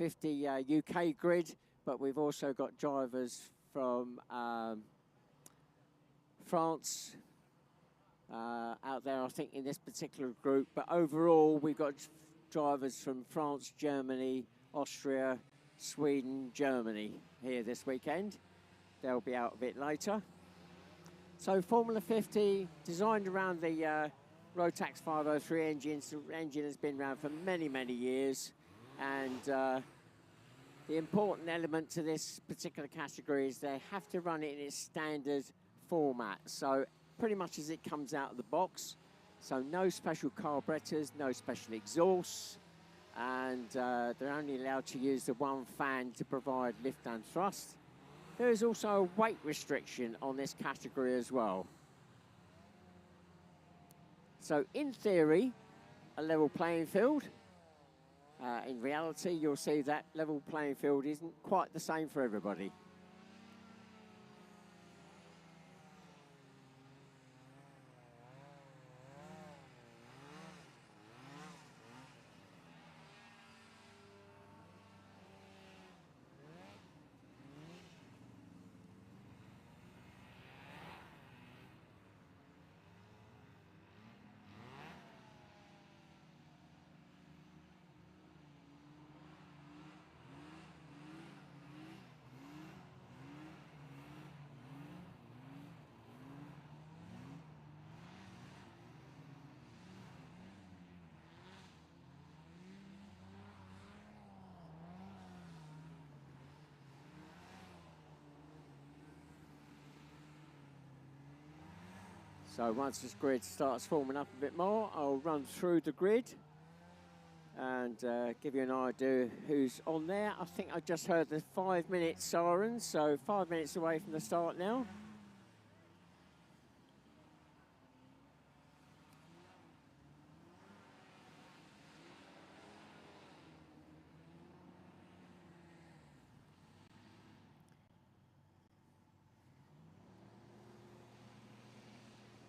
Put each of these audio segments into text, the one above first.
50 UK grid, but we've also got drivers from France out there, I think, in this particular group. But overall, we've got drivers from France, Germany, Austria, Sweden, Germany here this weekend. They'll be out a bit later. So Formula 50, designed around the Rotax 503 engine. So the engine has been around for many, many years. And the important element to this particular category is they have to run it in its standard format. So pretty much as it comes out of the box. So no special carburetors, no special exhausts. And they're only allowed to use the one fan to provide lift and thrust. There is also a weight restriction on this category as well. So in theory, a level playing field. In reality, you'll see that level playing field isn't quite the same for everybody. So once this grid starts forming up a bit more, I'll run through the grid and give you an idea who's on there. I think I just heard the 5-minute siren, so 5 minutes away from the start now.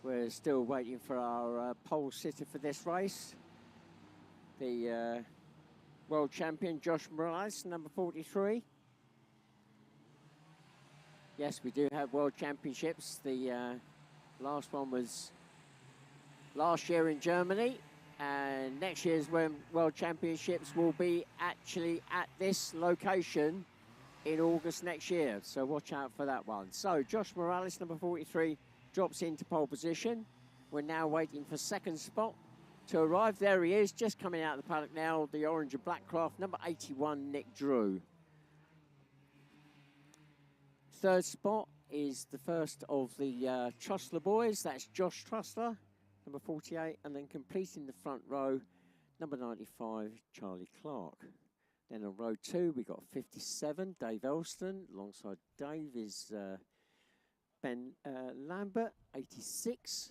We're still waiting for our pole sitter for this race. The world champion, Josh Morales, number 43. Yes, we do have world championships. The last one was last year in Germany. And next year's world championships will be actually at this location in August next year. So watch out for that one. So Josh Morales, number 43, drops into pole position. We're now waiting for second spot to arrive. There he is, just coming out of the paddock now, the orange and black craft, number 81, Nick Drew. Third spot is the first of the Trussler boys. That's Josh Trussler, number 48, and then completing the front row, number 95, Charlie Clark. Then on row 2, we got 57, Dave Elston. Alongside Dave is Ben Lambert, 86.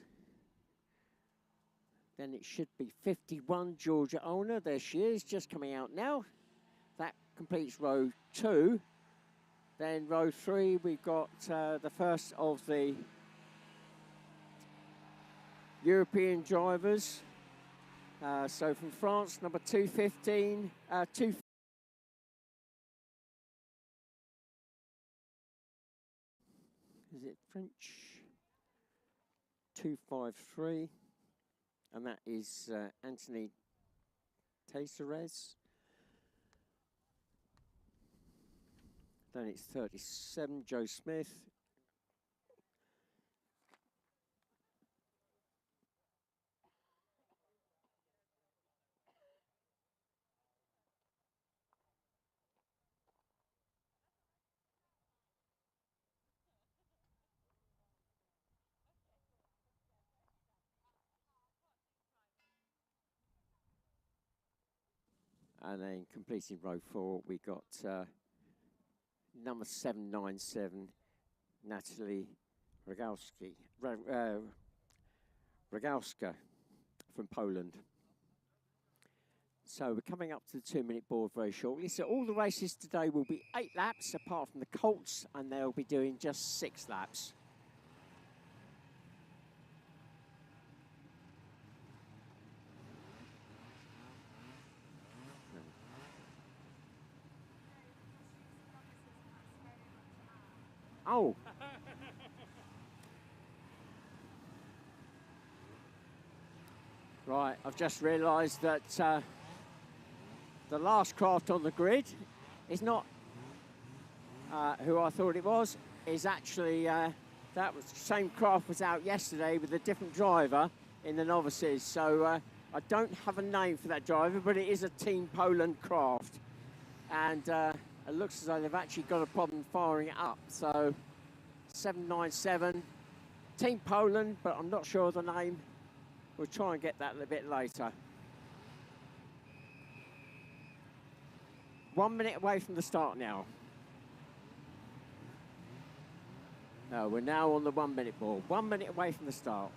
Then it should be 51, Georgia Olner. There she is, just coming out now. That completes row 2. Then row 3, we've got the first of the European drivers. So from France, number 215, is it French? 253, and that is Anthony Teixeira. Then it's 37, Joe Smith. And then completing row 4, we got number 797, Natalie Rogowska from Poland. So we're coming up to the 2-minute board very shortly. So all the races today will be 8 laps, apart from the Colts, and they'll be doing just 6 laps. Oh. Right, I've just realised that the last craft on the grid is not who I thought it was. Is actually, that was same craft was out yesterday with a different driver in the novices. So I don't have a name for that driver, but it is a Team Poland craft. And it looks as though they've actually got a problem firing it up. So 797, Team Poland, but I'm not sure of the name. We'll try and get that a little bit later. 1 minute away from the start now. No, we're now on the 1 minute ball. 1 minute away from the start.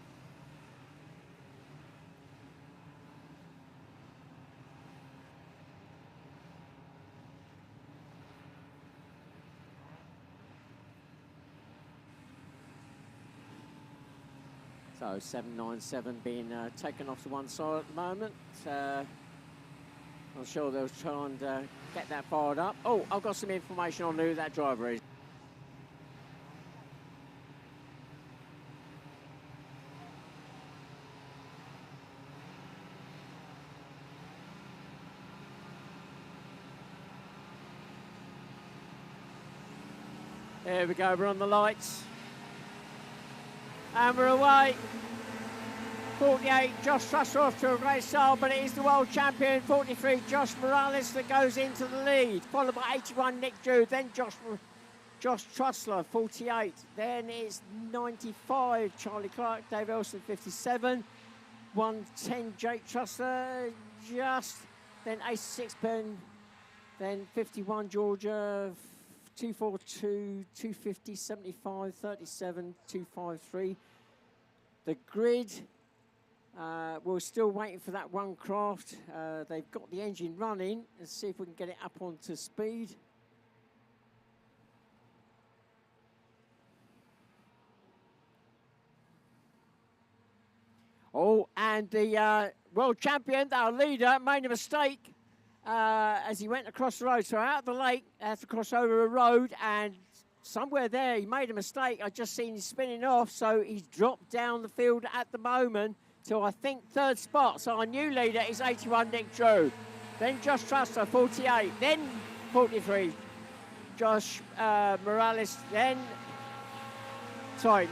So 797 being taken off to one side at the moment. I'm sure they'll try and get that fired up. Oh, I've got some information on who that driver is. There we go, we're on the lights. And we're away. 48, Josh Trussell off to a great start, but it is the world champion, 43, Josh Morales, that goes into the lead, followed by 81, Nick Drew, then Josh Trussler, 48, then it's 95, Charlie Clark, Dave Elson, 57, 110, Jake Trussler, then 86, Ben, then 51, Georgia, 242, 250, 75, 37, 253. The grid, we're still waiting for that one craft. They've got the engine running. Let's see if we can get it up onto speed. Oh, and the world champion, our leader, made a mistake as he went across the road. So out of the lake, had to cross over a road, and somewhere there he made a mistake. I just seen him spinning off, so he's dropped down the field at the moment to, I think, third spot. So our new leader is 81, Nick Drew. Then Josh Trussler, 48. Then 43, Josh Morales. Then, sorry,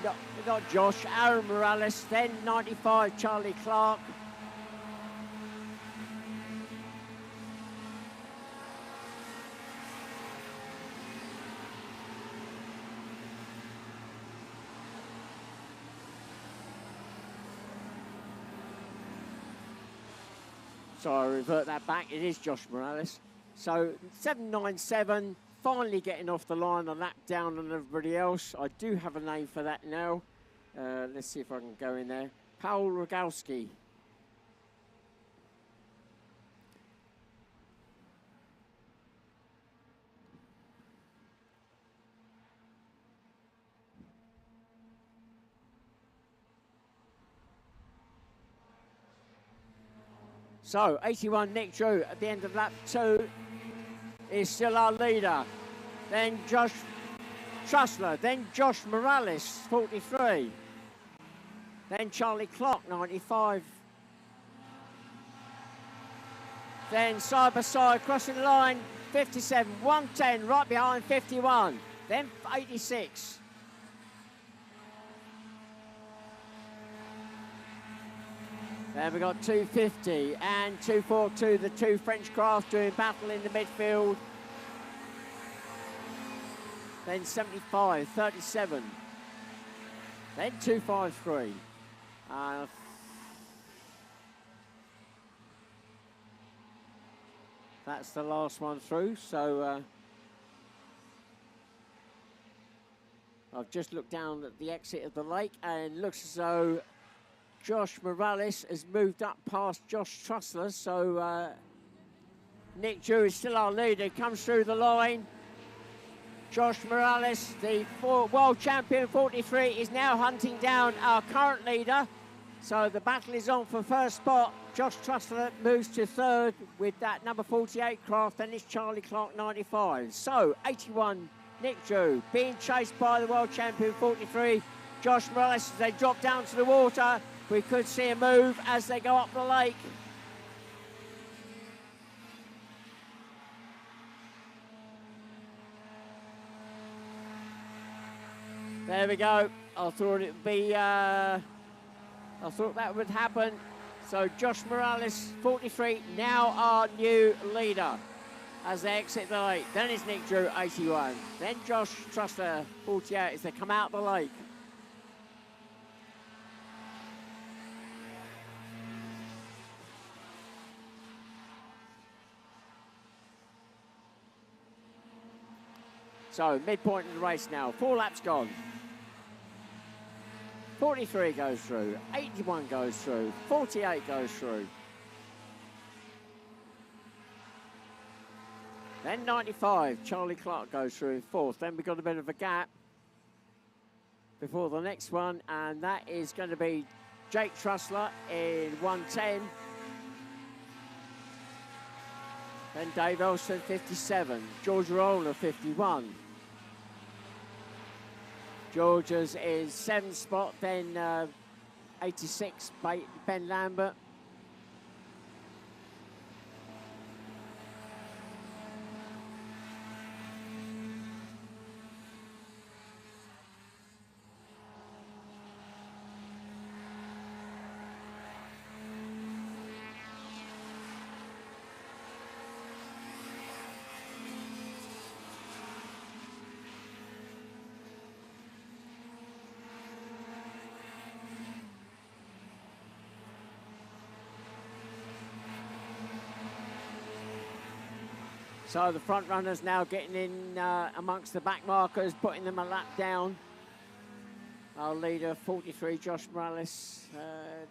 not Josh, Aaron Morales. Then 95, Charlie Clark. So I revert that back, it is Josh Morales. So 797, finally getting off the line, a lap down on everybody else. I do have a name for that now. Let's see if I can go in there. Paul Rogalski. So 81, Nick Drew at the end of lap 2 is still our leader. Then Josh Trussler, then Josh Morales, 43. Then Charlie Clark, 95. Then side by side, crossing the line, 57, 110, right behind 51. Then 86. There we got 250 and 242, the two French craft doing battle in the midfield. Then 75, 37. Then 253. That's the last one through, so I've just looked down at the exit of the lake and it looks as though Josh Morales has moved up past Josh Trussler, so Nick Drew is still our leader, comes through the line. Josh Morales, the world champion, 43, is now hunting down our current leader. So the battle is on for first spot. Josh Trussler moves to third with that number 48 craft, and it's Charlie Clark, 95. So 81, Nick Drew being chased by the world champion 43, Josh Morales. As they drop down to the water, we could see a move as they go up the lake. There we go. I thought it would be, I thought that would happen. So Josh Morales, 43, now our new leader as they exit the lake. Then it's Nick Drew, 81. Then Josh Trussler, 48, as they come out the lake. So midpoint of the race now, 4 laps gone. 43 goes through, 81 goes through, 48 goes through. Then 95, Charlie Clark goes through in 4th. Then we've got a bit of a gap before the next one, and that is going to be Jake Trussler in 110. Then Dave Elson, 57. George Roller, 51. George's in 7th spot, then 86, Ben Lambert. So the front runners now getting in amongst the back markers, putting them a lap down. Our leader, 43, Josh Morales,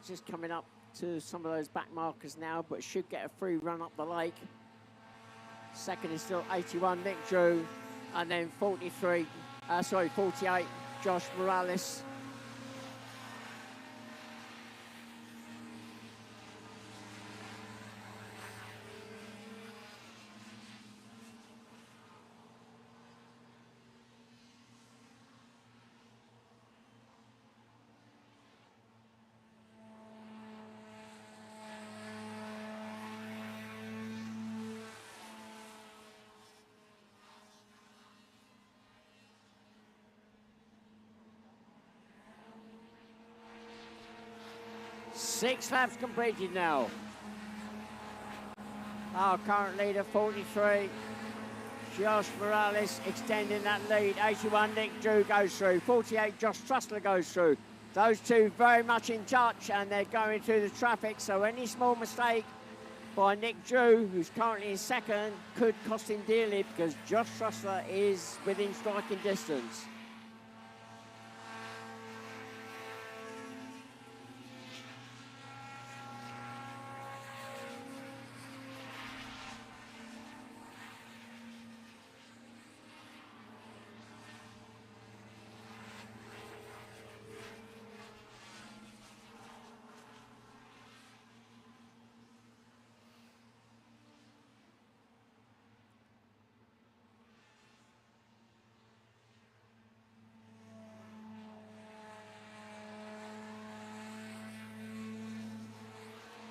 just coming up to some of those back markers now, but should get a free run up the lake. Second is still 81, Nick Drew, and then 48, Josh Morales. Six laps completed now. Our current leader, 43, Josh Morales, extending that lead. 81, Nick Drew goes through. 48, Josh Trussler goes through. Those two very much in touch, and they're going through the traffic, so any small mistake by Nick Drew, who's currently in second, could cost him dearly because Josh Trussler is within striking distance.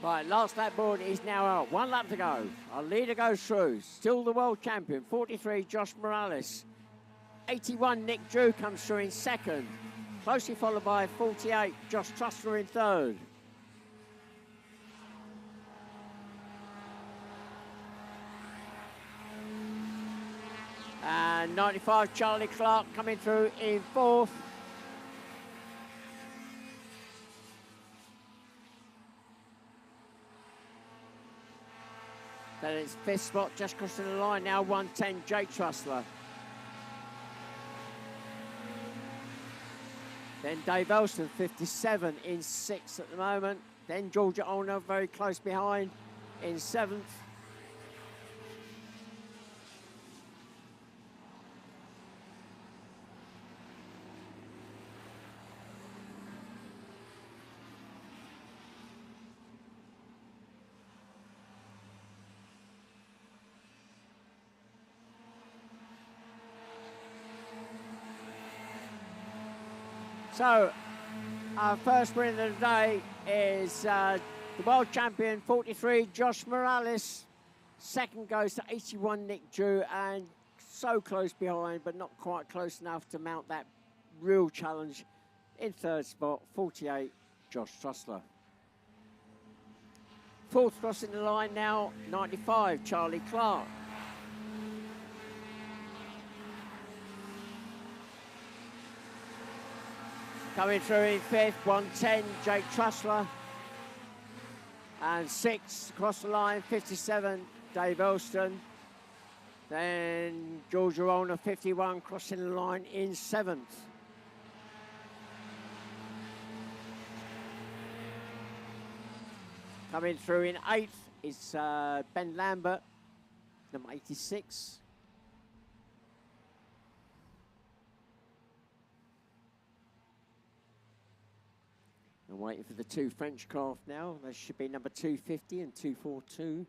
Right, last lap board is now out. 1 lap to go. Our leader goes through. Still the world champion, 43, Josh Morales. 81, Nick Drew comes through in second. Closely followed by 48, Josh Trussler in third. And 95, Charlie Clark coming through in fourth. Then it's 5th spot, just crossing the line now, 110, Jake Trussler. Then Dave Elston, 57, in 6th at the moment. Then Georgia Olner, very close behind, in 7th. So, our first winner of the day is the world champion, 43, Josh Morales. Second goes to 81, Nick Drew, and so close behind, but not quite close enough to mount that real challenge. In third spot, 48, Josh Trussler. Fourth crossing the line now, 95, Charlie Clark. Coming through in fifth, 110, Jake Trussler. And sixth, across the line, 57, Dave Elston. Then George Arona, 51, crossing the line in seventh. Coming through in eighth is Ben Lambert, number 86. I'm waiting for the two French craft now. There should be number 250 and 242.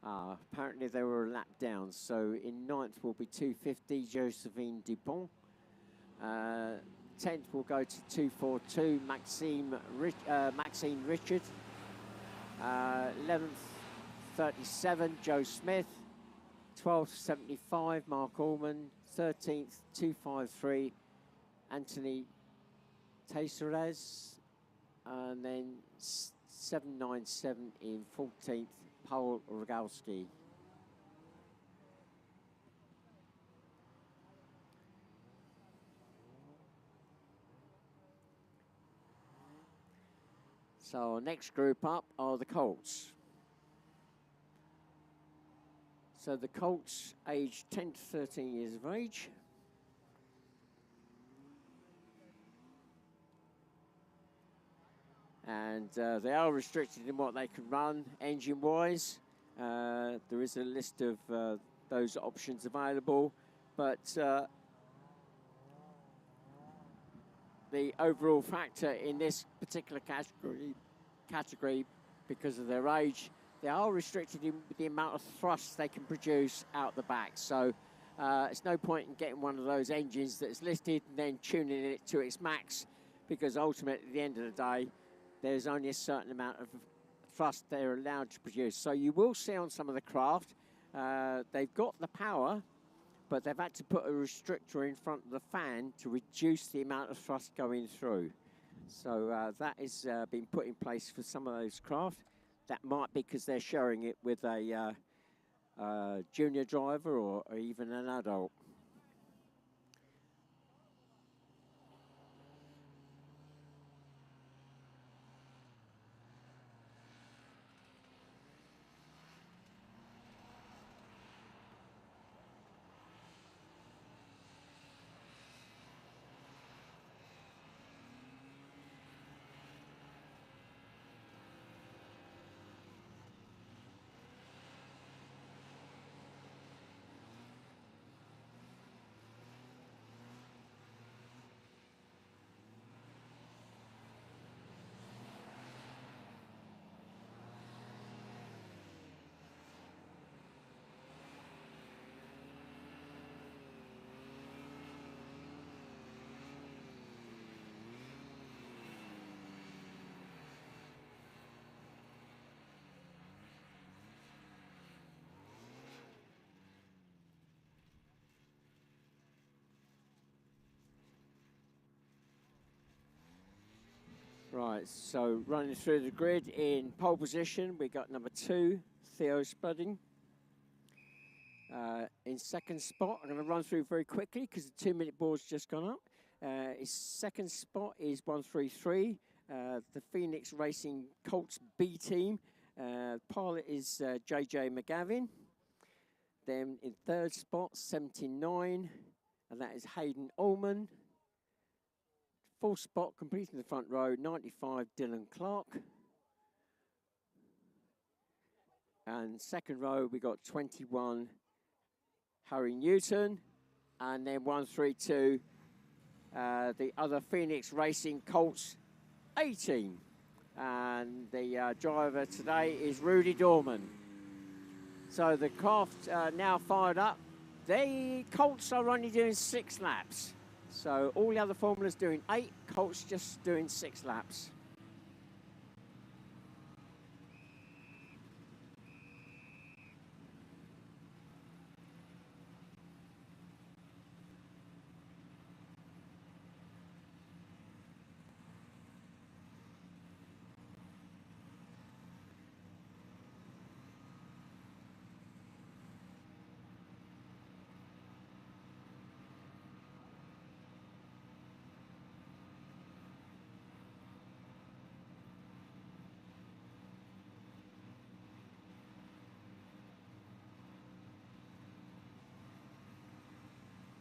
Apparently they were a lap down. So in ninth will be 250, Josephine Dupont. 10th will go to 242, Maxine Richard. 11th, 37, Joe Smith. 12th, 75, Mark Allman. 13th, 253, Anthony Teixeira. And then 797 in 14th, Paul Rogalski. So next group up are the Colts. So the Colts, aged 10 to 13 years of age. And they are restricted in what they can run engine-wise. There is a list of those options available, but the overall factor in this particular category, because of their age, they are restricted in the amount of thrust they can produce out the back. So it's no point in getting one of those engines that's listed and then tuning it to its max, because ultimately at the end of the day, there's only a certain amount of thrust they're allowed to produce. So you will see on some of the craft, they've got the power, but they've had to put a restrictor in front of the fan to reduce the amount of thrust going through. So that is been put in place for some of those craft. That might be because they're sharing it with a junior driver or even an adult. Right, so running through the grid in pole position, we got number 2, Theo Spudding. In second spot, I'm going to run through very quickly because the 2-minute board's just gone up. His second spot is 133, the Phoenix Racing Colts B team. Pilot is JJ McGavin. Then in third spot, 79, and that is Hayden Ullman. Fourth spot, completing the front row, 95, Dylan Clark. And second row, we got 21, Harry Newton. And then 132, the other Phoenix Racing Colts A team. And the driver today is Rudy Dorman. So the craft now fired up. The Colts are only doing 6 laps. So all the other formulas doing 8, Colts just doing 6 laps.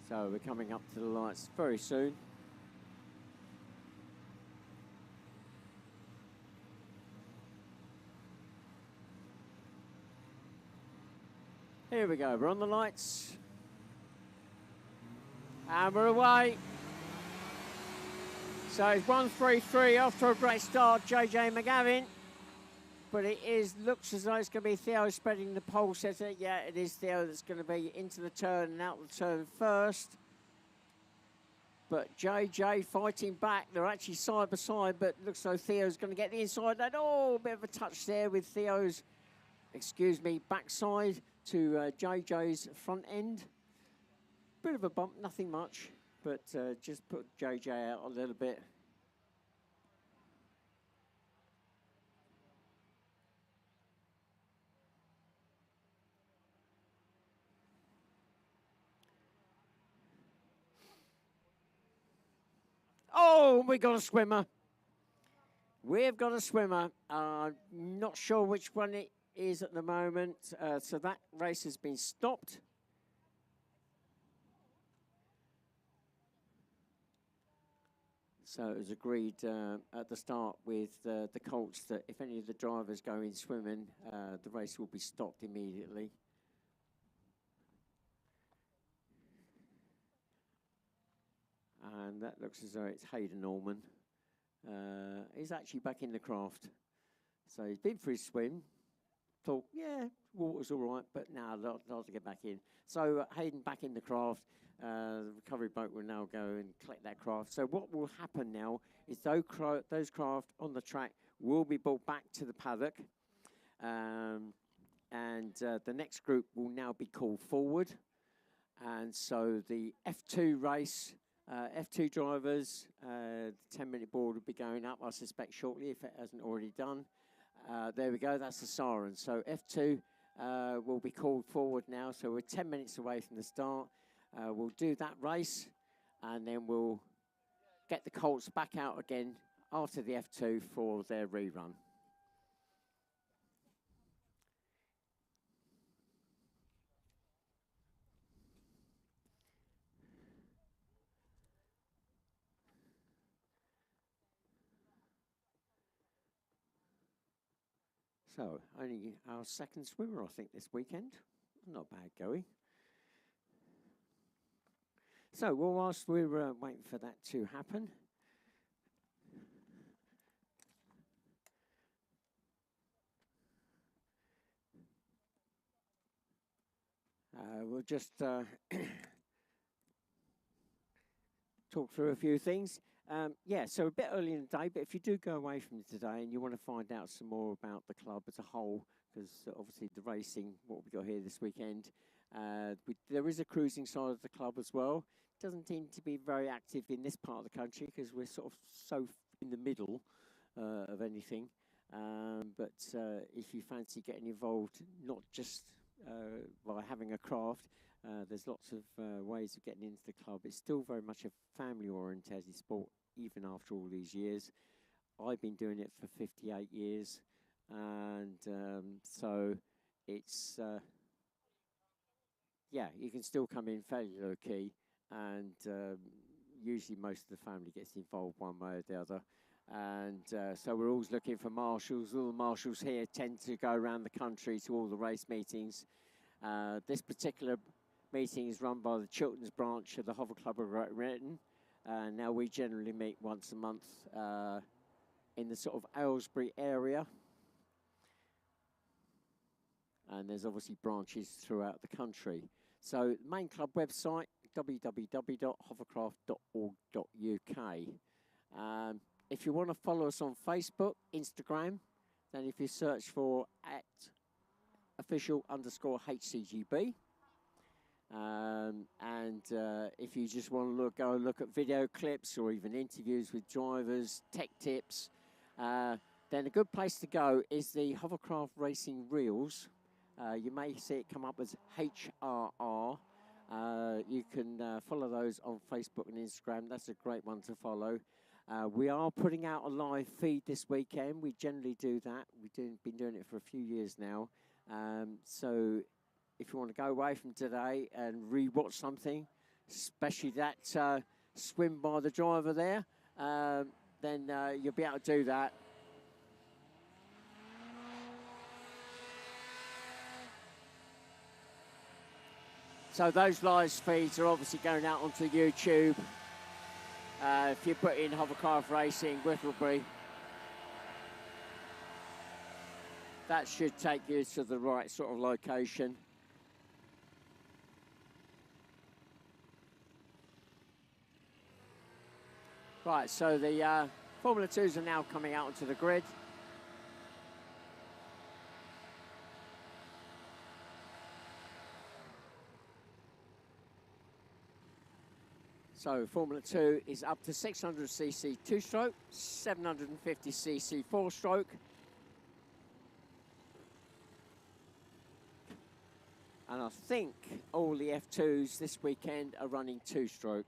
So we're coming up to the lights very soon. Here we go, we're on the lights. And we're away. So it's 1-3-3 after a great start, JJ McGavin. But it looks as though it's going to be Theo spreading the pole setter. Yeah, it is Theo that's going to be into the turn and out the turn first. But JJ fighting back. They're actually side by side, but looks like Theo's going to get the inside. And oh, a bit of a touch there with Theo's, backside to JJ's front end. Bit of a bump, nothing much, but just put JJ out a little bit. Oh, we got a swimmer. We've got a swimmer. Not sure which one it is at the moment. So that race has been stopped. So it was agreed at the start with the Colts that if any of the drivers go in swimming, the race will be stopped immediately. And that looks as though it's Hayden Norman. He's actually back in the craft. So he's been for his swim. Thought, yeah, water's all right, but now not to get back in. So Hayden back in the craft. The recovery boat will now go and collect that craft. So what will happen now is those craft on the track will be brought back to the paddock. And the next group will now be called forward. And so the F2 race, F2 drivers, the 10-minute board will be going up, I suspect, shortly, if it hasn't already done. There we go, that's the siren. So F2 will be called forward now. So we're 10 minutes away from the start. We'll do that race, and then we'll get the Colts back out again after the F2 for their rerun. So, only our second swimmer, I think, this weekend. Not bad going. So, well, whilst we're waiting for that to happen, we'll just talk through a few things. Yeah, so a bit early in the day, but if you do go away from today and you want to find out some more about the club as a whole, because obviously the racing, what we got here this weekend, there is a cruising side of the club as well. Doesn't seem to be very active in this part of the country because we're sort of so in the middle of anything. But if you fancy getting involved, not just by having a craft, there's lots of ways of getting into the club. It's still very much a family-oriented sport, even after all these years. I've been doing it for 58 years, and so it's, yeah, you can still come in fairly low-key, and usually most of the family gets involved one way or the other. And so we're always looking for marshals. All the marshals here tend to go around the country to all the race meetings. This particular meeting is run by the Chilterns branch of the Hover Club of Great Britain. Now we generally meet once a month in the sort of Aylesbury area. And there's obviously branches throughout the country. So main club website, www.hovercraft.org.uk. If you want to follow us on Facebook, Instagram, then if you search for @official_HCGB. If you just want to go and look at video clips or even interviews with drivers, tech tips, then a good place to go is the Hovercraft Racing Reels. You may see it come up as HRR. You can follow those on Facebook and Instagram. That's a great one to follow. We are putting out a live feed this weekend. We generally do that. We've been doing it for a few years now. So if you want to go away from today and re-watch something, especially that swim by the driver there, then you'll be able to do that. So those live feeds are obviously going out onto YouTube. If you put in Hovercraft Racing, Whittlebury, that should take you to the right sort of location. Right, so the Formula 2s are now coming out onto the grid. So Formula 2 is up to 600cc two-stroke, 750cc four-stroke. And I think all the F2s this weekend are running two-stroke.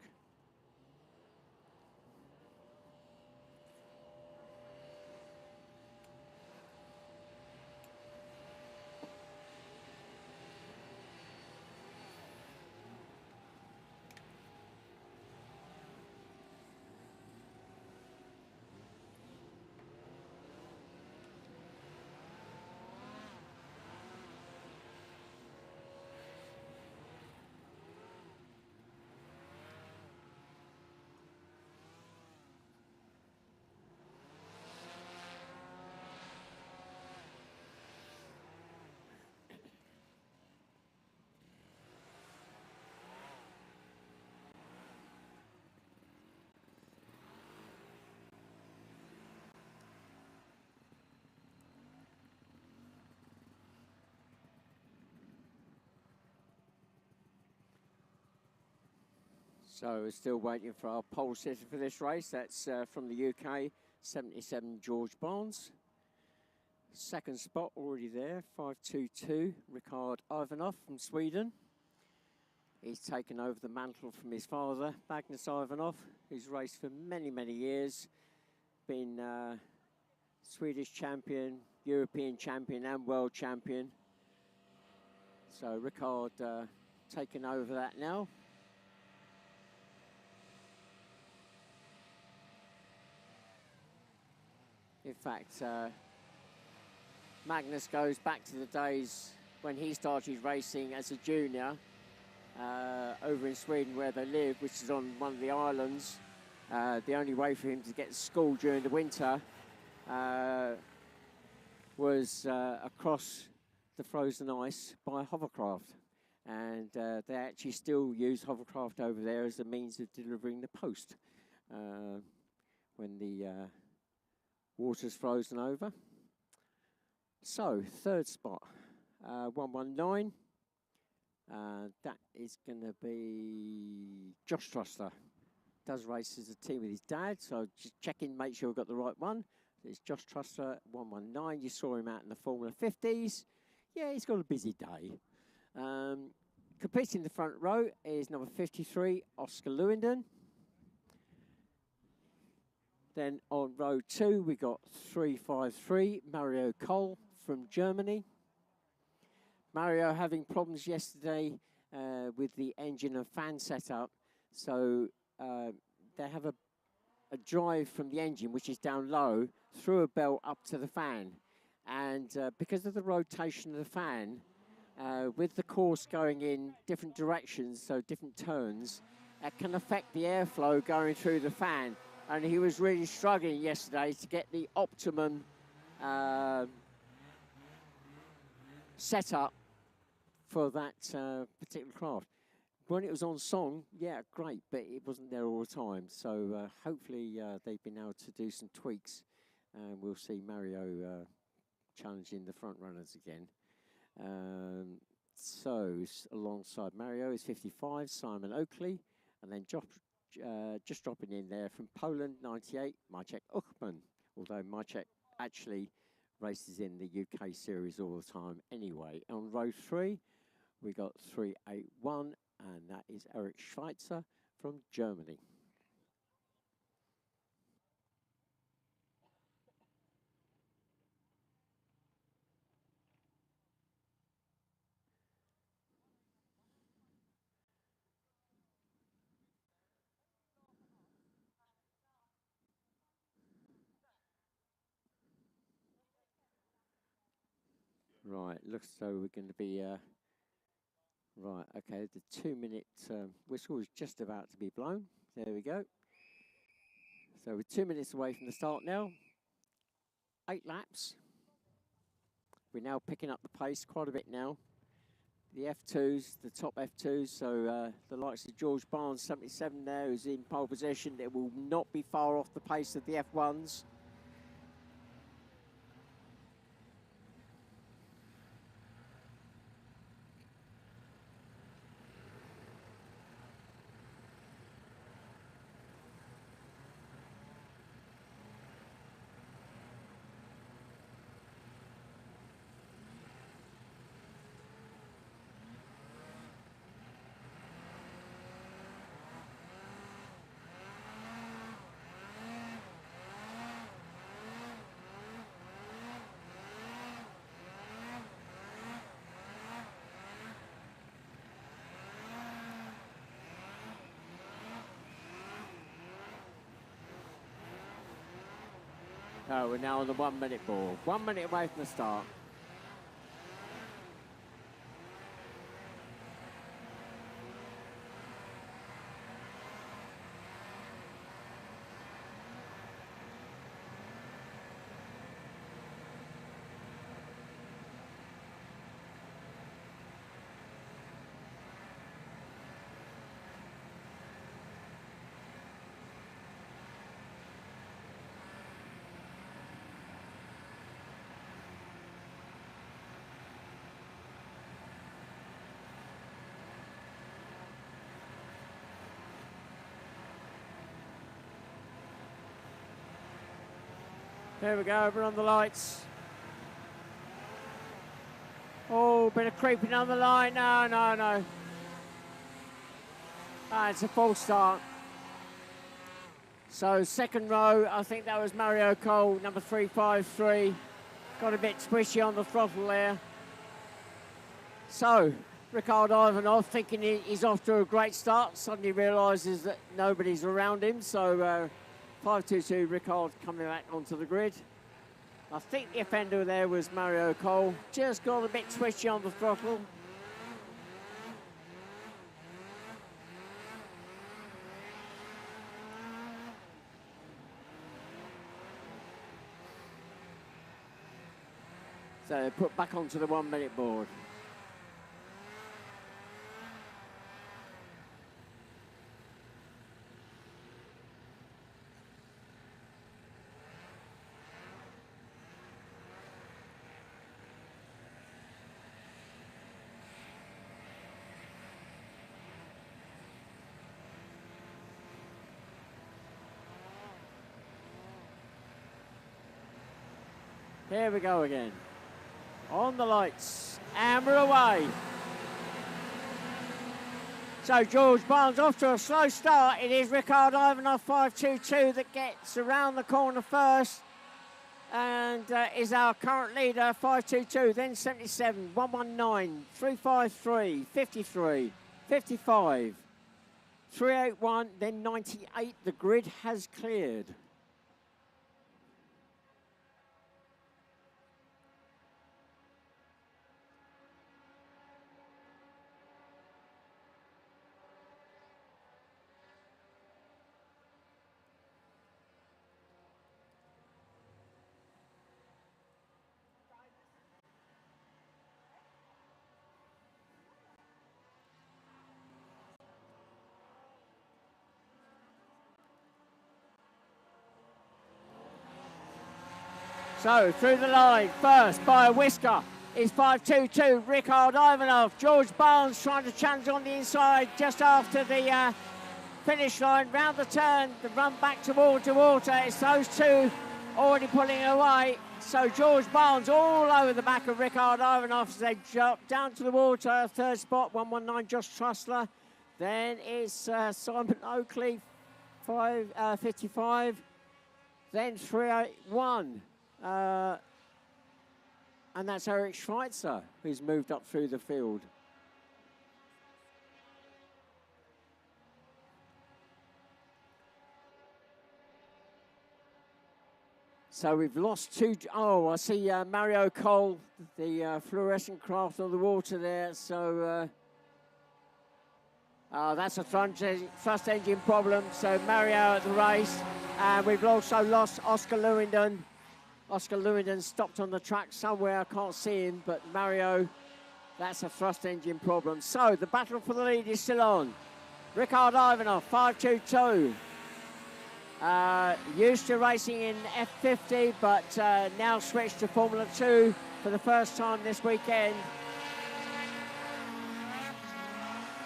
So we're still waiting for our pole sitter for this race. That's from the UK, 77 George Barnes. Second spot already there, 522, Ricard Ivanov from Sweden. He's taken over the mantle from his father, Magnus Ivanov, who's raced for many, many years. Been Swedish champion, European champion and world champion. So Ricard taking over that now. In fact, Magnus goes back to the days when he started racing as a junior over in Sweden where they live, which is on one of the islands. The only way for him to get to school during the winter was across the frozen ice by hovercraft. And they actually still use hovercraft over there as a means of delivering the post when the water's frozen over. So, third spot, 119. That is going to be Josh Truster. Does race as a team with his dad, so just check in, make sure we've got the right one. It's Josh Truster, 119. You saw him out in the Formula 50s. Yeah, he's got a busy day. Competing in the front row is number 53, Oscar Lewenden. Then on row 2, we got 353, Mario Cole from Germany. Mario having problems yesterday with the engine and fan setup. So they have a drive from the engine, which is down low, through a belt up to the fan. And because of the rotation of the fan, with the course going in different directions, so different turns, it can affect the airflow going through the fan. And he was really struggling yesterday to get the optimum setup for that particular craft. When it was on song, yeah, great, but it wasn't there all the time. So hopefully they've been able to do some tweaks, and we'll see Mario challenging the front runners again. So alongside Mario is 55, Simon Oakley, and then just dropping in there from Poland, 98, Maciek Uchman, although Maciek actually races in the UK series all the time anyway. On row 3, we got 381, and that is Eric Schweitzer from Germany. Right, looks as though we're going to be, right, okay, the 2-minute whistle is just about to be blown. There we go. So we're 2 minutes away from the start now. 8 laps. We're now picking up the pace quite a bit now. The F2s, the top F2s, so the likes of George Barnes, 77 there, who's in pole position. It will not be far off the pace of the F1s. Oh, we're now on the 1 minute ball. 1 minute away from the start. There we go, we're on the lights. Oh, bit of creeping on the line. No, no, no. Ah, it's a false start. So second row, I think that was Mario Cole, number 353. Got a bit squishy on the throttle there. So, Ricard Ivanov thinking he's off to a great start, suddenly realises that nobody's around him. So 522 Ricard coming back onto the grid. I think the offender there was Mario Cole. Just got a bit twitchy on the throttle. So put back onto the 1 minute board. Here we go again. On the lights, and we're away. So George Barnes off to a slow start. It is Ricard Ivanov 522 that gets around the corner first, and is our current leader, 522, then 77, 119, 353, 53, 55, 381, then 98. The grid has cleared. So through the line, first by a whisker is 522 Rickard Ivanov. George Barnes trying to challenge on the inside just after the finish line. Round the turn, the run back towards the water. It's those two already pulling away. So George Barnes all over the back of Rickard Ivanov as they jump down to the water. Third spot, 119 Josh Trussler. Then it's Simon Oakley, 55. Then 381. And that's Eric Schweitzer, who's moved up through the field. So we've lost two. Oh, I see Mario Cole, the fluorescent craft on the water there. So that's a thrust engine problem. So Mario at the race. And we've also lost Oscar Lewington. Oscar Lewington stopped on the track somewhere. I can't see him, but Mario, that's a thrust engine problem. So the battle for the lead is still on. Rickard Ivanov, 522. Used to racing in F50, but now switched to Formula 2 for the first time this weekend.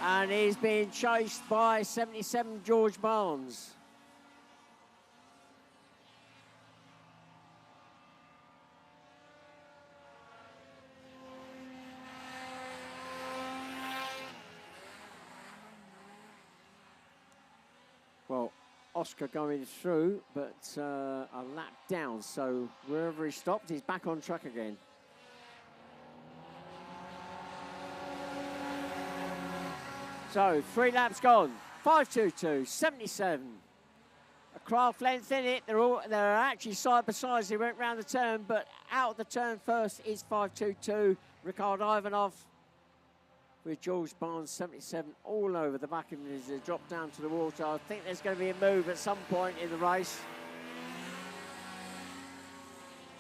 And he's being chased by 77 George Barnes. Well, Oscar going through, but a lap down. So wherever he stopped, he's back on track again. So 3 laps gone. 522, 77. A craft length in it. They're actually side by side as they went round the turn, but out of the turn first is 522. Rickard Ivanov with George Barnes, 77, all over the back of him as they drop down to the water. I think there's going to be a move at some point in the race.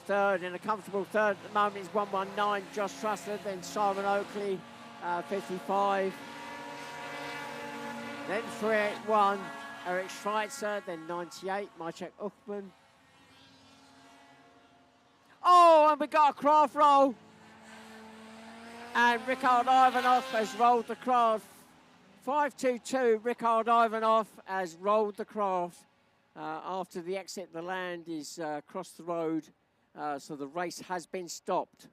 Third, in a comfortable third at the moment, is 119, Josh Trussler, then Simon Oakley, 55. Then 381, Eric Schweitzer, then 98, Maciek Uckman. Oh, and we got a craft roll. And Rickard Ivanov has rolled the craft. 522, Rickard Ivanov has rolled the craft after the exit. The land is across the road, so the race has been stopped.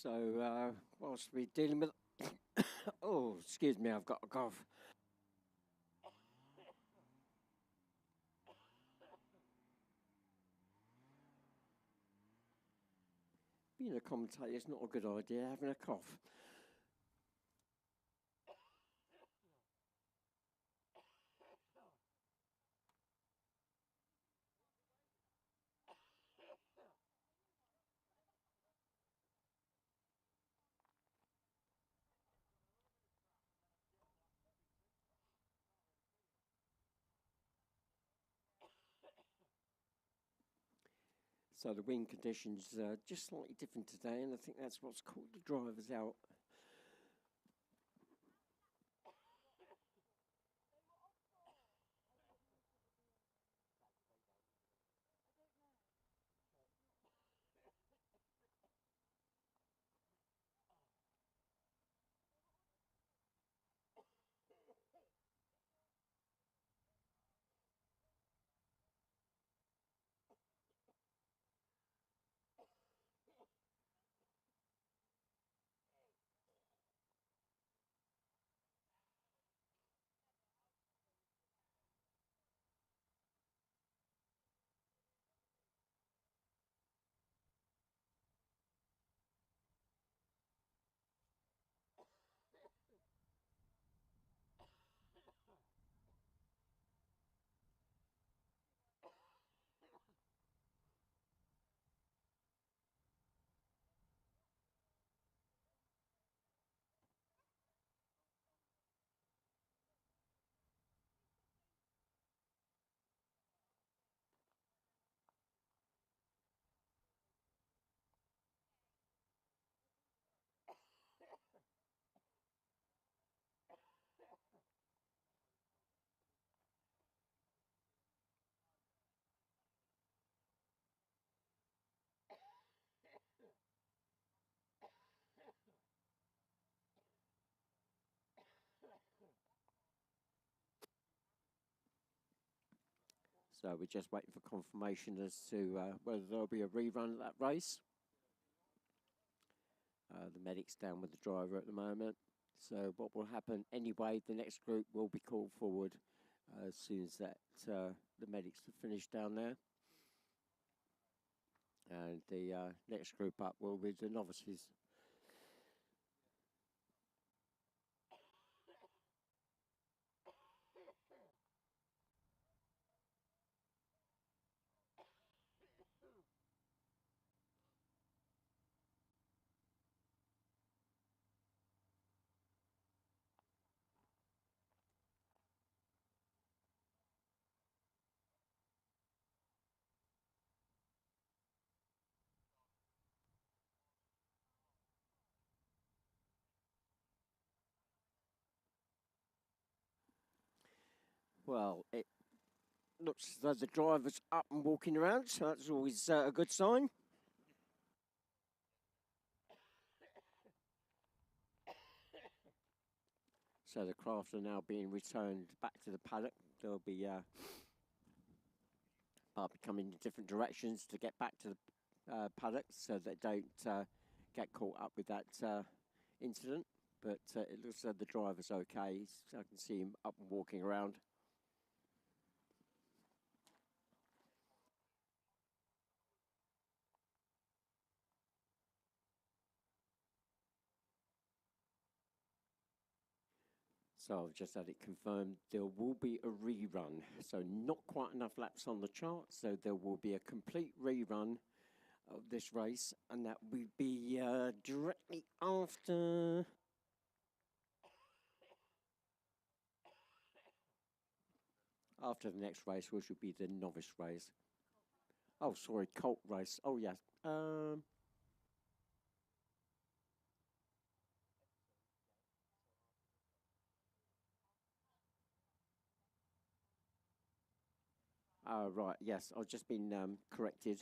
So whilst we're dealing with, oh, excuse me, I've got a cough. Being a commentator is not a good idea, having a cough. So the wind conditions are just slightly different today, and I think that's what's caught the drivers out. So we're just waiting for confirmation as to whether there'll be a rerun of that race. The medic's down with the driver at the moment. So what will happen anyway, the next group will be called forward as soon as that the medics are finished down there. And the next group up will be the novices. Well, it looks as though the driver's up and walking around, so that's always a good sign. So the craft are now being returned back to the paddock. They'll be coming in different directions to get back to the paddock so they don't get caught up with that incident. But it looks like the driver's okay. So I can see him up and walking around. So I've just had it confirmed there will be a rerun. So not quite enough laps on the chart, so there will be a complete rerun of this race, and that will be directly after the next race, which will be the novice race. Oh, sorry, Colt race. Oh, yes. Right, yes, I've just been corrected.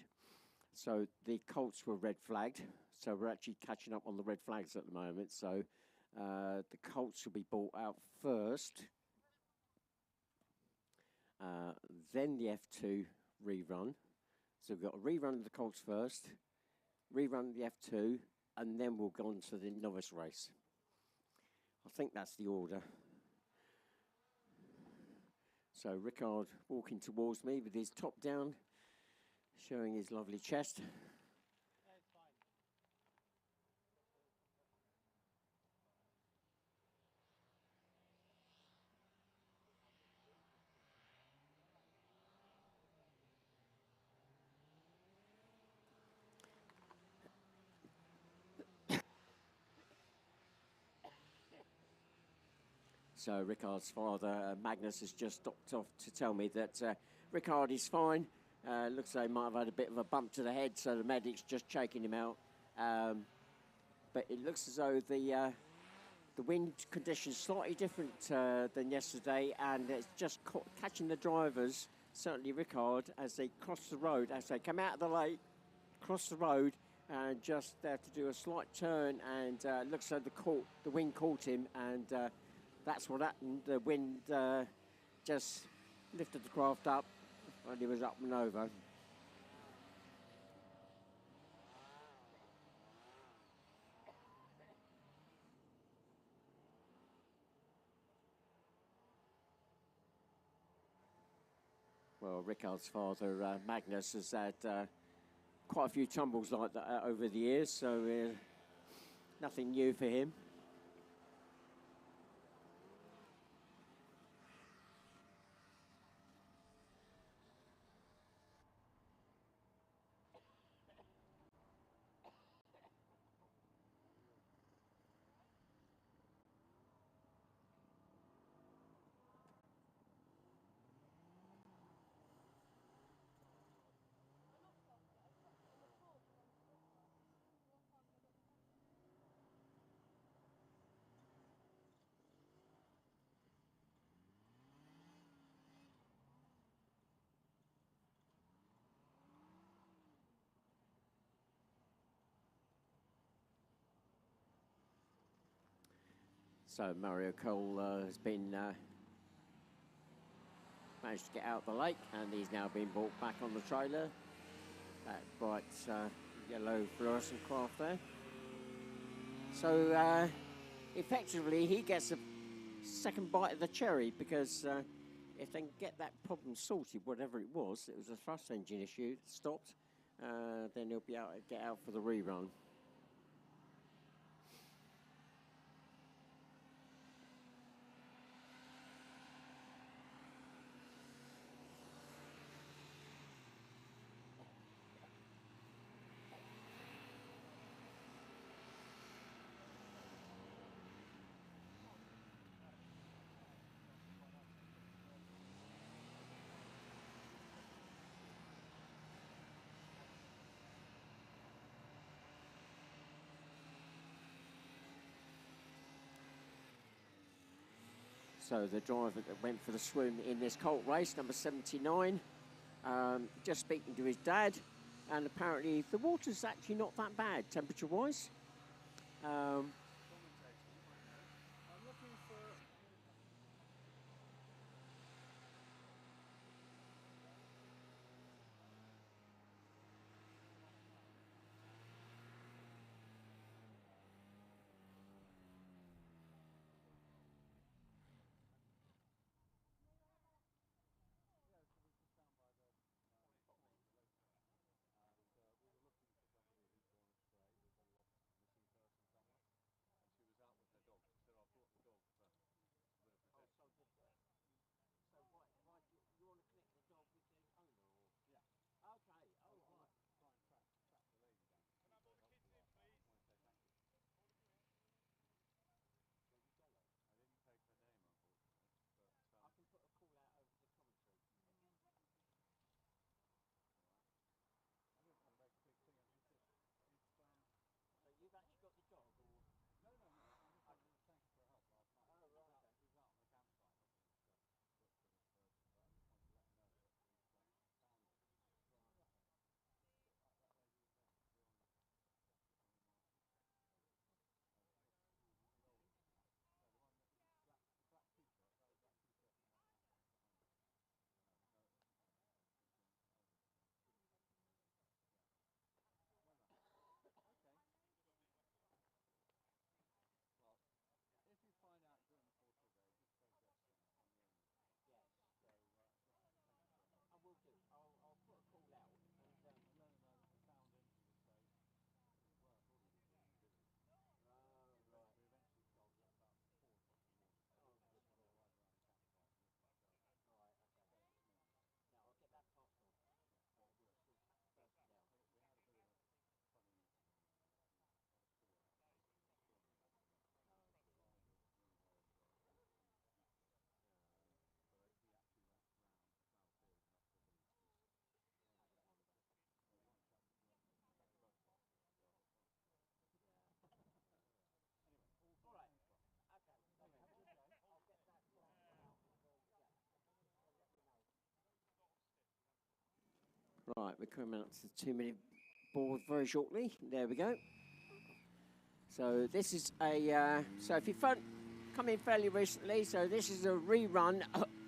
So the Colts were red flagged. So we're actually catching up on the red flags at the moment. So the Colts will be brought out first. Then the F2 rerun. So we've got a rerun of the Colts first, rerun of the F2, and then we'll go on to the novice race. I think that's the order. So Rickard walking towards me with his top down, showing his lovely chest. So Rickard's father, Magnus, has just stopped off to tell me that Rickard is fine. Looks like he might have had a bit of a bump to the head, so the medic's just shaking him out. But it looks as though the wind conditions slightly different than yesterday, and it's just catching the drivers, certainly Rickard, as they cross the road, as they come out of the lake, cross the road, and just have to do a slight turn, and looks like the wind caught him, and that's what happened. The wind just lifted the craft up, and he was up and over. Well, Rickard's father, Magnus, has had quite a few tumbles like that over the years, so nothing new for him. So Mario Cole has been managed to get out the lake, and he's now been brought back on the trailer. That bright yellow fluorescent craft there. So effectively, he gets a second bite of the cherry, because if they can get that problem sorted, whatever it was a thrust engine issue, stopped, then he'll be able to get out for the rerun. So the driver that went for the swim in this Colt race, number 79, just speaking to his dad, and apparently the water's actually not that bad temperature-wise. You've actually got the dog, or? No, no, no. I was just thanks for help last night. Oh, right. He was out on the campsite looking at stuff. But I just wanted to let him know that he's found it. Right. That lady was there. She on the market. The old, no, the one that black t-shirt. That was black t-shirt and white behind it. No, it wasn't her. Okay. Well, if you find out during the course of the day, just say yes on the email. Yes. So, just thank you for your help. I will do. I'll put a call out and let them know that we found him. He was safe. Well, I thought he was being busy. Right. We eventually told you at about 4 o'clock in the morning. So I just want to arrive around the campsite and look at the dog. Right. Okay. So this morning. Now I'll get that passed on. Yeah. We'll sort first out. We had a bit of a funny incident. Had a poor outbreak in the storm last week. Driver really worried about it. But he actually went round the flower field and up to the village to one chap was in fact both parts of the other part. Anyway, all right. Thanks a lot. Okay. Have a good day. I'll get that out. Right, we're coming up to the 2-minute board very shortly. There we go. So this is a, so if you come in fairly recently, so this is a rerun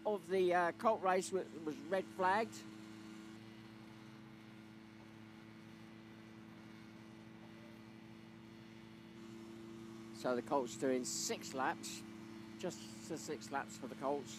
of the Colt race, which was red flagged. So the Colts doing 6 laps, just the 6 laps for the Colts.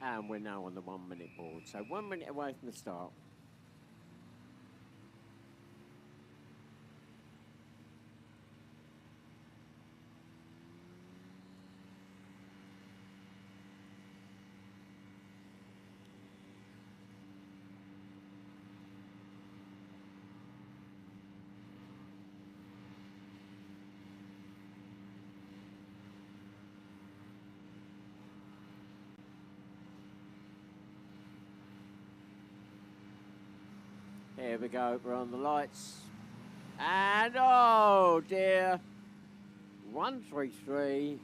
And we're now on the 1-minute board, so 1 minute away from the start. Here we go, we're on the lights. And oh dear, 133.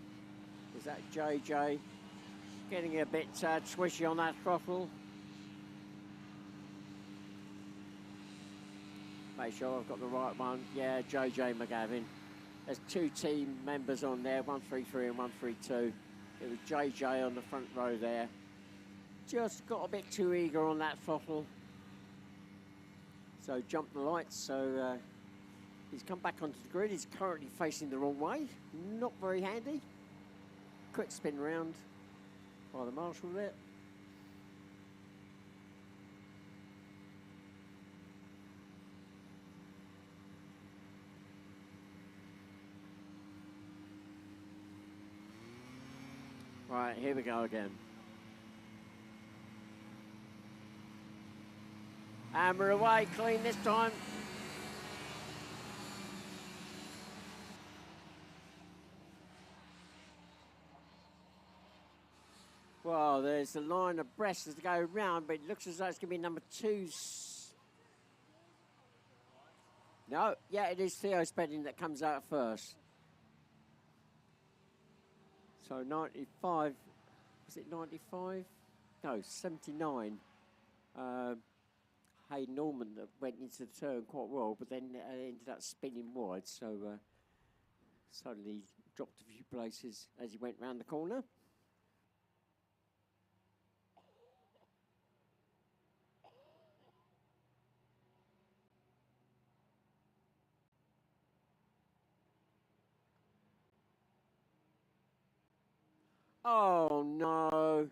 Is that JJ? Getting a bit swishy on that throttle. Make sure I've got the right one. Yeah, JJ McGavin. There's two team members on there, 133 and 132. It was JJ on the front row there. Just got a bit too eager on that throttle. So jumped the lights, so he's come back onto the grid. He's currently facing the wrong way. Not very handy. Quick spin round by the marshal there. Right, here we go again. And we're away clean this time. Well, there's a line of breasts to go round, but it looks as though it's going to be number 2. No, yeah, it is Theo Spedding that comes out first. So 95, was it 95? No, 79. Hayden Norman that went into the turn quite well, but then ended up spinning wide, so suddenly dropped a few places as he went round the corner. Oh no.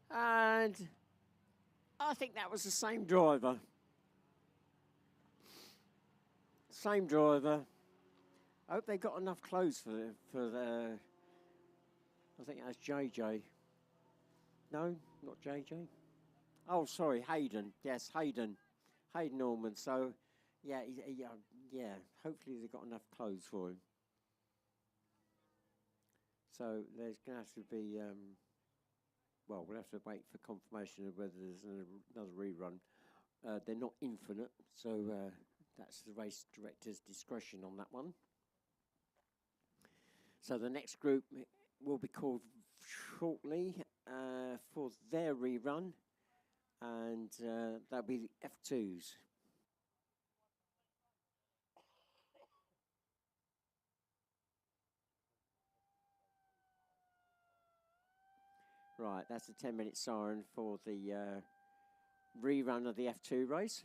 And I think that was the same driver. Same driver. I hope they got enough clothes for the I think that's JJ. No, not JJ. Oh, sorry, Hayden. Yes, Hayden. Hayden Norman. So, yeah, yeah. Hopefully they got enough clothes for him. So there's going to have to be, well, we'll have to wait for confirmation of whether there's another rerun. They're not infinite, so that's the race director's discretion on that one. So the next group will be called shortly for their rerun, and that'll be the F2s. Right, that's a 10-minute siren for the rerun of the F2 race.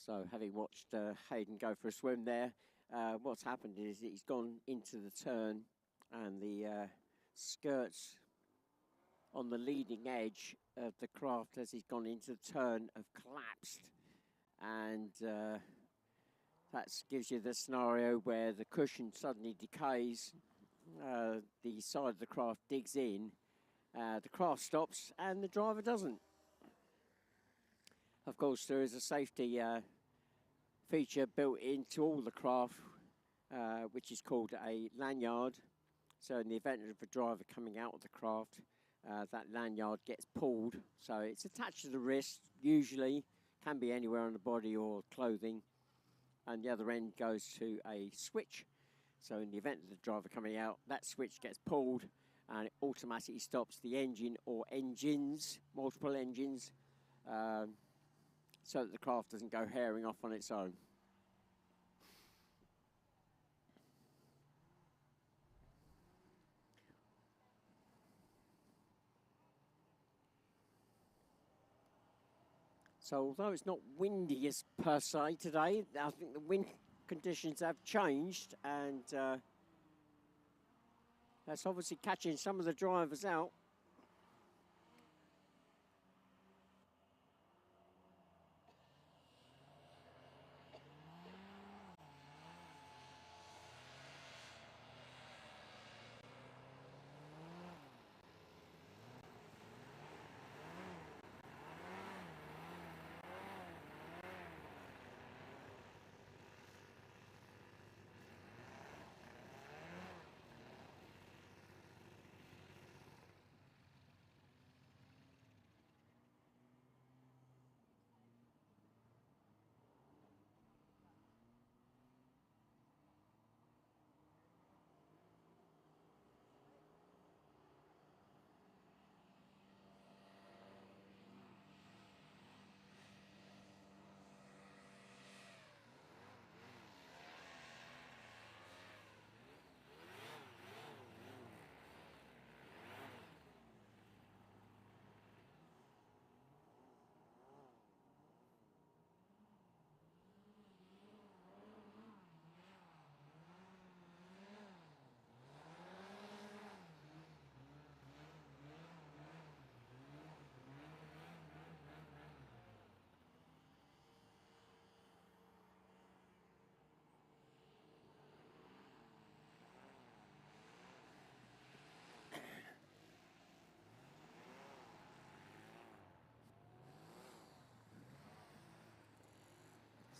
So having watched Hayden go for a swim there, what's happened is he's gone into the turn and the skirts on the leading edge of the craft as he's gone into the turn have collapsed, and that gives you the scenario where the cushion suddenly decays, the side of the craft digs in, the craft stops and the driver doesn't. Of course, there is a safety feature built into all the craft, which is called a lanyard. So in the event of a driver coming out of the craft, that lanyard gets pulled. So it's attached to the wrist, usually, can be anywhere on the body or clothing. And the other end goes to a switch. So in the event of the driver coming out, that switch gets pulled and it automatically stops the engine or engines, multiple engines, so that the craft doesn't go herring off on its own. So although it's not windy as per se today, I think the wind conditions have changed, and that's obviously catching some of the drivers out.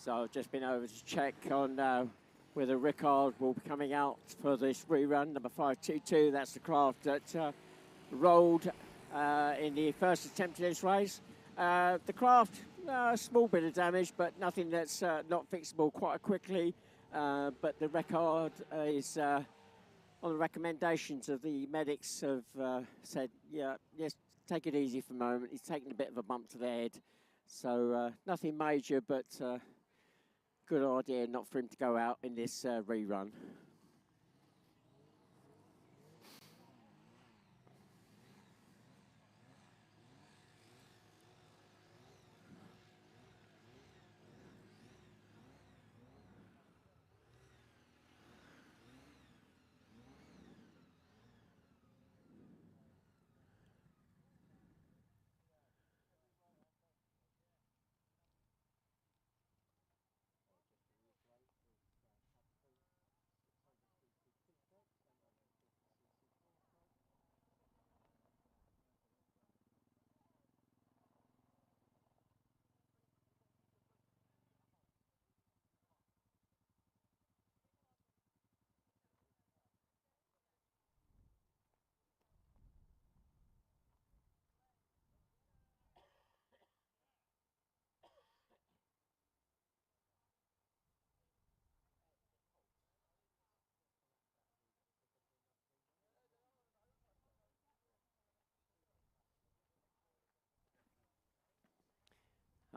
So I've just been over to check on whether Rickard will be coming out for this rerun, number 522. That's the craft that rolled in the first attempt of this race. The craft, a small bit of damage, but nothing that's not fixable quite quickly. But the record is on the recommendations of the medics have said, yeah, just take it easy for a moment. He's taken a bit of a bump to the head. So nothing major, but good idea not for him to go out in this rerun.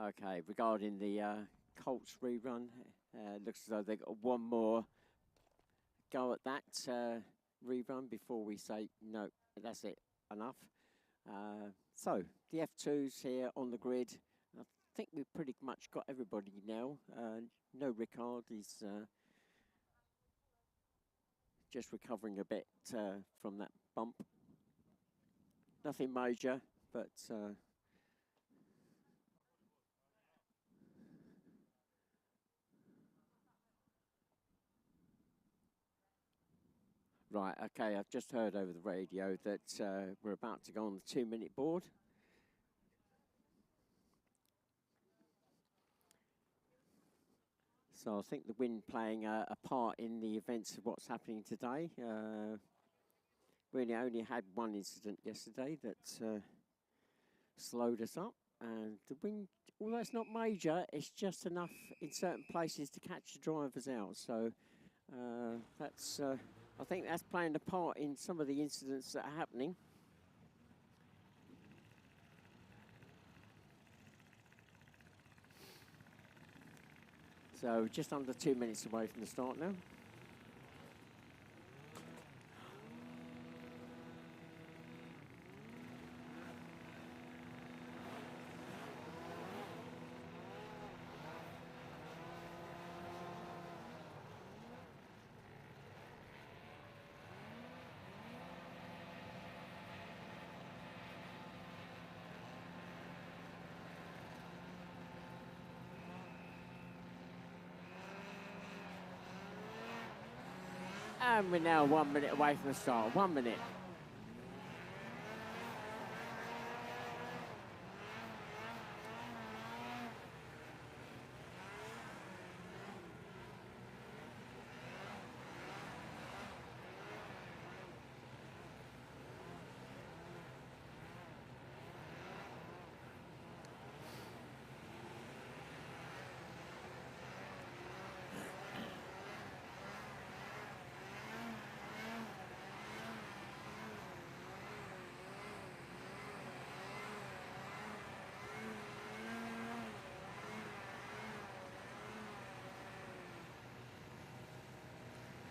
Okay, regarding the Colts rerun, looks as though they've got one more go at that rerun before we say, no, that's it, enough. So, the F2s here on the grid. I think we've pretty much got everybody now. No Rickard, he's just recovering a bit from that bump. Nothing major, but right, okay, I've just heard over the radio that we're about to go on the 2-minute board. So I think the wind playing a part in the events of what's happening today. We only had one incident yesterday that slowed us up, and the wind, although it's not major, it's just enough in certain places to catch the drivers out. So that's, I think that's playing a part in some of the incidents that are happening. So just under 2 minutes away from the start now. And we're now 1 minute away from the start. 1 minute.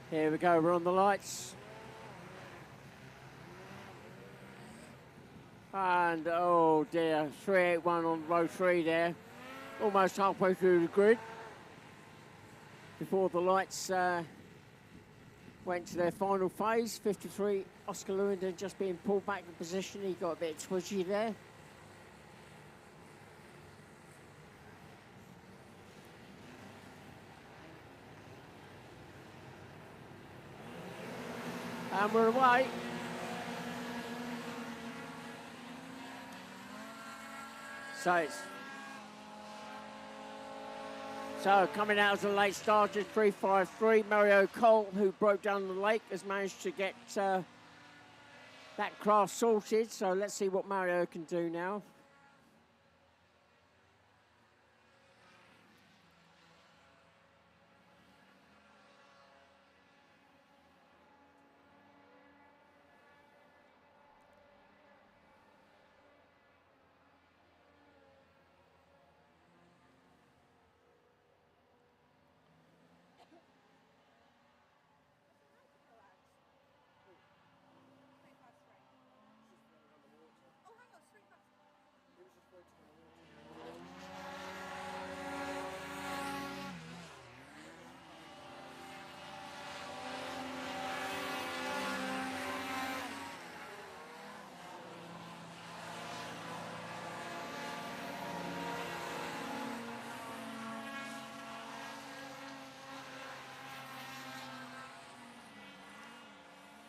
Here we go, we're on the lights. And oh dear, 381 on row 3 there. Almost halfway through the grid. Before the lights went to their final phase. 53, Oscar Lewington just being pulled back in position. He got a bit twitchy there. And we're away. So it's So coming out as a late starter, 353, Mario Colt, who broke down the lake, has managed to get that craft sorted. So let's see what Mario can do now.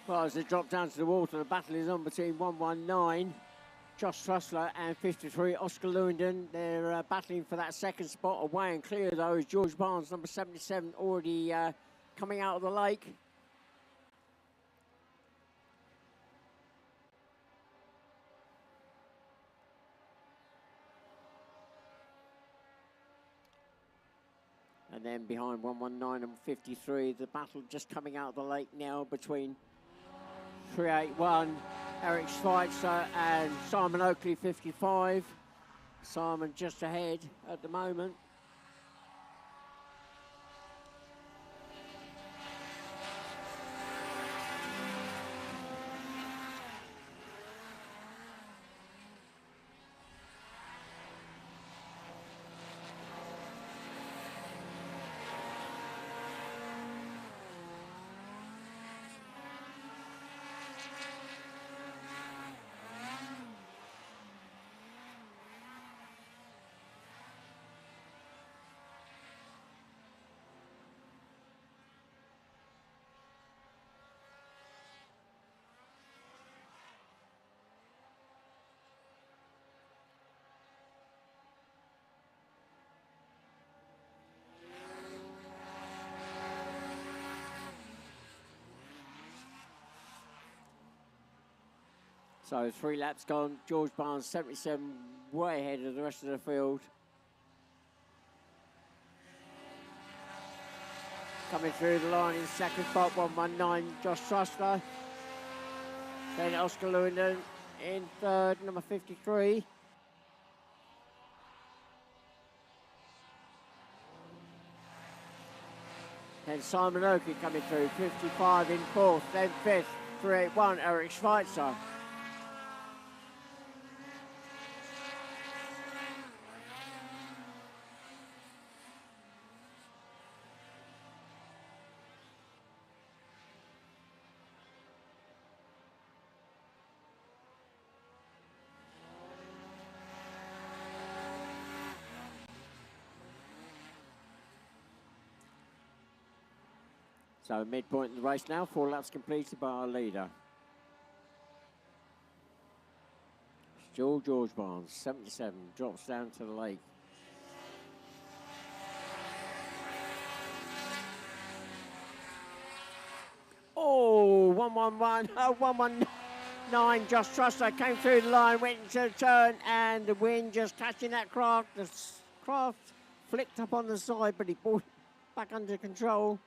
Well, as they drop down to the water, the battle is on between 119, Josh Trussler, and 53, Oscar Lewington. They're battling for that second spot. Away and clear, though, is George Barnes, number 77, already coming out of the lake. And then behind 119 and 53, the battle just coming out of the lake now between 381, Eric Schweitzer, and Simon Oakley, 55. Simon just ahead at the moment. So 3 laps gone. George Barnes, 77, way ahead of the rest of the field. Coming through the line in second spot, 119, Josh Trussler. Then Oscar Lewington in third, number 53. Then Simon Oakley coming through, 55 in fourth. Then fifth, 381, Eric Schweitzer. So midpoint in the race now, 4 laps completed by our leader. Still George Barnes, 77, drops down to the lake. Oh, 111, 119, Josh Trussler came through the line, went into the turn, and the wind just catching that craft. The craft flicked up on the side, but he brought it back under control.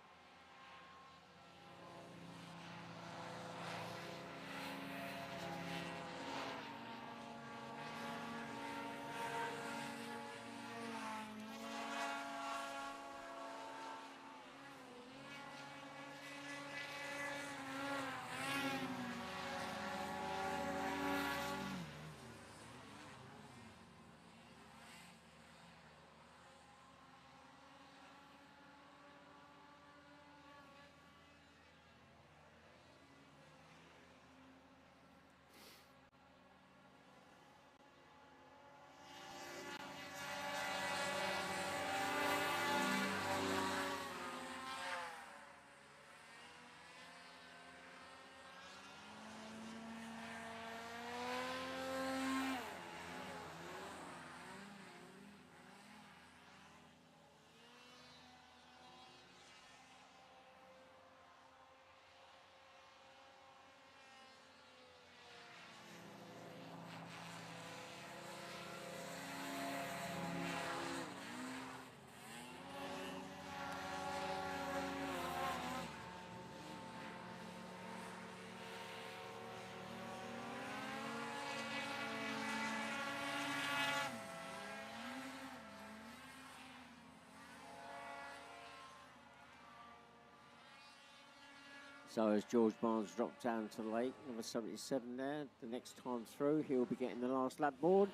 So as George Barnes dropped down to the lake, number 77 there, the next time through, he'll be getting the last lap board.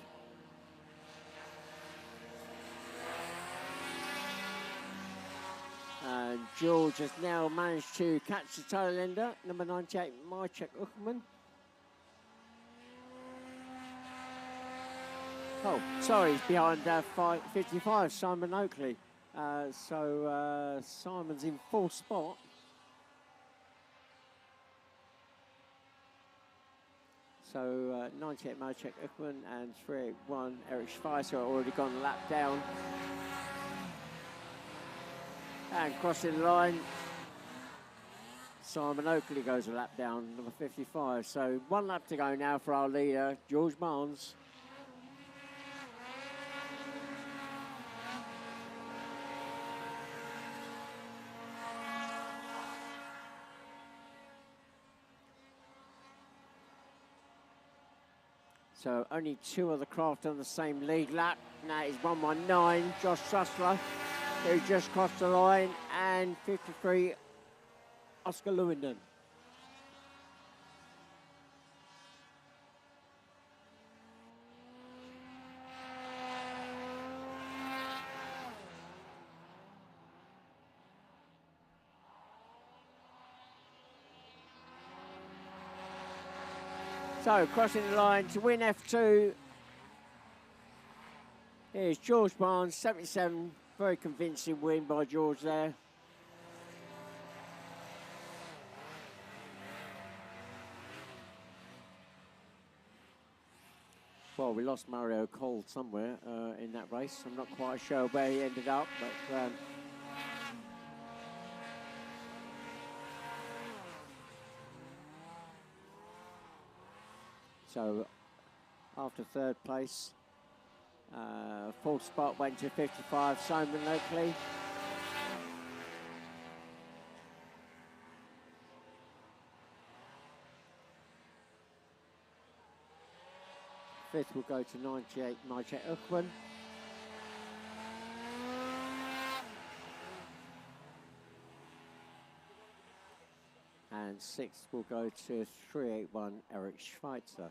And George has now managed to catch the tail ender, number 98, Mychek Uckman. Oh, sorry, he's behind 55, Simon Oakley. So Simon's in fourth spot. So 98 Mychek Uckman and 381 Eric Schweizer are already gone a lap down. And crossing the line, Simon Oakley goes a lap down, number 55. So 1 lap to go now for our leader, George Barnes. So only 2 of the craft on the same lead lap. Now it's 119, Josh Sussler, who just crossed the line, and 53, Oscar Lewington. So crossing the line to win F2. Here's George Barnes, 77. Very convincing win by George there. Well, we lost Mario Cole somewhere in that race. I'm not quite sure where he ended up, but so after third place, fourth spot went to 55, Simon Oakley. Fifth will go to 98, Mychek Uckman. And sixth will go to 381, Eric Schweitzer.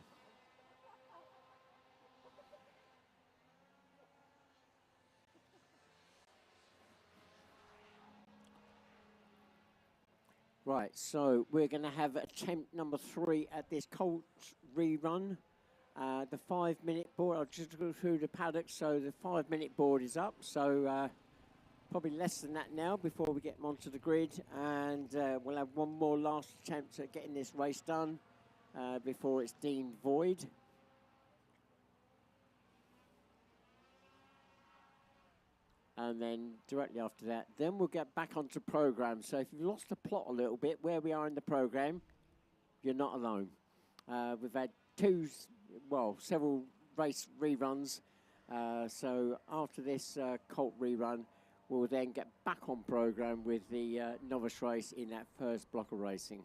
Right, so we're going to have attempt number 3 at this Colts rerun. The 5-minute board, I'll just go through the paddock. So the 5-minute board is up. So probably less than that now before we get them onto the grid. And we'll have one more last attempt at getting this race done before it's deemed void. And then directly after that, then we'll get back onto program. So if you've lost the plot a little bit, where we are in the program, you're not alone. We've had several race reruns. So after this Colt rerun, we'll then get back on program with the novice race in that first block of racing.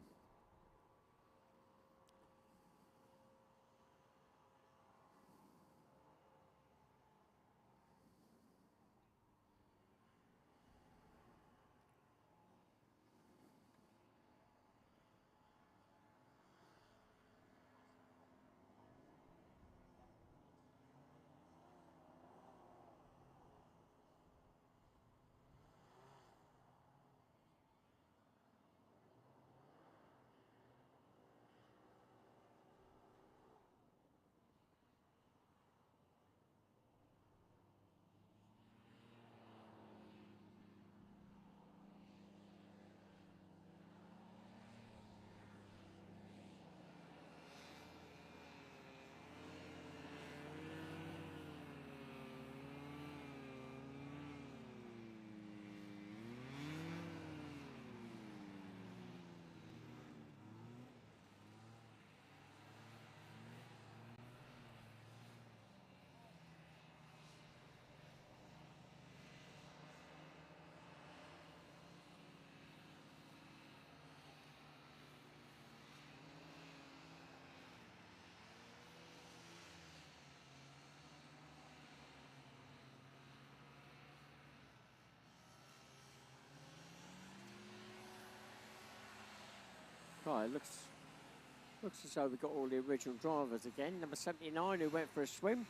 Right, looks as though we've got all the original drivers again. Number 79 who went for a swim.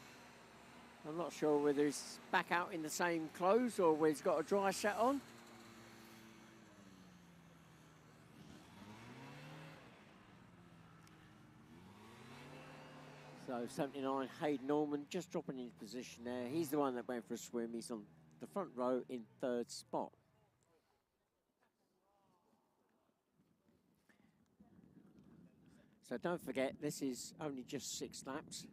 I'm not sure whether he's back out in the same clothes or whether he's got a dry set on. So 79, Hayden Norman, just dropping into position there. He's the one that went for a swim. He's on the front row in 3rd spot. So don't forget, this is only just 6 laps.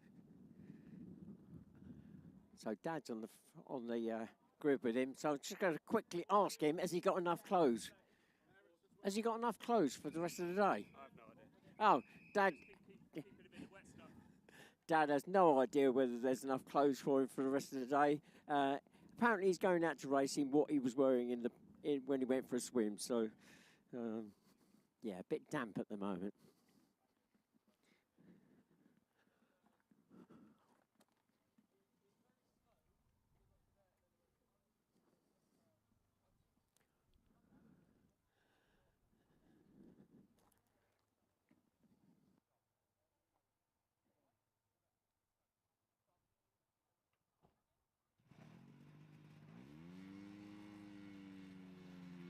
So Dad's on the grid with him. So I'm just going to quickly ask him, has he got enough clothes? Has he got enough clothes for the rest of the day? I have no idea. Oh, Dad has no idea whether there's enough clothes for him for the rest of the day. Apparently he's going out to race in what he was wearing when he went for a swim. So, yeah, a bit damp at the moment.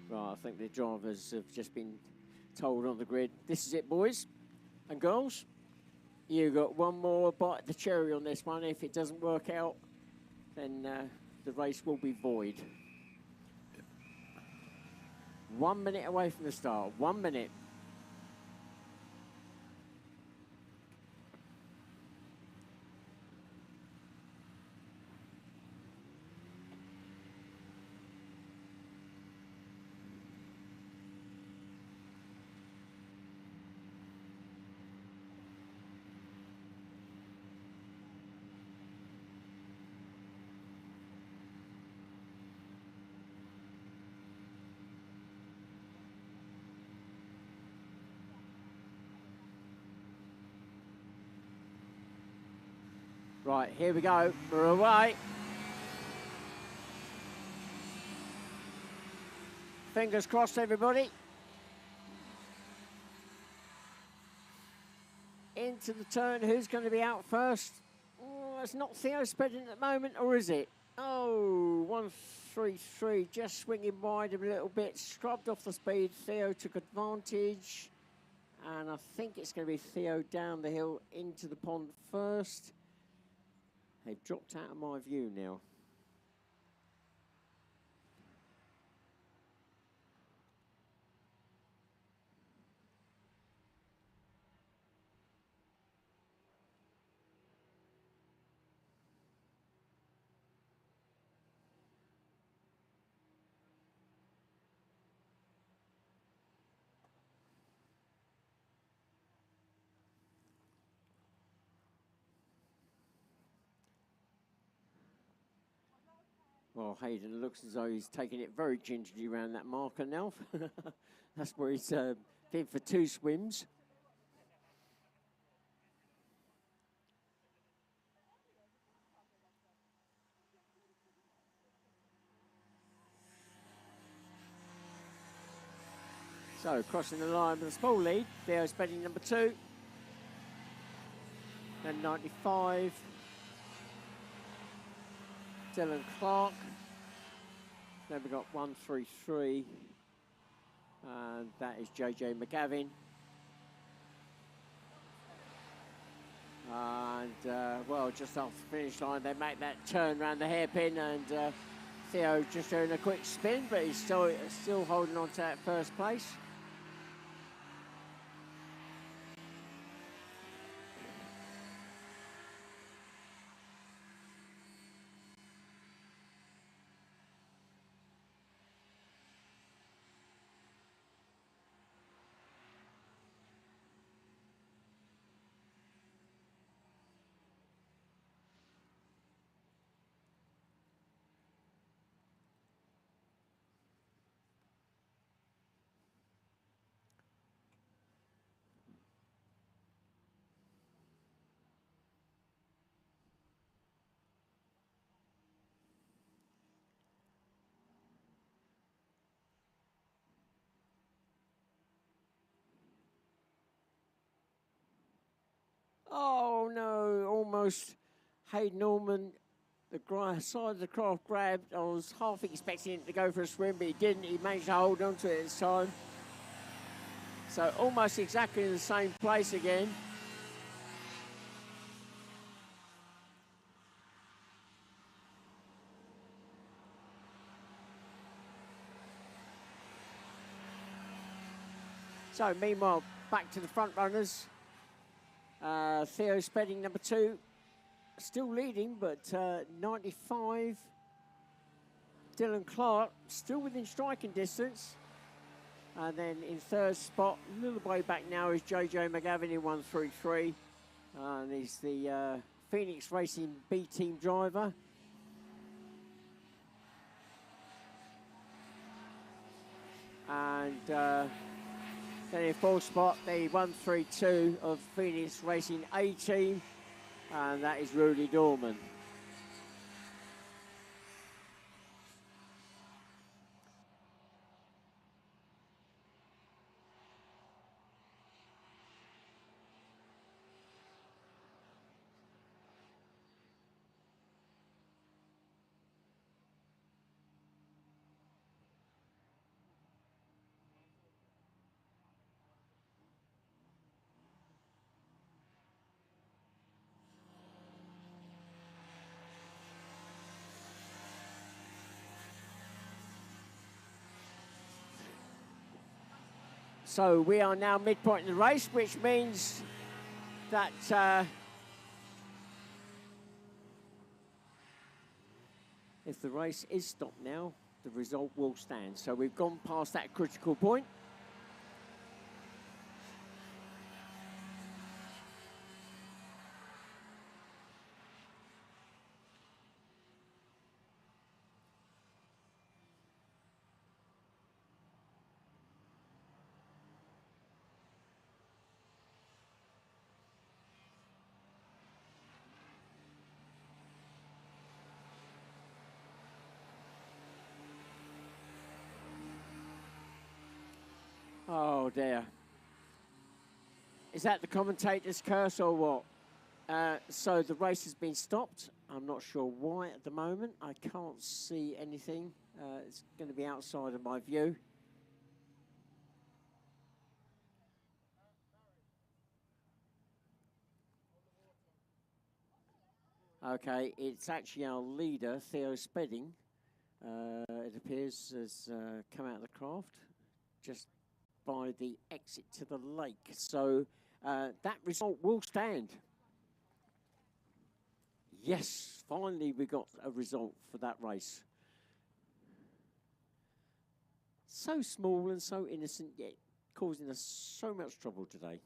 Right, I think the drivers have just been told on the grid, this is it, boys and girls. You've got one more bite of the cherry on this one. If it doesn't work out, then the race will be void. 1 minute away from the start. 1 minute. Right, here we go. We're away. Fingers crossed, everybody. Into the turn. Who's going to be out first? Oh, it's not Theo spreading at the moment, or is it? Oh, 133, just swinging wide a little bit. Scrubbed off the speed. Theo took advantage. And I think it's going to be Theo down the hill into the pond first. They've dropped out of my view now. Well, Hayden looks as though he's taking it very gingerly around that marker now. That's where he's been for 2 swims. So, crossing the line with a small lead. Theo spending number 2. Then 95. Dylan Clark. Then we've got 133. And that is JJ McGavin. And, well, just off the finish line, they make that turn around the hairpin, and Theo just doing a quick spin, but he's still holding on to that first place. Oh no, almost Hayden Norman, the side of the craft grabbed. I was half expecting it to go for a swim, but he didn't. He managed to hold on to it this time. So almost exactly in the same place again. So meanwhile, back to the front runners. Theo Spedding, number 2, still leading, but 95. Dylan Clark, still within striking distance. And then in third spot, a little way back now, is JJ McGavin in 133. And he's the Phoenix Racing B team driver. And then in fourth spot, the 132 of Phoenix Racing A team. And that is Rudy Dorman. So we are now midpoint in the race, which means that if the race is stopped now, the result will stand. So we've gone past that critical point. Oh dear. Is that the commentator's curse or what? So the race has been stopped. I'm not sure why at the moment. I can't see anything. It's going to be outside of my view. Okay, it's actually our leader, Theo Spedding. It appears has come out of the craft just by the exit to the lake. So that result will stand. Yes, finally we got a result for that race. So small and so innocent, yet causing us so much trouble today.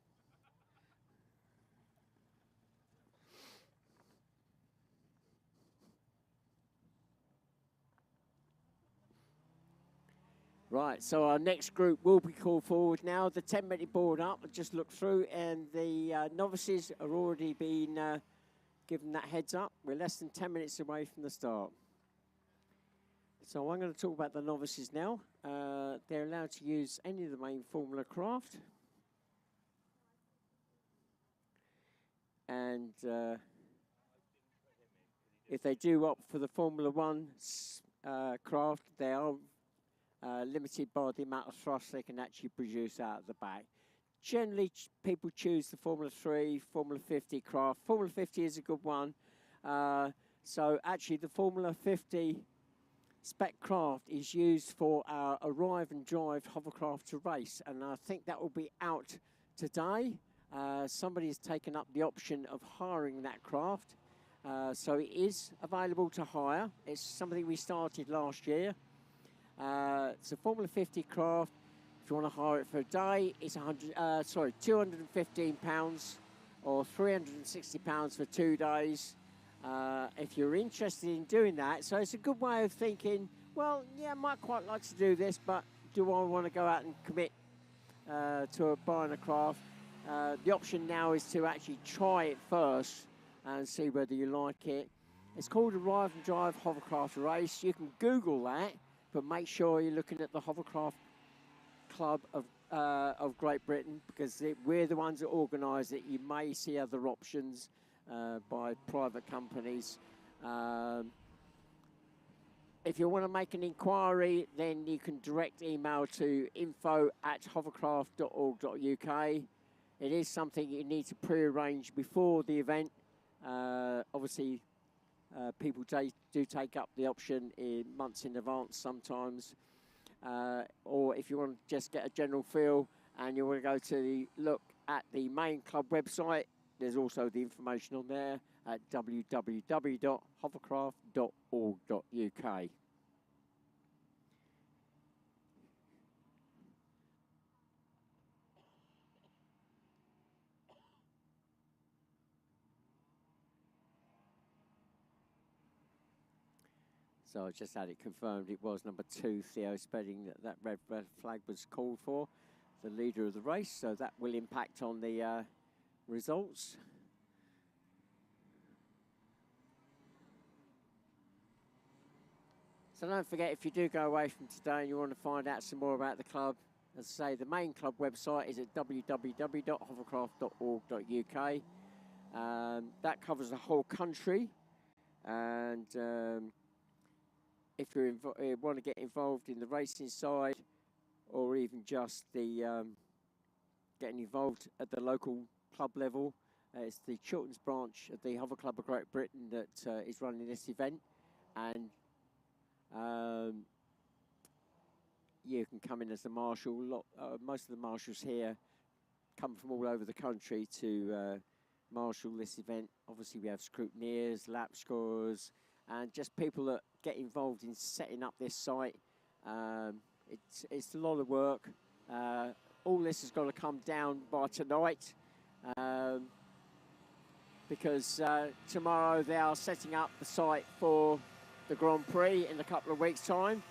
Right, so our next group will be called forward now. The 10-minute board up, I just looked through, and the novices are already been given that heads up. We're less than 10 minutes away from the start. So I'm going to talk about the novices now. They're allowed to use any of the main Formula craft. And if they do opt for the Formula 1 craft, they are limited by the amount of thrust they can actually produce out of the back. Generally, people choose the Formula 3, Formula 50 craft. Formula 50 is a good one. So actually, the Formula 50 spec craft is used for our arrive and drive hovercraft to race, and I think that will be out today. Somebody has taken up the option of hiring that craft, so it is available to hire. It's something we started last year. It's a Formula 50 craft. If you want to hire it for a day, it's £215 or £360 for 2 days. If you're interested in doing that, so it's a good way of thinking, well, yeah, I might quite like to do this, but do I want to go out and commit to buying a craft? The option now is to actually try it first and see whether you like it. It's called a Arrive and Drive Hovercraft Race. You can Google that, but make sure you're looking at the Hovercraft club of Great Britain, because we're the ones that organise it. You may see other options by private companies. If you want to make an inquiry, then you can direct email to info@hovercraft.org.uk. It is something you need to pre-arrange before the event. Obviously, people do take up the option in months in advance sometimes. Or if you want to just get a general feel and you want to go to look at the main club website, there's also the information on there at www.hovercraft.org.uk. So I just had it confirmed. It was number 2, Theo Spedding, that red flag was called for, the leader of the race. So that will impact on the results. So don't forget, if you do go away from today and you want to find out some more about the club, as I say, the main club website is at www.hovercraft.org.uk. That covers the whole country. And if you want to get involved in the racing side, or even just the getting involved at the local club level, it's the Chilterns branch of the Hover Club of Great Britain that is running this event. And you can come in as a marshal. Most of the marshals here come from all over the country to marshal this event. Obviously, we have scrutineers, lap scorers, and just people that get involved in setting up this site. It's a lot of work. All this has got to come down by tonight, because tomorrow they are setting up the site for the Grand Prix in a couple of weeks' time.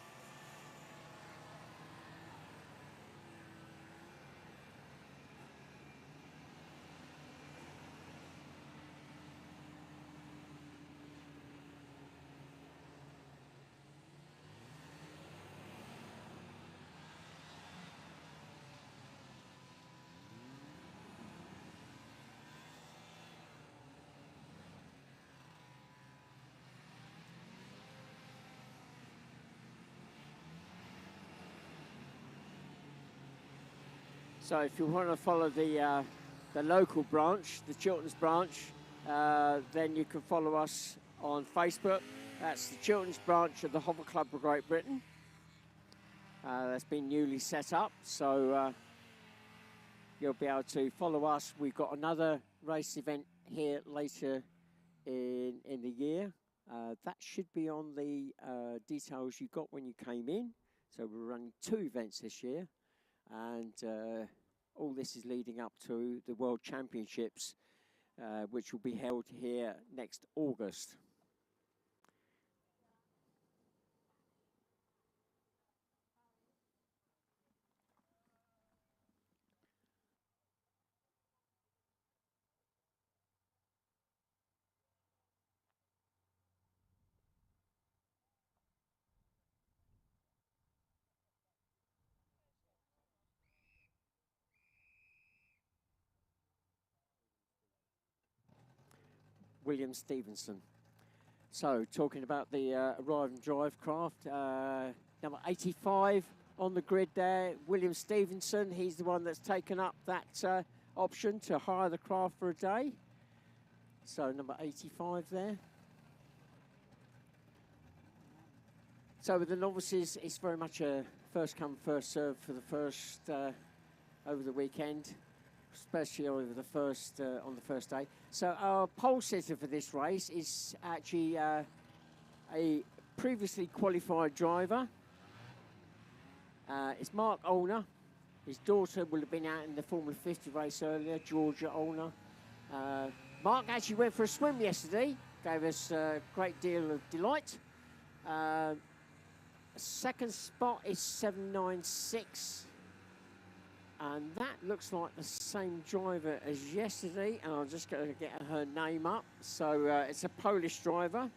So if you want to follow the local branch, the Chilterns branch, then you can follow us on Facebook. That's the Chilterns branch of the Hover Club of Great Britain. That's been newly set up, so you'll be able to follow us. We've got another race event here later in the year. That should be on the details you got when you came in. So we're running 2 events this year. And all this is leading up to the World Championships, which will be held here next August. William Stevenson. So, talking about the Arrive and Drive craft, number 85 on the grid there, William Stevenson. He's the one that's taken up that option to hire the craft for a day. So, number 85 there. So, with the novices, it's very much a first come, first serve for the first over the weekend, especially over the first on the first day. So our pole sitter for this race is actually a previously qualified driver. It's Mark Olner. His daughter will have been out in the Formula 50 race earlier, Georgia Olner. Mark actually went for a swim yesterday, gave us a great deal of delight. Second spot is 796. And that looks like the same driver as yesterday. And I'm just going to get her name up. So it's a Polish driver.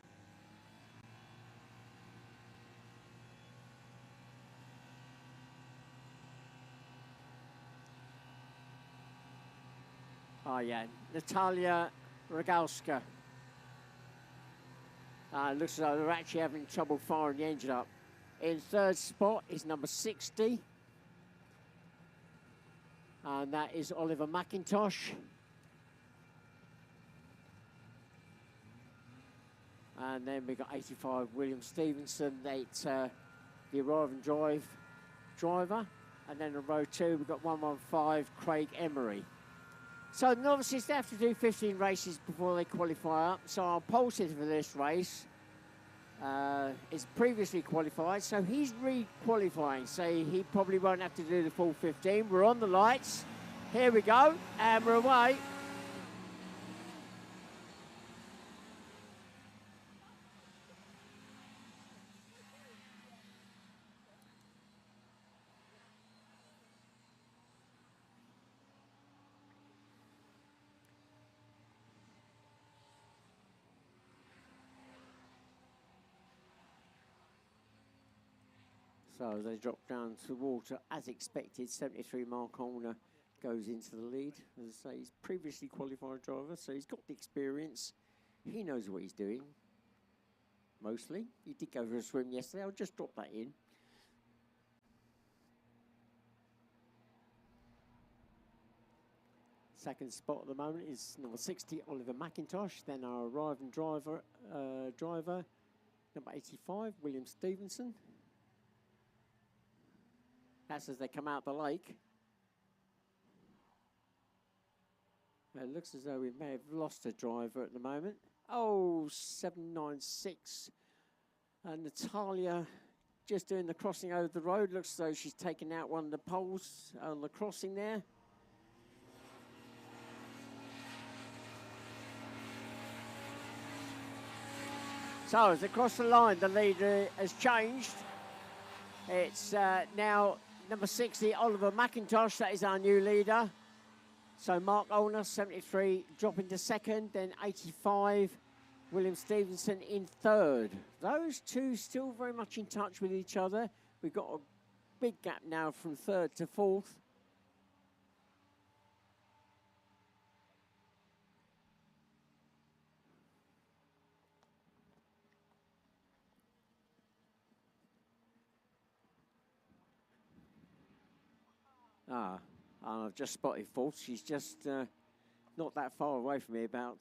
Oh, yeah. Natalia Rogalska. Looks as though they're actually having trouble firing the engine up. In third spot is number 60. And that is Oliver McIntosh. And then we've got 85 William Stevenson, the arrive and drive driver. And then in row 2, we've got 115 Craig Emery. So the novices, they have to do 15 races before they qualify up. So our pole sitter for this race is previously qualified, so he's re-qualifying. So he probably won't have to do the full 15. We're on the lights. Here we go, and we're away. So as they drop down to the water, as expected, 73 Mark Holner goes into the lead. As I say, he's previously qualified driver, so he's got the experience. He knows what he's doing, mostly. He did go for a swim yesterday. I'll just drop that in. Second spot at the moment is number 60, Oliver McIntosh. Then our arriving driver, number 85, William Stevenson. That's as they come out the lake. It looks as though we may have lost a driver at the moment. Oh, 796. And Natalia just doing the crossing over the road. Looks as though she's taken out one of the poles on the crossing there. So as they cross the line, the leader has changed. It's now number 60, Oliver McIntosh. That is our new leader. So Mark Olner, 73, dropping to second. Then 85, William Stevenson in third. Those two still very much in touch with each other. We've got a big gap now from third to fourth. I've just spotted fourth. She's just not that far away from me, about,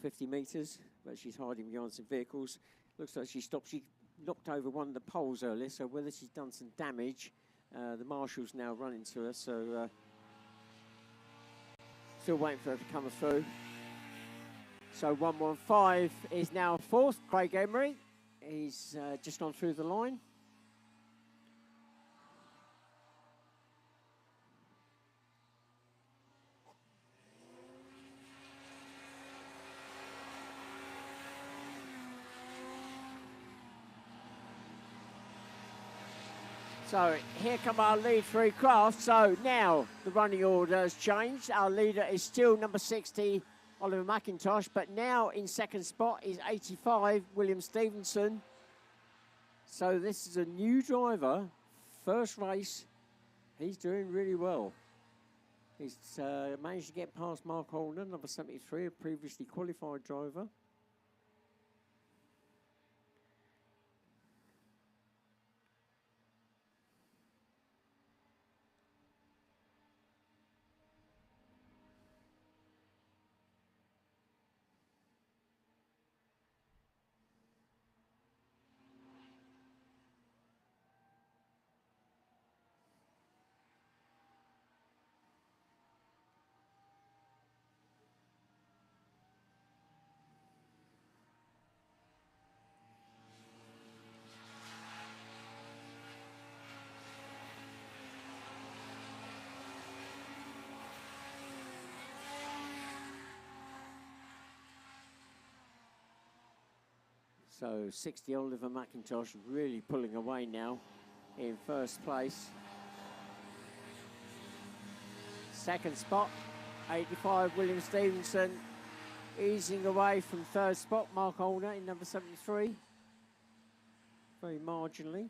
50 metres, but she's hiding behind some vehicles. Looks like she stopped. She knocked over one of the poles earlier, so whether she's done some damage, the marshal's now running to her, so still waiting for her to come through. So 115 is now fourth, Craig Emery. He's just gone through the line. So here come our lead three craft. So now the running order has changed. Our leader is still number 60, Oliver McIntosh, but now in second spot is 85, William Stevenson. So this is a new driver, first race. He's doing really well. He's managed to get past Mark Holden, number 73, a previously qualified driver. So 60 Oliver McIntosh really pulling away now in first place. Second spot, 85 William Stevenson, easing away from third spot, Mark Olner in number 73, very marginally.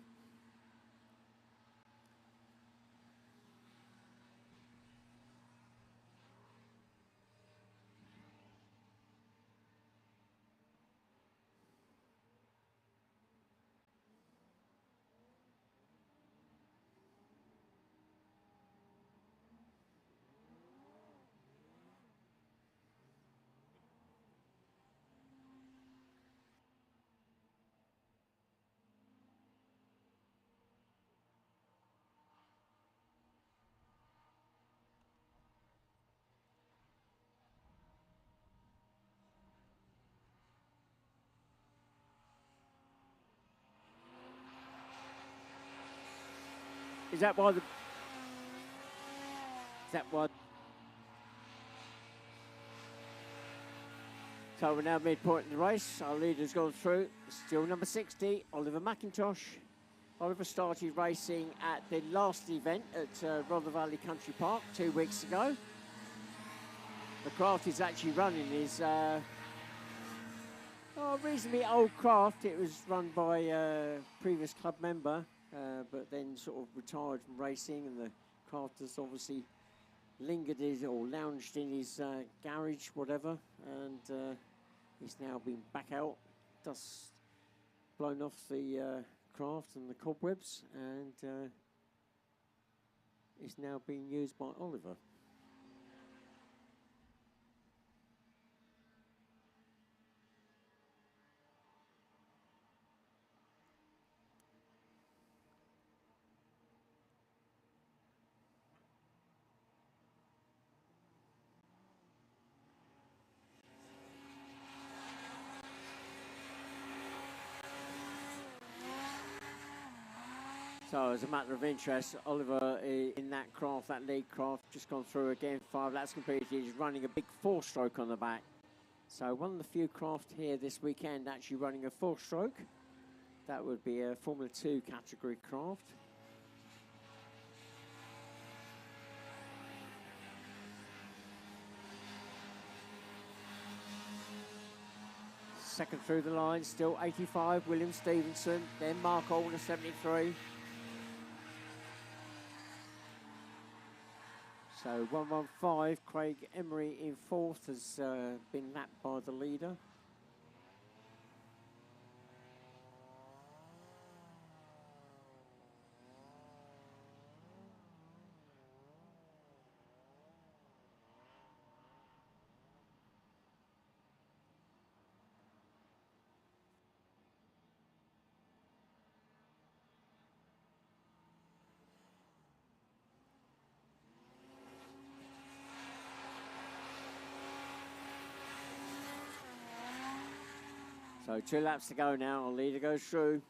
that why the... Is that why... So we're now midpoint in the race. Our leader's gone through. Still number 60, Oliver McIntosh. Oliver started racing at the last event at Rother Valley Country Park 2 weeks ago. The craft is actually running his reasonably old craft. It was run by a previous club member, but then sort of retired from racing, and the craft has obviously lingered or lounged in his garage, whatever, and he's now been back out, dust blown off the craft and the cobwebs, and is now being used by Oliver. So as a matter of interest, Oliver in that craft, that lead craft, just gone through again, 5 laps completed. He's running a big 4-stroke on the back. So one of the few craft here this weekend actually running a 4-stroke. That would be a Formula 2 category craft. Second through the line, still 85, William Stevenson, then Mark Alder, 73. So 115, Craig Emery in 4th, has been lapped by the leader. So 2 laps to go now, our leader goes through.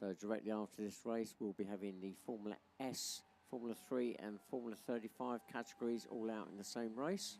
So directly after this race, we'll be having the Formula S, Formula 3 and Formula 35 categories all out in the same race.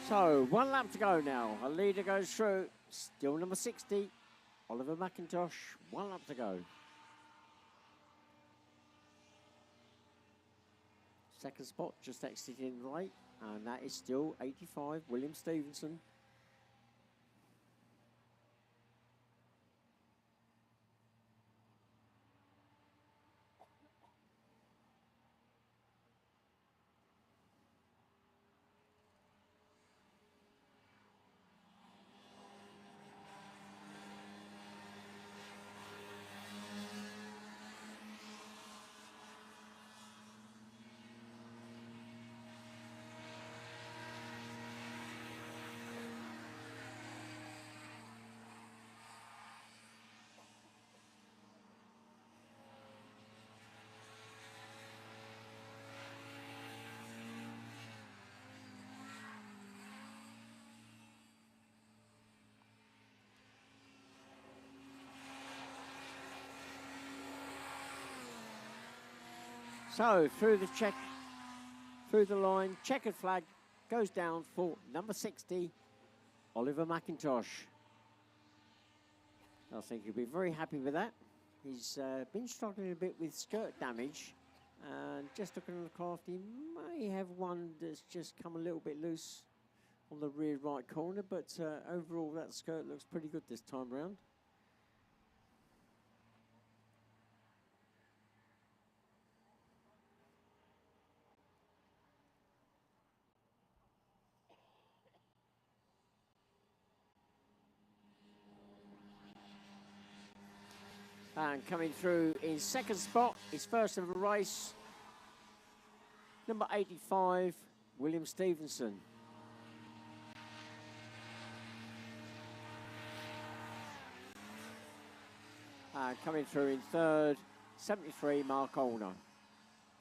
So 1 lap to go now. Our leader goes through. Still number 60, Oliver McIntosh. 1 lap to go. Second spot just exiting right, and that is still 85, William Stevenson. So through the line, checkered flag goes down for number 60, Oliver McIntosh. I think he'll be very happy with that. He's been struggling a bit with skirt damage And just looking at the craft, he may have one that's just come a little bit loose on the rear right corner, but overall that skirt looks pretty good this time round. And coming through in second spot, his first of the race, number 85, William Stevenson. And coming through in third, 73, Mark Olner.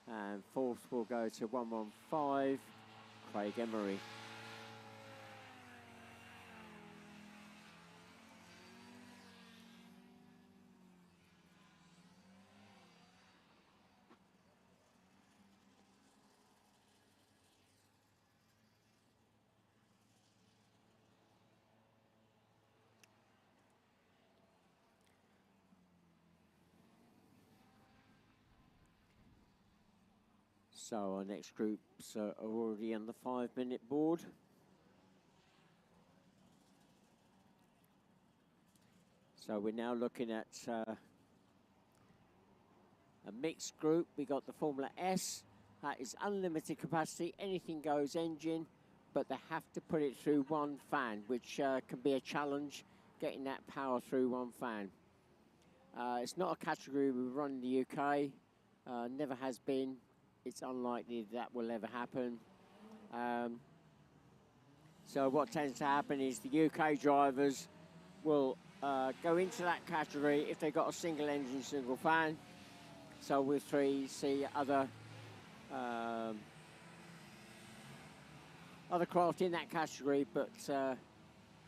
And fourth will go to 115, Craig Emery. So our next groups are already on the 5-minute board. So we're now looking at a mixed group. We got the Formula S. That is unlimited capacity, anything goes engine, but they have to put it through one fan, which can be a challenge, getting that power through one fan. It's not a category we run in the UK, never has been. It's unlikely that will ever happen. So what tends to happen is the UK drivers will go into that category if they've got a single engine, single fan. So with see other craft in that category, but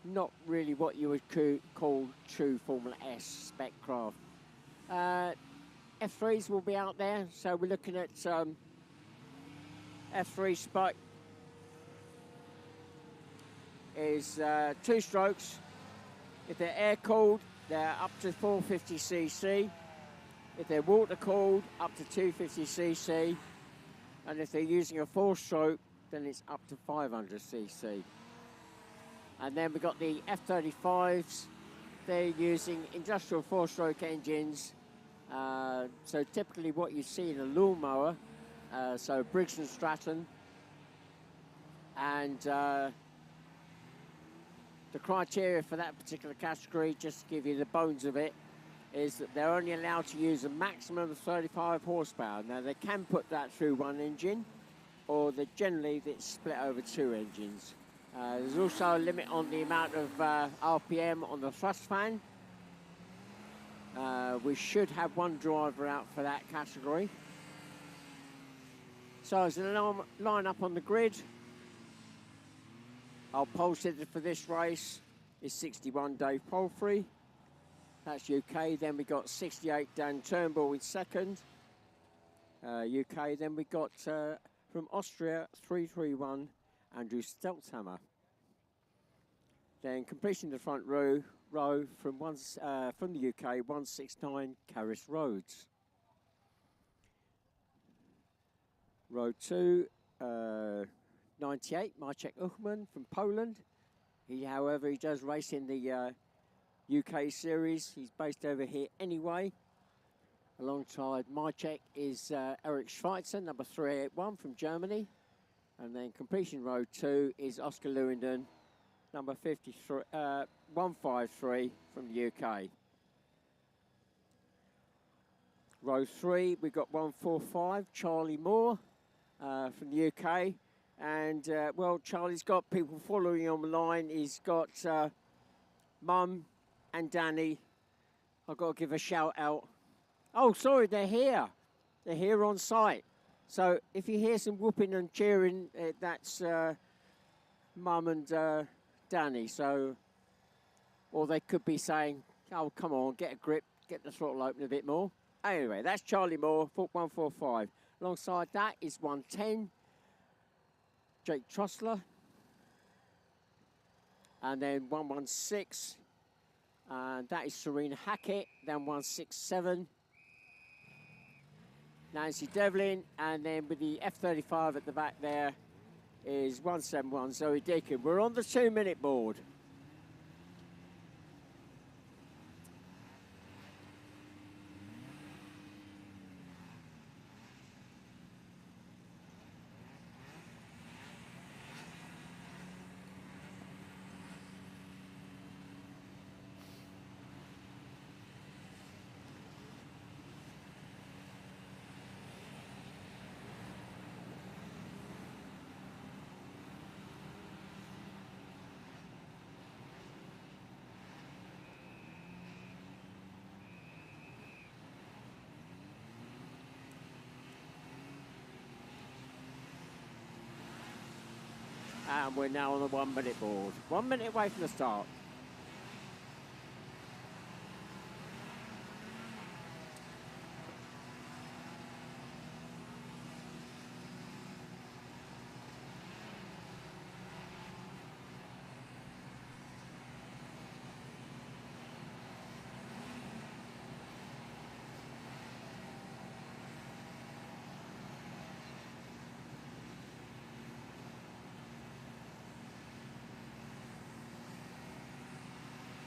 not really what you would call true Formula S spec craft. F3s will be out there, so we're looking at F3 spec is 2 strokes. If they're air-cooled, they're up to 450cc. If they're water-cooled, up to 250cc. And if they're using a 4-stroke, then it's up to 500cc. And then we've got the F35s. They're using industrial 4-stroke engines. So typically what you see in a lawnmower, so Briggs & Stratton. And the criteria for that particular category, just to give you the bones of it, is that they're only allowed to use a maximum of 35 horsepower. Now they can put that through one engine, or generally it's split over 2 engines. There's also a limit on the amount of RPM on the thrust fan. We should have 1 driver out for that category. So as a line up on the grid, our pole sitter for this race is 61 Dave Palfrey. That's UK. Then we got 68 Dan Turnbull in second. UK. Then we got from Austria 331 Andrew Stelzhammer. Then completing the front row from the UK 169 Karis Rhodes. Row 2, 98 Maciek Uchman from Poland. However, he does race in the UK series. He's based over here anyway. Alongside Maciek is Eric Schweitzer, number 381 from Germany. And then completion row 2 is Oscar Lewington, number 153 from the UK. Row 3, we've got 145, Charlie Moore from the UK. And, well, Charlie's got people following on the line. He's got Mum and Danny. I've got to give a shout out. Oh, sorry, they're here. They're here on site. So if you hear some whooping and cheering, that's Mum and Danny. So, or they could be saying, oh, come on, get a grip, get the throttle open a bit more. Anyway, that's Charlie Moore, 145. Alongside that is 110. Jake Trussler, and then 116, and that is Serena Hackett, then 167, Nancy Devlin, and then with the F35 at the back there is 171 Zoe Deacon. We're on the 2-minute board. And we're now on the 1-minute board. 1 minute away from the start.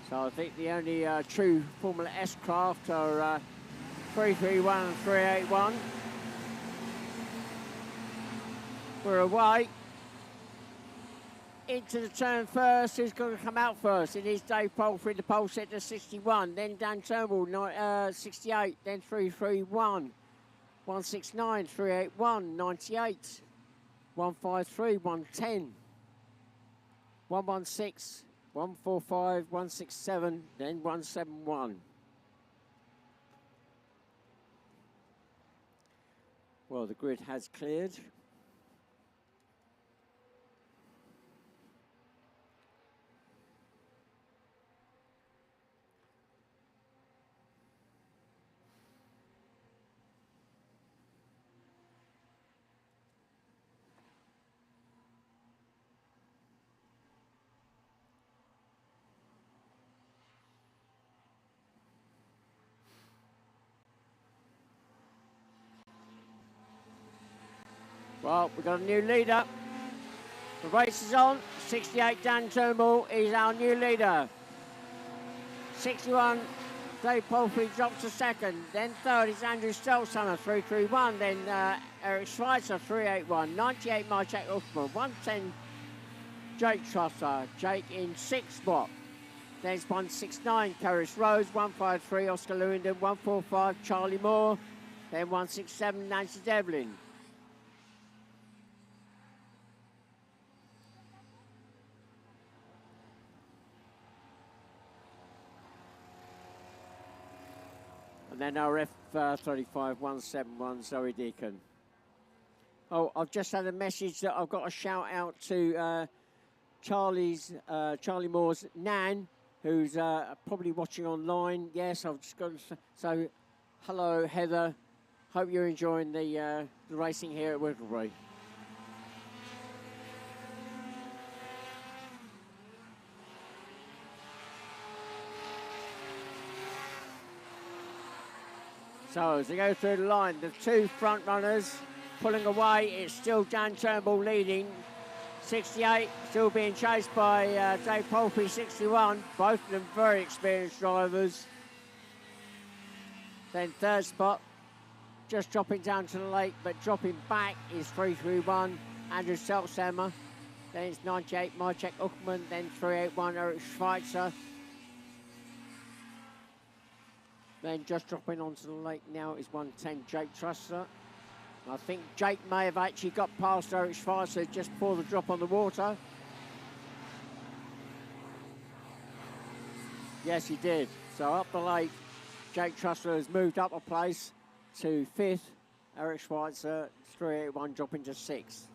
So I think the only true Formula S craft are 331 and 381. We're away. Into the turn first. Who's going to come out first? It is Dave Palfrey, the pole set to 61. Then Dan Turnbull, 68. Then 331. 169, 381, 98. 153, 110. 116. 145, 167, then 171. Well, the grid has cleared. Well, we've got a new leader. The race is on. 68, Dan Turnbull is our new leader. 61, Dave Palfrey drops to second. Then third is Andrew Stelzhammer, 331. Then Eric Schweitzer, 381. 98, Marcek Uffman. 110, Jake Trusser. Jake in sixth spot. Then it's 169, Karis Rose. 153, Oscar Lewington. 145, Charlie Moore. Then 167, Nancy Devlin. And then our F35 171 Zoe Deacon. Oh, I've just had a message that I've got a shout out to Charlie Moore's Nan, who's probably watching online. Yes, I've just got to say hello, Heather. Hope you're enjoying the racing here at Whittlebury. So as they go through the line, the two front runners pulling away. It's still Dan Turnbull leading. 68 still being chased by Dave Palfrey, 61. Both of them very experienced drivers. Then third spot, just dropping down to the lake, but dropping back is 331, Andrew Stelzhammer. Then it's 98, Marcek Uckman. Then 381, Eric Schweitzer. Then just dropping onto the lake now is 110, Jake Trusser. I think Jake may have actually got past Eric Schweitzer just before the drop on the water. Yes, he did. So up the lake, Jake Trusser has moved up a place to fifth. Eric Schweitzer, 381, dropping to sixth.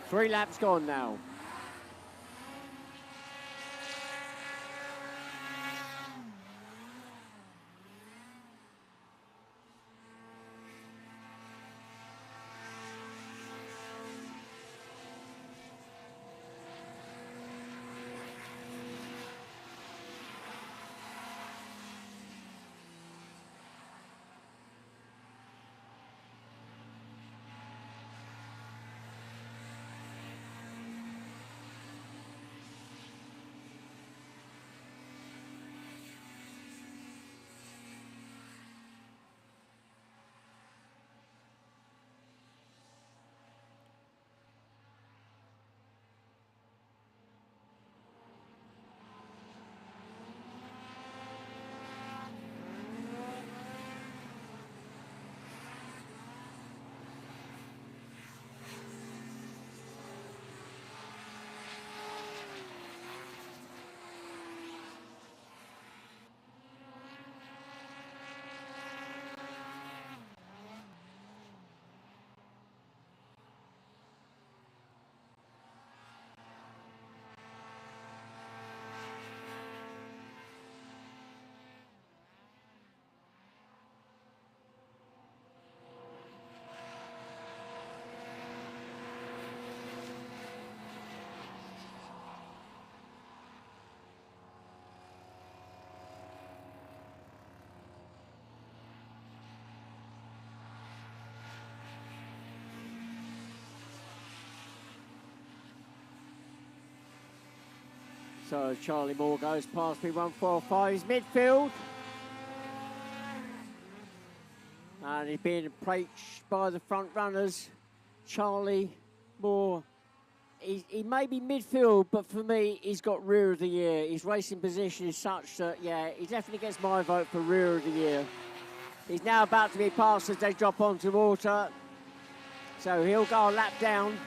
Three laps gone now. So Charlie Moore goes past me, 145. He's midfield. And he's being approached by the front runners. Charlie Moore, he may be midfield, but for me, he's got rear of the year. His racing position is such that, yeah, he definitely gets my vote for rear of the year. He's now about to be passed as they drop onto water. So he'll go a lap down.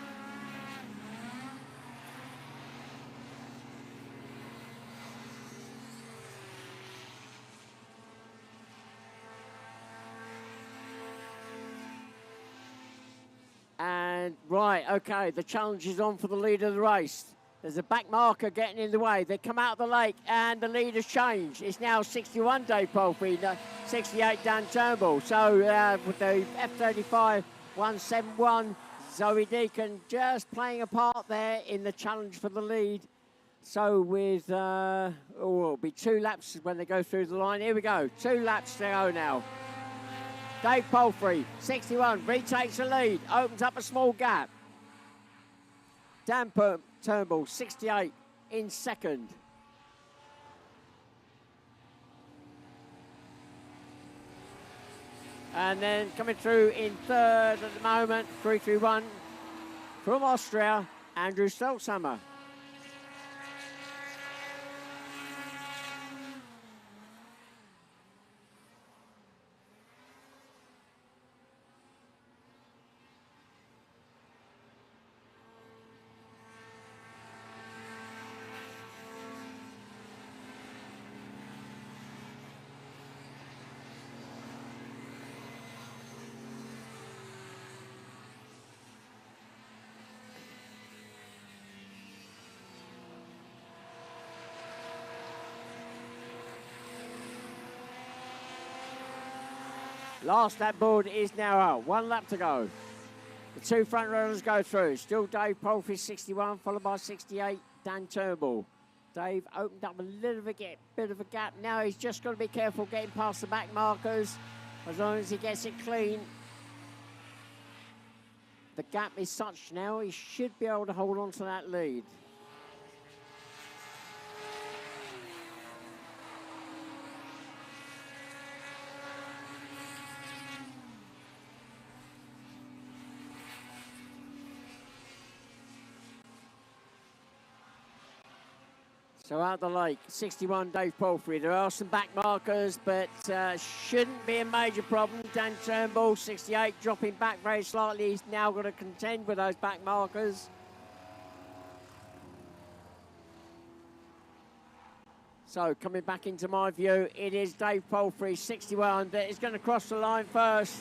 And right, okay, the challenge is on for the lead of the race. There's a back marker getting in the way. They come out of the lake and the lead has changed. It's now 61 Dave Palfrey, 68 Dan Turnbull. So with the F35 171, Zoe Deacon just playing a part there in the challenge for the lead. So with, it'll be 2 laps when they go through the line. Here we go, 2 laps to go now. Dave Palfrey, 61, retakes the lead, opens up a small gap. Dan Turnbull, 68, in second. And then coming through in third at the moment, 331 from Austria, Andrew Stelzhammer. Last lap board is now out. 1 lap to go. The 2 front runners go through. Still Dave Palfrey, 61, followed by 68, Dan Turnbull. Dave opened up a little bit of a gap. Now he's just got to be careful getting past the back markers. As long as he gets it clean. The gap is such now, he should be able to hold on to that lead. So out the lake, 61 Dave Palfrey. There are some back markers, but shouldn't be a major problem. Dan Turnbull, 68, dropping back very slightly. He's now got to contend with those back markers. So coming back into my view, it is Dave Palfrey, 61, that is going to cross the line first.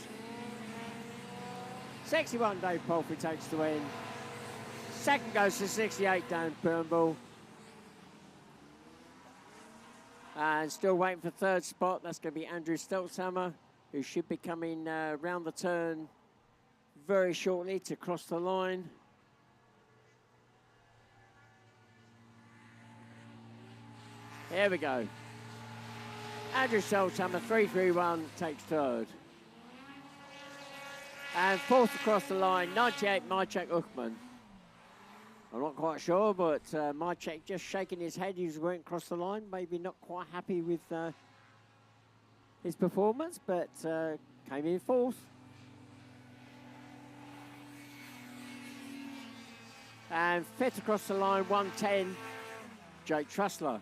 61 Dave Palfrey takes the win. Second goes to 68 Dan Turnbull. And still waiting for third spot. That's going to be Andrew Stelzhammer, who should be coming round the turn very shortly to cross the line. Here we go. Andrew Stelzhammer, 331, takes third. And fourth across the line, 98, Maciek Uchman. I'm not quite sure, but Maciek just shaking his head. He went across the line, maybe not quite happy with his performance, but came in fourth. And fifth across the line, 110, Jake Trussler.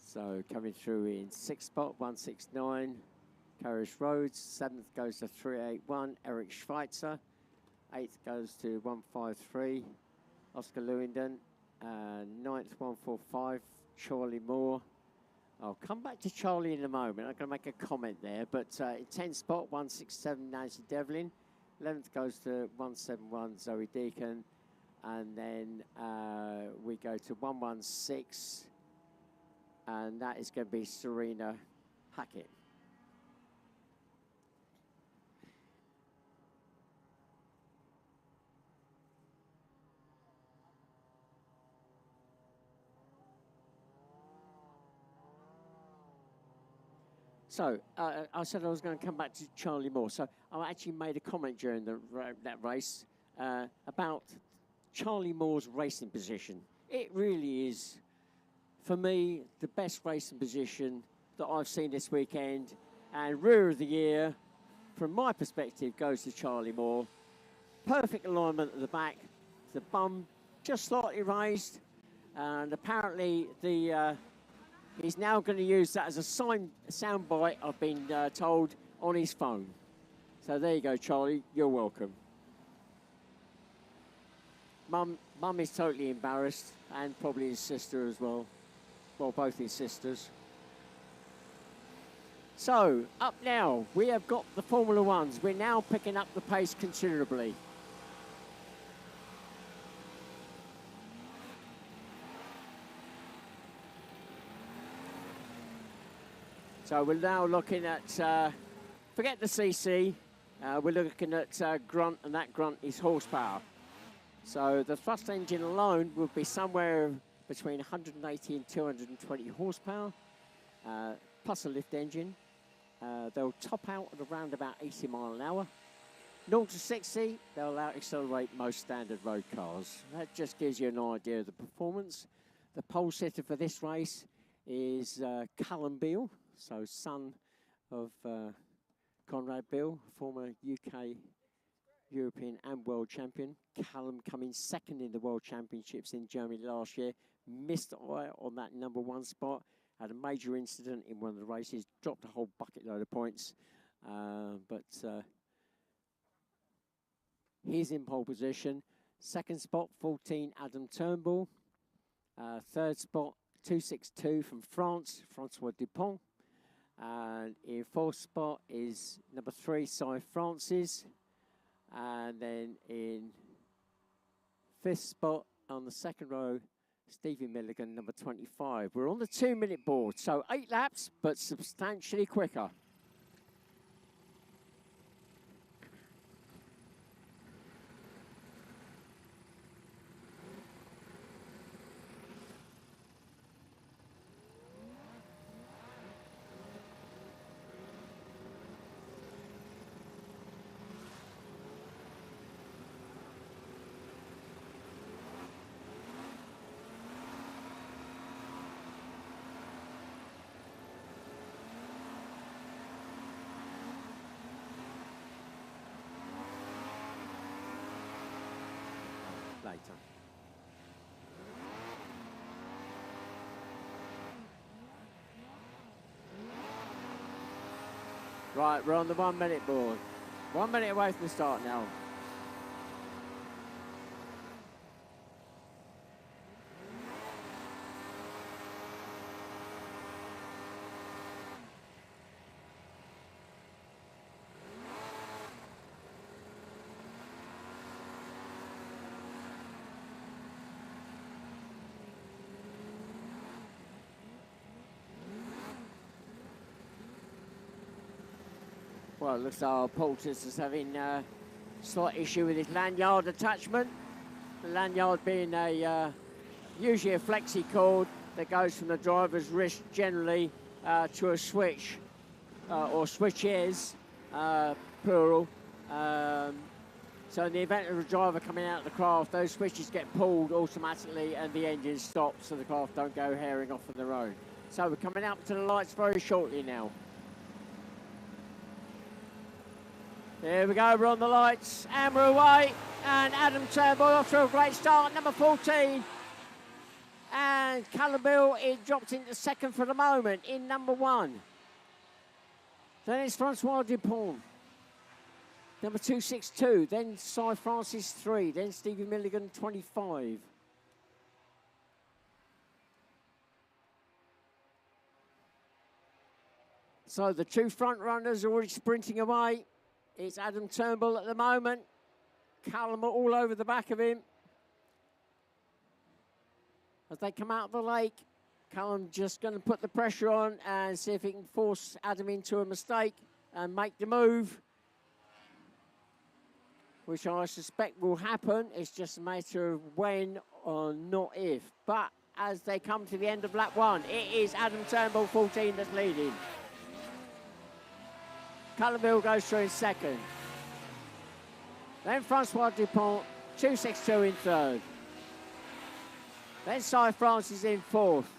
So coming through in sixth spot, 169, Carish Rhodes. Seventh goes to 381, Eric Schweitzer. Eighth goes to 153, Oscar Lewington. 9th, 145, Charlie Moore. I'll come back to Charlie in a moment. I'm going to make a comment there. But in 10th spot, 167, Nancy Devlin. 11th goes to 171, Zoe Deacon. And then we go to 116. And that is going to be Serena Hackett. So, I said I was going to come back to Charlie Moore. So, I actually made a comment during that race about Charlie Moore's racing position. It really is, for me, the best racing position that I've seen this weekend. And rear of the year, from my perspective, goes to Charlie Moore. Perfect alignment at the back. The bum just slightly raised. And apparently, he's now going to use that as a soundbite, I've been told, on his phone. So there you go, Charlie. You're welcome. Mum is totally embarrassed, and probably his sister as well. Well, both his sisters. So, up now, we have got the Formula Ones. We're now picking up the pace considerably. So we're now looking at, forget the CC, we're looking at grunt, and that grunt is horsepower. So the thrust engine alone will be somewhere between 180 and 220 horsepower, plus a lift engine. They'll top out at around about 80 mile an hour. 0 to 60, they'll out-accelerate most standard road cars. That just gives you an idea of the performance. The pole sitter for this race is Callum Beale. So son of Conrad Beale, former UK, European and world champion. Callum coming second in the world championships in Germany last year. Missed on that #1 spot. Had a major incident in one of the races. Dropped a whole bucket load of points. He's in pole position. Second spot, 14, Adam Turnbull. Third spot, 262 from France, Francois Dupont. And in fourth spot is number 3, Cy Francis. And then in fifth spot on the second row, Stevie Milligan, number 25. We're on the 2-minute board, so 8 laps, but substantially quicker. Later. Right, we're on the 1-minute board. 1 minute away from the start now. Well, it looks like our Poultice is having a slight issue with his lanyard attachment. The lanyard being usually a flexi cord that goes from the driver's wrist generally to a switch or switches, plural. So in the event of a driver coming out of the craft, those switches get pulled automatically and the engine stops so the craft don't go herring off on their own. So we're coming up to the lights very shortly now. There we go, we're on the lights, and we're away, and Adam Turnbull off to a great start, number 14. And Callum Beale, it dropped into second for the moment in #1. Then it's Francois Dupont. Number 262, then Cy Francis 3, then Stevie Milligan 25. So the two front runners are already sprinting away. It's Adam Turnbull at the moment. Callum all over the back of him. As they come out of the lake, Callum just going to put the pressure on and see if he can force Adam into a mistake and make the move, which I suspect will happen. It's just a matter of when or not if. But as they come to the end of lap 1, it is Adam Turnbull 14 that's leading. Callum Hill goes through in second. Then Francois Dupont, 262 in third. Then Cy Francis in fourth.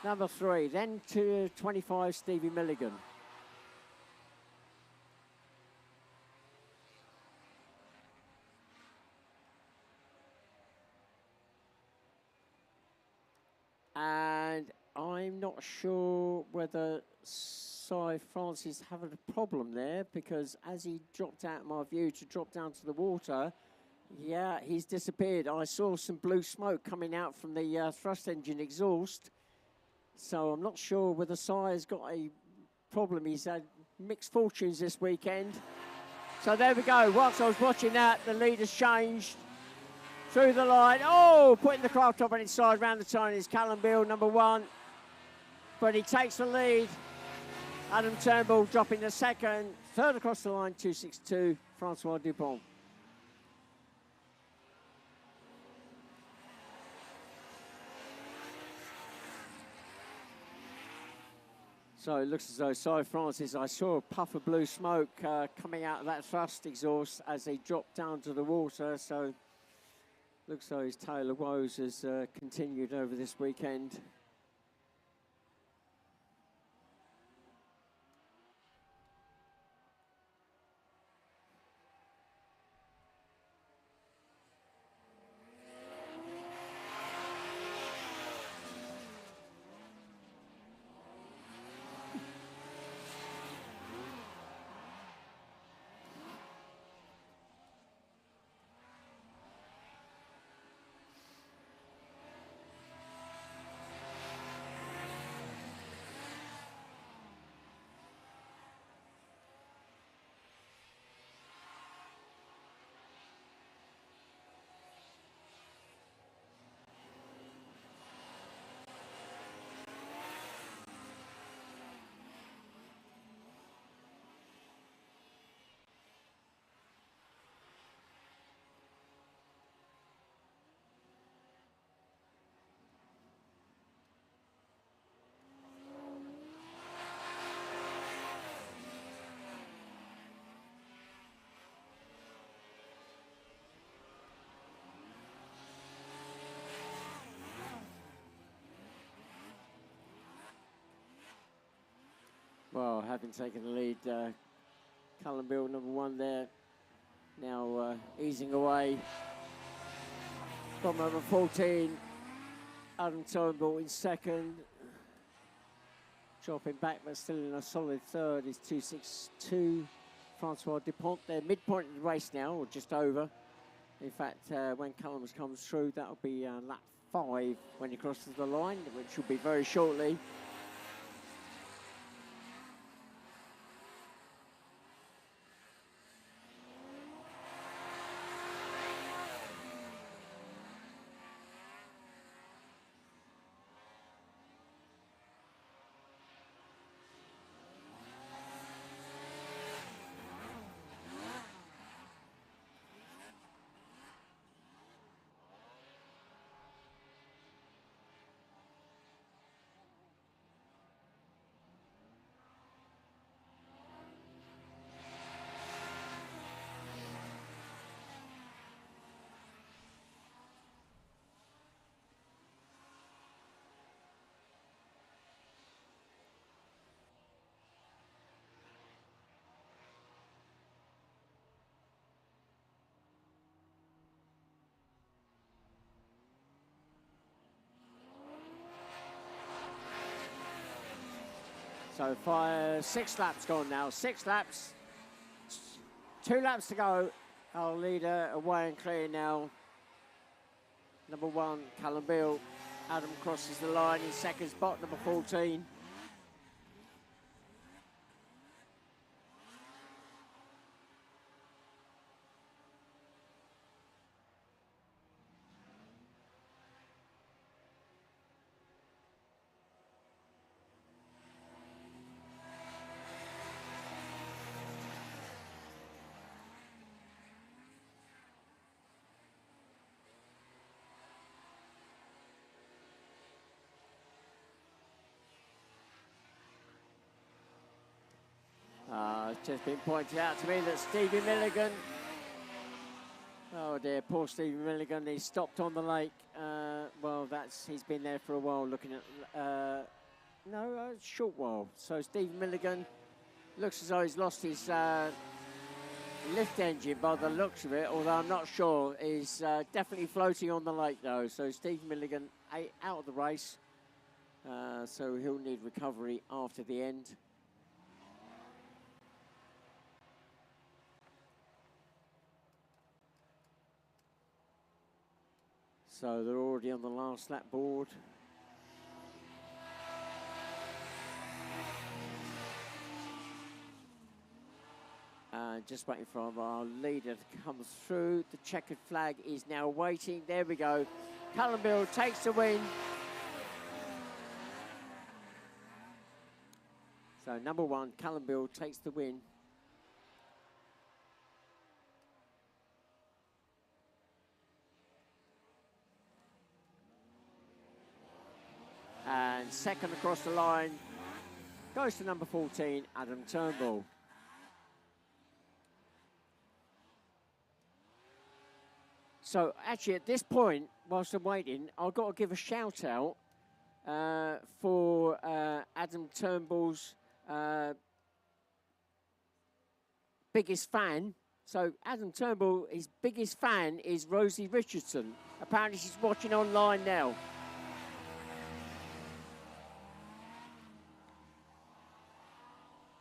Number 3. Then to 25, Stevie Milligan. And I'm not sure whether Cy Francis having a problem there, because as he dropped out of my view to drop down to the water, yeah, he's disappeared. I saw some blue smoke coming out from the thrust engine exhaust. So I'm not sure whether Cy has got a problem. He's had mixed fortunes this weekend. So there we go. Whilst I was watching that, the lead has changed through the line. Oh, putting the craft top on its side round the turn is Callum Beale, number 1. But he takes the lead. Adam Turnbull dropping the second. Third across the line, 262, Francois Dupont. So it looks as though Cy Francis, I saw a puff of blue smoke coming out of that thrust exhaust as they dropped down to the water. So looks as though his tale of woes has continued over this weekend. Well, having taken the lead, Callum Beale, number 1 there, now easing away. From number 14, Adam Turnbull in second. Dropping back, but still in a solid third is 262, Francois Dupont. They're midpoint of the race now, or just over. In fact, when Callum comes through, that'll be lap 5 when he crosses the line, which will be very shortly. So 6 laps gone now, 6 laps. 2 laps to go. Our leader away and clear now. Number 1, Callum Beale. Adam crosses the line in second spot, number 14. It's just been pointed out to me that Stevie Milligan, oh dear, poor Stevie Milligan, he stopped on the lake. Well, he's been there for a while looking at, a short while. So Stevie Milligan looks as though he's lost his lift engine by the looks of it, although I'm not sure. He's definitely floating on the lake though. So Stevie Milligan out of the race. So he'll need recovery after the end. So they're already on the last lap board. Just waiting for our leader to come through. The checkered flag is now waiting. There we go. Callum Beale takes the win. So number 1, Callum Beale takes the win. And second across the line goes to number 14, Adam Turnbull. So actually at this point, whilst I'm waiting, I've got to give a shout out for Adam Turnbull's biggest fan. So Adam Turnbull, his biggest fan is Rosie Richardson. Apparently she's watching online now.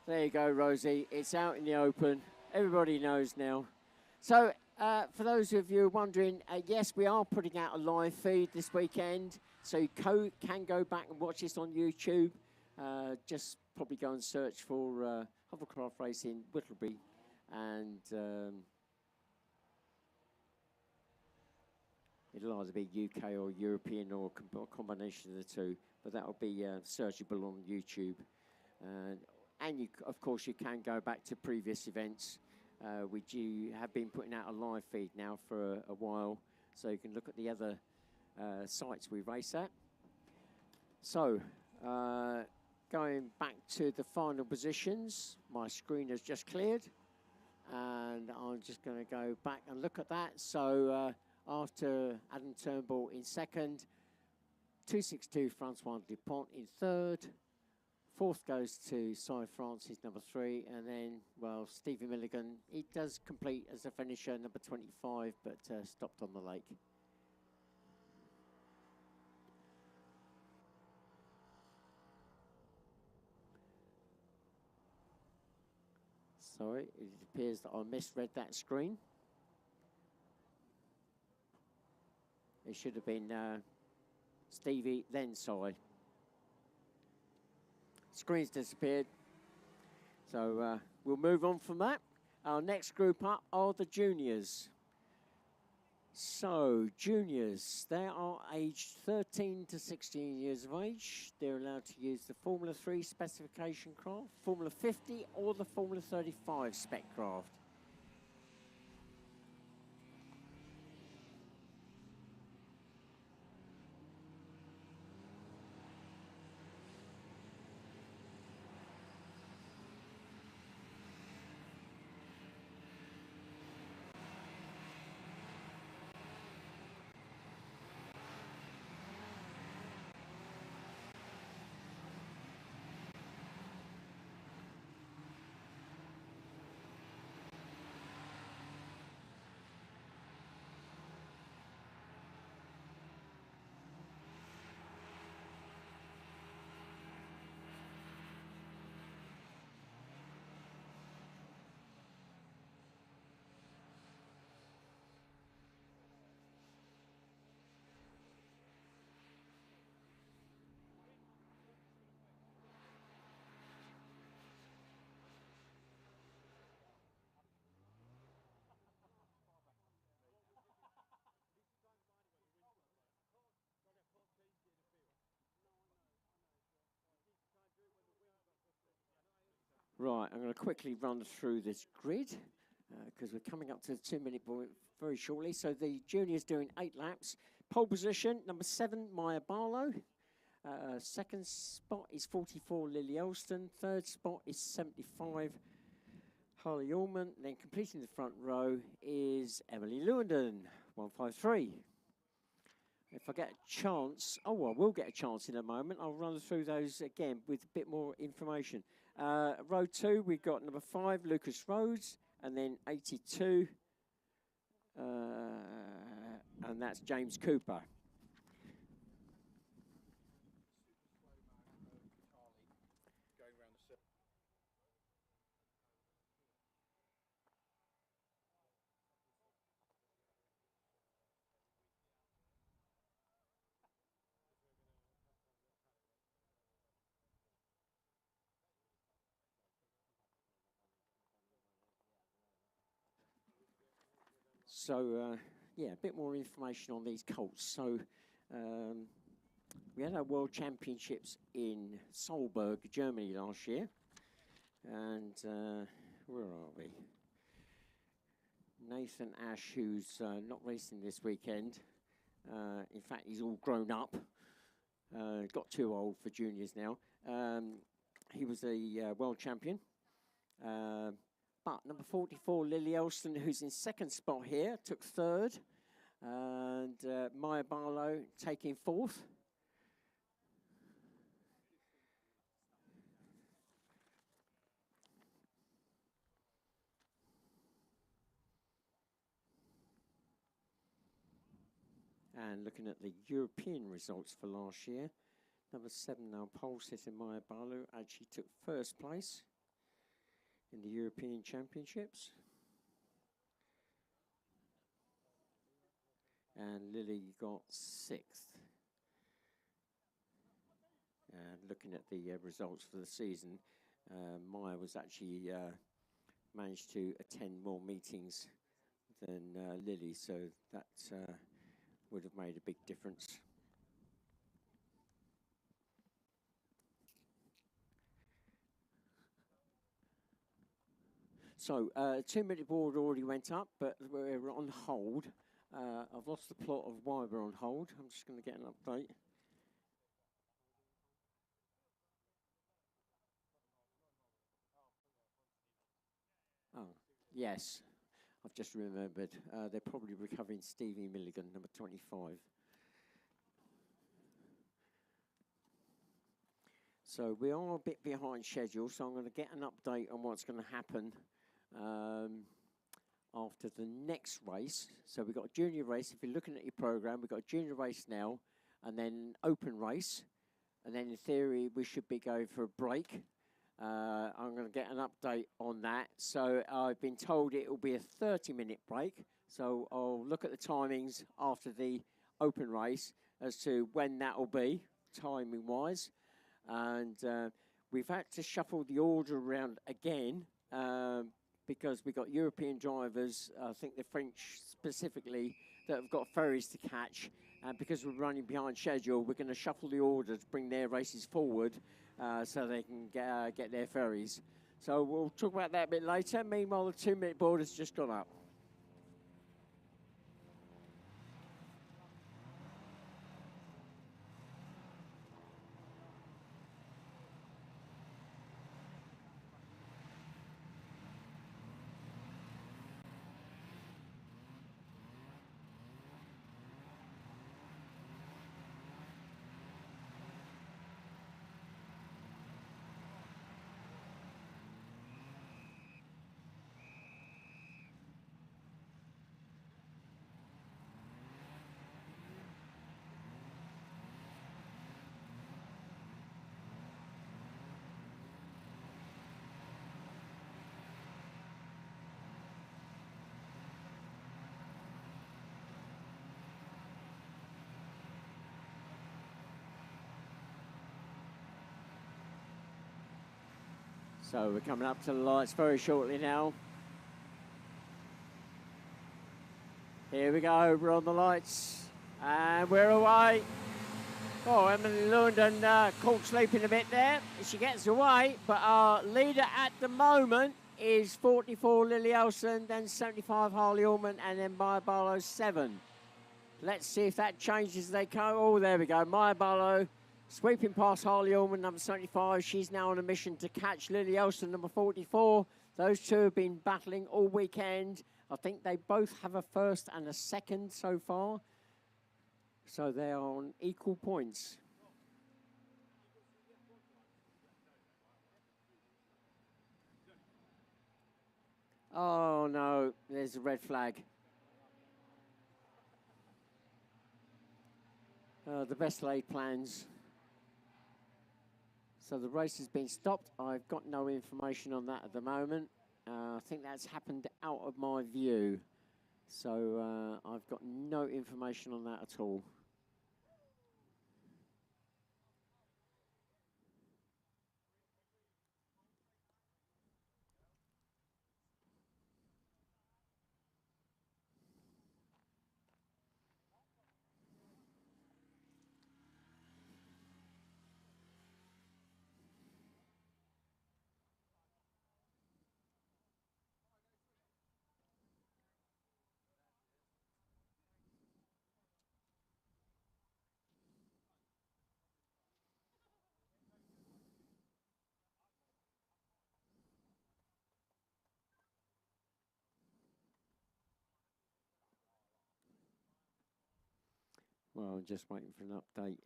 There you go, Rosie. It's out in the open. Everybody knows now. So, for those of you wondering, yes, we are putting out a live feed this weekend. So you can go back and watch this on YouTube. Just probably go and search for Hovercraft Racing Whittlebury. And it'll either be UK or European or a combination of the two. But that will be searchable on YouTube. And you, of course, you can go back to previous events. We have been putting out a live feed now for a while, so you can look at the other sites we race at. So, going back to the final positions, my screen has just cleared, and I'm just going to go back and look at that. So, after Adam Turnbull in second, 262 Francois Dupont in third. Fourth goes to Cy Francis, number 3, and then, well, Stevie Milligan, he does complete as a finisher, number 25, but stopped on the lake. Sorry, it appears that I misread that screen. It should have been Stevie, then Cy. Screen's disappeared. So we'll move on from that. Our next group up are the juniors. So juniors, they are aged 13 to 16 years of age. They're allowed to use the Formula 3 specification craft, Formula 50 or the Formula 35 spec craft. Right, I'm going to quickly run through this grid because we're coming up to the 2-minute point very shortly. So the juniors doing 8 laps. Pole position, number 7, Maya Barlow. Second spot is 44, Lily Elston. Third spot is 75, Harley Allman. Then completing the front row is Emily Lewandon, 153. If I get a chance, I will get a chance in a moment. I'll run through those again with a bit more information. Row 2, we've got number 5, Lucas Rhodes, and then 82, and that's James Cooper. So, yeah, a bit more information on these Colts. So, we had our World Championships in Solberg, Germany last year. And where are we? Nathan Ash, who's not racing this weekend. In fact, he's all grown up. Got too old for juniors now. He was a world champion. But number 44, Lily Elston, who's in second spot here, took third. And Maya Barlow taking fourth. And looking at the European results for last year, number 7 now, pole sitter Maya Barlow actually took first place in the European Championships. And Lily got 6th. And looking at the results for the season, Maya was actually managed to attend more meetings than Lily, so that would have made a big difference. So, 2-minute board already went up, but we're on hold. I've lost the plot of why we're on hold. I'm just going to get an update. Oh, yes. I've just remembered. They're probably recovering Stevie Milligan, number 25. So we are a bit behind schedule, so I'm going to get an update on what's going to happen after the next race. So we've got a junior race. If you're looking at your program, we've got a junior race now, and then an open race. And then in theory, we should be going for a break. I'm going to get an update on that. So I've been told it will be a 30-minute break. So I'll look at the timings after the open race as to when that will be, timing-wise. And we've had to shuffle the order around again because we've got European drivers, I think the French specifically, that have got ferries to catch. And because we're running behind schedule, we're going to shuffle the order to bring their races forward so they can get their ferries. So we'll talk about that a bit later. Meanwhile, the 2-minute board has just gone up. So we're coming up to the lights very shortly now. Here we go, we're on the lights, and we're away. Oh, Emily Lund and Colts sleeping a bit there. She gets away, but our leader at the moment is 44 Lily Elson, then 75 Harley Allman, and then Maya Barlow 7. Let's see if that changes as they go. Oh, there we go. Maya Barlow sweeping past Harley Allman, number 75. She's now on a mission to catch Lily Elson, number 44. Those two have been battling all weekend. I think they both have a first and a second so far. So they are on equal points. Oh no, there's a red flag. The best laid plans. So the race has been stopped. I've got no information on that at the moment. I think that's happened out of my view. So I've got no information on that at all. Well, I'm just waiting for an update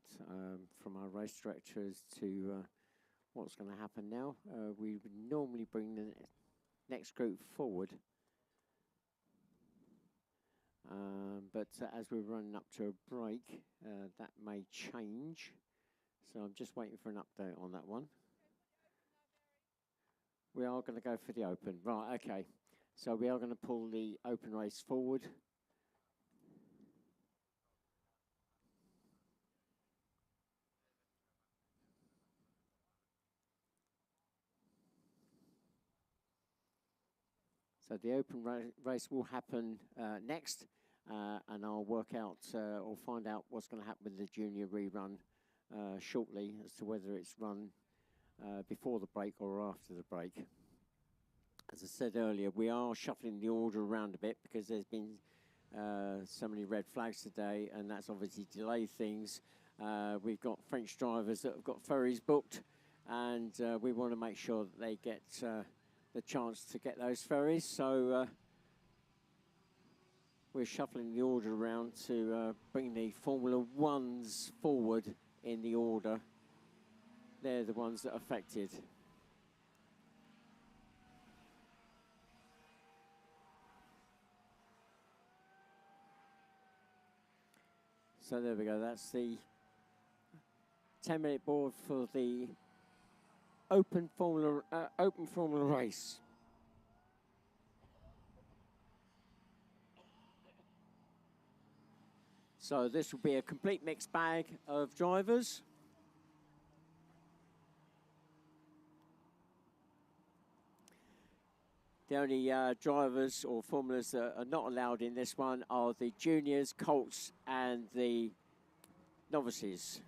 from our race directors to what's going to happen now. We would normally bring the next group forward. But as we're running up to a break, that may change. So I'm just waiting for an update on that one. We are going to go for the open. Right, okay. So we are going to pull the open race forward. So the open race will happen next, and I'll work out or find out what's going to happen with the junior rerun shortly as to whether it's run before the break or after the break. As I said earlier, we are shuffling the order around a bit because there's been so many red flags today, and that's obviously delayed things. We've got French drivers that have got ferries booked, and we want to make sure that they get the chance to get those ferries. So we're shuffling the order around to bring the Formula Ones forward in the order. They're the ones that are affected. So there we go. That's the 10-minute board for the open formula race. So this will be a complete mixed bag of drivers. The only drivers or formulas that are not allowed in this one are the juniors, Colts, and the novices.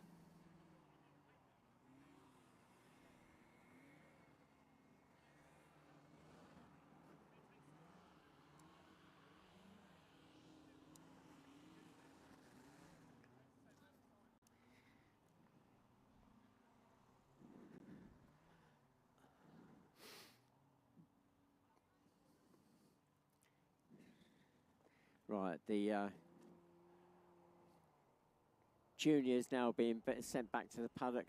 Right, the juniors now being sent back to the paddock.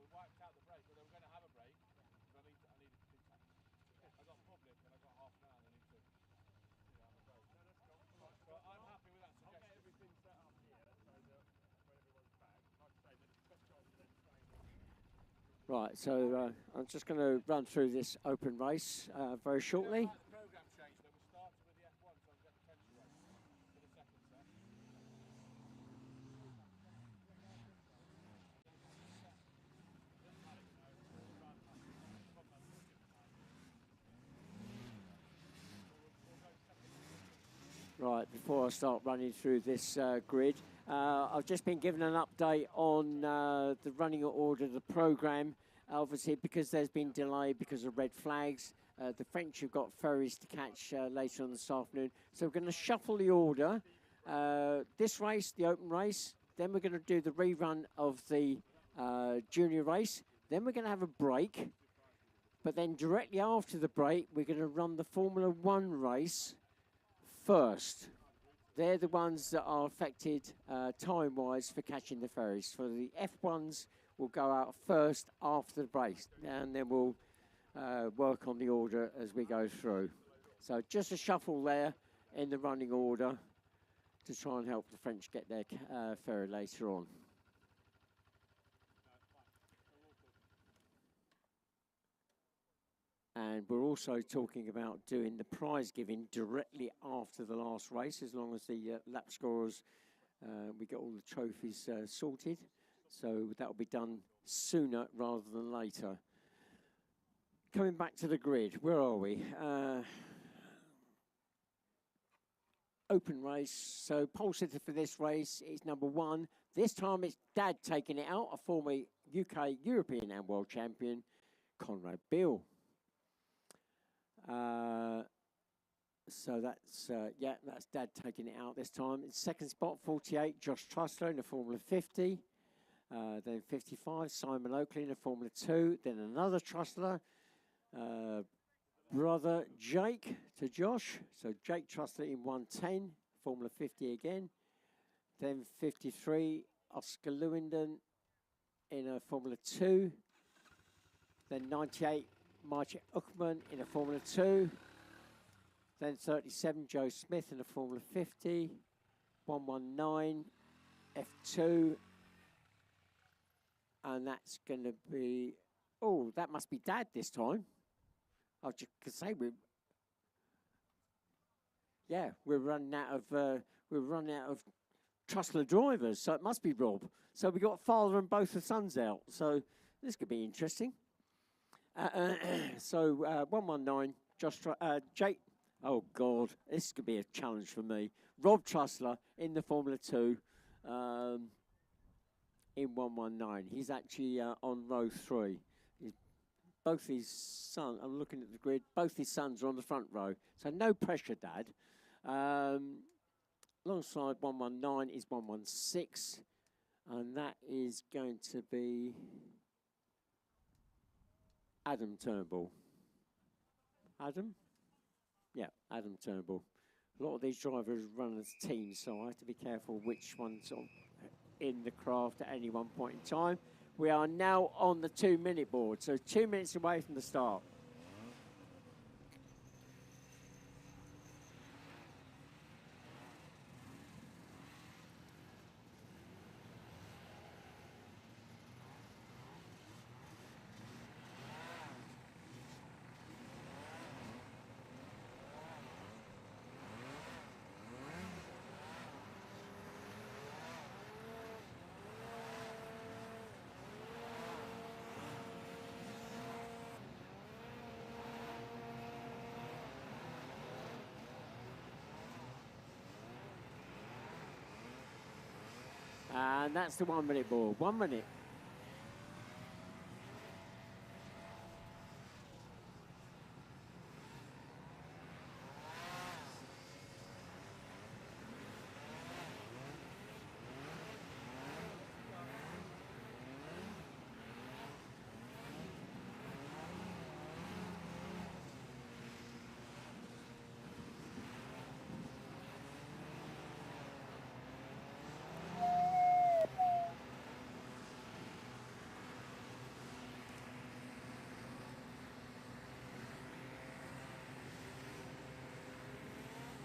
we wiped out the break, or they were going to have a break, but I needed to do time. I got public and I got half an hour and I need to have a break. No, that's cool. But I'm happy with that suggestion. I'll get everything set up here so that when everyone's back, like I say, then it's the best chance of them staying in. Right, so I'm just going to run through this open race very shortly. The program changed, that we started with the F1, so I get the pension race for the second set. Right, before I start running through this grid, I've just been given an update on the running order of the programme. Obviously, because there's been delay because of red flags, the French have got ferries to catch later on this afternoon. So we're going to shuffle the order. This race, the open race, then we're going to do the rerun of the junior race. Then we're going to have a break. But then directly after the break, we're going to run the Formula 1 race first. They're the ones that are affected time-wise for catching the ferries. For the F1s, we'll go out first after the break, and then we'll work on the order as we go through. So just a shuffle there in the running order to try and help the French get their ferry later on. And we're also talking about doing the prize giving directly after the last race, as long as the lap scorers, we get all the trophies sorted. So that will be done sooner rather than later. Coming back to the grid, where are we? Open race. So pole sitter for this race is number 1. This time it's Dad taking it out, a former UK, European and World Champion, Conrad Beale. So that's, yeah, that's Dad taking it out this time. In second spot, 48, Josh Trussler in the Formula 50. Then 55, Simon Oakley in the Formula 2. Then another Trussler, brother Jake to Josh. So Jake Trussler in 110, Formula 50 again. Then 53, Oscar Lewindon in a Formula 2. Then 98, Martin Uckman in a Formula 2. Then 37, Joe Smith in a Formula 50. 119, F2. And that's going to be, oh, that must be Dad this time. I was just going to say, we're running out of Trussler drivers, so it must be Rob. So we got father and both the sons out. So this could be interesting. So 119, Jake. Oh God, this could be a challenge for me. Rob Trussler in the Formula 2 in 119. He's actually on row 3. Both his sons, I'm looking at the grid, both his sons are on the front row. So no pressure, Dad. Alongside 119 is 116. And that is going to be Adam Turnbull. Adam? Yeah, Adam Turnbull. A lot of these drivers run as teams, so I have to be careful which one's in the craft at any one point in time. We are now on the 2-minute board, so 2 minutes away from the start. And that's the 1 minute board. 1 minute.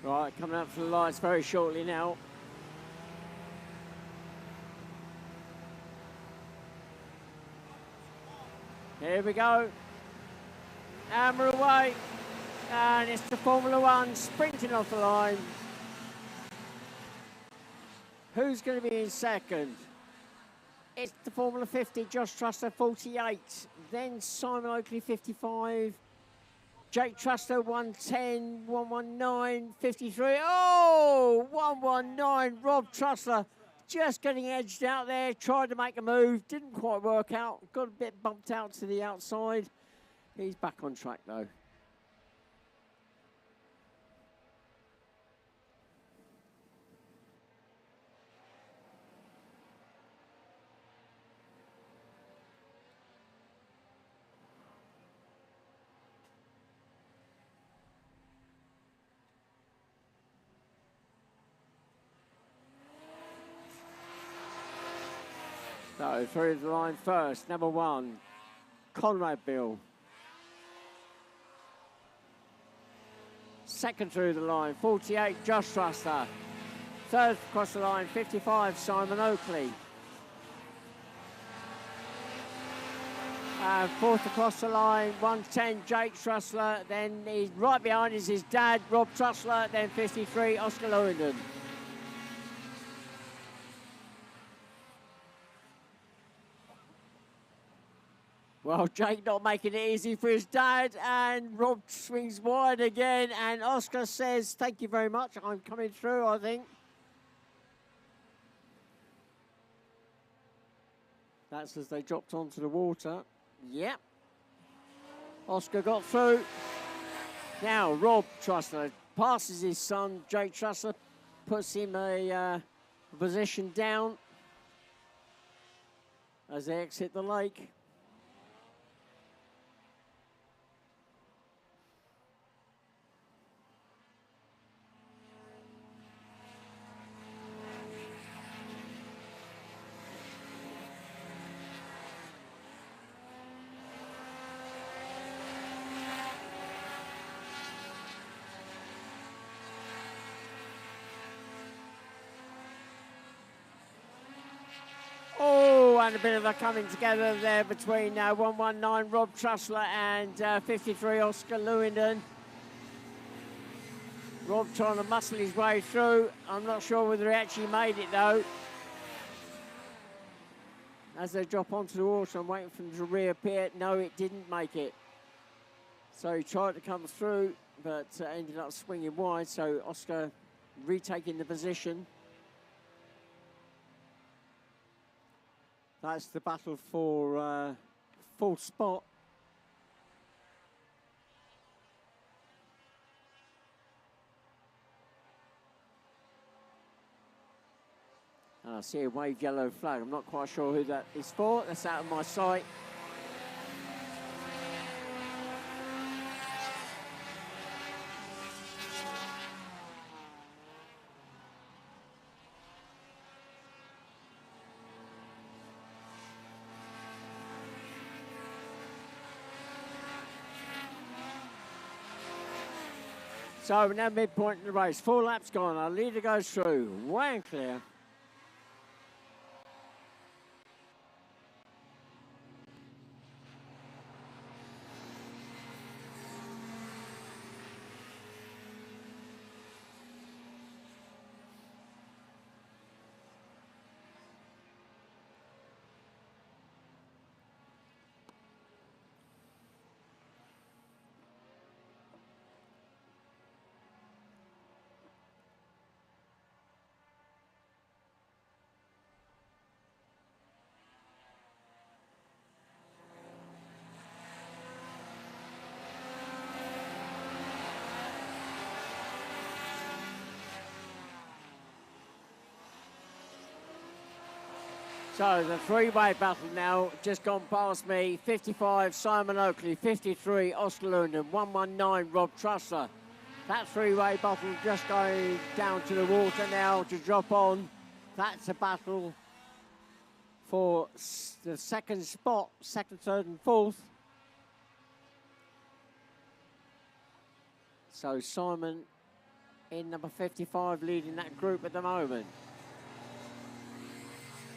Right, coming up to the lights very shortly now. Here we go. Hammer away. And it's the Formula One sprinting off the line. Who's going to be in second? It's the Formula 50, Josh Truster, 48. Then Simon Oakley, 55. Jake Truster, 110, 119, 53. Oh, 119, Rob Truster just getting edged out there, tried to make a move, didn't quite work out, got a bit bumped out to the outside. He's back on track though. So through the line first, number 1, Conrad Bill. Second through the line, 48, Josh Truster. Third across the line, 55, Simon Oakley. Fourth across the line, 110, Jake Trussler. Then he's right behind is his dad, Rob Trussler. Then 53, Oscar Lewington. Well, Jake not making it easy for his dad, and Rob swings wide again, and Oscar says, thank you very much, I'm coming through, I think. That's as they dropped onto the water. Yep. Oscar got through. Now, Rob Trussler passes his son, Jake Trussler, puts him a position down as they exit the lake. And a bit of a coming together there between 119 Rob Trussler and 53 Oscar Lewington. Rob trying to muscle his way through. I'm not sure whether he actually made it though. As they drop onto the water, I'm waiting for them to reappear. No, it didn't make it. So he tried to come through, but ended up swinging wide. So Oscar retaking the position. That's the battle for fourth spot. And I see a wave yellow flag. I'm not quite sure who that is for. That's out of my sight. So we're now midpoint in the race. 4 laps gone. Our leader goes through. Way and clear. So the three-way battle now just gone past me. 55, Simon Oakley. 53, Oscar Lewington. 119, Rob Trussler. That three-way battle just going down to the water now to drop on. That's a battle for the second spot, second, third and fourth. So Simon in number 55 leading that group at the moment.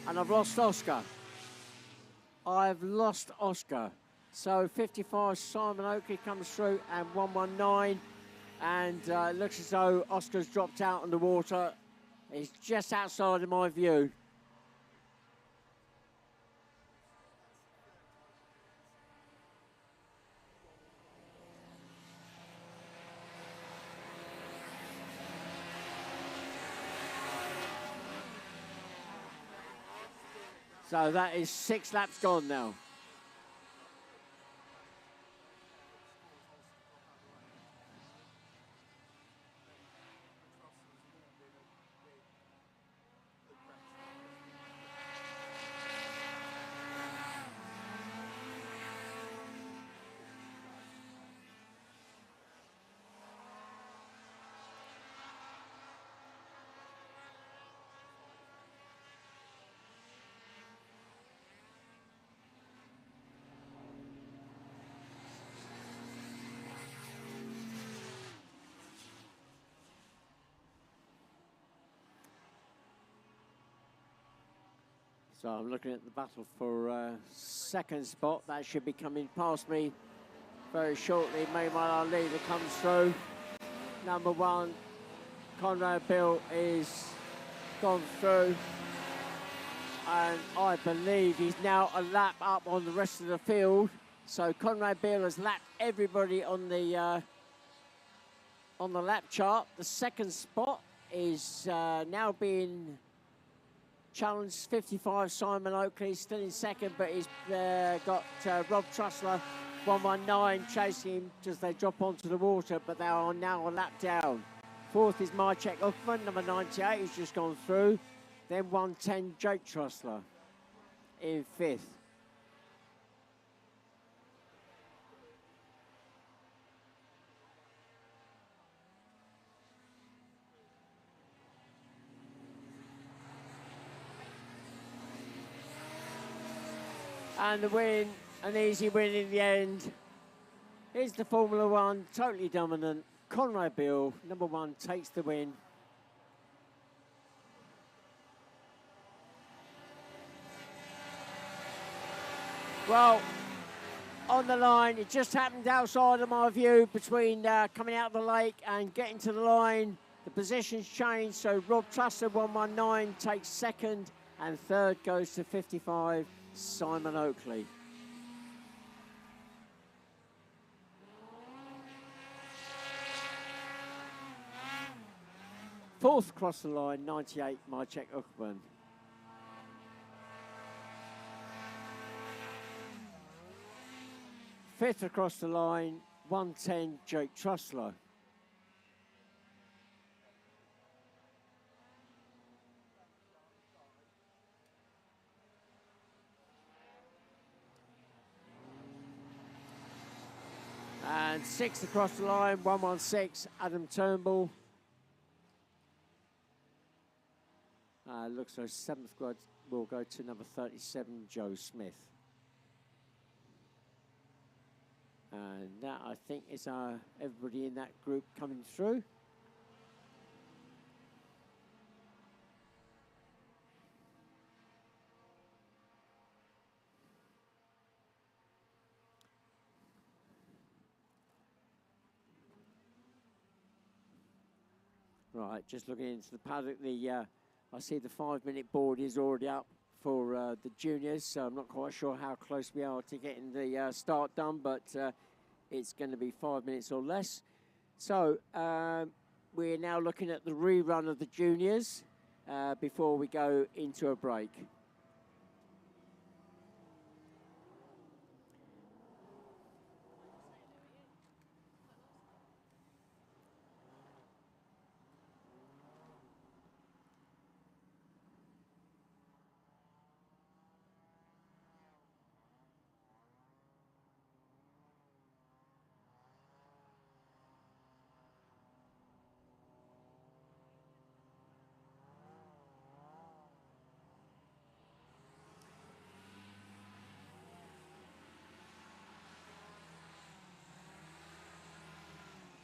And I've lost Oscar. I've lost Oscar. So 55 Simon Oakley comes through and 119. And it looks as though Oscar's dropped out on the water. He's just outside of my view. So that is 6 laps gone now. So I'm looking at the battle for second spot. That should be coming past me very shortly. Meanwhile, our leader comes through. Number 1, Conrad Bill is gone through. And I believe he's now a lap up on the rest of the field. So Conrad Bill has lapped everybody on the lap chart. The second spot is now being challenged. 55 Simon Oakley still in second, but he's got Rob Trussler 119 chasing him as they drop onto the water, but they are now a lap down. Fourth is Marcek Uckman, number 98, who's just gone through. Then 110 Jake Trussler in fifth. And the win, an easy win in the end. Here's the Formula One, totally dominant. Conrad Bill, number 1, takes the win. Well, on the line, it just happened outside of my view between coming out of the lake and getting to the line. The positions changed, so Rob Trussler, 119, takes second, and third goes to 55. Simon Oakley. Fourth across the line, 98, Marcek Uckman. Fifth across the line, 110, Jake Trussler. And sixth across the line, 116, Adam Turnbull. Looks like seventh will go to number 37, Joe Smith. And that, I think, is everybody in that group coming through. Right, just looking into the paddock, I see the 5-minute board is already up for the juniors, so I'm not quite sure how close we are to getting the start done, but it's going to be 5 minutes or less. So we're now looking at the rerun of the juniors before we go into a break.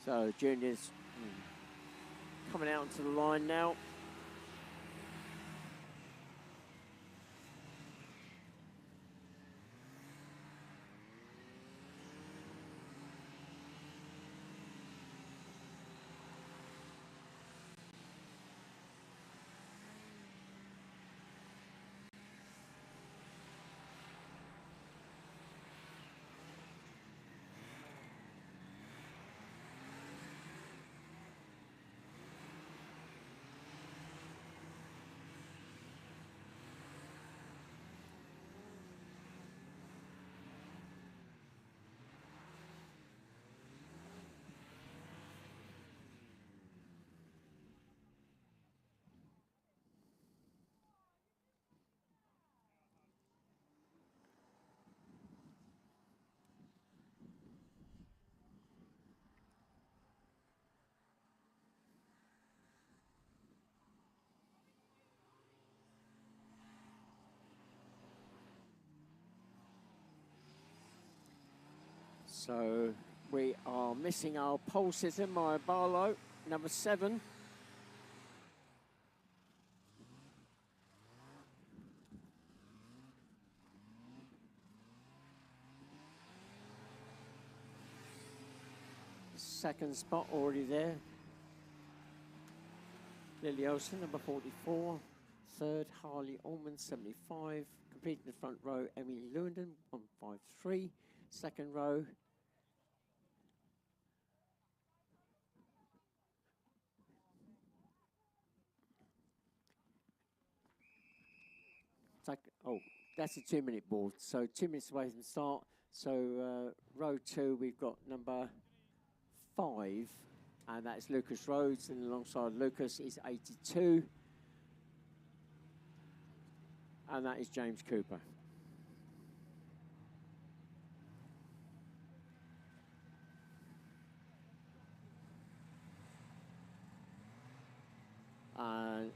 So juniors coming out onto the line now. So we are missing our pole sitter, Maya Barlow, number 7. Second spot already there. Lily Olsen, number 44. Third, Harley Allman, 75. Completing the front row, Emily Lewandon, 153. Second row, oh, that's a 2-minute board. So 2 minutes away from the start. So row 2, we've got number 5, and that's Lucas Rhodes, and alongside Lucas is 82, and that is James Cooper. And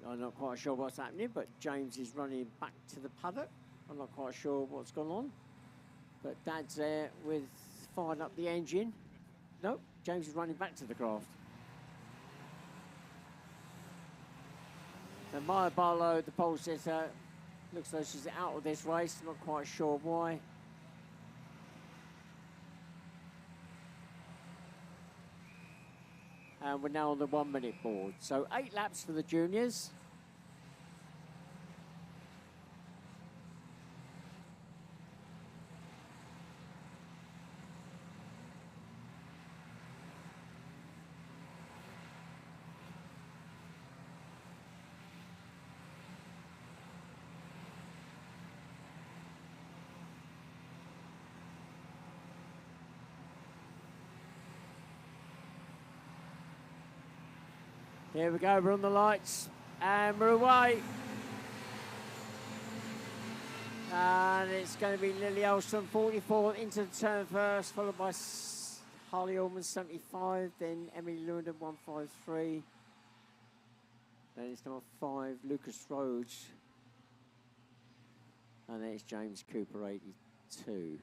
I'm not quite sure what's happening, but James is running back to the paddock. I'm not quite sure what's gone on, but Dad's there with firing up the engine. No, James is running back to the craft. So Maya Barlow, the pole sitter, looks like she's out of this race. Not quite sure why. And we're now on the 1-minute board. So 8 laps for the juniors. Here we go, we're on the lights, and we're away. And it's going to be Lily Olsen, 44, into the turn first, followed by Harley Allman, 75, then Emily Lewandon, 153. Then it's number 5, Lucas Rhodes. And then it's James Cooper, 82.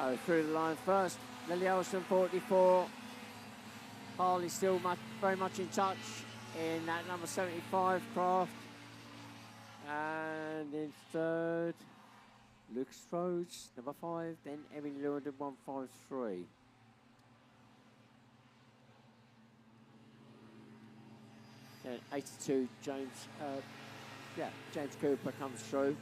Oh, through the line first, Lily Olsen, 44. Harley still very much in touch in that number 75 craft. And in third, Lucas Rhodes, number 5. Then Emily Lewandon, 153. Then 82, James Cooper comes through.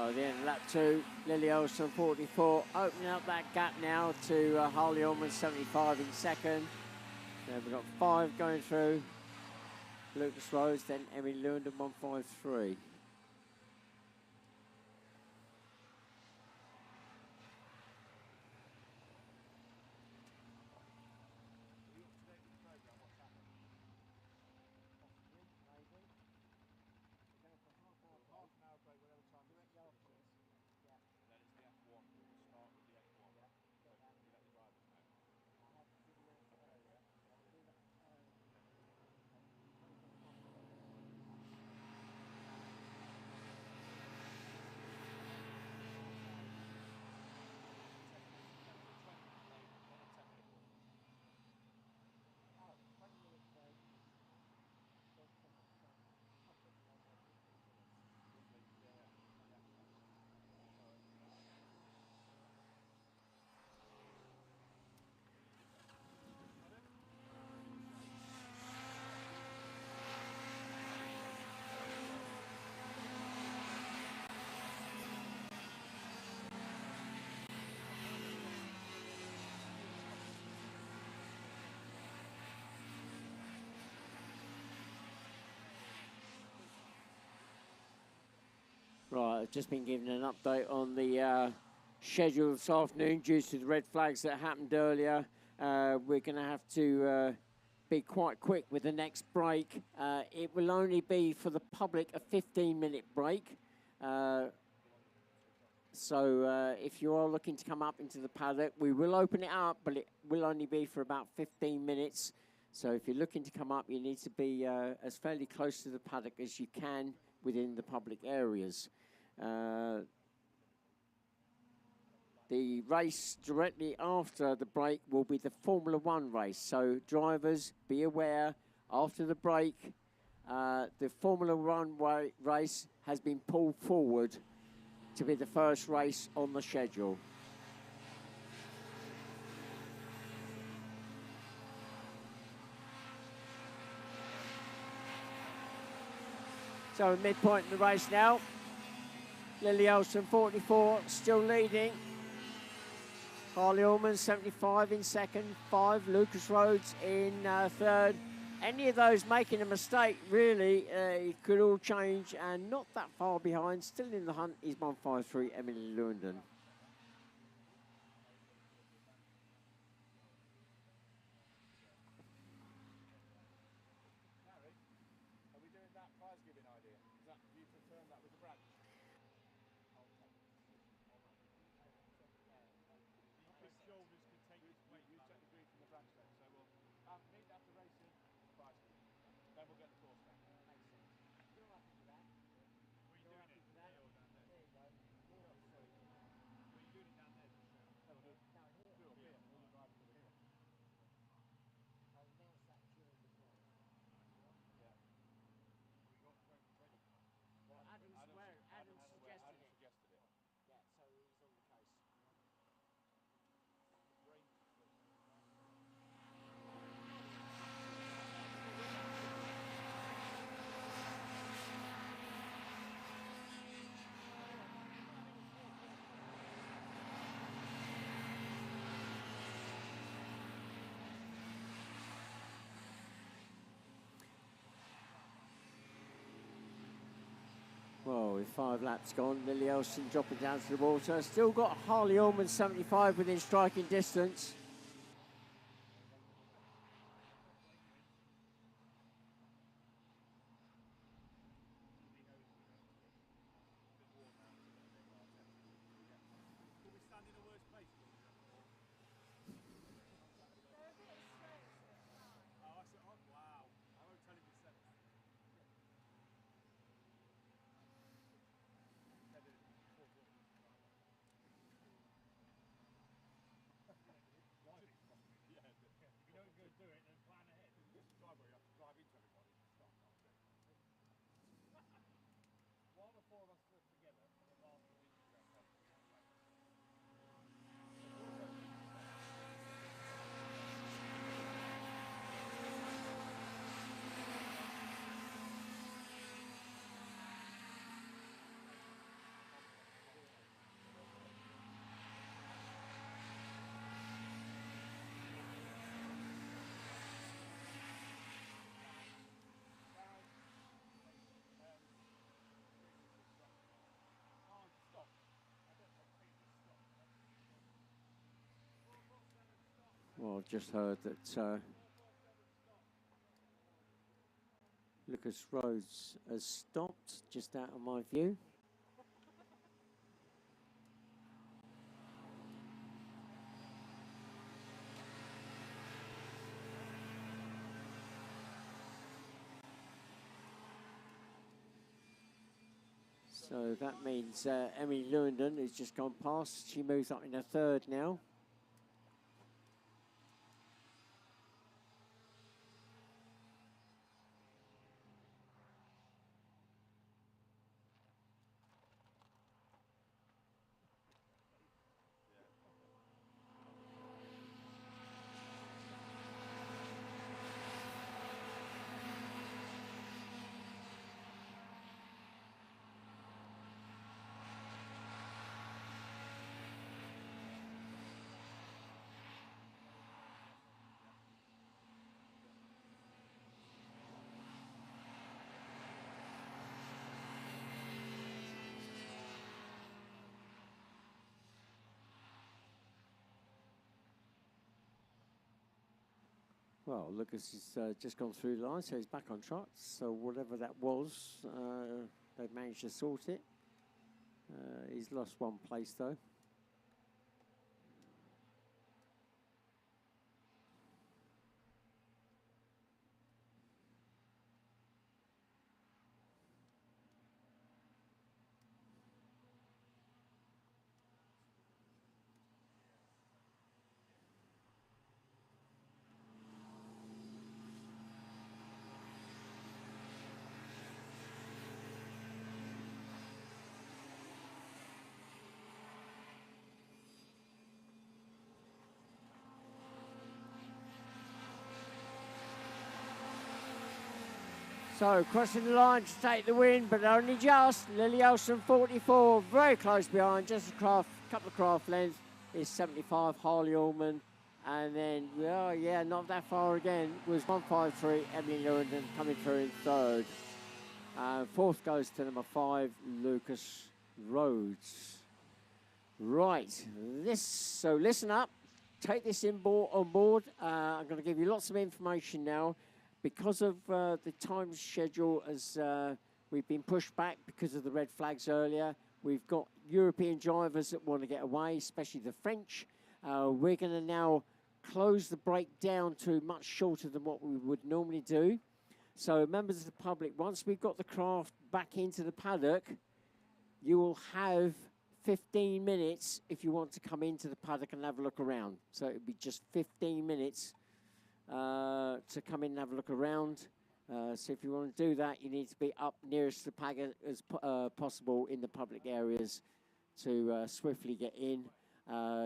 Right, at the end of lap 2, Lily Olsen 44, opening up that gap now to Harley Ullman 75 in second. Then we've got 5 going through. Lucas Rose, then Emily Lewandon 153. Right, I've just been given an update on the schedule this afternoon due to the red flags that happened earlier. We're going to have to be quite quick with the next break. It will only be for the public a 15-minute break. So if you are looking to come up into the paddock, we will open it up, but it will only be for about 15 minutes. So if you're looking to come up, you need to be as fairly close to the paddock as you can within the public areas. The race directly after the break will be the Formula 1 race. So drivers, be aware, after the break, the Formula 1 race has been pulled forward to be the first race on the schedule. So midpoint in the race now. Lily Olsen 44 still leading. Harley Ullman 75 in second, 5 Lucas Rhodes in third. Any of those making a mistake, really, it could all change, and not that far behind. Still in the hunt is 153 Emily Lewandon. Adam's suggested it. Yeah, so he's on the case. Well, with 5 laps gone, Lily Olsen dropping down to the water. Still got Harley Ullman 75 within striking distance. Well, I've just heard that Lucas Rhodes has stopped just out of my view. So that means Emily Lewandon has just gone past. She moves up in a third now. Well, Lucas has just gone through the line, so he's back on track. So whatever that was, they've managed to sort it. He's lost one place, though. So crossing the line to take the win, but only just. Lily Olsen, 44, very close behind, just a couple of craft lengths is 75, Harley Allman. And then, well, yeah, not that far again, was 153, Emily Lewandon coming through in third. Fourth goes to number 5, Lucas Rhodes. Right, so listen up, take this on board. I'm going to give you lots of information now. Because of the time schedule, as we've been pushed back because of the red flags earlier, we've got European drivers that want to get away, especially the French. We're going to now close the break down to much shorter than what we would normally do. So members of the public, once we've got the craft back into the paddock, you will have 15 minutes if you want to come into the paddock and have a look around. So it'll be just 15 minutes to come in and have a look around. So if you want to do that, you need to be up nearest the paddock as possible in the public areas to swiftly get in.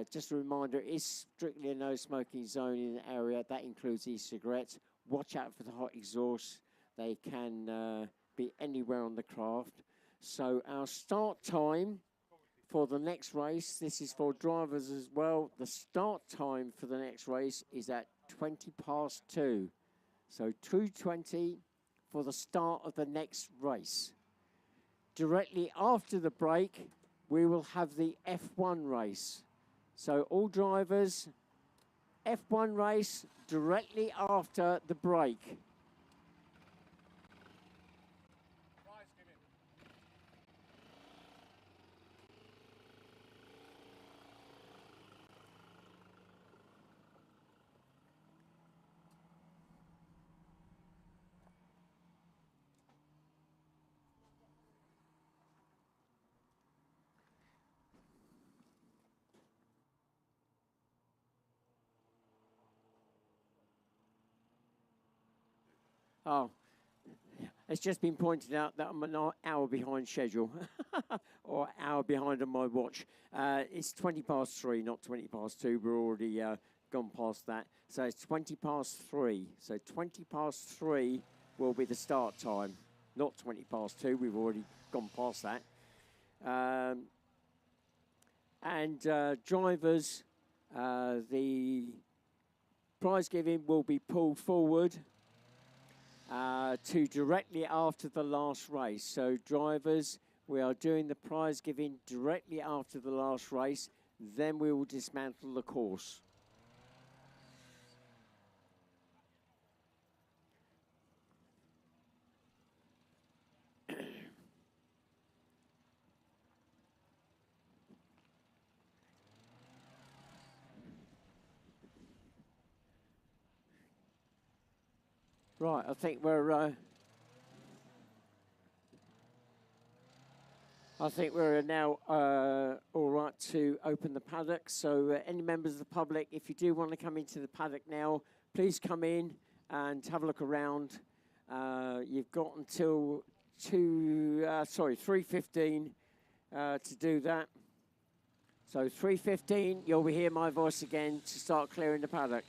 Just a reminder, it is strictly a no smoking zone in the area. That includes e-cigarettes. Watch out for the hot exhaust. They can be anywhere on the craft. So our start time for the next race, this is for drivers as well. The start time for the next race is at 2:20. So 2:20 for the start of the next race. Directly after the break, we will have the F1 race. So all drivers, F1 race directly after the break. Oh, it's just been pointed out that I'm an hour behind schedule, or an hour behind on my watch. It's 3:20, not 2:20. We're already gone past that. So it's 3:20. So 3:20 will be the start time, not 2:20. We've already gone past that. Drivers, the prize giving will be pulled forward to directly after the last race. So drivers, we are doing the prize giving directly after the last race, then we will dismantle the course. Right, I think we're now all right to open the paddock. So any members of the public, if you do want to come into the paddock now, please come in and have a look around. You've got until 3:15 to do that. So 3:15, you'll hear my voice again to start clearing the paddock.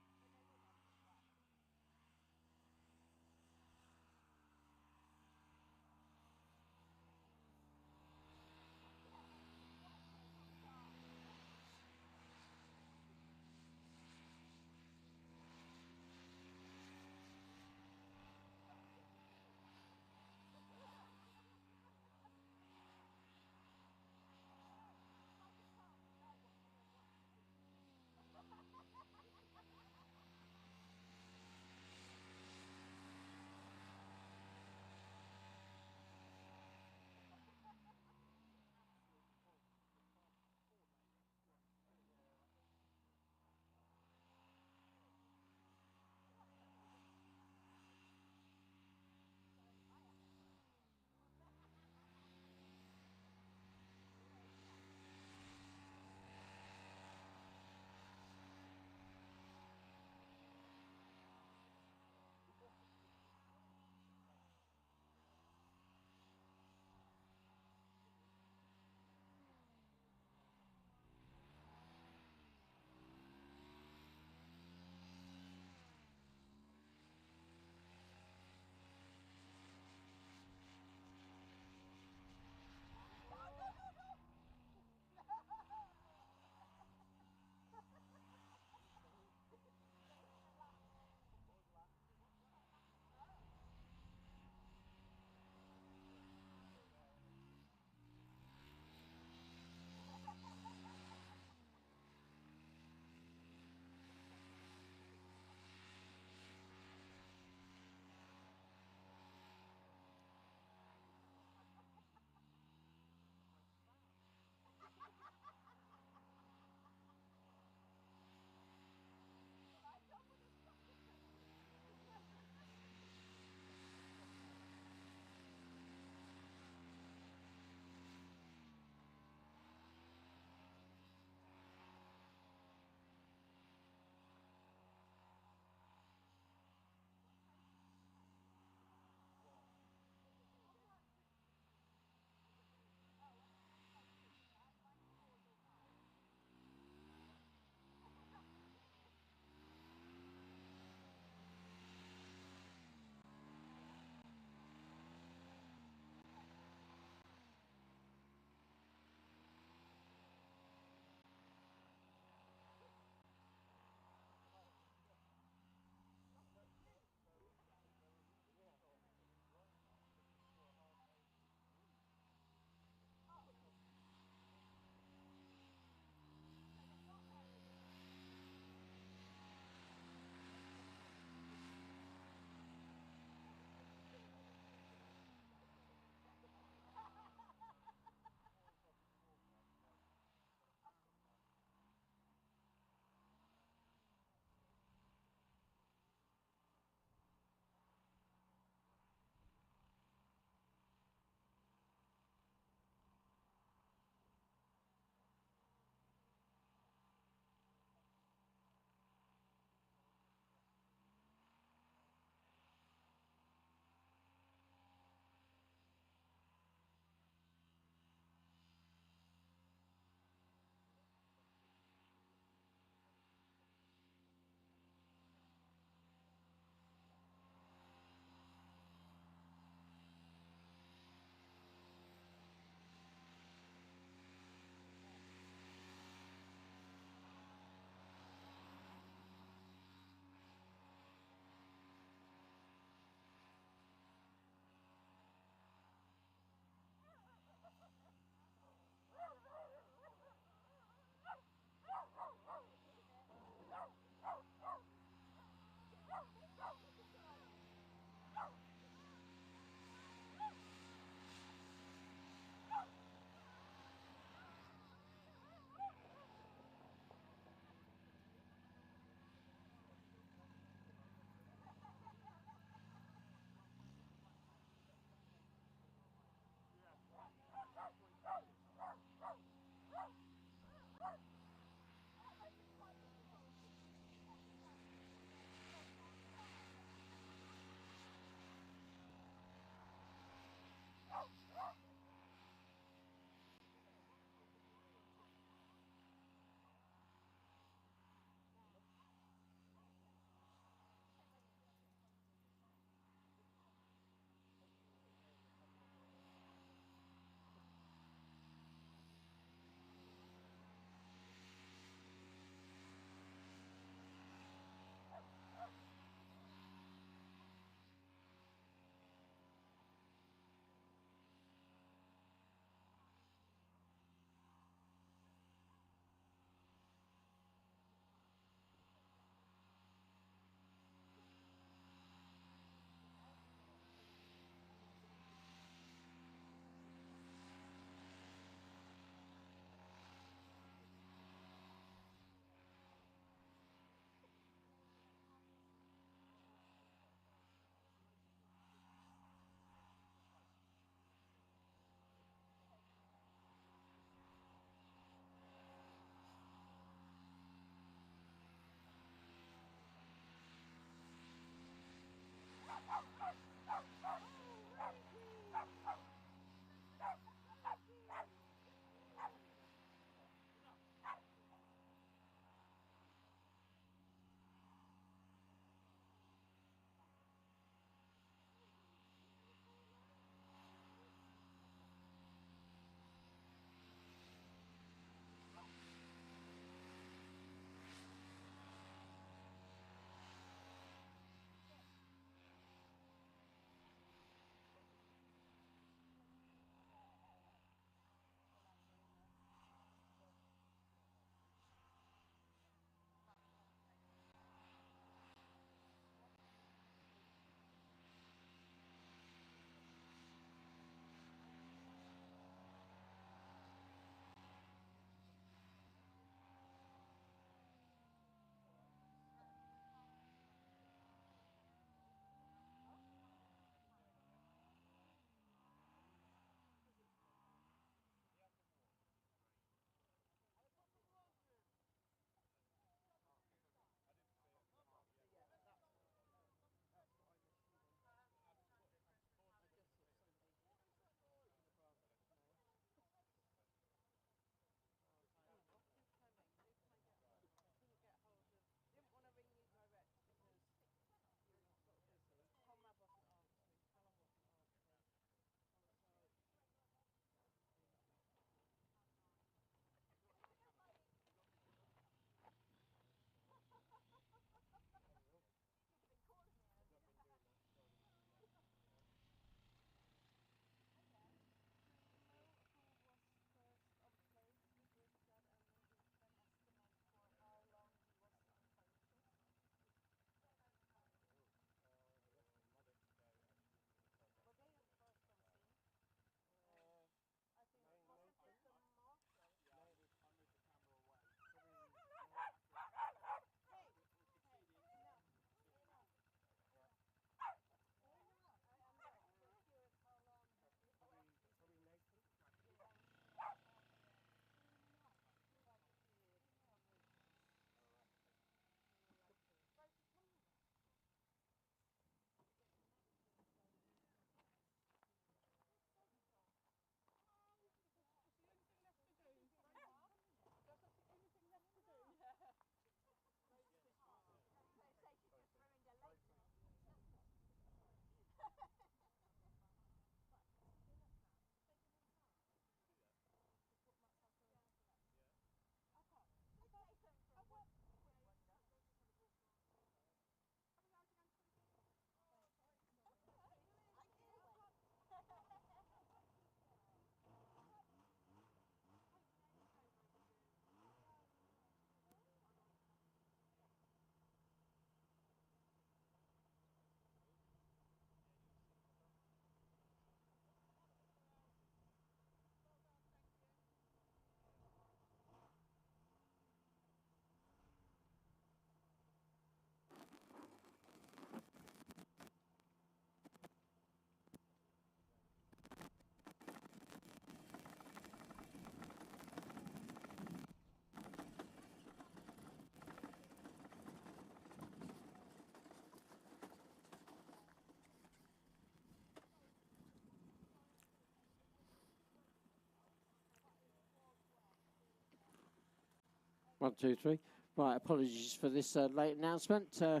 One, two, three. Right, apologies for this late announcement. I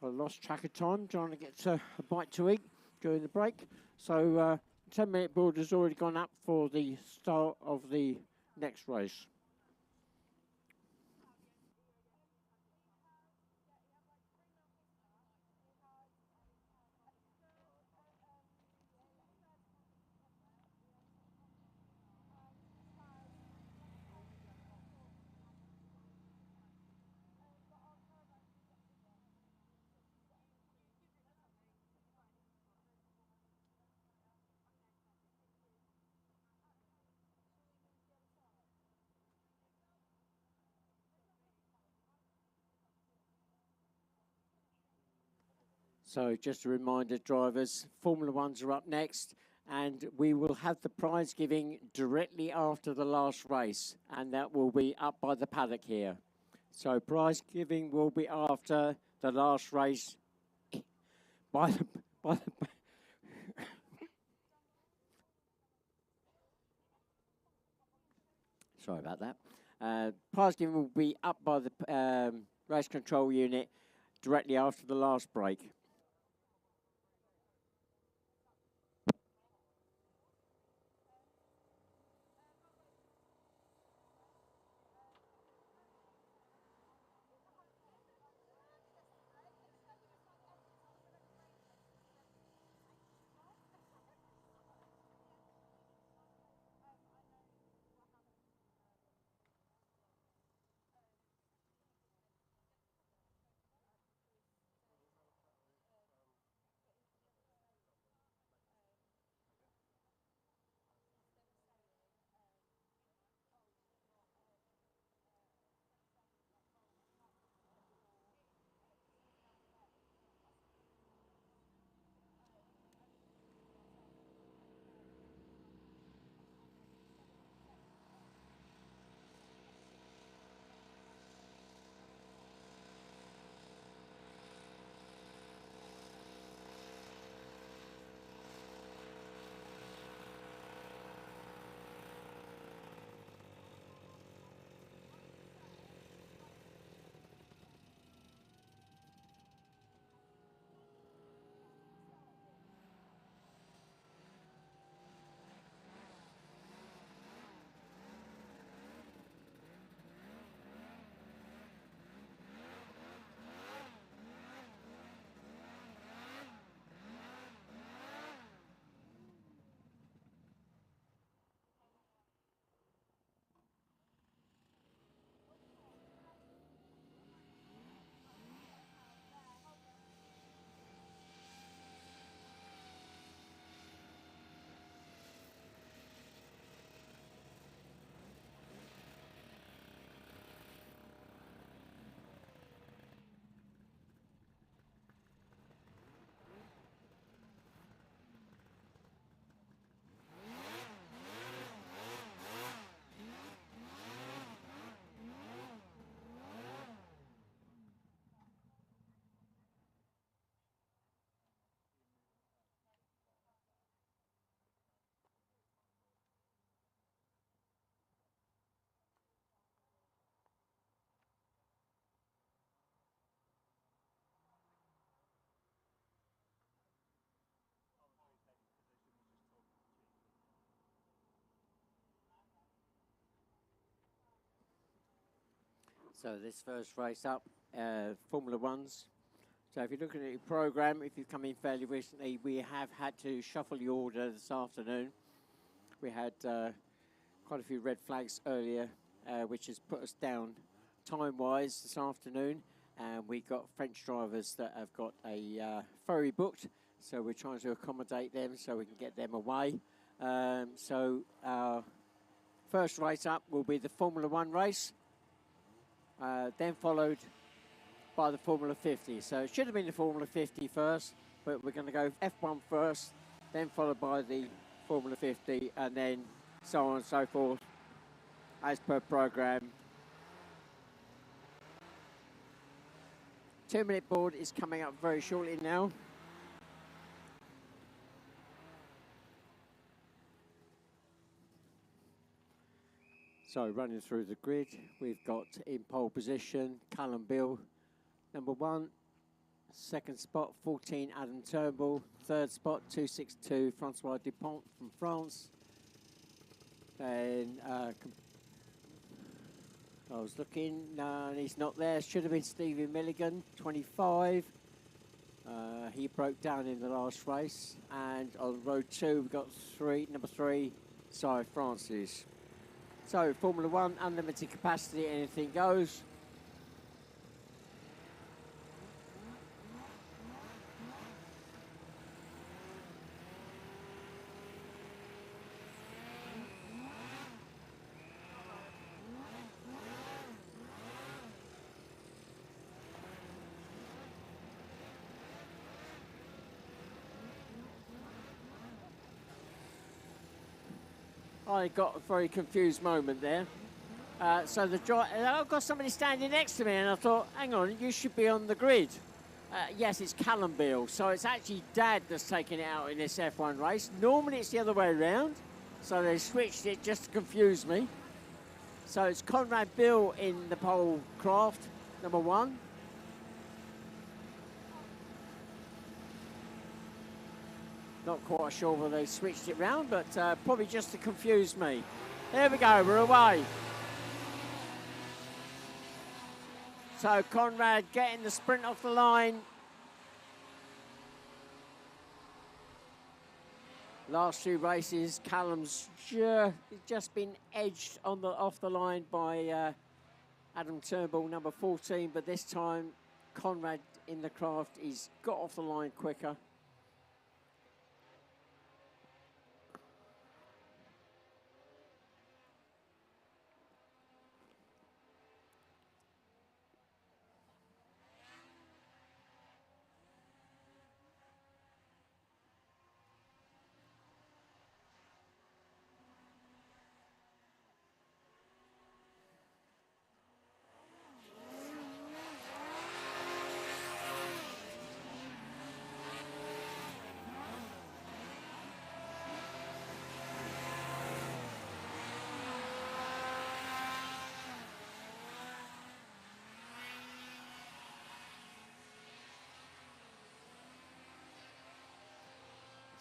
lost track of time trying to get a bite to eat during the break. So 10-minute board has already gone up for the start of the next race. So just a reminder, drivers, Formula Ones are up next, and we will have the prize giving directly after the last race, and that will be up by the paddock here. So prize giving will be after the last race by the sorry about that. Prize giving will be up by the race control unit directly after the last break. So this first race up, Formula Ones. So if you're looking at your programme, if you've come in fairly recently, we have had to shuffle the order this afternoon. We had quite a few red flags earlier, which has put us down time-wise this afternoon. And we got French drivers that have got a ferry booked, so we're trying to accommodate them so we can get them away. So our first race up will be the Formula 1 race, then followed by the Formula 50. So it should have been the Formula 50 first, but we're going to go F1 first, then followed by the Formula 50, and then so on and so forth, as per programme. 2-minute board is coming up very shortly now. So running through the grid, we've got in pole position, Callum Bill, number 1. Second spot, 14, Adam Turnbull. Third spot, 262, Francois Dupont from France. Then I was looking, no, he's not there. Should have been Stevie Milligan, 25. He broke down in the last race. And on road 2, we've got number 3, Cy Francis. So Formula 1, unlimited capacity, anything goes. I got a very confused moment there. So the I've got somebody standing next to me, and I thought, hang on, you should be on the grid. Yes, it's Callum Bill, so it's actually Dad that's taking it out in this F1 race. Normally it's the other way around, so they switched it just to confuse me. So it's Conrad Bill in the pole craft, number 1. Not quite sure whether they switched it round, but probably just to confuse me. There we go, we're away. So Conrad getting the sprint off the line. Last 2 races, Callum's just been edged off the line by Adam Turnbull, number 14, but this time Conrad in the craft, he's got off the line quicker.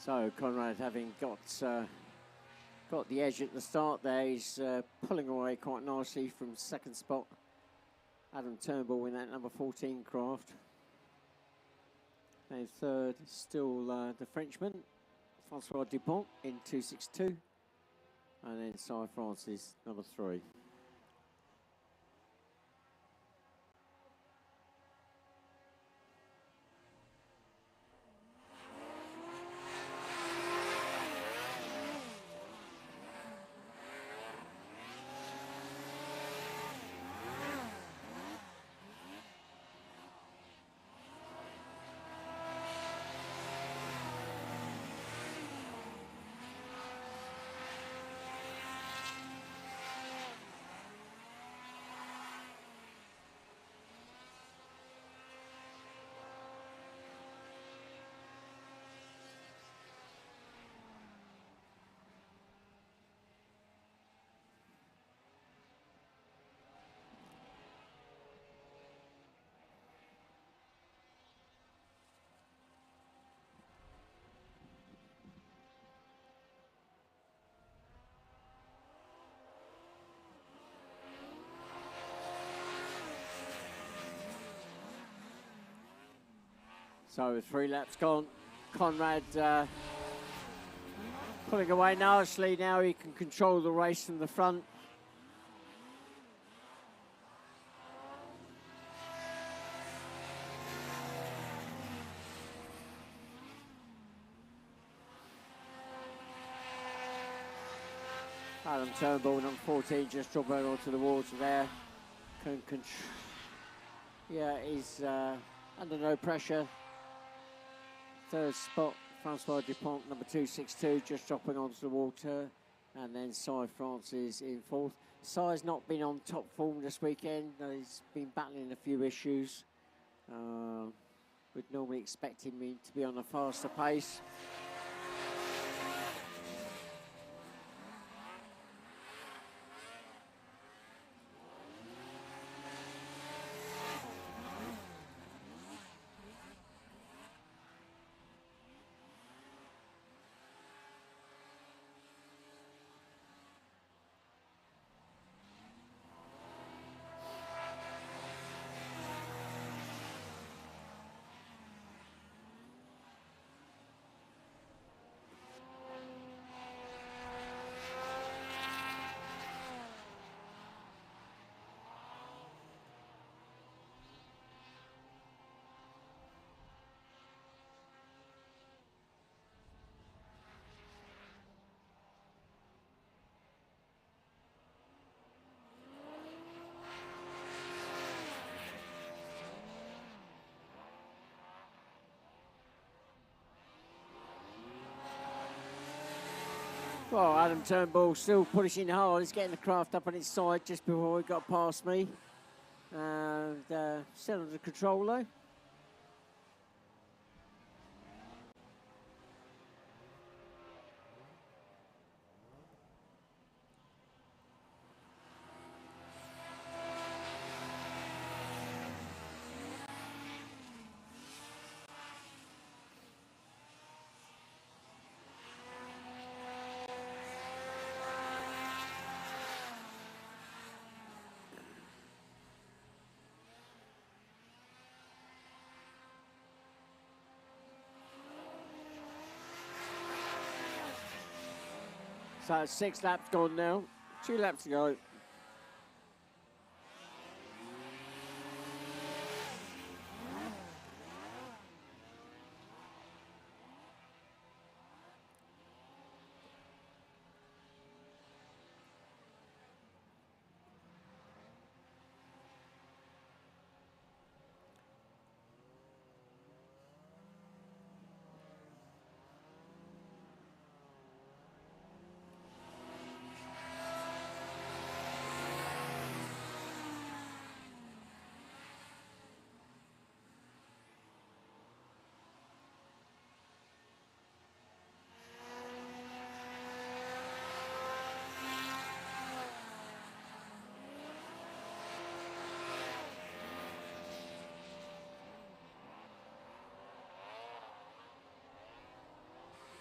So Conrad, having got the edge at the start there, he's pulling away quite nicely from second spot. Adam Turnbull in that number 14 craft. And third, still the Frenchman, Francois Dupont in 262. And then Cy Francis, number 3. So 3 laps gone. Conrad pulling away nicely now. He can control the race from the front. Adam Turnbull, number 14, just dropping onto the water there. Yeah, he's under no pressure. 3rd spot, Francois Dupont, number 262, just dropping onto the water. And then Cy Francis in 4th. Cy's not been on top form this weekend. He's been battling a few issues. We'd normally expect him to be on a faster pace. Well, Adam Turnbull still pushing hard. He's getting the craft up on its side just before he got past me. And still under control though. So 6 laps gone now. 2 laps to go.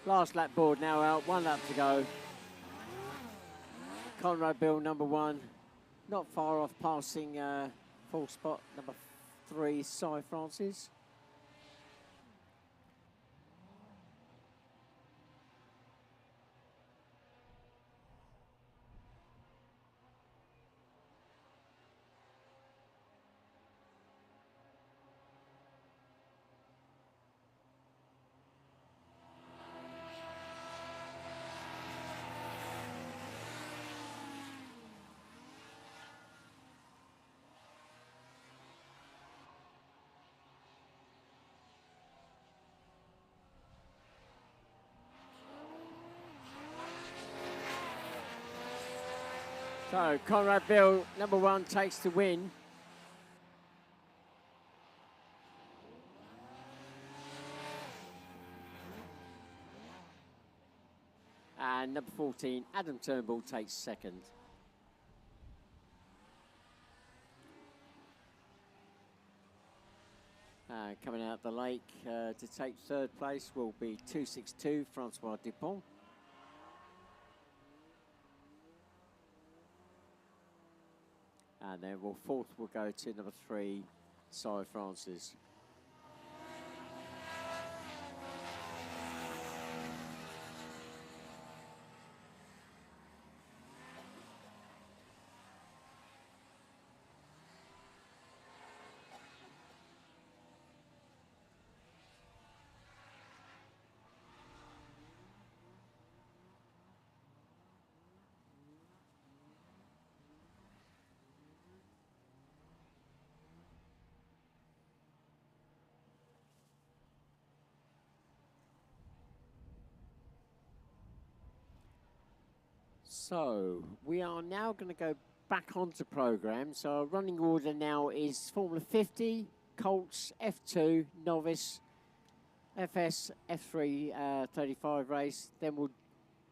Last lap board now out, 1 lap to go. Conrad Bill, number 1, not far off passing full spot, number 3, Cy Francis. So Conrad Bill, number 1, takes the win. And number 14, Adam Turnbull, takes 2nd. Coming out the lake to take 3rd place will be 262, Francois Dupont. And then 4th will go to number 3, Cy Francis. So we are now going to go back onto program. So our running order now is Formula 50, Colts, F2, Novice, FS, F3 35 race. Then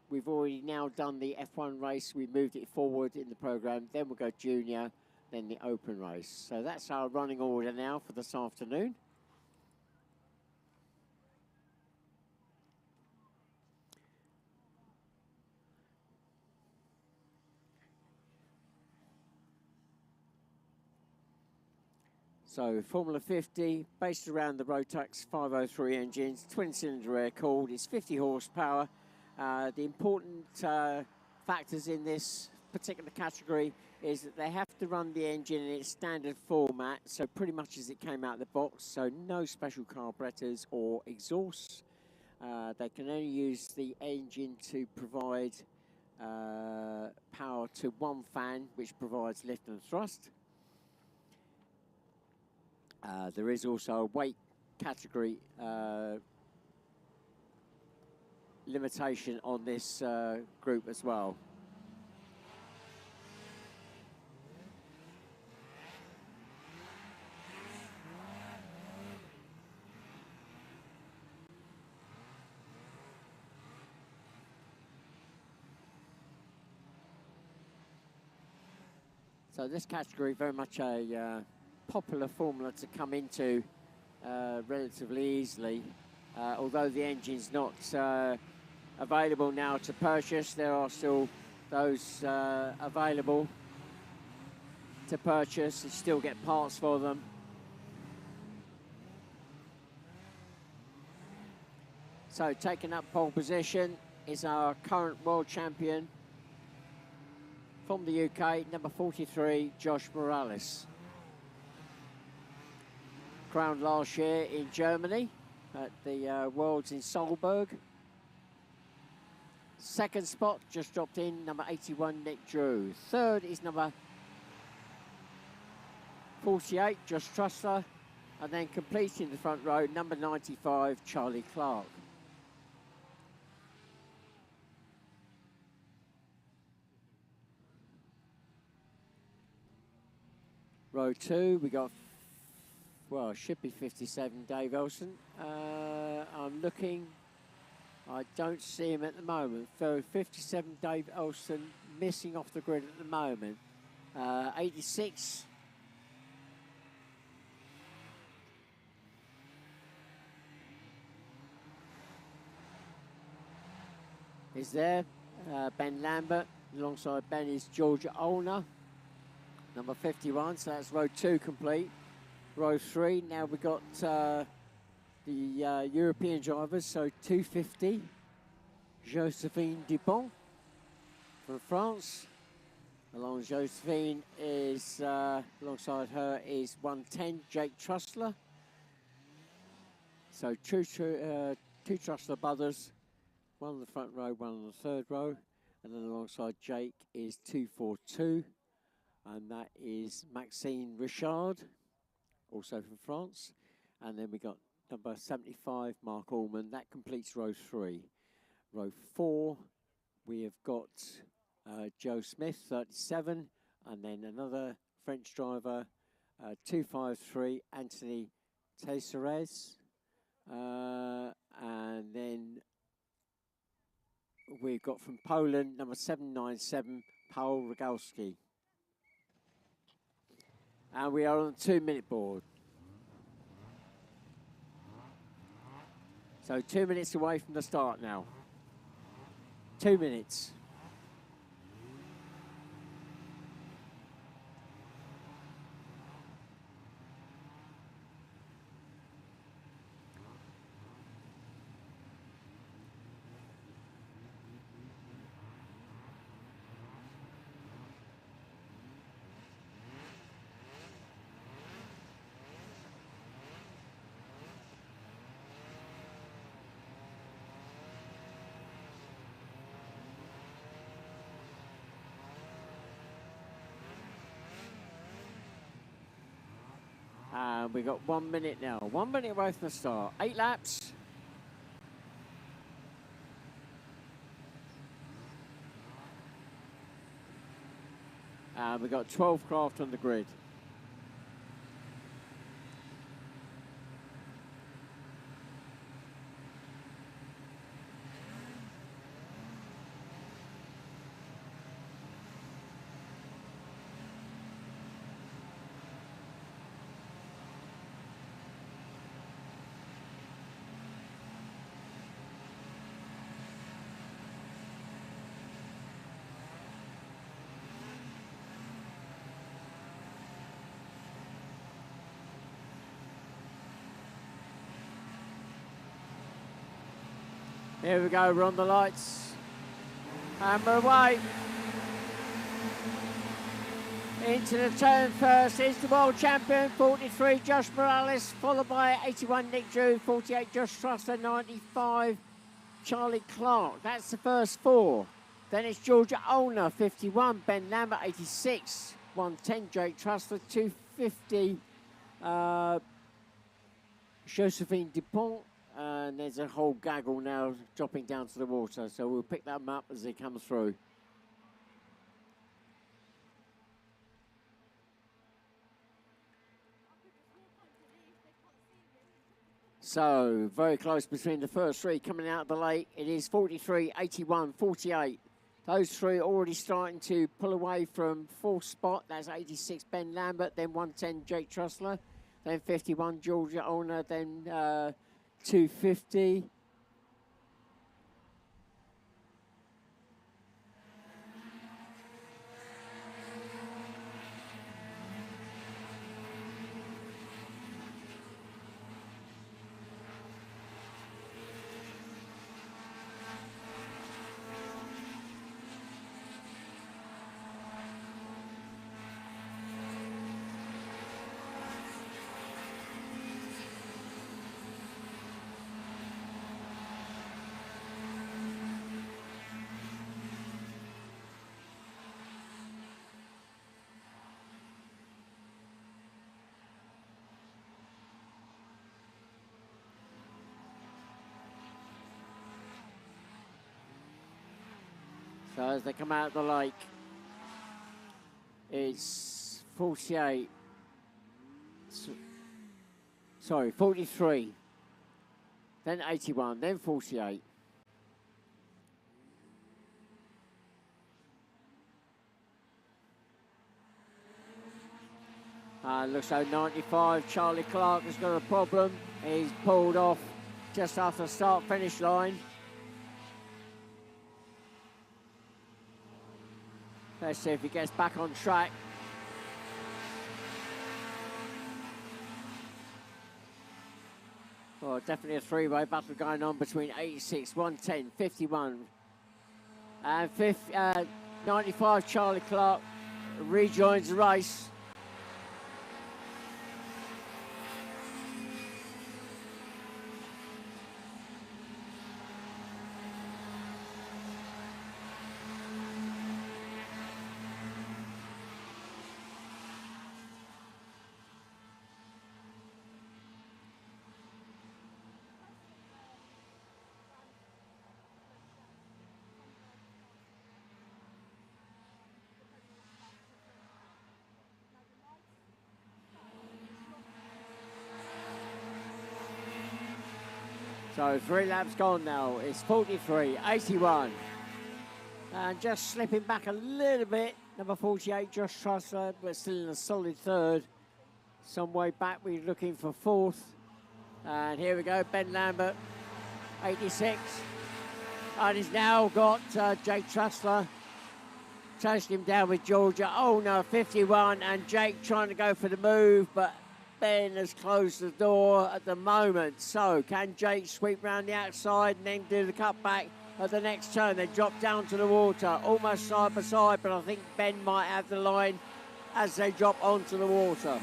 we've already now done the F1 race. We moved it forward in the program. Then we'll go junior, then the open race. So that's our running order now for this afternoon. So Formula 50, based around the Rotax 503 engines, twin-cylinder air-cooled, it's 50 horsepower. The important factors in this particular category is that they have to run the engine in its standard format, so pretty much as it came out of the box, so no special carburetors or exhausts. They can only use the engine to provide power to one fan, which provides lift and thrust. There is also a weight category limitation on this group as well. So this category very much a popular formula to come into relatively easily. Although the engine's not available now to purchase, there are still those available to purchase. You still get parts for them. So taking up pole position is our current world champion from the UK, number 43, Josh Morales. Crowned last year in Germany at the Worlds in Solberg. Second spot just dropped in, number 81, Nick Drew. Third is number 48, Josh Trussler. And then completing the front row, number 95, Charlie Clark. Row 2, we got, well, it should be 57, Dave Elson. I'm looking, I don't see him at the moment. So 57, Dave Elson, missing off the grid at the moment. 86. Is there. Ben Lambert, alongside Ben is Georgia Olner. Number 51, so that's row 2 complete. Row 3, now we've got the European drivers, so 250, Josephine Dupont from France. Along Josephine is, alongside her is 110, Jake Trussler. So two Trussler brothers, one on the front row, one on the third row. And then alongside Jake is 242. And that is Maxine Richard, also from France. And then we got number 75, Mark Allman. That completes row 3. Row 4, we have got Joe Smith, 37. And then another French driver, 253, Anthony Teixeires. And then we've got from Poland, number 797, Paul Rogalski. And we are on the 2-minute board. So 2 minutes away from the start now. 2 minutes. And we've got 1 minute now. 1 minute away from the start. 8 laps. We've got 12 craft on the grid. Here we go, we're on the lights. And we're away. Into the turn first is the world champion, 43, Josh Morales, followed by 81, Nick Drew, 48, Josh Truster, 95, Charlie Clark. That's the first four. Then it's Georgia Olner, 51, Ben Lambert, 86, 110, Jake Truster, 250, Josephine Dupont. And there's a whole gaggle now dropping down to the water, so we'll pick them up as they come through. So, very close between the first three coming out of the lake. It is 43, 81, 48. Those three already starting to pull away from fourth spot. That's 86, Ben Lambert, then 110, Jake Trussler, then 51, Georgia Olner, then 250. So as they come out of the lake, it's 48, sorry, 43, then 81, then 48. Looks like 95, Charlie Clark has got a problem. He's pulled off just after the start-finish line. Let's see if he gets back on track. Oh, definitely a three-way battle going on between 86, 110, 51, and 95. Charlie Clark rejoins the race. So 3 laps gone now. It's 43, 81. And just slipping back a little bit. Number 48, Josh Trussler, but still in a solid third. Some way back, we're looking for fourth. And here we go, Ben Lambert, 86. And he's now got Jake Trussler chasing him down with Georgia. Oh no, 51, and Jake trying to go for the move, but Ben has closed the door at the moment. So can Jake sweep round the outside and then do the cutback at the next turn? They drop down to the water, almost side by side, but I think Ben might have the line as they drop onto the water.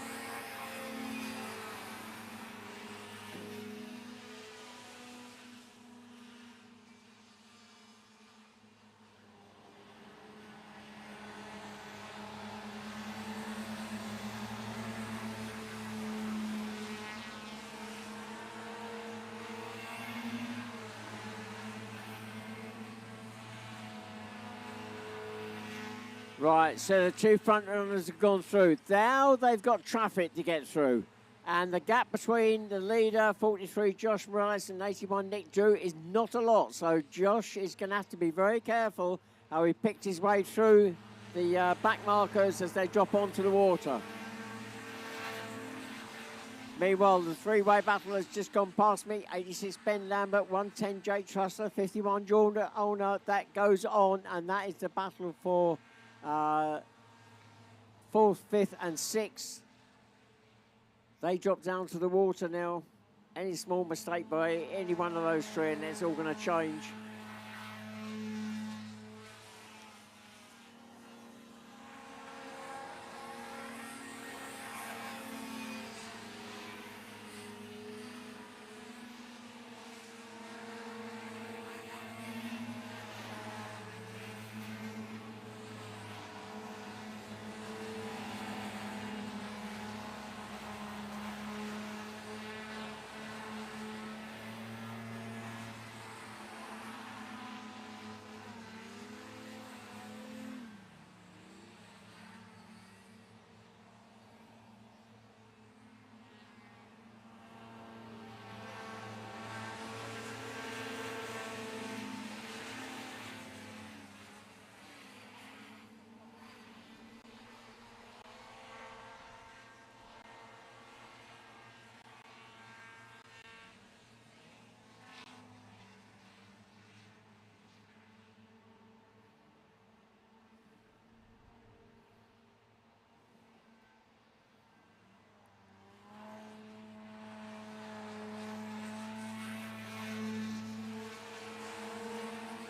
Right, so the two front runners have gone through. Now they've got traffic to get through. And the gap between the leader, 43, Josh Morales, and 81, Nick Drew, is not a lot. So Josh is going to have to be very careful how he picked his way through the back markers as they drop onto the water. Meanwhile, the three-way battle has just gone past me. 86, Ben Lambert, 110, Jake Trussler, 51, Jordan Olner. That goes on, and that is the battle for 4th, 5th, and 6th. They drop down to the water now. Any small mistake by any one of those three, and it's all going to change.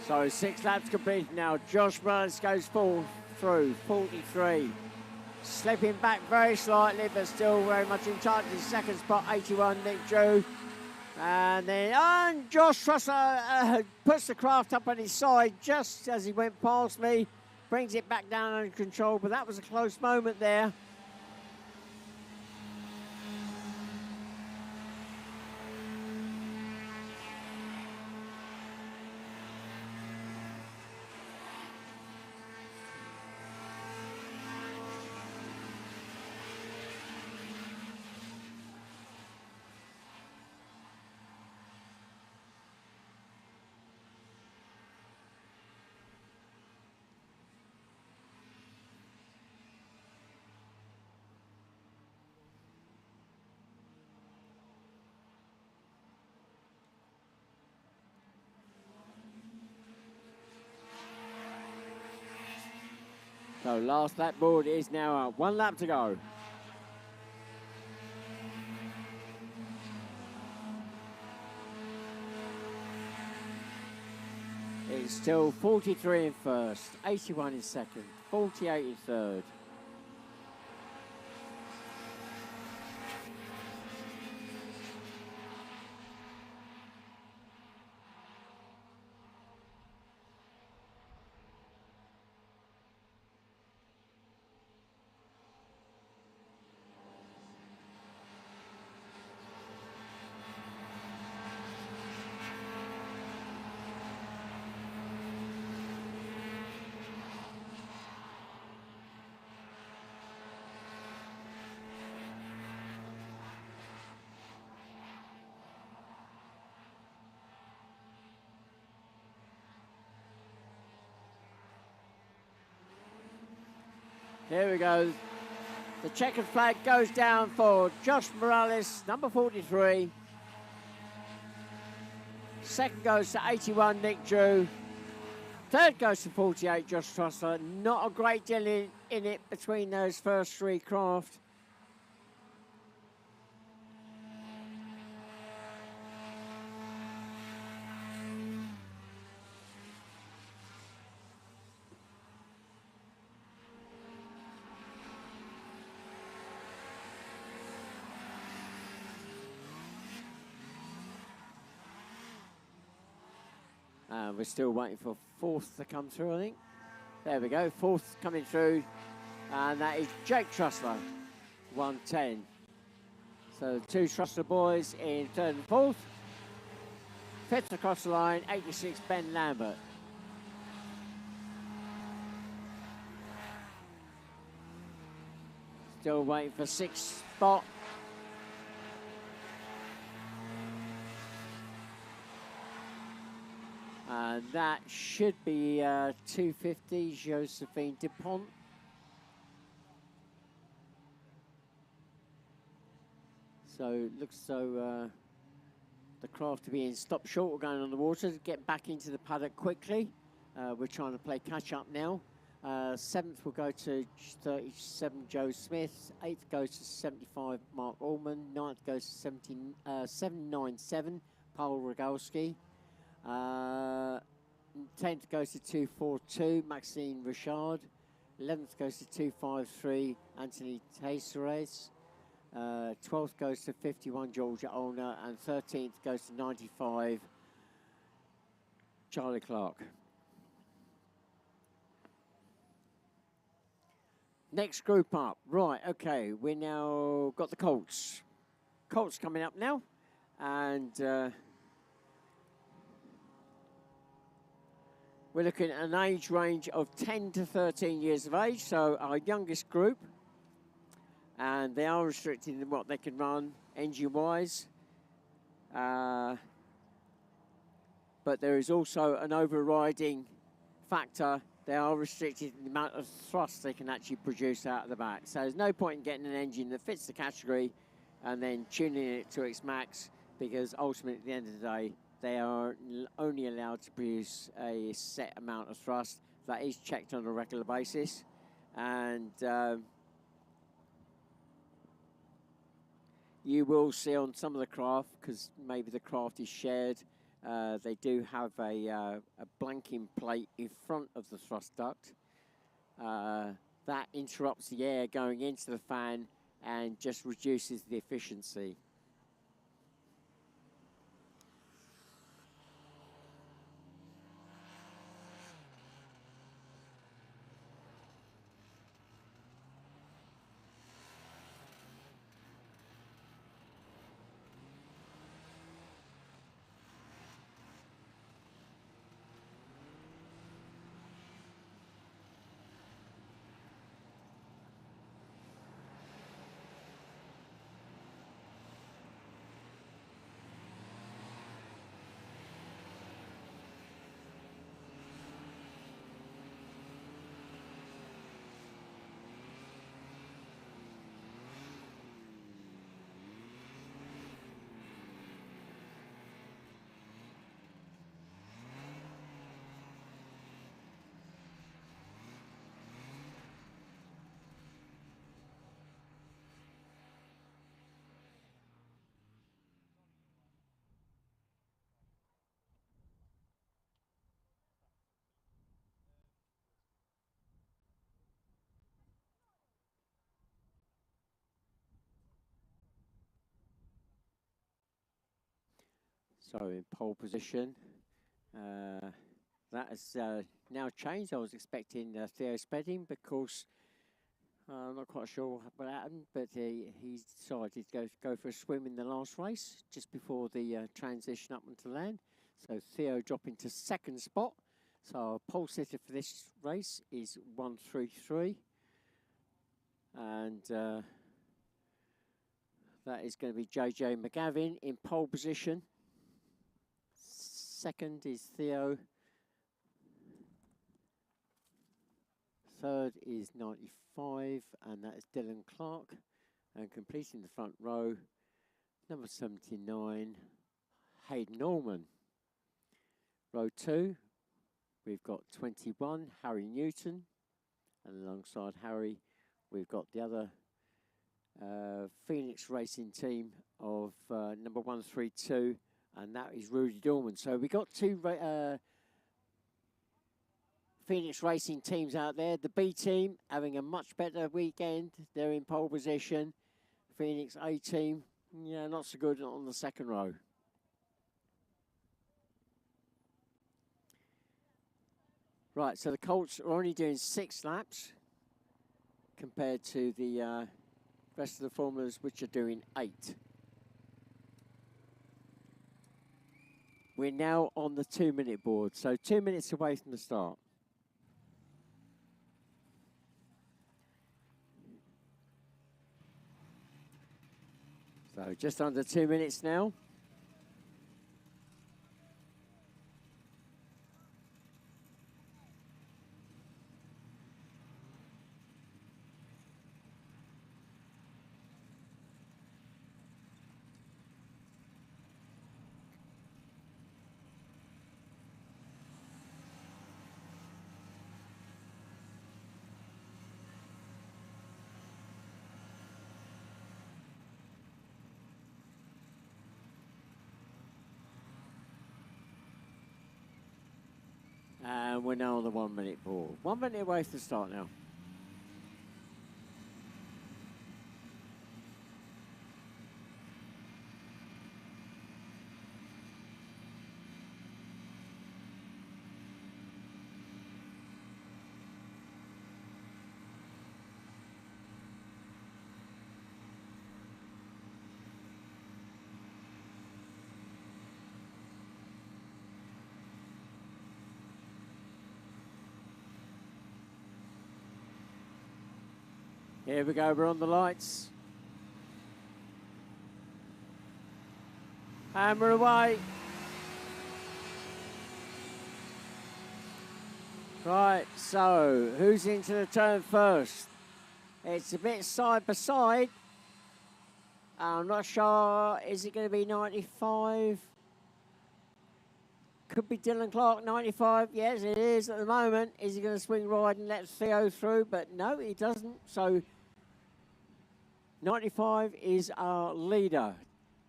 So 6 laps complete now. Josh Morales goes through, 43. Slipping back very slightly, but still very much in touch. His second spot, 81, Nick Drew. And then Josh Trussler puts the craft up on his side just as he went past me. Brings it back down under control, but that was a close moment there. So last lap board is now out. 1 lap to go. It's still 43 in first, 81 in second, 48 in third. Here we go. The checkered flag goes down for Josh Morales, number 43. Second goes to 81, Nick Drew. Third goes to 48, Josh Trussler. Not a great deal in it between those first three craft. We're still waiting for 4th to come through, I think. There we go, 4th coming through. And that is Jake Trussler, 110. So the two Trussler boys in 3rd and 4th. 5th across the line, 86, Ben Lambert. Still waiting for 6th spot. And that should be 250, Josephine Dupont. So it looks so the craft to be in stop short. We're going on the water to get back into the paddock quickly. We're trying to play catch up now. 7th will go to 37 Joe Smith. 8th goes to 75 Mark Allman. 9th goes to 797 Paul Rogalski. 10th goes to 242 Maxine Richard. 11th goes to 253 Anthony Teixeres. 12th goes to 51 Georgia Olner, and 13th goes to 95 Charlie Clark. Next group up. Right, okay, we now got the Colts. Colts coming up now, and we're looking at an age range of 10 to 13 years of age, so our youngest group. And they are restricted in what they can run engine-wise. But there is also an overriding factor. They are restricted in the amount of thrust they can actually produce out of the back. So there's no point in getting an engine that fits the category and then tuning it to its max, because ultimately at the end of the day, they are only allowed to produce a set amount of thrust that is checked on a regular basis. And you will see on some of the craft, because maybe the craft is shared, they do have a blanking plate in front of the thrust duct. That interrupts the air going into the fan and just reduces the efficiency. So in pole position, that has now changed. I was expecting Theo Spedding, because I'm not quite sure what happened, but he decided to go for a swim in the last race, just before the transition up onto land. So Theo dropping to 2nd spot. So our pole sitter for this race is 133. And that is going to be JJ McGavin in pole position. 2nd is Theo. 3rd is 95, and that is Dylan Clark. And completing the front row, number 79, Hayden Norman. Row 2, we've got 21, Harry Newton. And alongside Harry, we've got the other Phoenix Racing team of number 132, and that is Rudy Dorman. So we got two Phoenix Racing teams out there. The B team having a much better weekend. They're in pole position. Phoenix A team, yeah, not so good on the 2nd row. Right, so the Colts are only doing 6 laps compared to the rest of the formulas, which are doing 8. We're now on the 2-minute board, so 2 minutes away from the start. So just under 2 minutes now. And we're now on the 1 minute board. 1 minute away from the start now. Here we go, we're on the lights. And we're away. Right, so who's into the turn first? It's a bit side by side. I'm not sure, is it going to be 95? Could be Dylan Clark, 95. Yes, it is at the moment. Is he going to swing wide and let Theo through? But no, he doesn't. So 95 is our leader,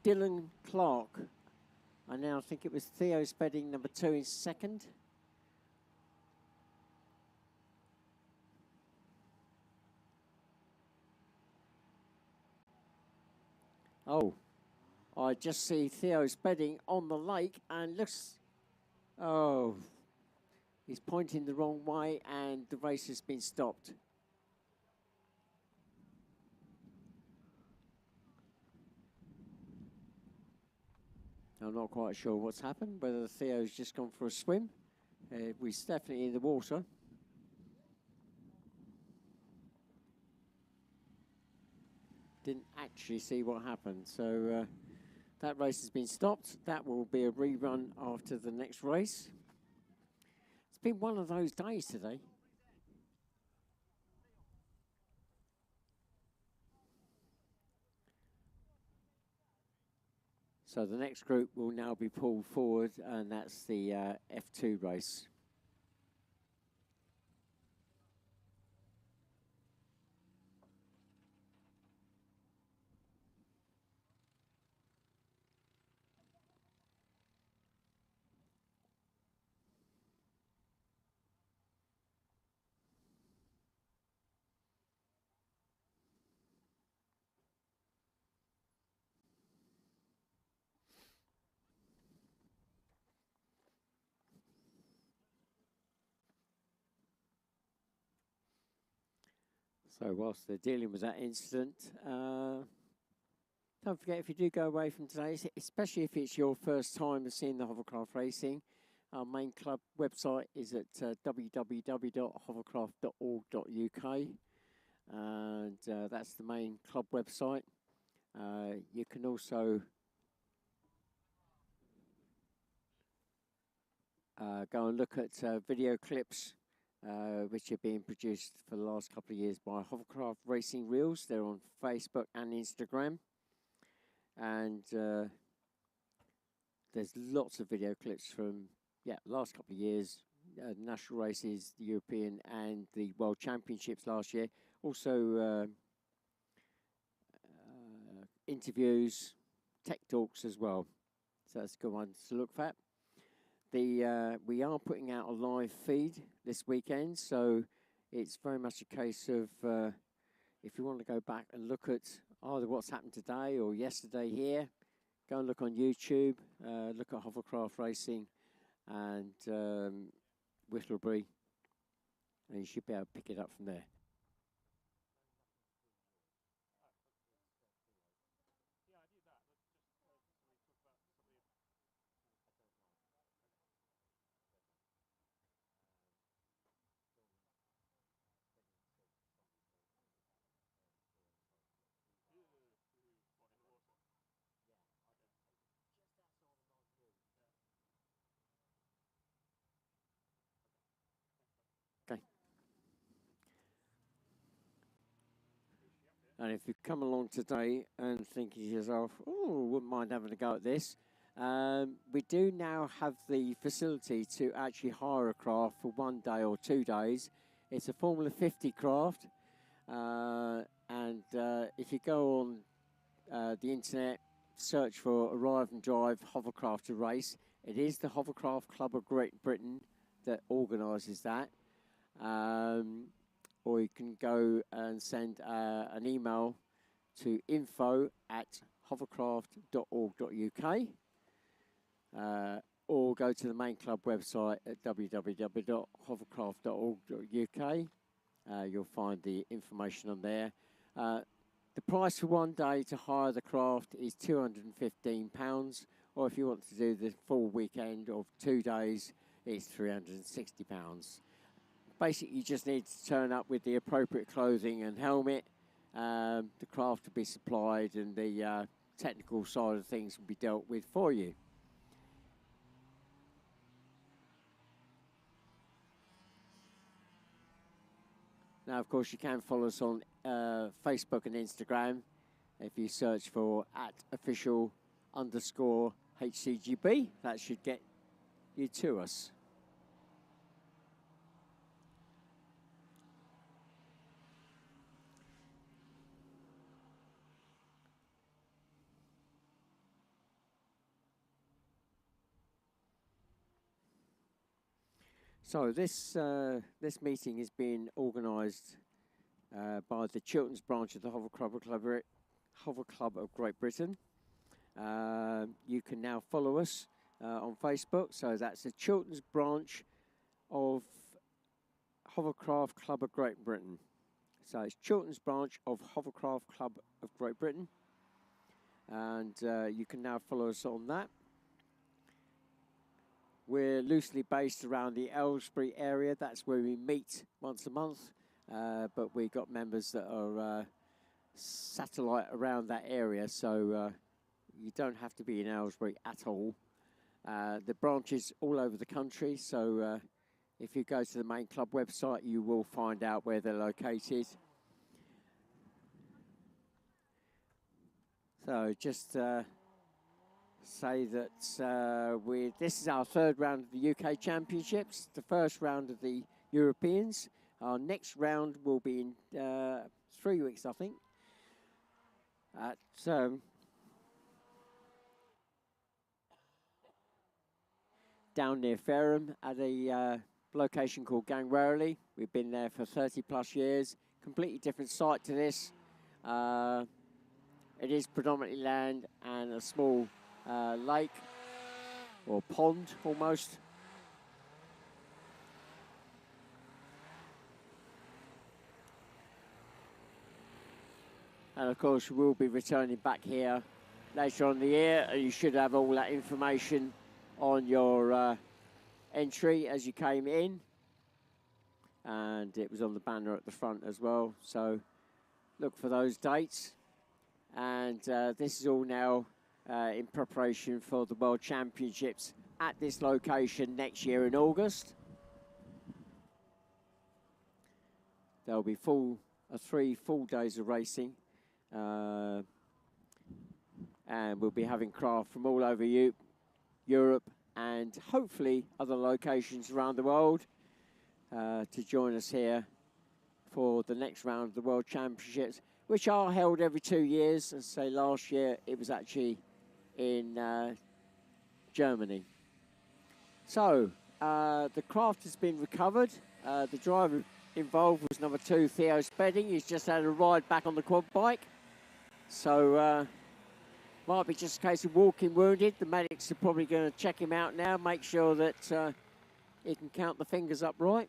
Dylan Clark. I now think it was Theo Spedding, number 2 in second. Oh, I just see Theo Spedding on the lake and looks, oh, he's pointing the wrong way and the race has been stopped. I'm not quite sure what's happened, whether Theo's just gone for a swim. We're definitely in the water. Didn't actually see what happened. So that race has been stopped. That will be a rerun after the next race. It's been one of those days today. So the next group will now be pulled forward, and that's the F2 race. So whilst they're dealing with that incident, don't forget, if you do go away from today, especially if it's your first time of seeing the hovercraft racing, our main club website is at www.hovercraft.org.uk, and that's the main club website. You can also go and look at video clips which are being produced for the last couple of years by Hovercraft Racing Reels. They're on Facebook and Instagram. And there's lots of video clips from, last couple of years, national races, the European and the World Championships last year. Also interviews, tech talks as well. So that's a good one to look at. We are putting out a live feed this weekend, so it's very much a case of if you want to go back and look at either what's happened today or yesterday here, go and look on YouTube, look at Hovercraft Racing and Whittlebury, and you should be able to pick it up from there. And if you come along today and thinking to yourself, oh, wouldn't mind having a go at this, we do now have the facility to actually hire a craft for 1 day or 2 days. It's a Formula 50 craft, and if you go on the internet, search for Arrive and Drive Hovercraft to Race, it is the Hovercraft Club of Great Britain that organises that. Or you can go and send an email to info@hovercraft.org.uk, or go to the main club website at www.hovercraft.org.uk. You'll find the information on there. The price for 1 day to hire the craft is £215, or if you want to do the full weekend of 2 days, it's £360. Basically, you just need to turn up with the appropriate clothing and helmet. The craft will be supplied, and the technical side of things will be dealt with for you. Now, of course, you can follow us on Facebook and Instagram. If you search for @official_HCGB, that should get you to us. So this meeting is being organised by the Chilterns branch of the Hover Club of Great Britain. You can now follow us on Facebook. So that's the Chilterns branch of Hovercraft Club of Great Britain. So it's Chilterns branch of Hovercraft Club of Great Britain, and you can now follow us on that. We're loosely based around the Aylesbury area. That's where we meet once a month. But we've got members that are satellite around that area, so you don't have to be in Aylesbury at all. The branches all over the country, so if you go to the main club website, you will find out where they're located. So just say that this is our 3rd round of the UK Championships, the 1st round of the Europeans. Our next round will be in 3 weeks, I think, at down near Fareham at a location called Gangwarley. We've been there for 30 plus years. Completely different site to this. It is predominantly land and a small lake or pond almost. And of course we'll be returning back here later on in the year, and you should have all that information on your entry as you came in, and it was on the banner at the front as well, so look for those dates. And this is all now in preparation for the World Championships at this location next year in August. There'll be 3 full days of racing, and we'll be having craft from all over Europe and hopefully other locations around the world to join us here for the next round of the World Championships, which are held every 2 years. As I say, last year it was actually in Germany. So the craft has been recovered. The driver involved was number 2, Theo Spedding. He's just had a ride back on the quad bike. So might be just a case of walking wounded. The medics are probably going to check him out now, make sure that he can count the fingers up right.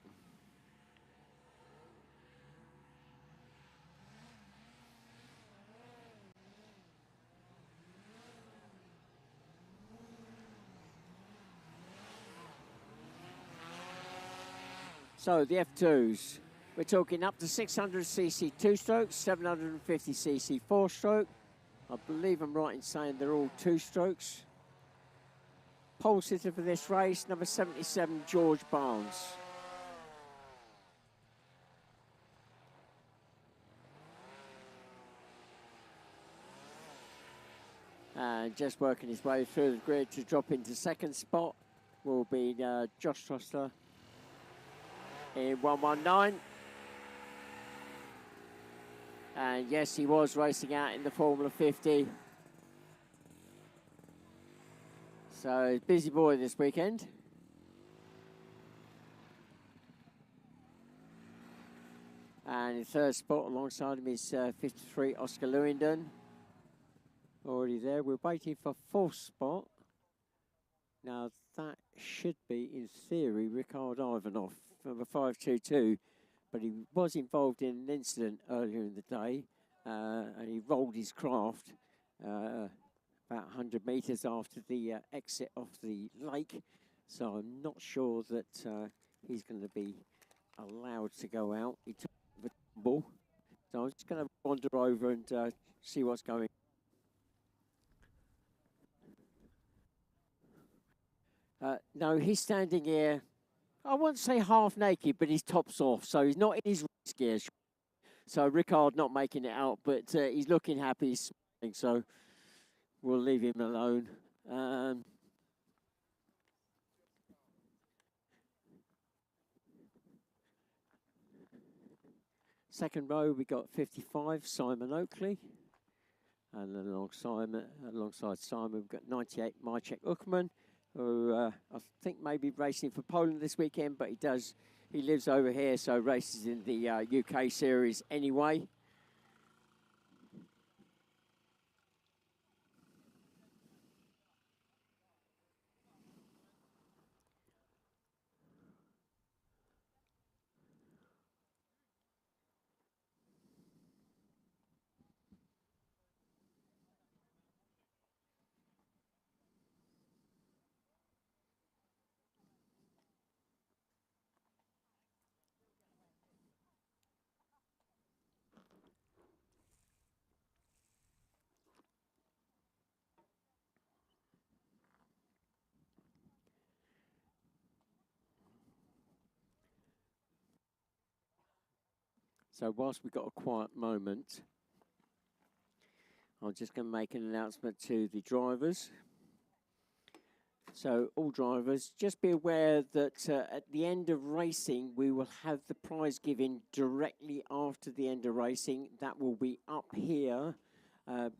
So the F2s, we're talking up to 600cc 2-stroke, 750cc 4-stroke. I believe I'm right in saying they're all 2-strokes. Pole sitter for this race, number 77, George Barnes. And just working his way through the grid to drop into second spot will be Josh Trostler in 119. And yes, he was racing out in the Formula 50. So, busy boy this weekend. And in third spot alongside him is 53 Oscar Lewington. Already there. We're waiting for fourth spot. Now, that should be, in theory, Ricard Ivanov, number 522. But he was involved in an incident earlier in the day, and he rolled his craft about 100 metres after the exit of the lake. So I'm not sure that he's going to be allowed to go out. He took the ball. So I'm just going to wander over and see what's going on. No, he's standing here, I won't say half naked, but his top's off. So he's not in his race gear. So Ricard not making it out, but he's looking happy, he's smiling, so we'll leave him alone. Second row, we got 55, Simon Oakley. And then alongside Simon, we've got 98, Maciek Uckman, who I think may be racing for Poland this weekend, but he lives over here, so races in the UK series anyway. So whilst we've got a quiet moment, I'm just going to make an announcement to the drivers. So all drivers, just be aware that at the end of racing, we will have the prize giving directly after the end of racing. That will be up here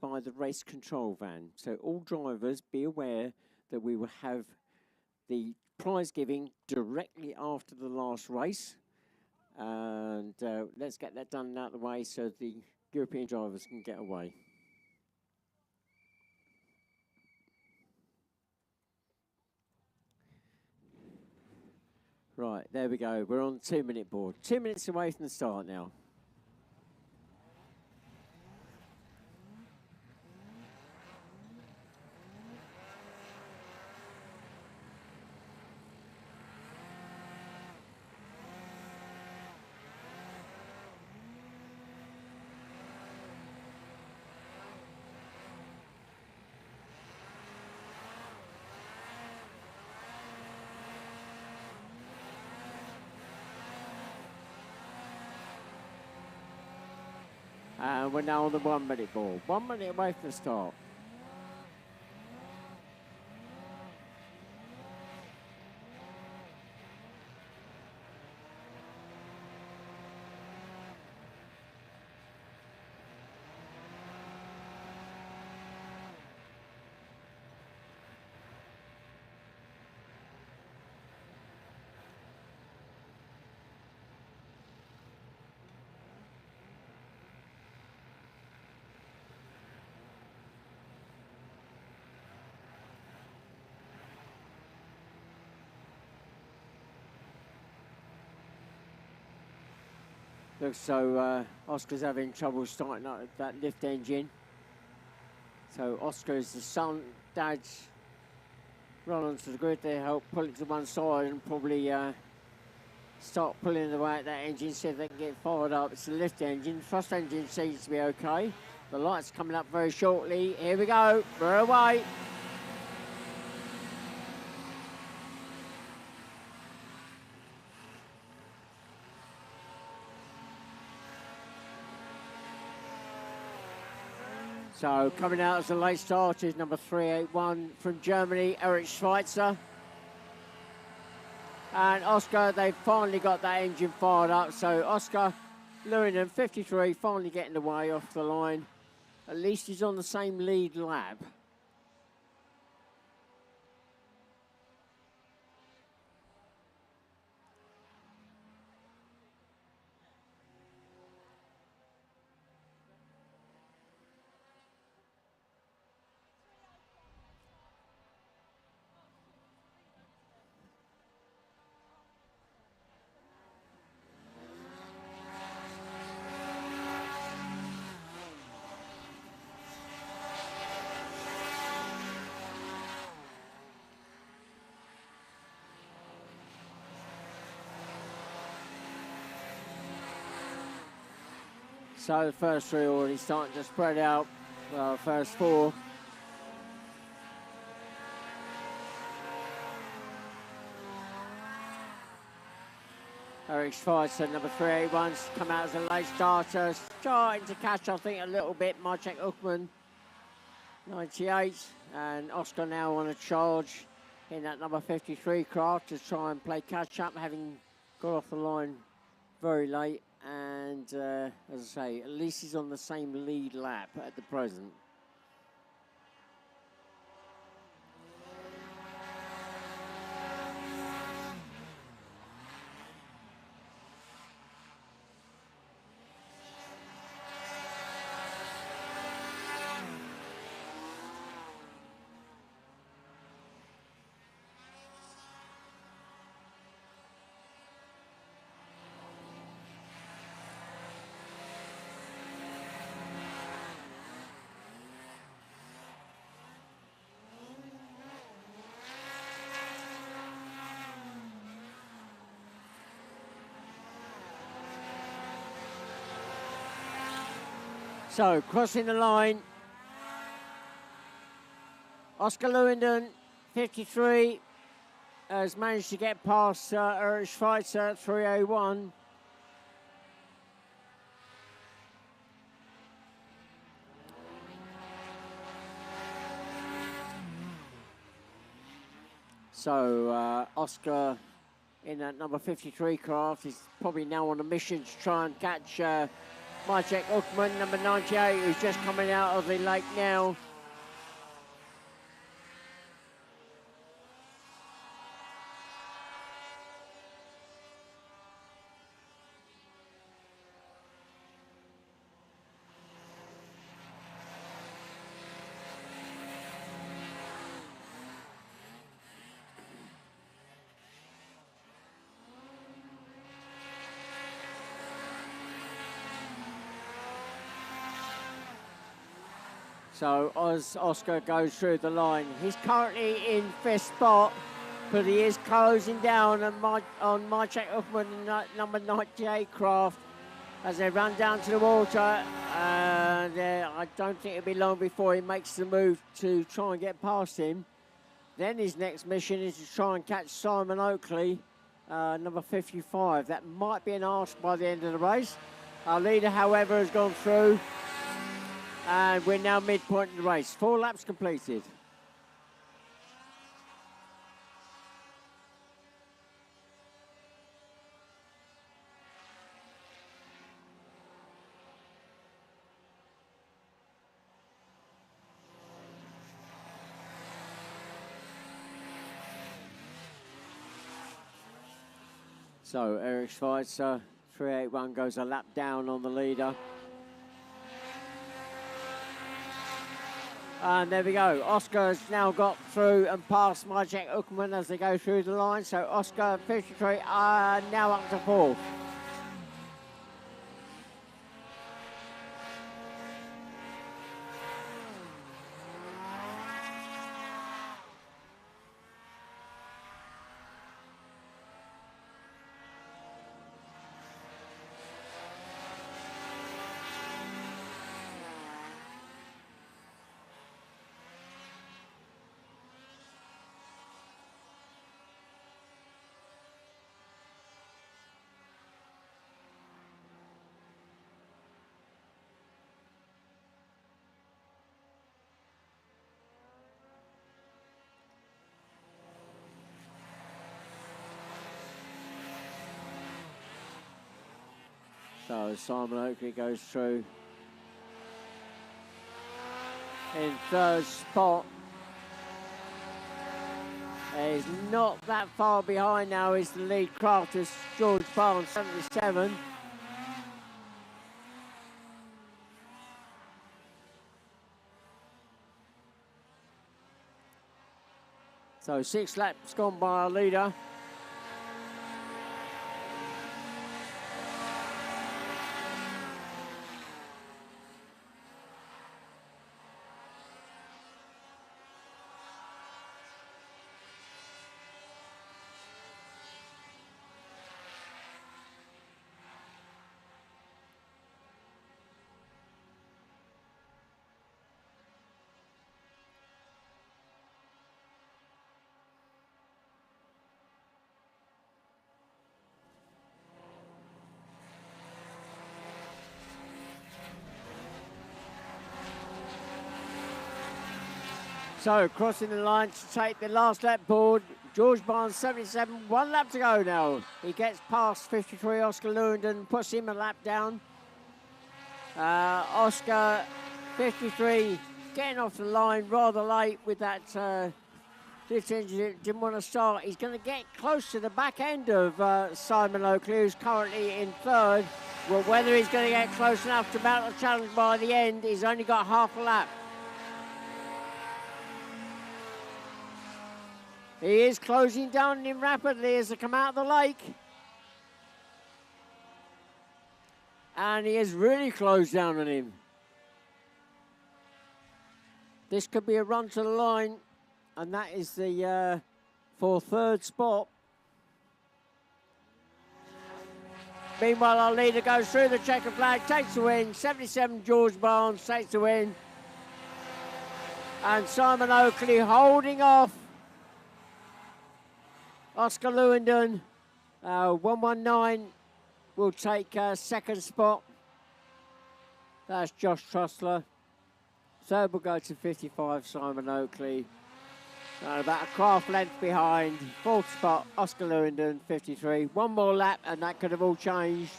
by the race control van. So all drivers, be aware that we will have the prize giving directly after the last race. And let's get that done out of the way so the European drivers can get away. Right, there we go. We're on the 2-minute board. 2 minutes away from the start now. And we're now on the 1-minute ball. 1 minute away from the start. Looks so Oscar's having trouble starting up that lift engine. So Oscar is the son, dad's run onto the grid there, help pull it to one side and probably start pulling away at that engine, see if they can get fired up. It's the lift engine. Thrust engine seems to be okay. The light's coming up very shortly. Here we go. We're away. So coming out as a late start is number 381 from Germany, Eric Schweitzer. And Oscar, they've finally got that engine fired up. So Oscar Lewinen, 53, finally getting away off the line. At least he's on the same lead lap. So the first three already starting to spread out. First four. Eric Schweitzer, number 381's come out as a late starter. Starting to catch, I think, a little bit. Marcek Uckman, 98. And Oscar now on a charge in that number 53 craft to try and play catch up, having got off the line very late. And as I say, at least he's on the same lead lap at the present. So, crossing the line, Oscar Lewinen, 53, has managed to get past Eric Schweitzer, 301. So, Oscar in that number 53 craft is probably now on a mission to try and catch Marcek Uckman, number 98, who's just coming out of the lake now. So as Oscar goes through the line, he's currently in fifth spot, but he is closing down on Marcek Uckman, number 98 craft, as they run down to the water. And I don't think it'll be long before he makes the move to try and get past him. Then his next mission is to try and catch Simon Oakley, number 55. That might be an ask by the end of the race. Our leader, however, has gone through. And we're now midpoint in the race. 4 laps completed. So Eric Schweitzer, 381, goes a lap down on the leader. And there we go. Oscar has now got through and past Marcek Uckman as they go through the line. So Oscar, 53, now up to 4th. So Simon Oakley goes through in third spot. He's not that far behind now, is the lead crafter, George Barnes, 77. So 6 laps gone by our leader. So crossing the line to take the last lap board, George Barnes, 77, 1 lap to go now. He gets past 53, Oscar Lewington, puts him a lap down. Oscar, 53, getting off the line rather late with that lift engine, didn't want to start. He's going to get close to the back end of Simon Oakley, who's currently in third. Well, whether he's going to get close enough to mount the challenge by the end, he's only got half a lap. He is closing down on him rapidly as they come out of the lake. And he has really closed down on him. This could be a run to the line, and that is the for third spot. Meanwhile, our leader goes through the checkered flag, takes the win. 77, George Barnes takes the win. And Simon Oakley holding off Oscar Lewington, 119 will take second spot. That's Josh Trussler. Third will go to 55, Simon Oakley. And about a craft length behind. Fourth spot, Oscar Lewington, 53. One more lap and that could have all changed.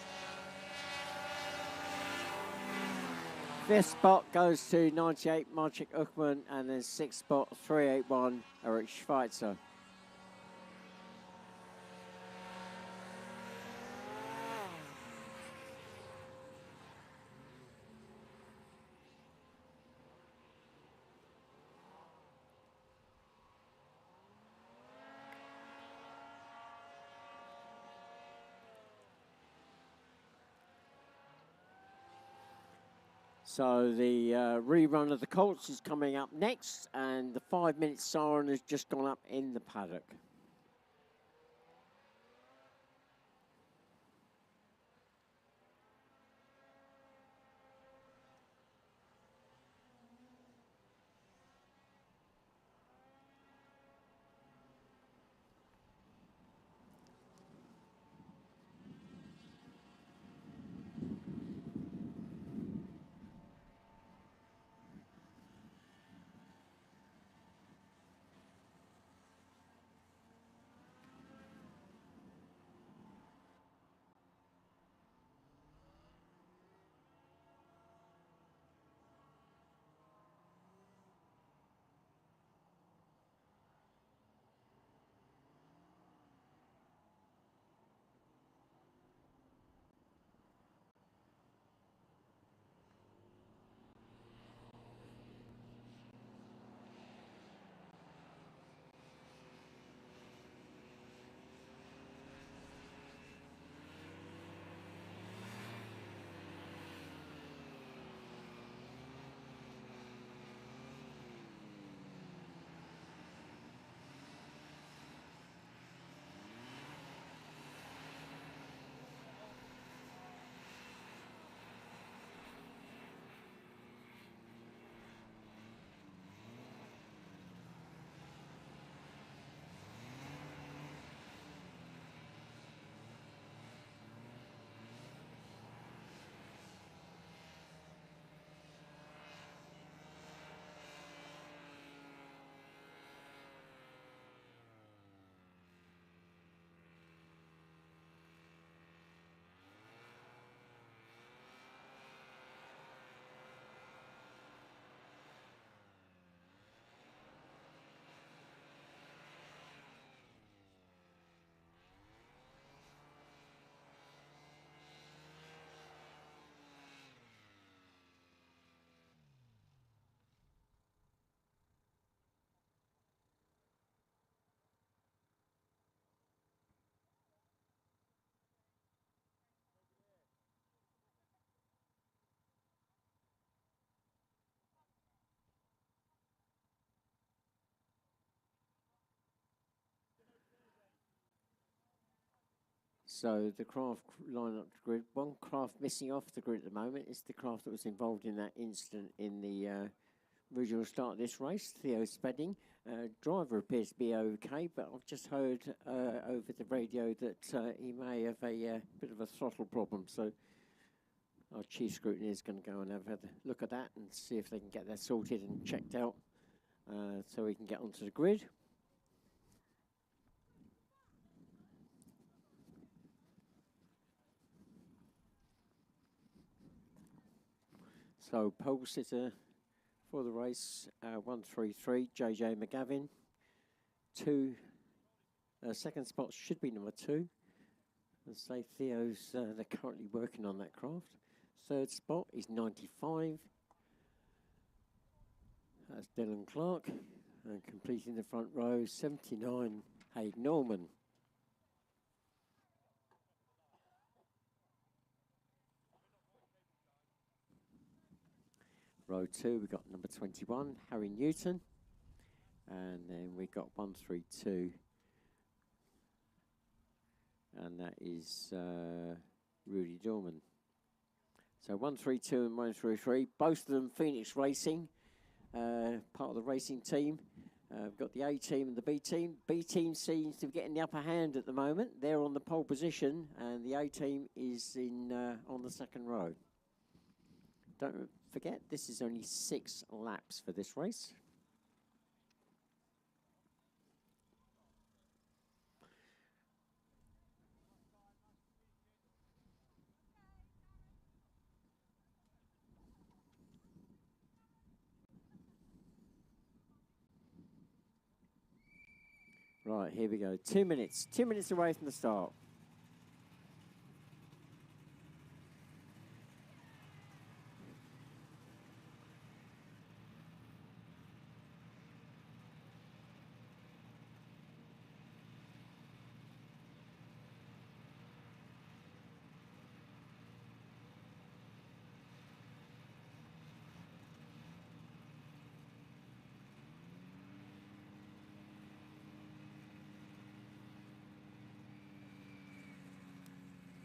Fifth spot goes to 98, Marcin Uckman. And then sixth spot, 381, Eric Schweitzer. So the rerun of the Colts is coming up next, and the 5-minute siren has just gone up in the paddock. So the craft line up the grid. One craft missing off the grid at the moment is the craft that was involved in that incident in the original start of this race, Theo Spedding. Driver appears to be okay, but I've just heard over the radio that he may have a bit of a throttle problem. So our chief scrutineer is going to go and have a look at that and see if they can get that sorted and checked out so we can get onto the grid. So pole sitter for the race, 133, JJ McGavin. Second spot should be number 2. Let's say Theo's, they're currently working on that craft. Third spot is 95. That's Dylan Clark. And completing the front row, 79, Hayden Norman. Row 2, we've got number 21, Harry Newton. And then we've got 132. And that is Rudy Dorman. So 132 and 133, both of them Phoenix Racing, part of the racing team. We've got the A team and the B team. B team seems to be getting the upper hand at the moment. They're on the pole position, and the A team is in on the second row. Don't forget, this is only 6 laps for this race. Right, here we go. 2 minutes. 2 minutes away from the start.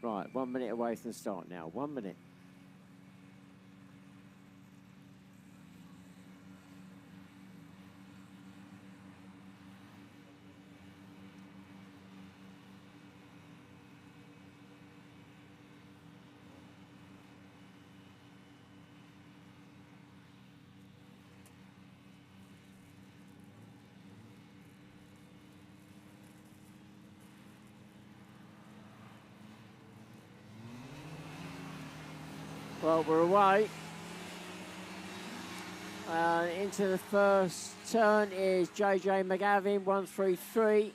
Right, 1 minute away from the start now. 1 minute. Well, we're away. Into the first turn is JJ McGavin, 133.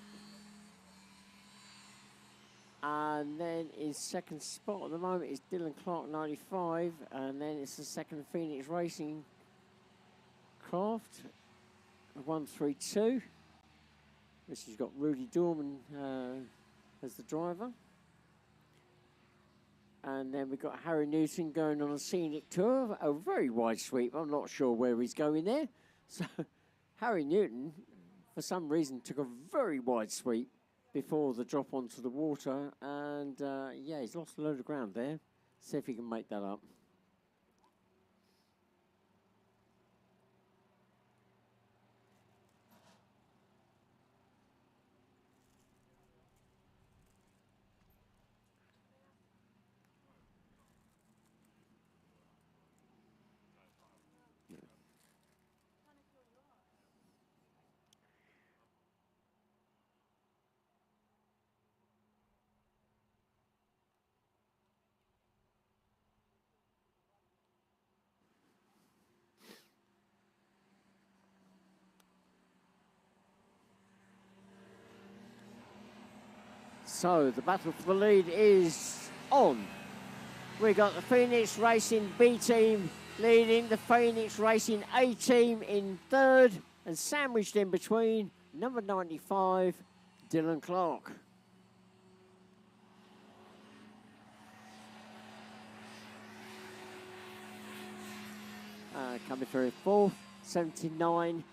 And then his second spot at the moment is Dylan Clark, 95. And then it's the second Phoenix Racing craft, 132. This has got Rudy Dorman as the driver. And then we've got Harry Newton going on a scenic tour, a very wide sweep. I'm not sure where he's going there. So Harry Newton, for some reason, took a very wide sweep before the drop onto the water. And yeah, he's lost a load of ground there. See if he can make that up. So the battle for the lead is on. We got the Phoenix Racing B team leading, the Phoenix Racing A team in third, and sandwiched in between, number 95, Dylan Clark. Coming through fourth, 79,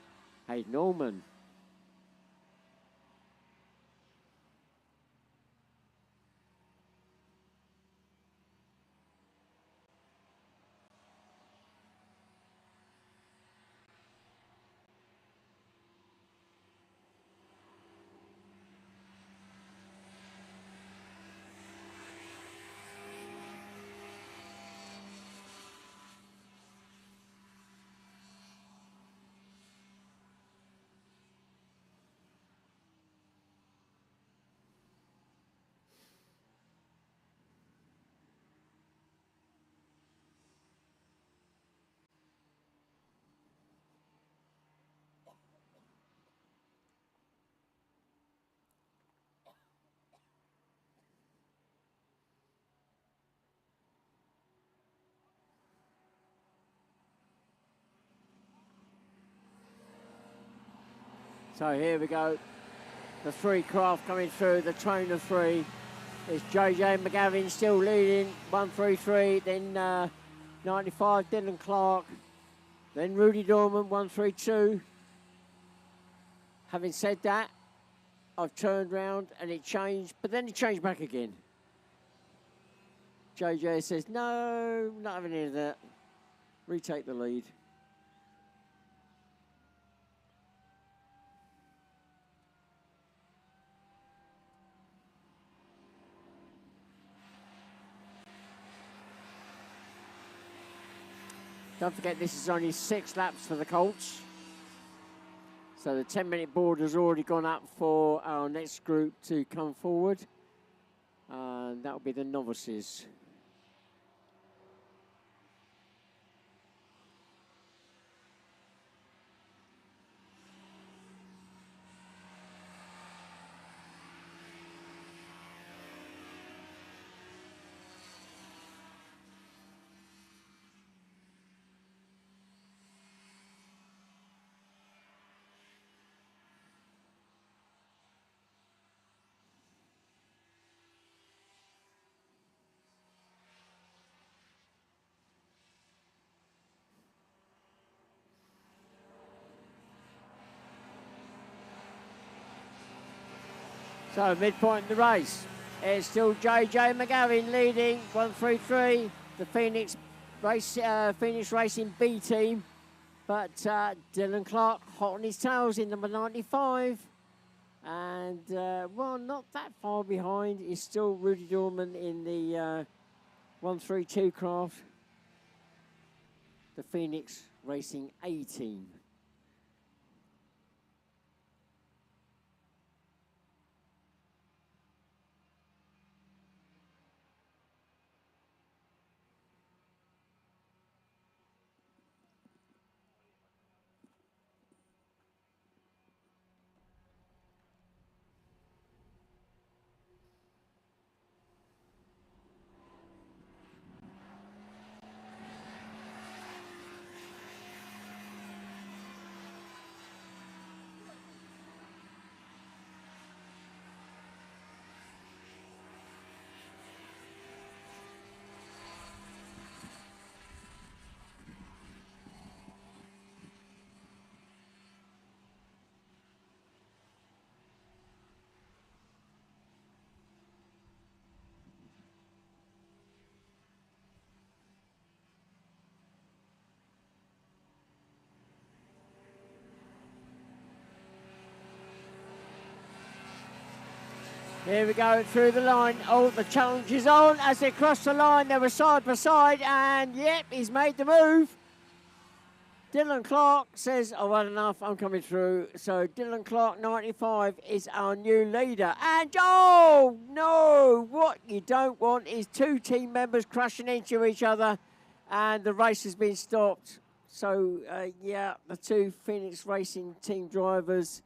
Hayden Norman. So here we go. The three craft coming through, the train of three. It's JJ McGavin still leading, 133, then 95, Dylan Clark, then Rudy Dorman, 132. Having said that, I've turned round and it changed, but then it changed back again. JJ says, no, not having any of that. Retake the lead. Don't forget, this is only 6 laps for the Colts. So the 10-minute board has already gone up for our next group to come forward. And that will be the novices. So midpoint in the race, it's still JJ McGavin leading, 133. The Phoenix Racing B team, but Dylan Clark hot on his tails in number 95, and well, not that far behind is still Rudy Dorman in the 132 craft, the Phoenix Racing A team. Here we go through the line. Oh, the challenge is on as they cross the line. They were side by side, and yep, he's made the move. Dylan Clark says, I've had enough, I'm coming through. So Dylan Clark, 95, is our new leader. And oh, no, what you don't want is 2 team members crashing into each other, and the race has been stopped. So, yeah, the 2 Phoenix Racing team drivers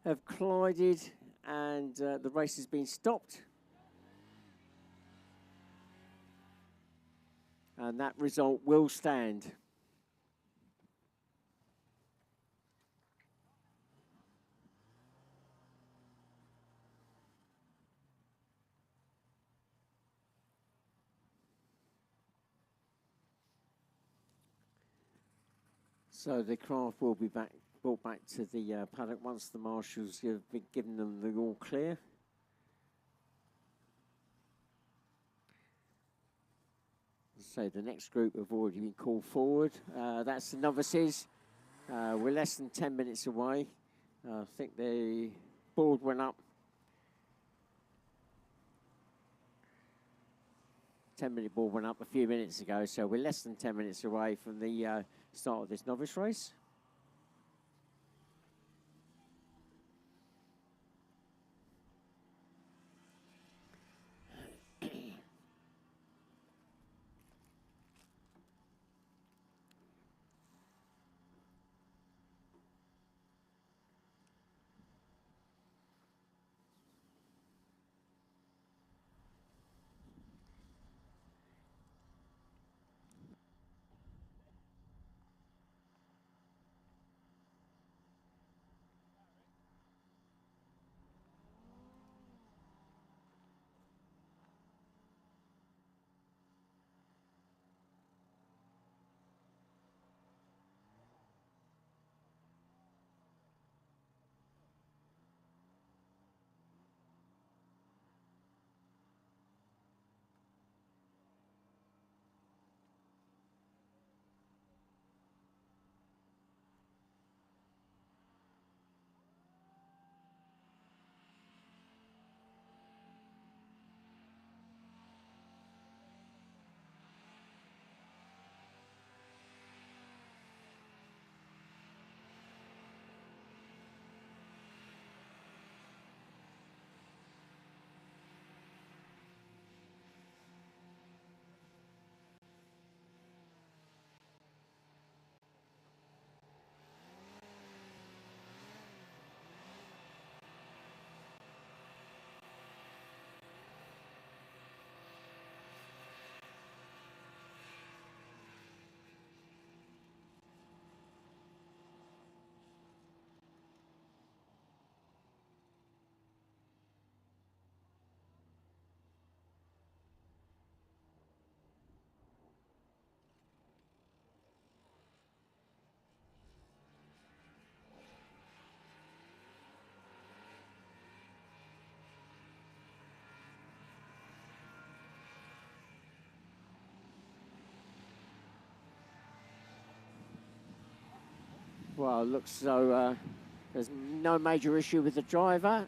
have collided, and the race has been stopped. And that result will stand. So the craft will be brought back to the paddock once the marshals have been given them the all clear. So the next group have already been called forward. That's the novices. We're less than 10 minutes away. I think the board went up. 10-minute board went up a few minutes ago, so we're less than 10 minutes away from the start of this novice race. Well, it looks as though there's no major issue with the driver.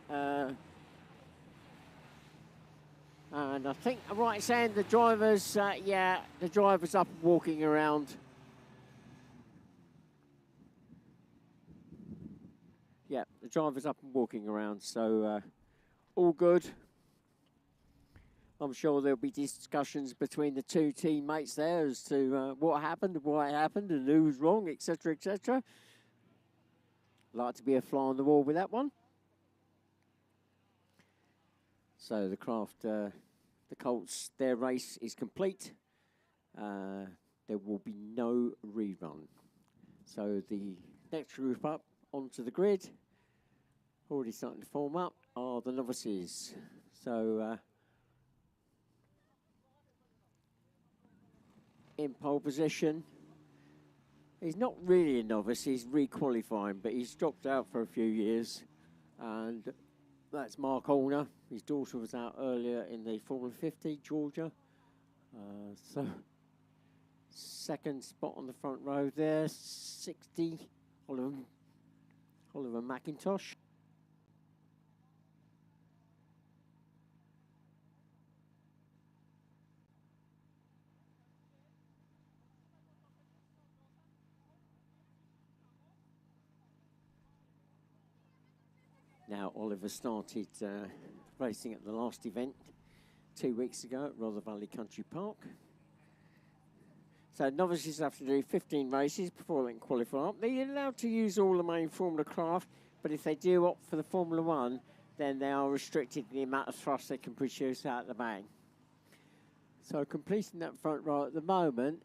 And I think I'm right in saying the driver's, yeah, the driver's up and walking around. Yeah, the driver's up and walking around, so all good. I'm sure there'll be discussions between the two teammates there as to what happened, why it happened, and who was wrong, etc., etc. Like to be a fly on the wall with that one. So the Colts, their race is complete. There will be no rerun. So the next group up onto the grid, already starting to form up, are the novices. So in pole position, he's not really a novice, he's re-qualifying, but he's dropped out for a few years. And that's Mark Horner. His daughter was out earlier in the Formula 50, Georgia. So, second spot on the front row there, 60, Oliver McIntosh. Now, Oliver started racing at the last event 2 weeks ago at Rother Valley Country Park. So novices have to do 15 races before they can qualify up. They're allowed to use all the main Formula craft, but if they do opt for the Formula 1, then they are restricted in the amount of thrust they can produce out of the bag. So completing that front row at the moment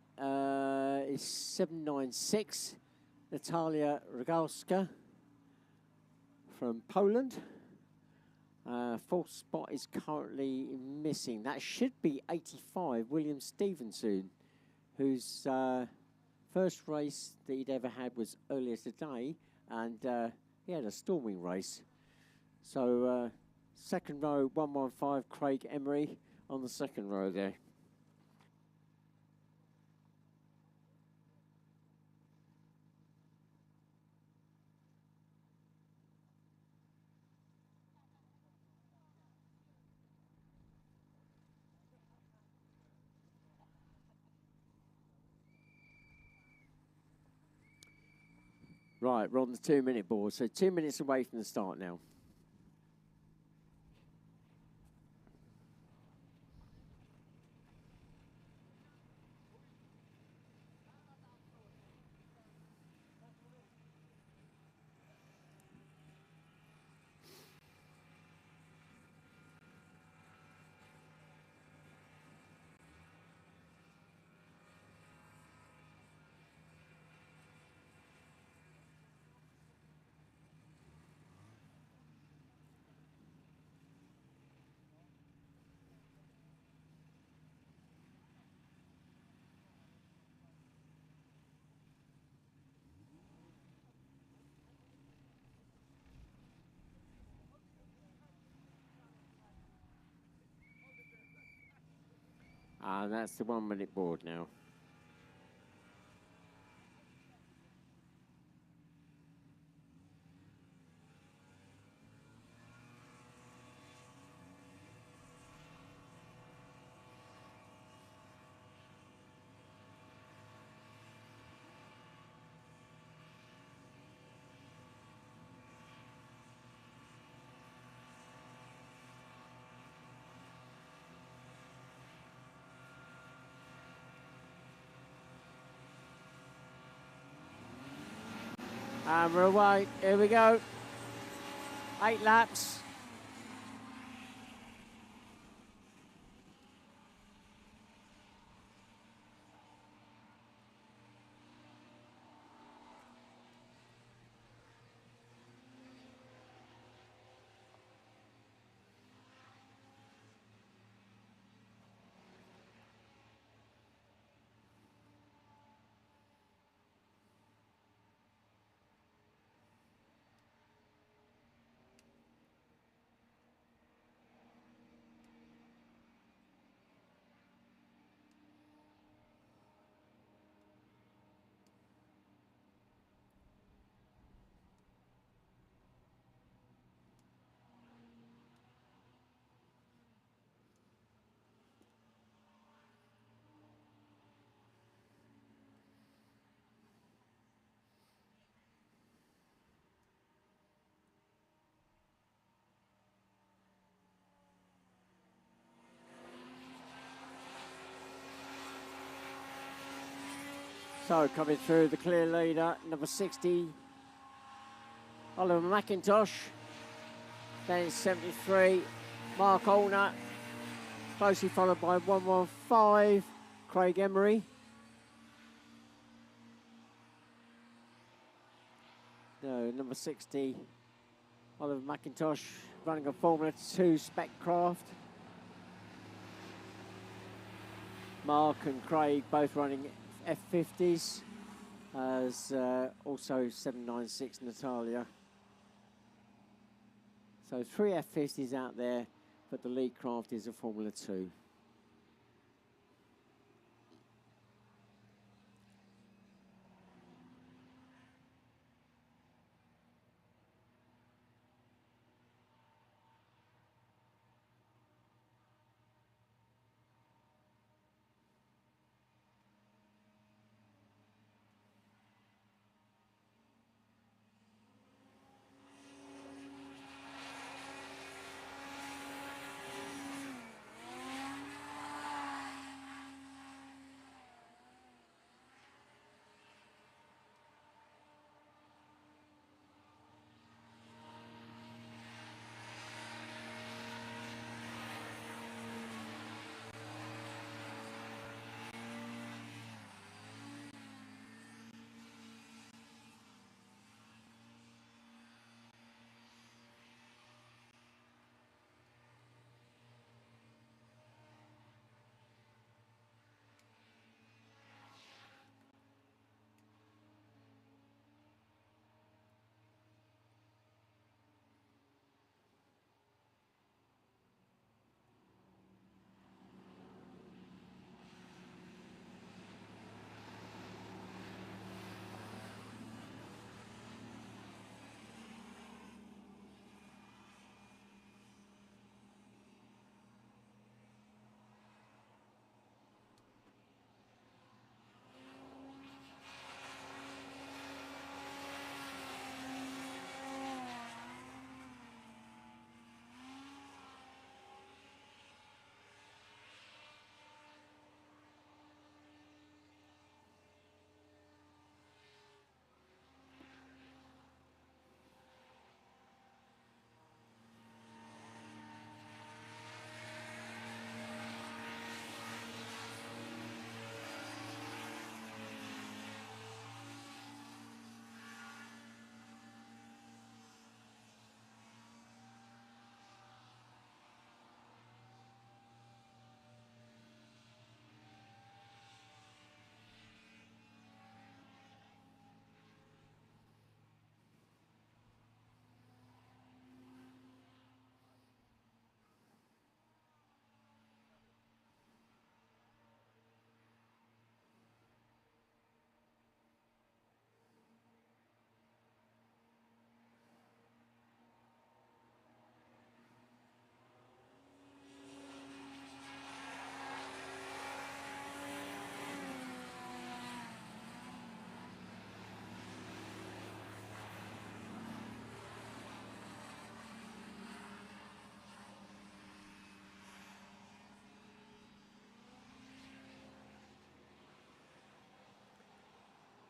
is 796, Natalia Rogalska from Poland. Fourth spot is currently missing. That should be 85, William Stevenson, whose first race that he'd ever had was earlier today, and he had a storming race. So second row, 115, Craig Emery on the second row there. Right, we're on the 2-minute board, so 2 minutes away from the start now. And that's the 1 minute board now. And we're away. Here we go. 8 laps. So coming through the clear leader, number 60, Oliver McIntosh. Then it's 73, Mark Olner. Closely followed by 115, Craig Emery. No, number 60, Oliver McIntosh, running a Formula 2 spec craft. Mark and Craig both running F50s, as also 796 Natalia. So 3 F50s out there, but the lead craft is a Formula 2.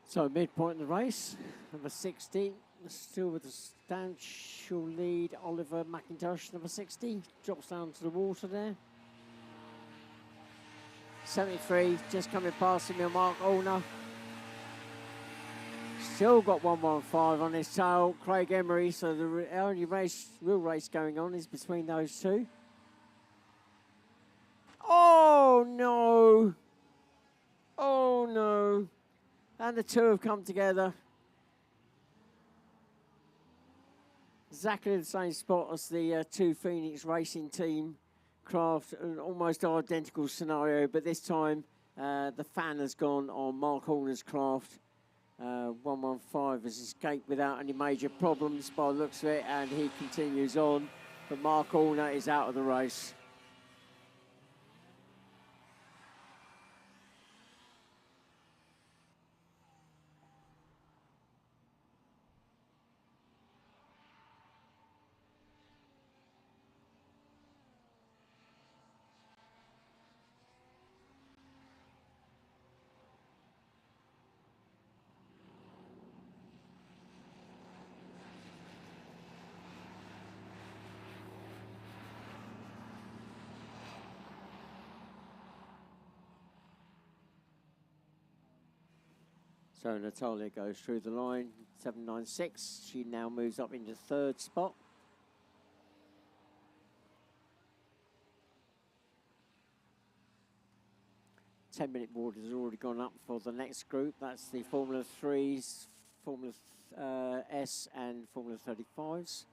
So midpoint in the race, number 60, still with a substantial lead, Oliver McIntosh, number 60, drops down to the water there. 73, just coming past him, Mark Olner. Still got 115 on his tail, Craig Emery, so the only real race going on is between those two. Oh no! Oh no! And the two have come together. Exactly the same spot as the two Phoenix Racing Team craft, an almost identical scenario, but this time the fan has gone on Mark Horner's craft. 115 has escaped without any major problems by the looks of it, and he continues on, but Mark Horner is out of the race. So Natalia goes through the line, 796. She now moves up into third spot. Ten-minute water has already gone up for the next group. That's the Formula 3s, Formula S and Formula 35s.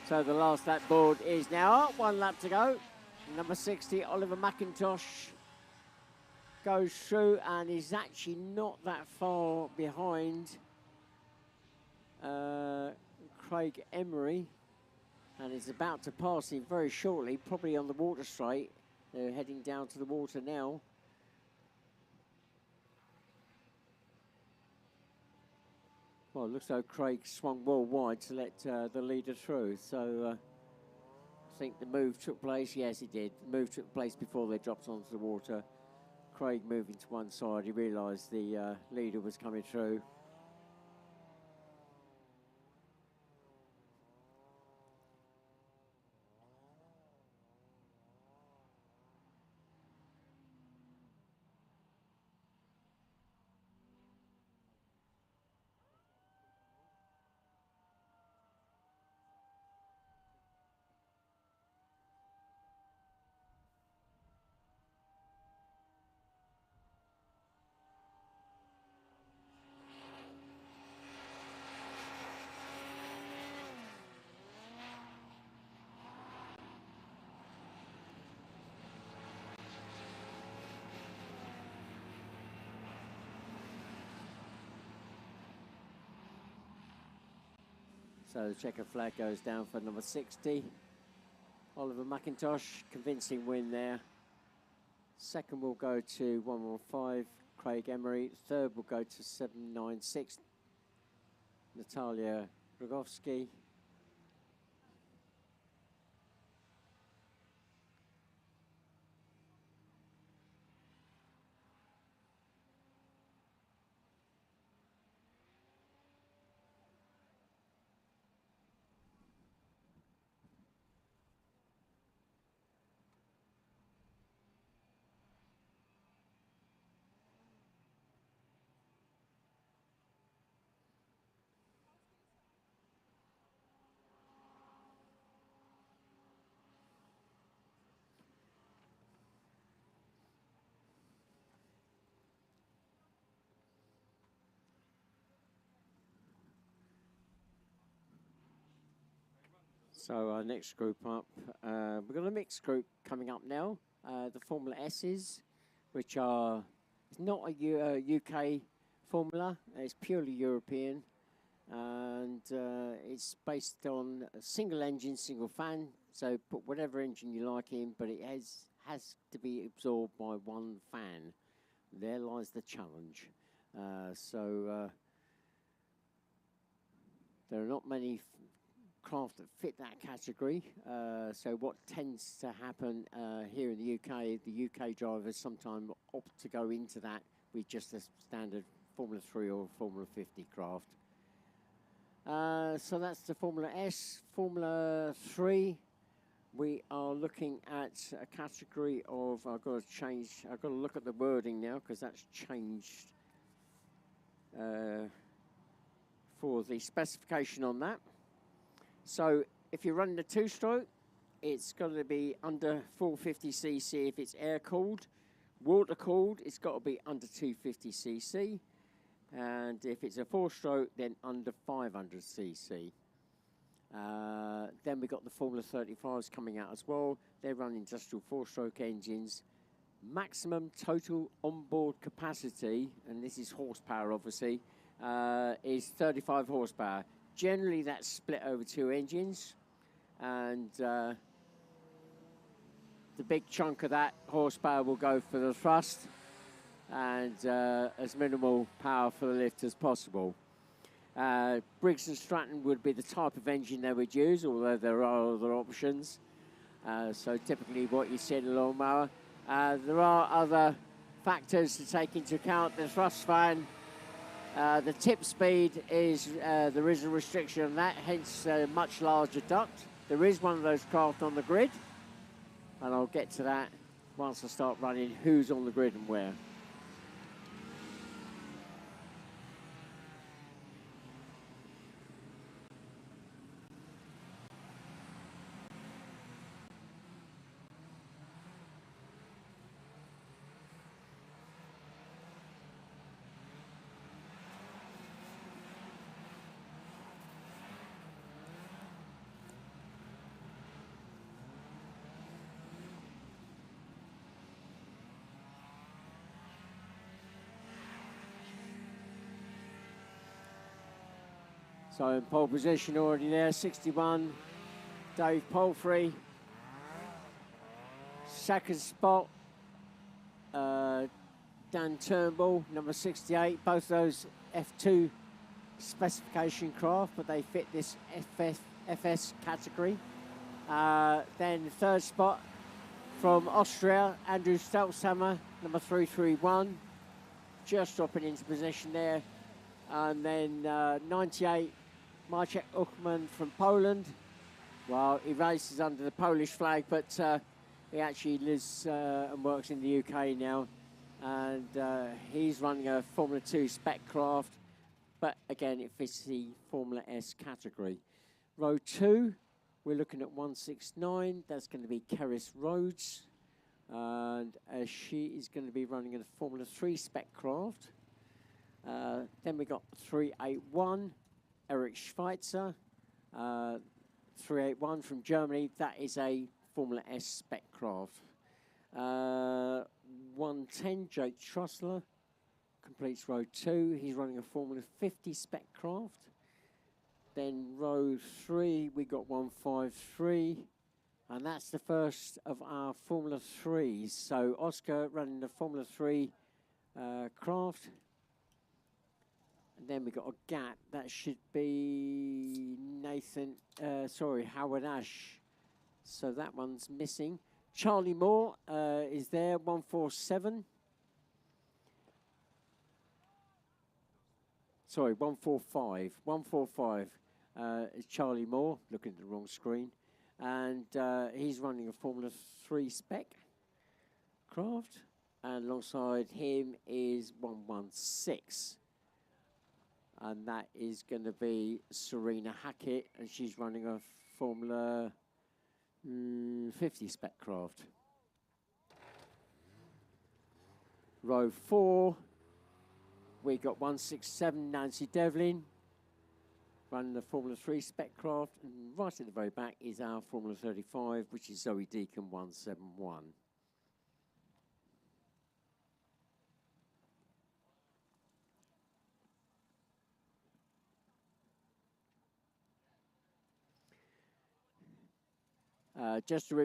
So the last lap board is now up, 1 lap to go. Number 60, Oliver McIntosh, goes through and is actually not that far behind Craig Emery, and is about to pass him very shortly, probably on the water straight. They're heading down to the water now. Well, it looks like Craig swung well wide to let the leader through. So I think the move took place. Yes, it did. The move took place before they dropped onto the water. Craig moving to one side. He realised the leader was coming through. So the checker flag goes down for number 60. Oliver McIntosh, convincing win there. Second will go to 115, Craig Emery. Third will go to 796, Natalia Rogovsky. So our next group up, we've got a mixed group coming up now. The Formula S's, which are not a UK formula, it's purely European, and it's based on a single engine, single fan. So put whatever engine you like in, but it has to be absorbed by one fan. There lies the challenge. There are not many craft that fit that category. So what tends to happen here in the UK drivers sometimes opt to go into that with just a standard Formula 3 or Formula 50 craft. So that's the Formula S. Formula 3, we are looking at a category of, I've got to look at the wording now because that's changed for the specification on that. So if you're running a two-stroke, it's got to be under 450cc if it's air-cooled. Water-cooled, it's got to be under 250cc. And if it's a four-stroke, then under 500cc. Then we've got the Formula 35s coming out as well. They run industrial four-stroke engines. Maximum total onboard capacity, and this is horsepower obviously, is 35 horsepower. Generally that's split over two engines, and the big chunk of that horsepower will go for the thrust, and as minimal power for the lift as possible. Briggs & Stratton would be the type of engine they would use, although there are other options. So typically what you see in a lawnmower. There are other factors to take into account. The thrust fan, the tip speed is, there is a restriction on that, hence a much larger duct. There is one of those craft on the grid, and I'll get to that once I start running who's on the grid and where. So in pole position already there, 61, Dave Palfrey. Second spot, Dan Turnbull, number 68. Both those F2 specification craft, but they fit this FS category. Then third spot from Austria, Andrew Stelzhammer, number 331. Just dropping into position there. And then 98, Maciek Uckman from Poland. Well, he races under the Polish flag, but he actually lives and works in the UK now. And he's running a Formula 2 spec craft, but again, it fits the Formula S category. Row 2, we're looking at 169. That's going to be Keris Rhodes. And she is going to be running a Formula 3 spec craft. Then we got 381, Eric Schweitzer, 381 from Germany. That is a Formula S spec craft. 110, Jake Trussler, completes row 2. He's running a Formula 50 spec craft. Then row 3, we got 153, and that's the first of our Formula 3s. So Oscar running the Formula 3 craft. And then we got a gap. That should be Howard Ash. So that one's missing. Charlie Moore is there, 147. Sorry, 145. 145 is Charlie Moore, looking at the wrong screen. And he's running a Formula 3 spec craft. And alongside him is 116. And that is going to be Serena Hackett, and she's running a Formula 50 spec craft. Row 4, we got 167, Nancy Devlin, running the Formula 3 spec craft, and right at the very back is our Formula 35, which is Zoe Deacon, 171. Just a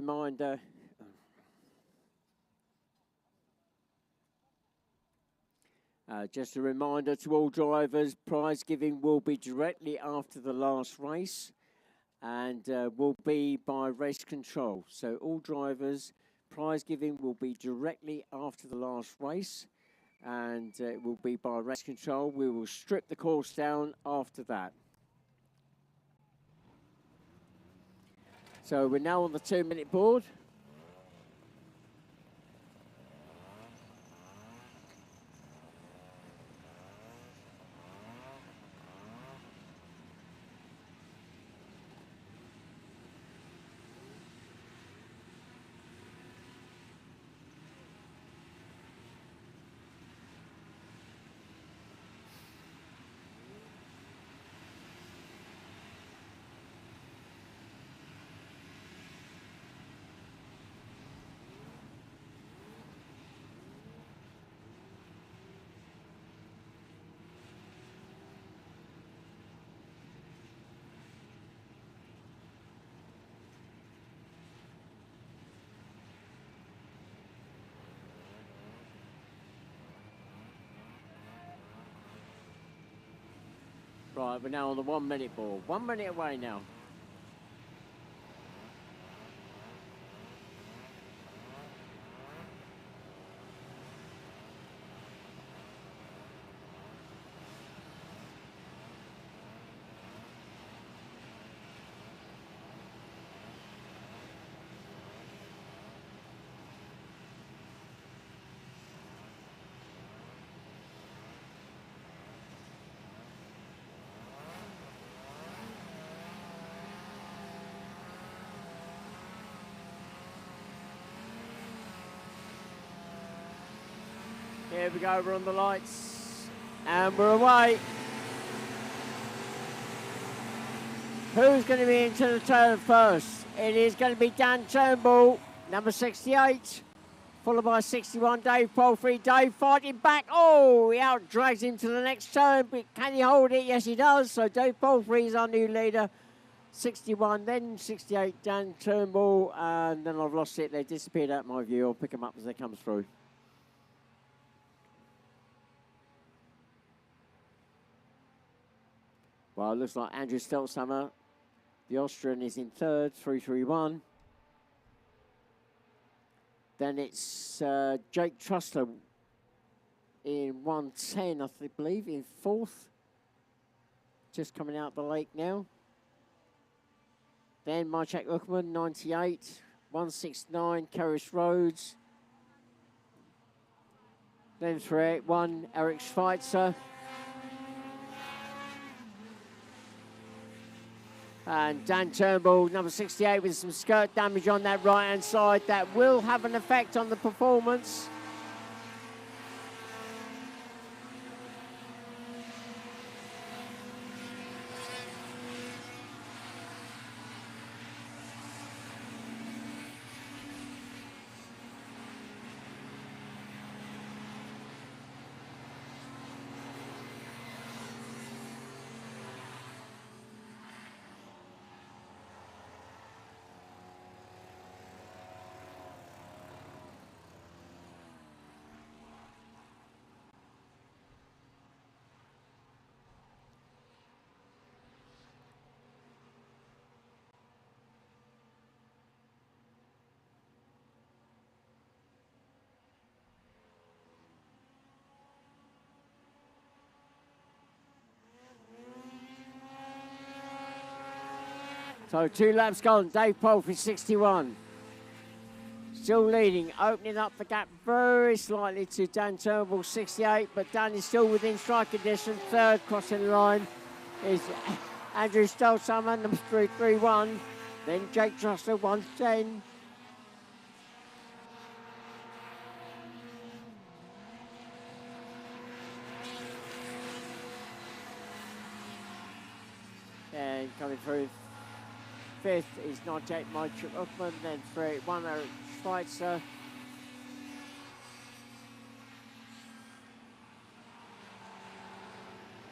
reminder, to all drivers, prize giving will be directly after the last race and will be by race control. So all drivers, prize giving will be directly after the last race and it will be by race control. We will strip the course down after that. So we're now on the 2-minute board. Right, we're now on the 1-minute board. 1 minute away now. Here we go, we're on the lights, and we're away. Who's going to be into the turn first? It is going to be Dan Turnbull, number 68, followed by 61, Dave Palfrey. Dave fighting back. Oh, he out-drags him to the next turn, but can he hold it? Yes, he does. So Dave Palfrey is our new leader. 61, then 68, Dan Turnbull, and then I've lost it. They disappeared out of my view. I'll pick them up as they come through. Well, it looks like Andrew Stelzhammer, the Austrian, is in third, 331. Then it's Jake Trustler in 110, I believe, in fourth. Just coming out the lake now. Then Maciek Uckman, 98. 169, Karis Rhodes. Then 381, Eric Schweitzer. And Dan Turnbull, number 68, with some skirt damage on that right-hand side. That will have an effect on the performance. So 2 laps gone. Dave Palfrey, 61. Still leading, opening up the gap very slightly to Dan Turnbull, 68, but Dan is still within striking distance. Third, crossing the line, is Andrew Stelzhammer, number 331. Then Jake Trustler, 110. And coming through fifth is 98, Maciek Uckman, then 381, Eric Schweitzer.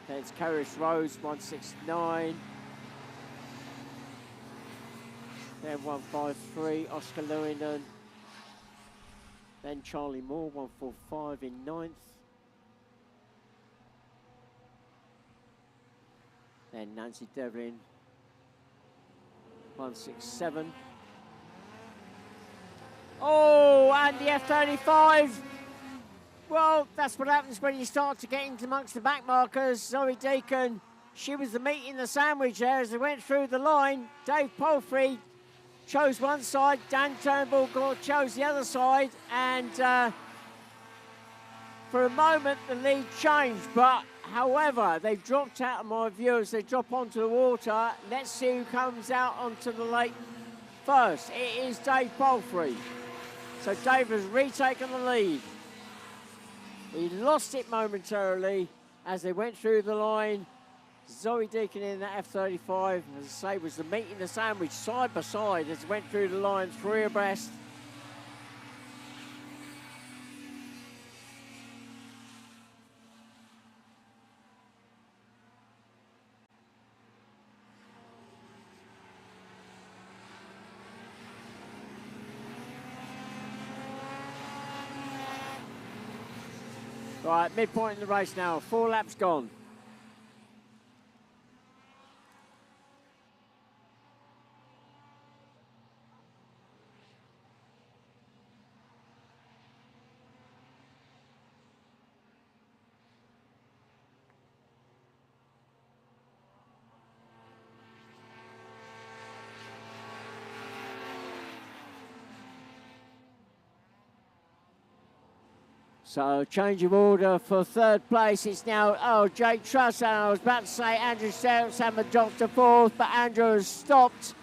Then it's Karis Rhodes, 169. Then 153, Oscar Lewinen. Then Charlie Moore, 145 in ninth. Then Nancy Devlin, 167. Oh, and the F35. Well, that's what happens when you start to get into amongst the back markers. Zoe Deacon, she was the meat in the sandwich there as they went through the line. Dave Palfrey chose one side, Dan Turnbull chose the other side, and for a moment the lead changed, but however, they've dropped out of my view as they drop onto the water. Let's see who comes out onto the lake first. It is Dave Palfrey. So Dave has retaken the lead. He lost it momentarily as they went through the line. Zoe Deacon in the F35, as I say, was the meat in the sandwich side by side as they went through the line, 3 abreast. Right, midpoint in the race now, 4 laps gone. So, change of order for 3rd place. It's now, Jake Truss. And I was about to say Andrew Seltsammer dropped to 4th, but Andrew has stopped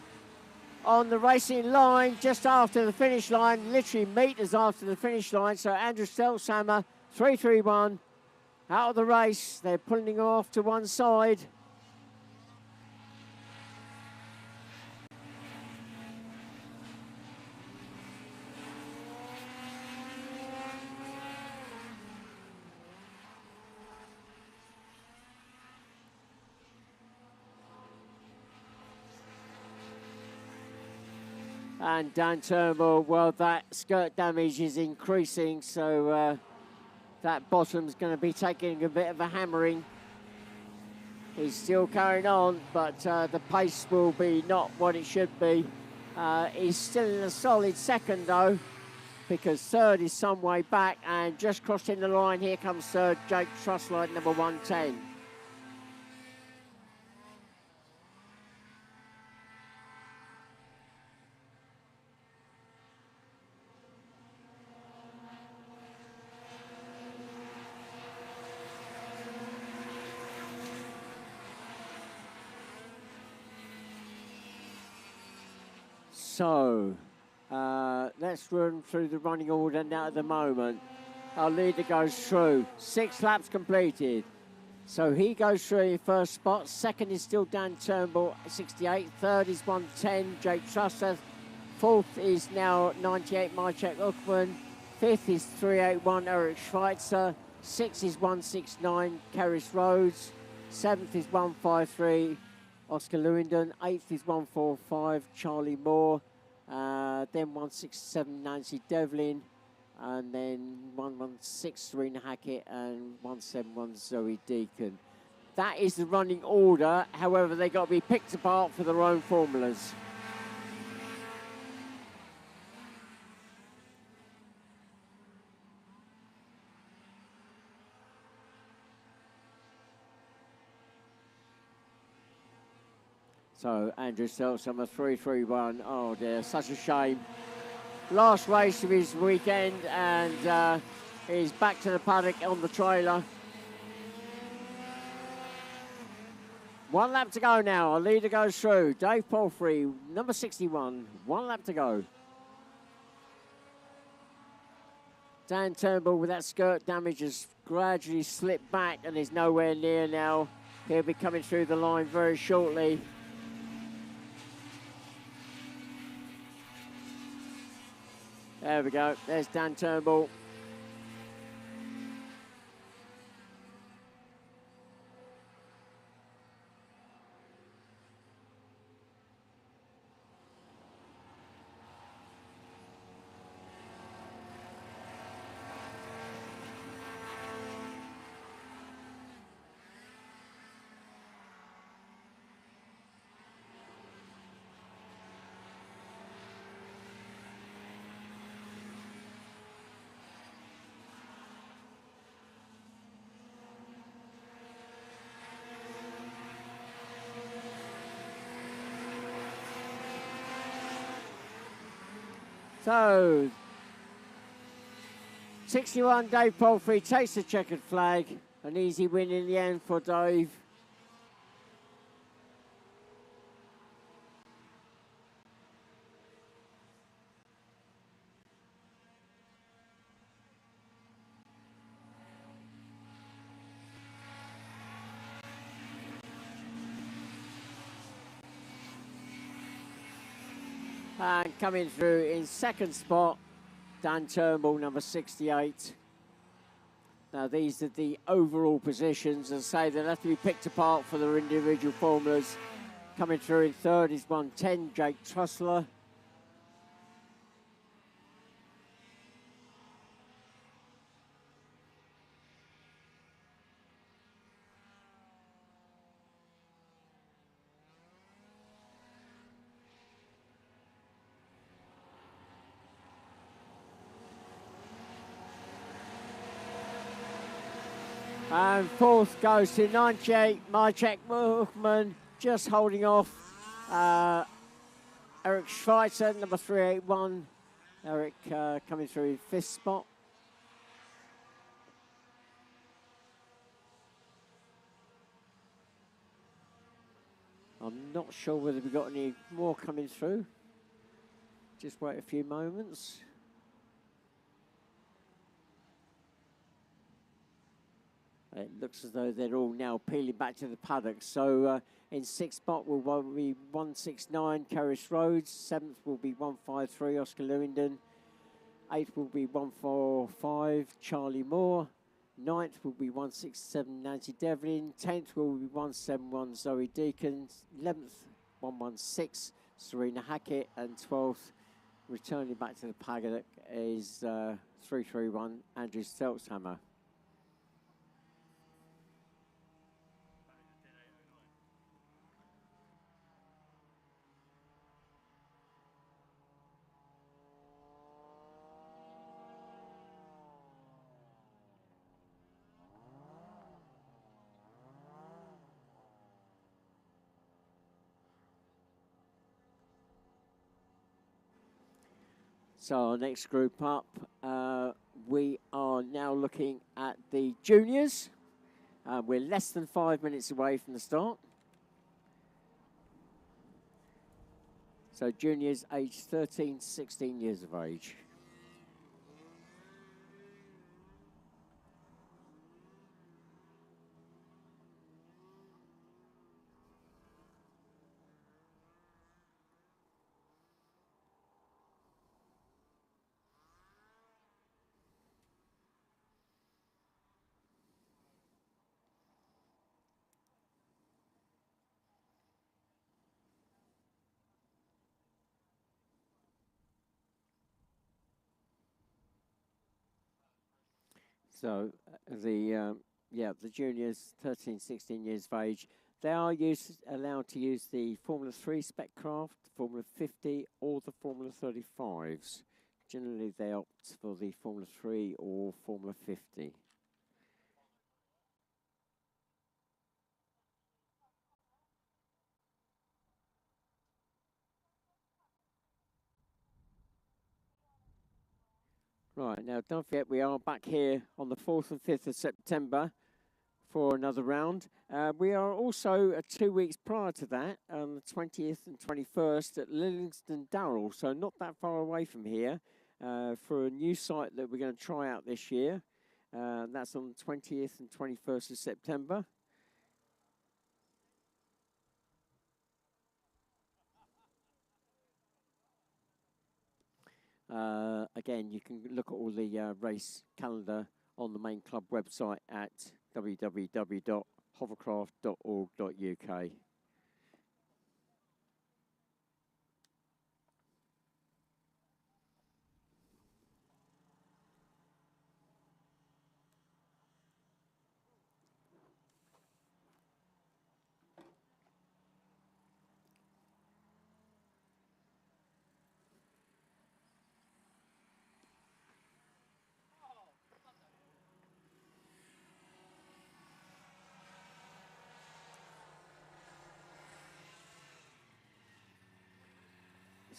on the racing line just after the finish line, literally meters after the finish line. So, Andrew Seltsammer, 331, out of the race. They're pulling him off to one side. And Dan Turnbull, well, that skirt damage is increasing, so that bottom's going to be taking a bit of a hammering. He's still carrying on, but the pace will be not what it should be. He's still in a solid 2nd, though, because 3rd is some way back, and just crossing the line, here comes 3rd, Jake Trusslight, number 110. So, let's run through the running order now at the moment. Our leader goes through. 6 laps completed. So he goes through in 1st spot. 2nd is still Dan Turnbull, 68. 3rd is 110, Jake Trusser. 4th is now 98, Mychek Uckman. 5th is 381, Eric Schweitzer. 6th is 169, Kerris Rhodes. 7th is 153, Oscar Lewington. 8th is 145, Charlie Moore. Then 167, Nancy Devlin. And then 116, Serena Hackett. And 171, Zoe Deacon. That is the running order. However, they got to be picked apart for their own formulas. So, Andrew Seltsammer, 331. Oh dear, such a shame. Last race of his weekend, and he's back to the paddock on the trailer. 1 lap to go now. Our leader goes through. Dave Palfrey, number 61. 1 lap to go. Dan Turnbull with that skirt damage has gradually slipped back and is nowhere near now. He'll be coming through the line very shortly. There we go. There's Dan Turnbull. So, 61, Dave Palfrey takes the checkered flag. An easy win in the end for Dave. And coming through in second spot, Dan Turnbull, number 68. Now these are the overall positions, and say they'll have to be picked apart for their individual formulas. Coming through in third is 110, Jake Trussler. And fourth goes to 98, Maciek Muchman, just holding off Eric Schweitzer, number 381. Eric coming through in fifth spot. I'm not sure whether we've got any more coming through. Just wait a few moments. It looks as though they're all now peeling back to the paddock. So in sixth spot will be 169, Kerris Rhodes. Seventh will be 153, Oscar Lewington. Eighth will be 145, Charlie Moore. Ninth will be 167, Nancy Devlin. 10th will be 171, Zoe Deacon. 11th, 116, Serena Hackett. And 12th, returning back to the paddock, is 331, Andrew Stelzhammer. So our next group up, we are now looking at the juniors. We're less than 5 minutes away from the start. So juniors aged 13, 16 years of age. So the juniors, 13, 16 years of age, they are allowed to use the Formula 3 Speccraft, Formula 50 or the Formula 35s. Generally they opt for the Formula 3 or Formula 50. Right, now don't forget we are back here on the 4th and 5th of September for another round. We are also 2 weeks prior to that, on the 20th and 21st at Livingston Darrell, so not that far away from here, for a new site that we're going to try out this year. That's on the 20th and 21st of September. Again, you can look at all the race calendar on the main club website at www.hovercraft.org.uk.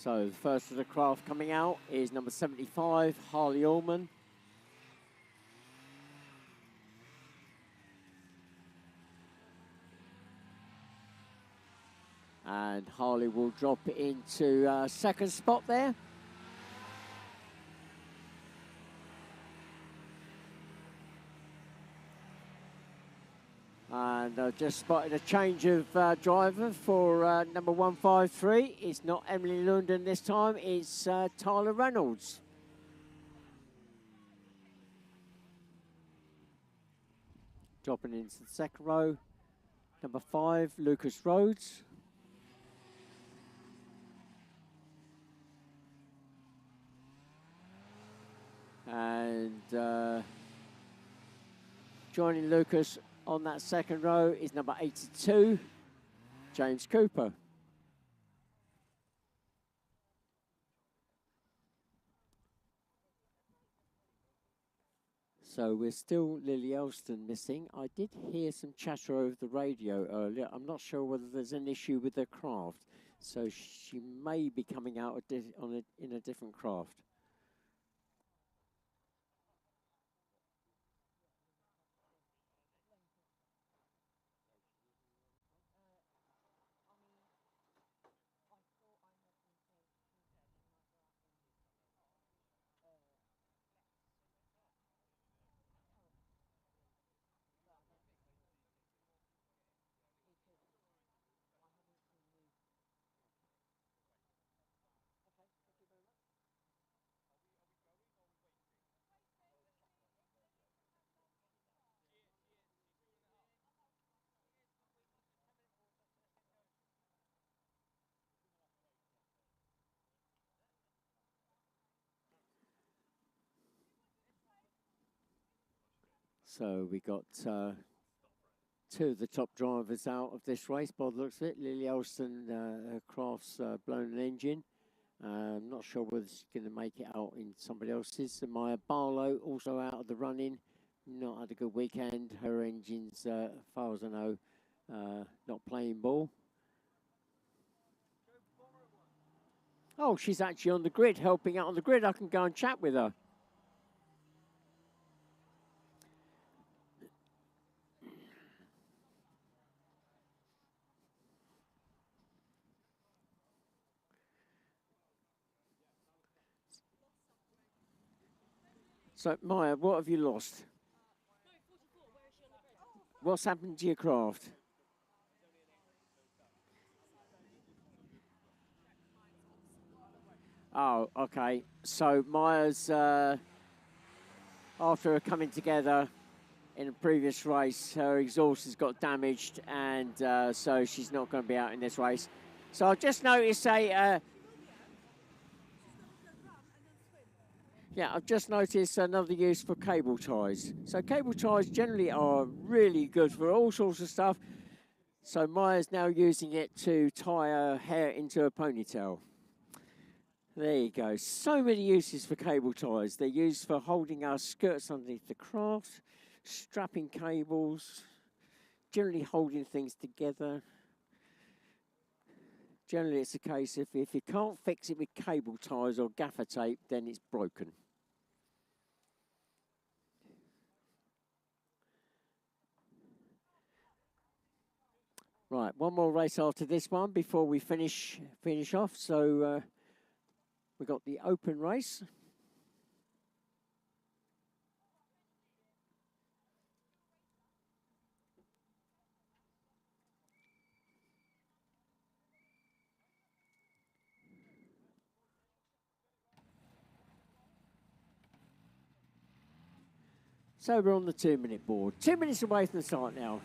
So the first of the craft coming out is number 75, Harley Allman. And Harley will drop it into second spot there. And just spotted a change of driver for number 153. It's not Emily London this time, it's Tyler Reynolds. Dropping into the second row, number 5, Lucas Rhodes. And joining Lucas on that second row is number 82, James Cooper. So we're still Lily Elston missing. I did hear some chatter over the radio earlier. I'm not sure whether there's an issue with the craft. So she may be coming out in a different craft. So we got two of the top drivers out of this race by the looks of it. Lily Elston, her craft's blown an engine. I'm not sure whether she's going to make it out in somebody else's. And Maya Barlow also out of the running. Not had a good weekend. Her engine's, as far as I know, not playing ball. Oh, she's actually on the grid, helping out on the grid. I can go and chat with her. So, Maya, what have you lost? What's happened to your craft? Oh, okay. So Maya's, after coming together in a previous race, her exhaust has got damaged, and so she's not going to be out in this race. So I've just noticed I've just noticed another use for cable ties. So cable ties generally are really good for all sorts of stuff. So Maya's now using it to tie her hair into a ponytail. There you go. So many uses for cable ties. They're used for holding our skirts underneath the craft, strapping cables, generally holding things together. Generally, it's a case if you can't fix it with cable ties or gaffer tape, then it's broken. Right, one more race after this one before we finish off. So we've got the open race. So we're on the 2-minute board. 2 minutes away from the start now.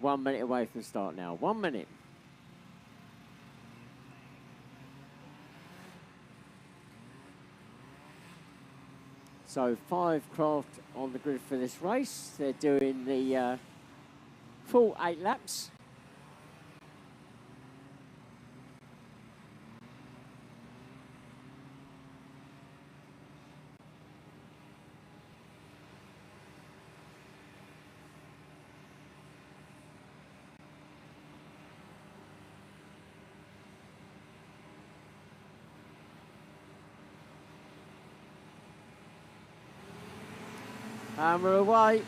1 minute away from the start now. 1 minute. So 5 craft on the grid for this race. They're doing the full 8 laps. And we're away.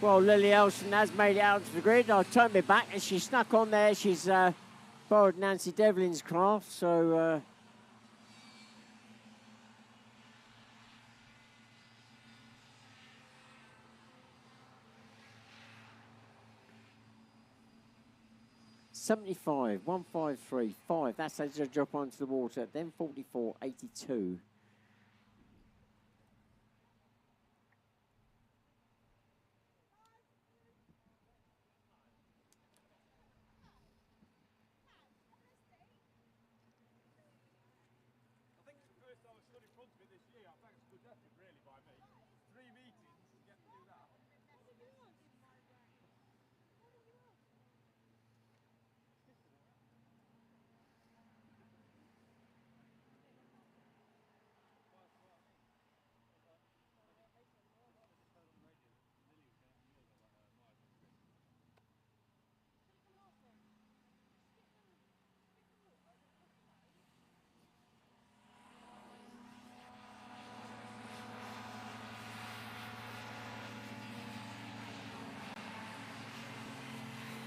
Well, Lily Elson has made it out to the grid. I turned me back and she snuck on there. She's borrowed Nancy Devlin's craft, so... 75, 153.5. That's as a drop onto the water. Then 44.82.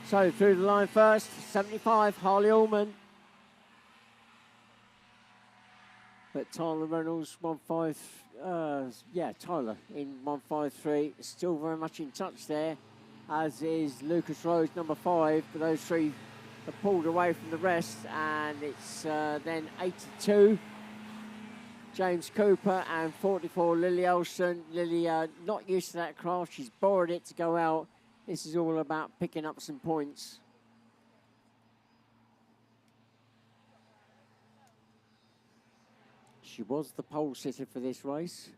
So through the line first, 75, Harley Allman. But Tyler Reynolds, 1.5, yeah, Tyler in 1.53, still very much in touch there, as is Lucas Rose, number 5. But those three are pulled away from the rest, and it's then 82, James Cooper, and 44, Lily Olsen. Lily, not used to that craft. She's borrowed it to go out. This is all about picking up some points. She was the pole sitter for this race.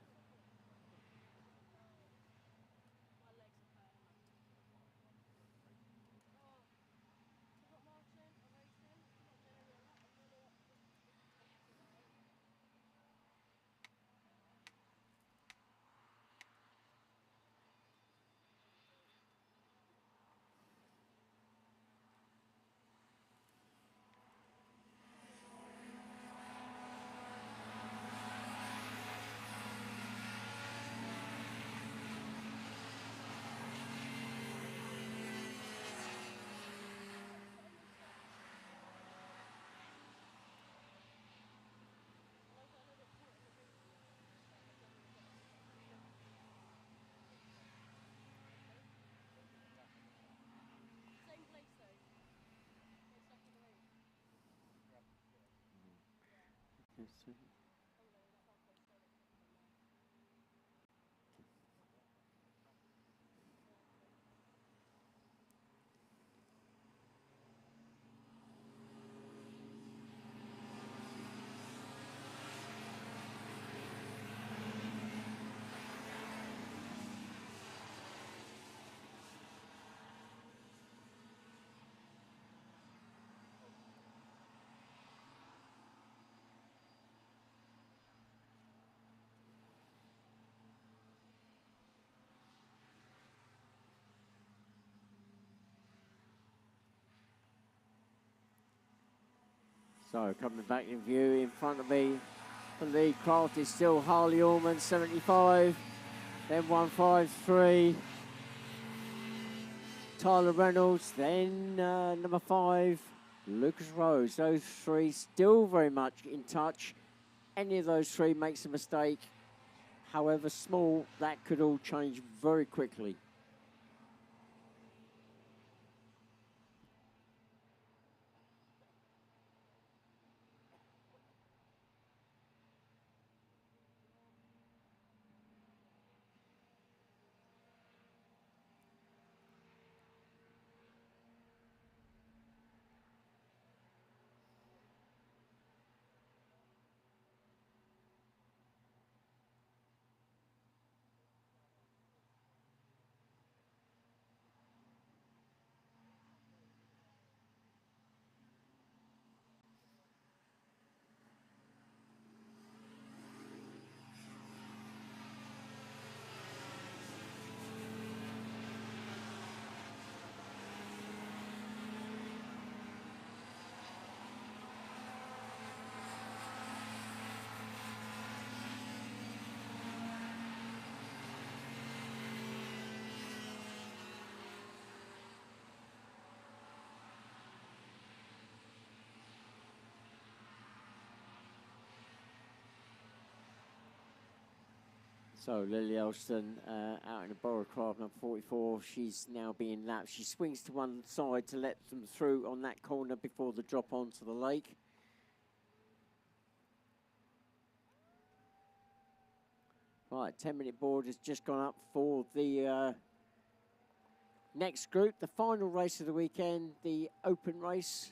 So coming back in view in front of me, the lead craft is still Harley Allman, 75, then 153, Tyler Reynolds, then number 5, Lucas Rose. Those three still very much in touch. Any of those three makes a mistake, however small, that could all change very quickly. So Lily Elston out in a Hovercraft number 44. She's now being lapped. She swings to one side to let them through on that corner before the drop onto the lake. Right, 10-minute board has just gone up for the next group, the final race of the weekend, the open race.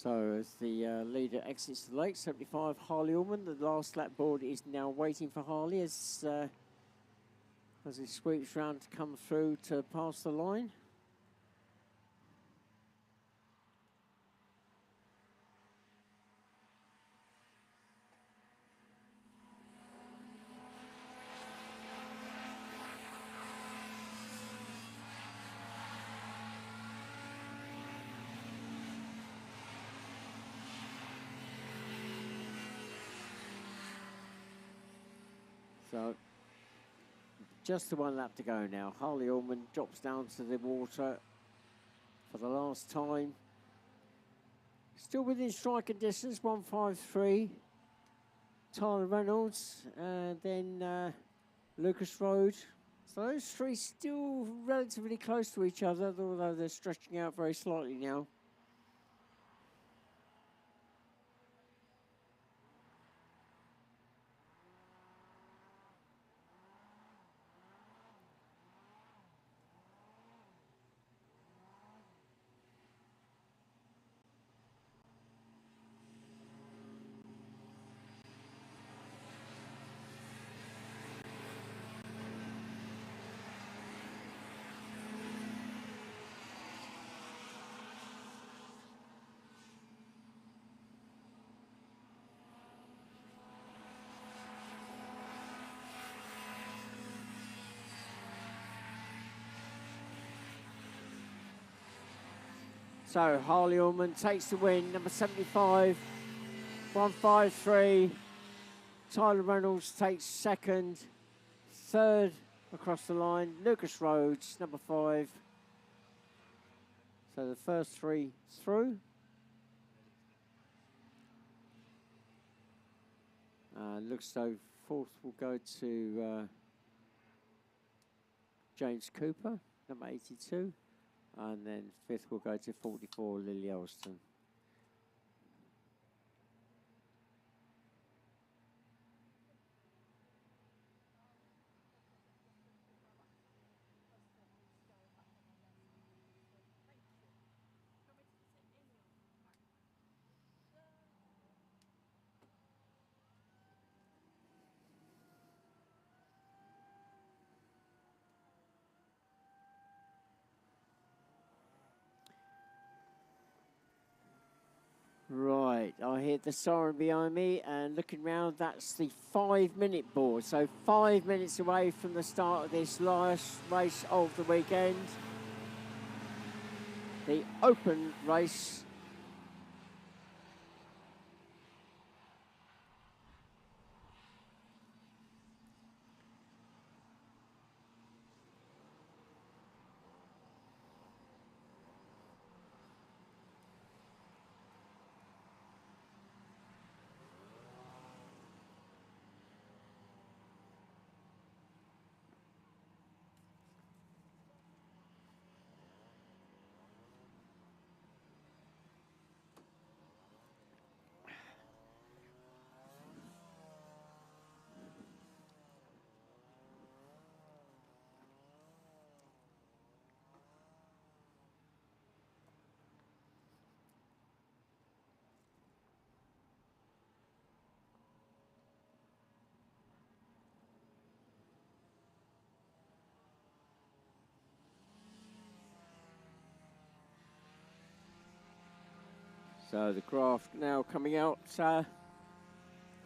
So as the leader exits the lake, 75, Harley Ullman, the last lap board is now waiting for Harley as he sweeps round to come through to pass the line. So just the one lap to go now. Harley Ullman drops down to the water for the last time. Still within striking distance, 153. Tyler Reynolds, and then Lucas Road. So those three still relatively close to each other, although they're stretching out very slightly now. So Harley Ullman takes the win, number 75, 153. Tyler Reynolds takes second, third across the line. Lucas Rhodes, number 5. So the first three through. Looks though fourth will go to James Cooper, number 82. And then fifth will go to 44, Lily Elston. Right, I hear the siren behind me, and looking round, that's the 5-minute board. So 5 minutes away from the start of this last race of the weekend. The open race. So the graph now coming out for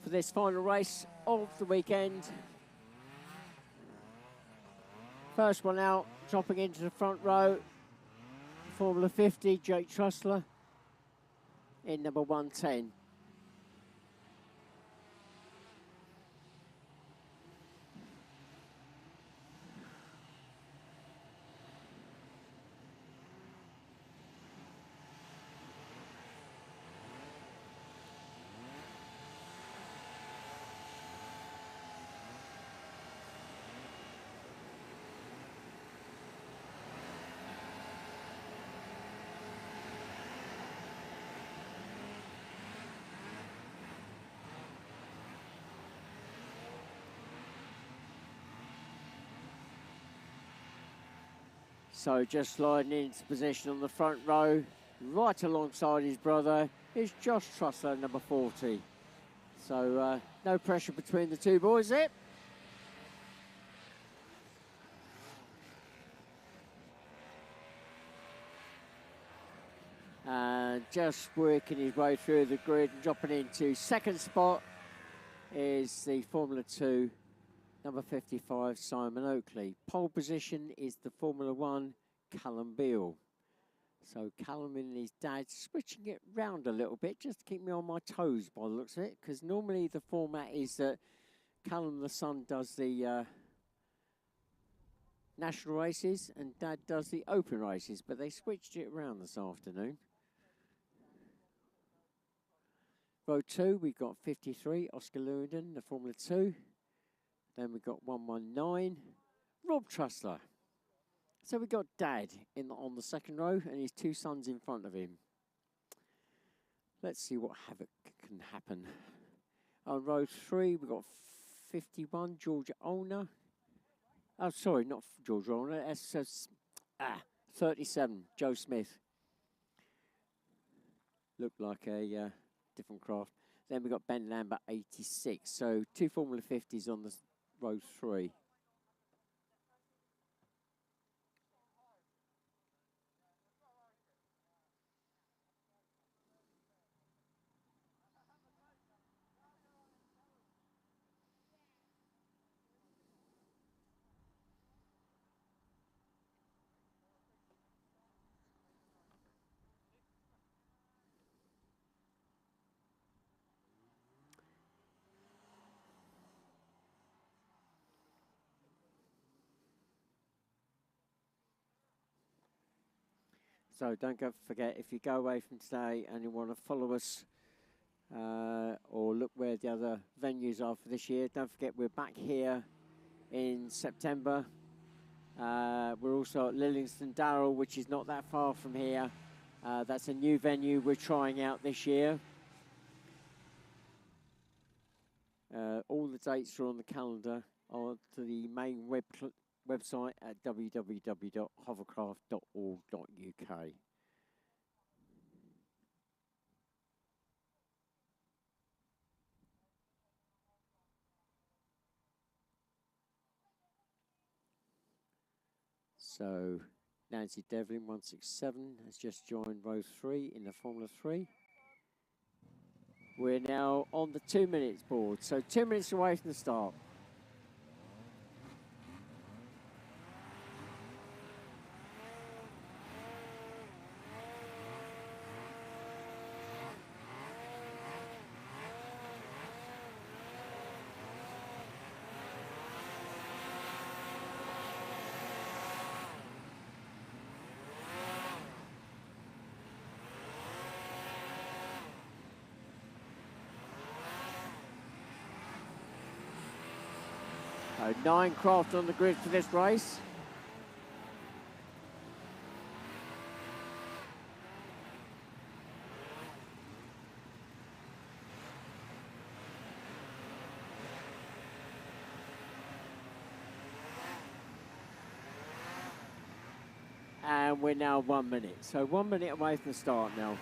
this final race of the weekend. First one out, dropping into the front row, Formula 50, Jake Trussler in number 110. So just sliding into position on the front row, right alongside his brother, is Josh Trussler, number 40. So no pressure between the two boys there. And just working his way through the grid and dropping into second spot is the Formula 2, number 55, Simon Oakley. Pole position is the Formula 1, Callum Beale. So Callum and his dad switching it round a little bit just to keep me on my toes by the looks of it, because normally the format is that Callum the son does the national races and dad does the open races, but they switched it around this afternoon. Row 2, we've got 53, Oscar Lewington, the Formula 2. Then we've got 119, Rob Trussler. So we've got Dad on the second row and his two sons in front of him. Let's see what havoc can happen. On row 3, we've got 51, George Olner. Oh, sorry, not George Olner. That's 37, Joe Smith. Looked like a different craft. Then we've got Ben Lambert, 86. So two Formula 50s on the row 3. So don't forget, if you go away from today and you want to follow us or look where the other venues are for this year. Don't forget, we're back here in September. We're also at Lillingston Darrell, which is not that far from here. That's a new venue we're trying out this year. All the dates are on the calendar on to the main website at www.hovercraft.org.uk. So Nancy Devlin, 167, has just joined row 3 in the Formula 3. We're now on the 2 minutes board, so 2 minutes away from the start. So 9 craft on the grid for this race. And we're now 1 minute. So 1 minute away from the start now.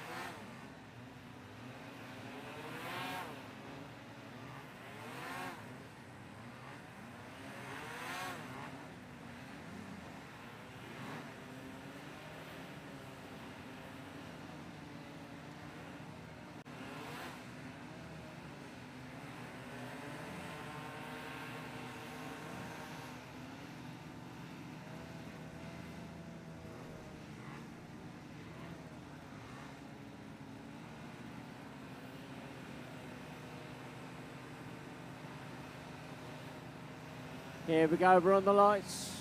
Here we go, we're on the lights.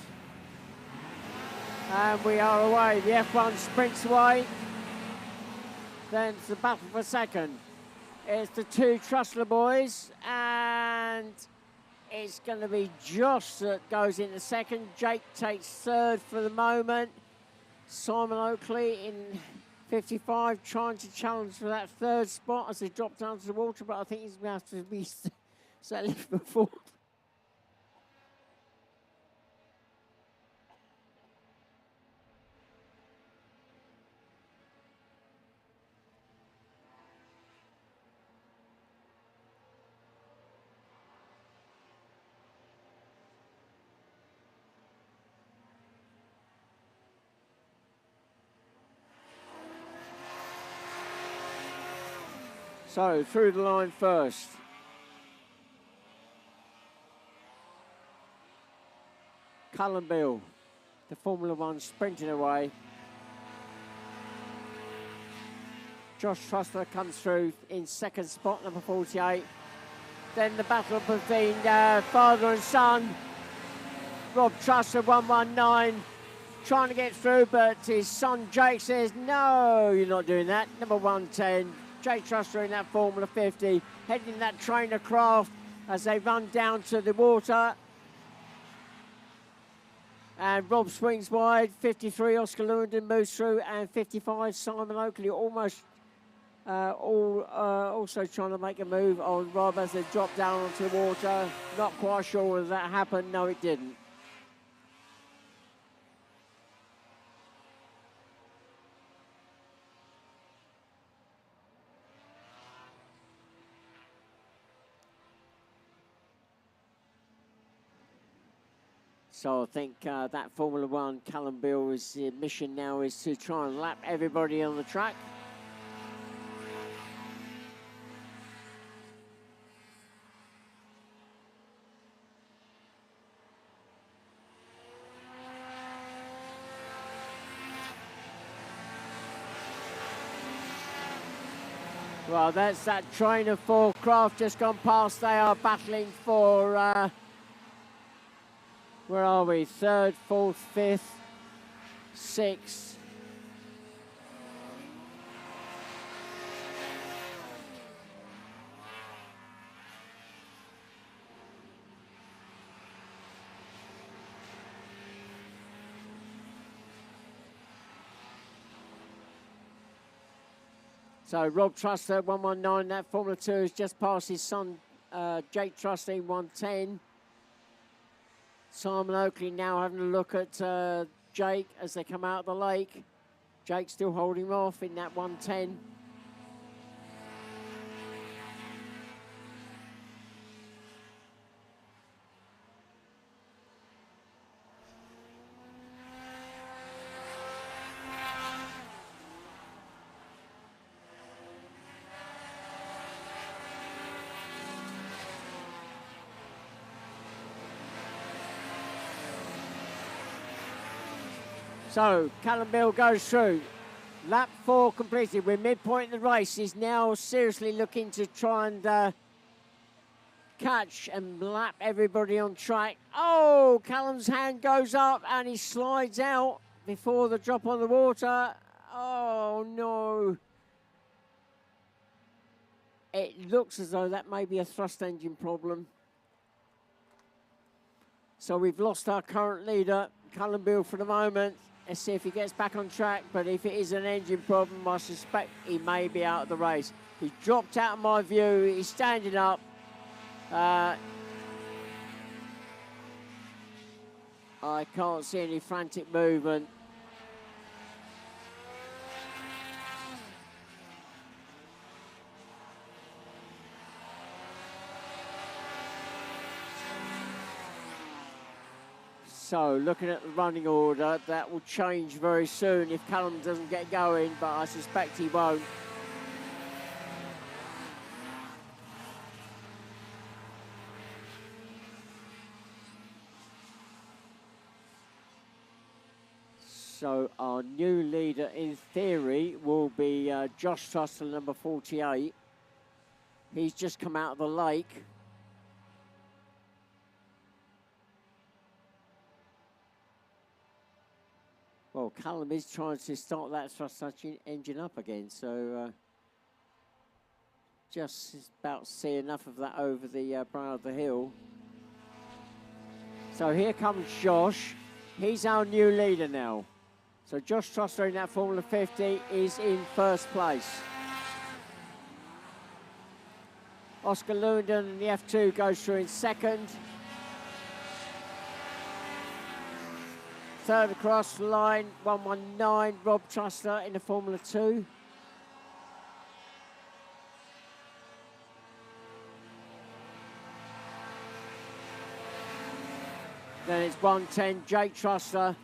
And we are away. The F1 sprints away. Then it's the battle for second. It's the 2 Trussler boys, and it's going to be Josh that goes into second. Jake takes third for the moment. Simon Oakley in 55 trying to challenge for that third spot as they drop down to the water, but I think he's going to have to be settling for fourth. So, through the line first. Cullen Bill, the Formula 1 sprinting away. Josh Trussler comes through in second spot, number 48. Then the battle between father and son. Rob Trussler, 119, trying to get through, but his son Jake says, no, you're not doing that. Number 110. Jake Trussler in that Formula 50, heading that trainer craft as they run down to the water. And Rob swings wide, 53, Oscar Lewandon moves through, and 55, Simon Oakley almost also trying to make a move on Rob as they drop down onto the water. Not quite sure whether that happened. No, it didn't. So I think that Formula 1, Callum Bill's mission now is to try and lap everybody on the track. Well, that's that trainer for Craft just gone past. They are battling for... where are we? Third, fourth, fifth, sixth. So Rob Truster, 119, that Formula 2 has just passed his son, Jake Truster, in 110. Simon Oakley now having a look at Jake as they come out of the lake. Jake still holding him off in that 110. So, Callum Bill goes through. Lap 4 completed. We're midpoint in the race. He's now seriously looking to try and catch and lap everybody on track. Oh, Callum's hand goes up and he slides out before the drop on the water. Oh, no. It looks as though that may be a thrust engine problem. So we've lost our current leader, Callum Bill, for the moment. Let's see if he gets back on track, but if it is an engine problem, I suspect he may be out of the race. He's dropped out of my view. He's standing up. I can't see any frantic movement. So, looking at the running order, that will change very soon if Callum doesn't get going, but I suspect he won't. So, our new leader, in theory, will be Josh Trussell, number 48. He's just come out of the lake. Well, Callum is trying to start that thrust engine up again, so just about see enough of that over the brow of the hill. So here comes Josh. He's our new leader now. So Josh Truster in that Formula 50 is in first place. Oscar Lewington in the F2 goes through in second. Third across the line, 119, Rob Truster in the Formula 2. Then it's 110, Jake Truster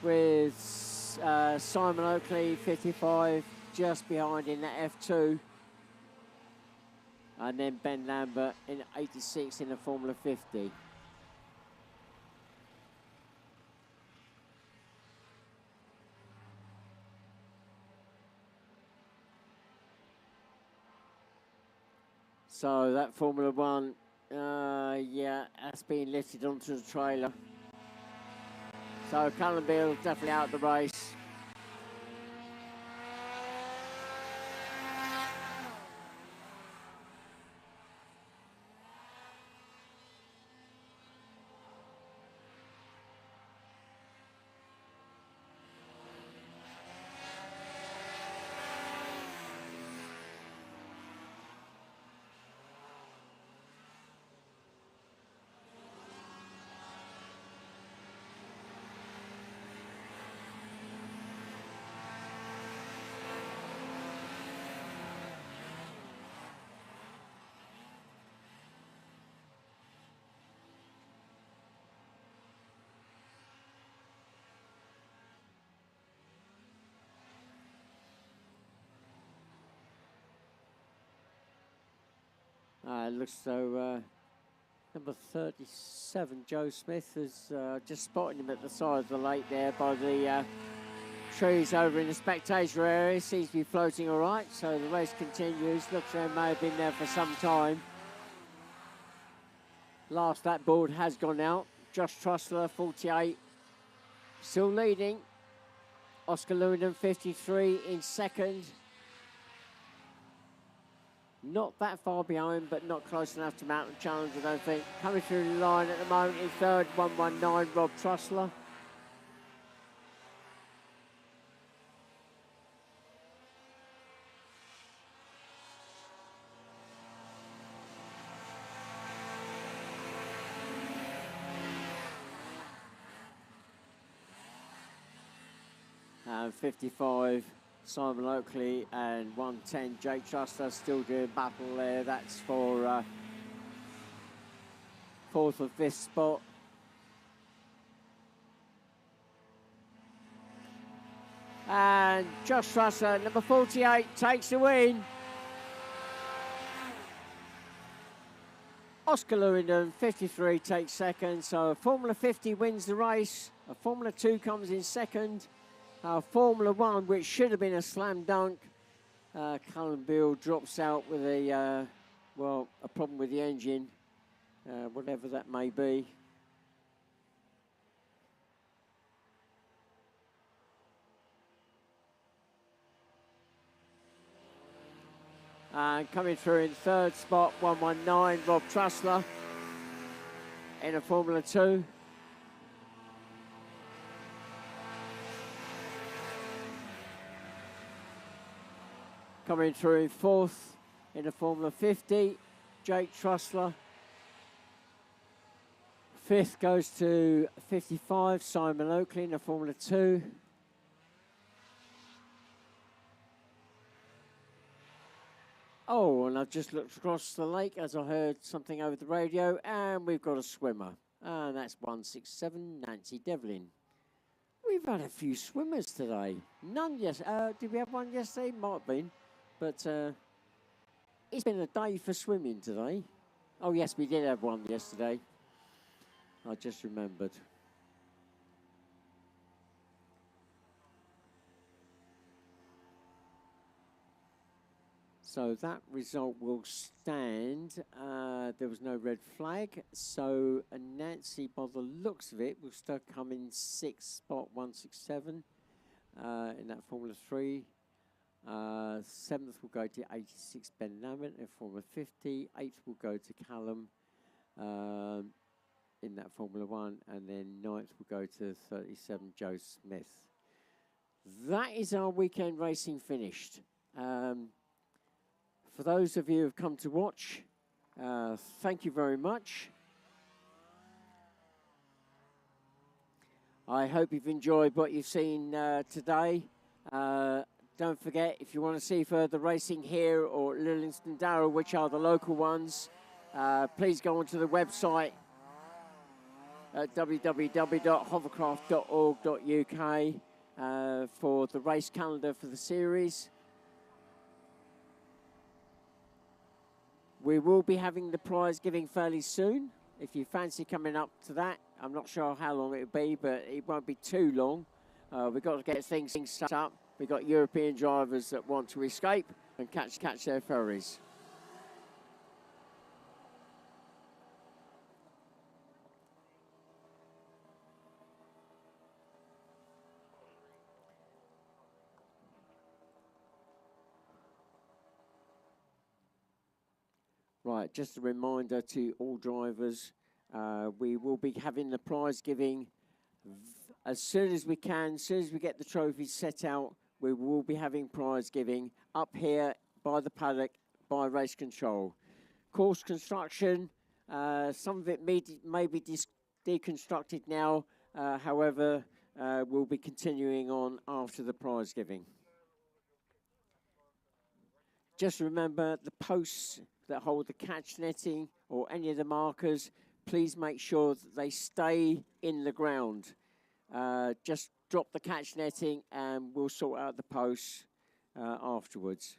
with Simon Oakley, 55, just behind in the F2. And then Ben Lambert in 86 in the Formula 50. So that Formula 1, yeah, that's been lifted onto the trailer. So Callum Bill definitely out of the race. It looks so number 37, Joe Smith, has just spotted him at the side of the lake there by the trees over in the spectator area. Seems to be floating all right, so the race continues. Looks like he may have been there for some time. Last lap board has gone out. Josh Trussler, 48, still leading. Oscar Lewington, 53 in second. Not that far behind, but not close enough to mount the challenge, I don't think. Coming through the line at the moment in third, 119, Rob Trussler. 55, Simon Oakley, and 110, Jake Truster still doing battle there. That's for fourth or fifth spot. And Josh Truster, number 48, takes the win. Oscar Lewington, 53, takes second. So Formula 50 wins the race. A Formula 2 comes in second. Formula 1, which should have been a slam dunk. Callum Beale drops out with a, well, a problem with the engine, whatever that may be. And coming through in third spot, 119, Rob Trussler in a Formula 2. Coming through in fourth in a Formula 50, Jake Trussler. Fifth goes to 55, Simon Oakley in a Formula 2. Oh, and I've just looked across the lake as I heard something over the radio, and we've got a swimmer. And that's 167, Nancy Devlin. We've had a few swimmers today. None yesterday. Did we have one yesterday? Might have been. But it's been a day for swimming today. Oh, yes, we did have one yesterday. I just remembered. So that result will stand. There was no red flag. So Nancy, by the looks of it, will still come in sixth spot, 167 in that Formula 3. Seventh will go to 86, Ben Lamont in Formula 50. Eighth will go to Callum in that Formula 1. And then ninth will go to 37, Joe Smith. That is our weekend racing finished. For those of you who have come to watch, thank you very much. I hope you've enjoyed what you've seen today. Don't forget, if you want to see further racing here or Lillingston Darrell, which are the local ones, please go onto the website at www.hovercraft.org.uk for the race calendar for the series. We will be having the prize giving fairly soon. If you fancy coming up to that, I'm not sure how long it'll be, but it won't be too long. We've got to get things set up. We've got European drivers that want to escape and catch their ferries. Right, just a reminder to all drivers, we will be having the prize giving as soon as we can, as soon as we get the trophies set out, we will be having prize giving up here by the paddock by race control. Course construction, some of it may be deconstructed now, however, we'll be continuing on after the prize giving. Just remember the posts that hold the catch netting or any of the markers, please make sure that they stay in the ground. Just drop the catch netting and we'll sort out the posts afterwards.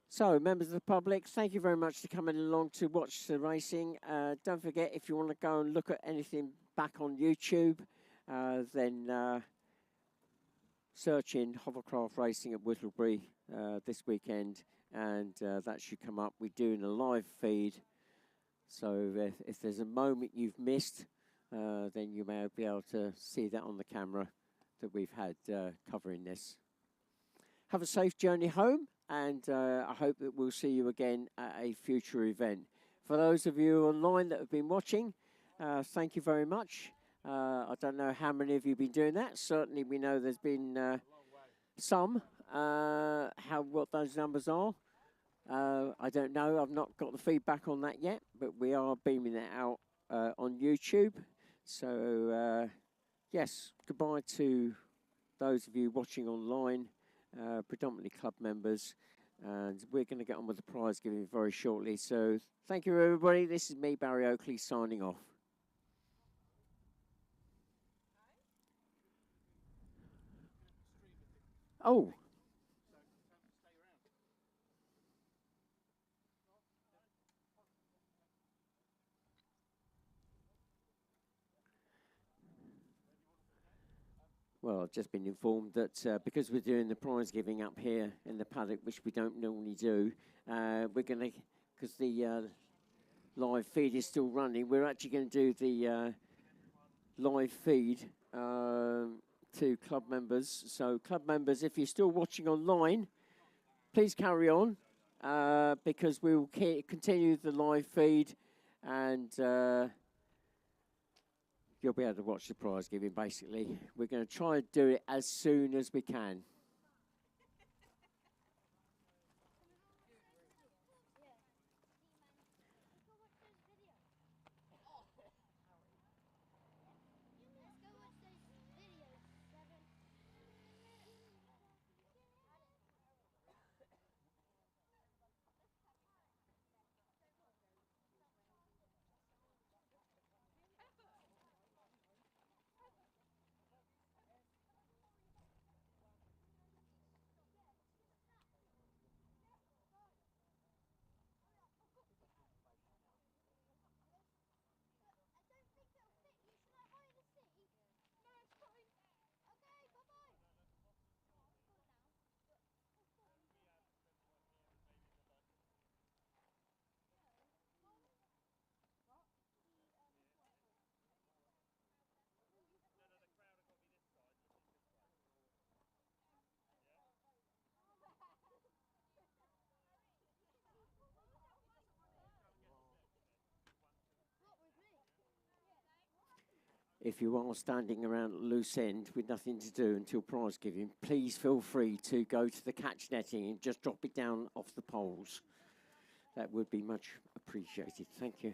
So, members of the public, thank you very much for coming along to watch the racing. Don't forget, if you want to go and look at anything back on YouTube, then search in Hovercraft Racing at Whittlebury this weekend, and that should come up. We're doing a live feed, so if there's a moment you've missed, then you may be able to see that on the camera that we've had covering this. Have a safe journey home, and I hope that we'll see you again at a future event. For those of you online that have been watching, thank you very much. I don't know how many of you have been doing that. Certainly we know there's been some. What those numbers are, I don't know. I've not got the feedback on that yet, but we are beaming it out on YouTube. So yes, goodbye to those of you watching online, predominantly club members, and we're going to get on with the prize giving very shortly. So thank you, everybody. This is me, Barry Oakley, signing off. Oh. Well, I've just been informed that because we're doing the prize giving up here in the paddock, which we don't normally do, we're going to, because the live feed is still running, we're actually going to do the live feed to club members. So club members, if you're still watching online, please carry on because we will continue the live feed, and you'll be able to watch the prize giving, basically. We're going to try and do it as soon as we can. If you are standing around at loose end with nothing to do until prize giving, please feel free to go to the catch netting and just drop it down off the poles. That would be much appreciated. Thank you.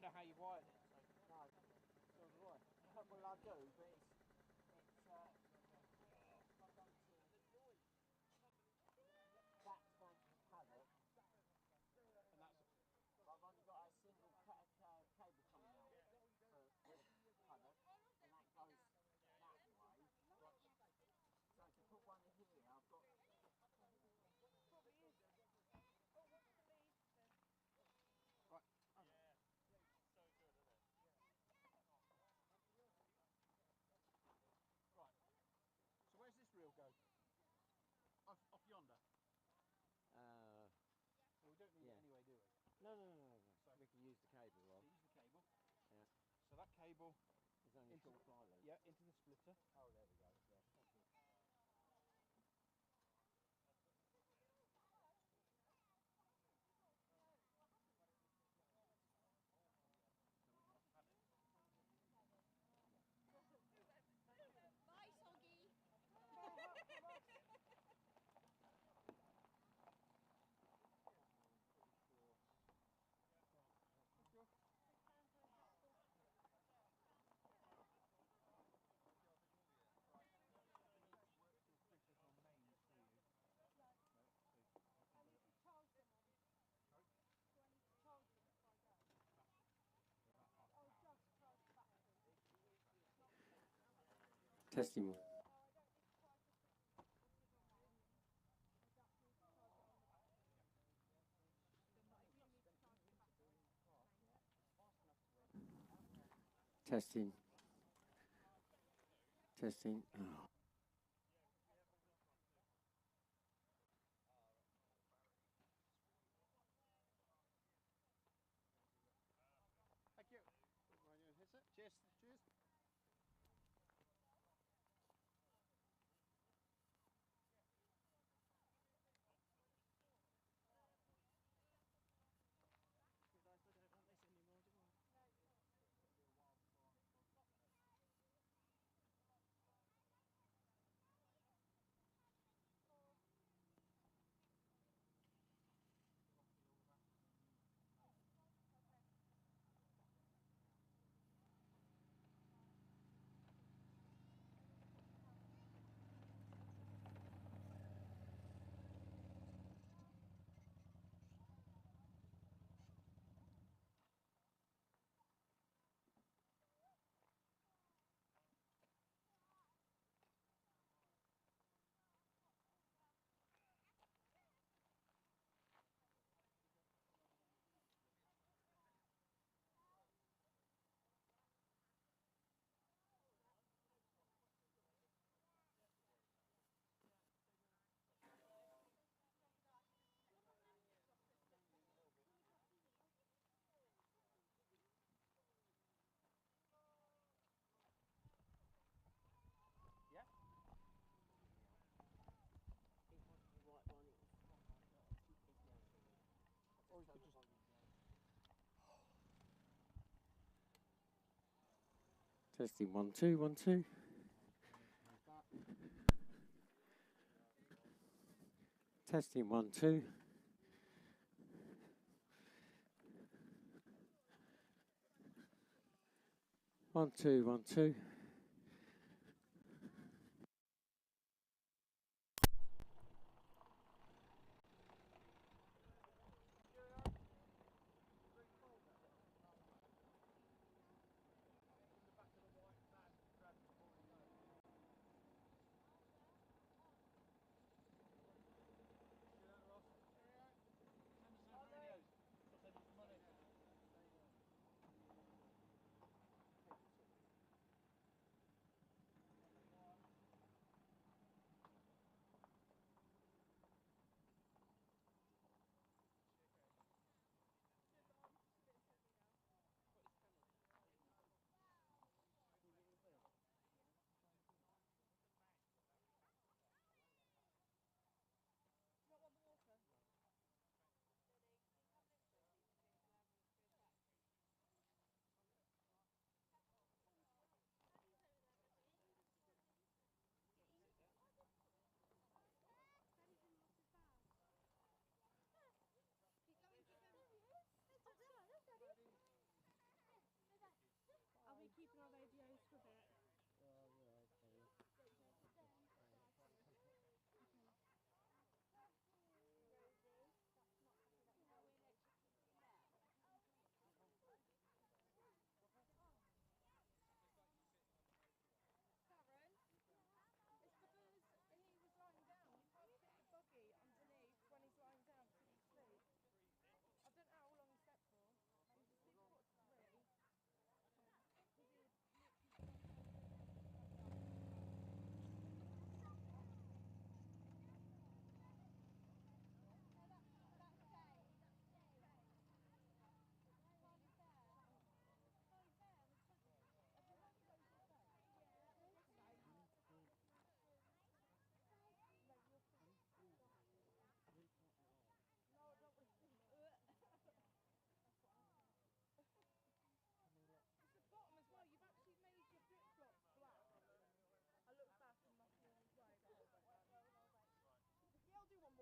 don't know how you wired it. So. No, so do I. Well, I do, but it's I don't see that's going to the paddock, And that's but I've only got a single cable coming out for this paddock, and that goes that way. So to put one in here, I've got. right. Right. So where's this reel go? Off yonder. Well, we don't need it anyway, do we? No. So we can use the cable, Rob. So use the cable. Yeah. So that cable It's only into short fly loop. yeah, into the splitter. Oh, there we go. Yeah, thank you. Bye, Soggy. Testing. Testing. Testing. Oh. Thank you. Cheers. Cheers. Realise I don't want this anymore, do I? Yeah. It wasn't the right one, it was the wrong one, but I'll keep this down for you. Or you Turn could the just volume down. Testing 1 2 1 2. How's that? Testing 1 2. 1 2 1 2.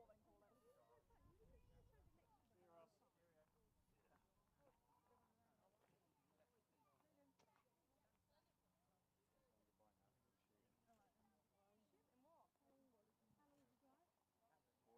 what they call it. See you, Ross. Cheerio. Goodbye now because we're shooting. Alright, shooting what?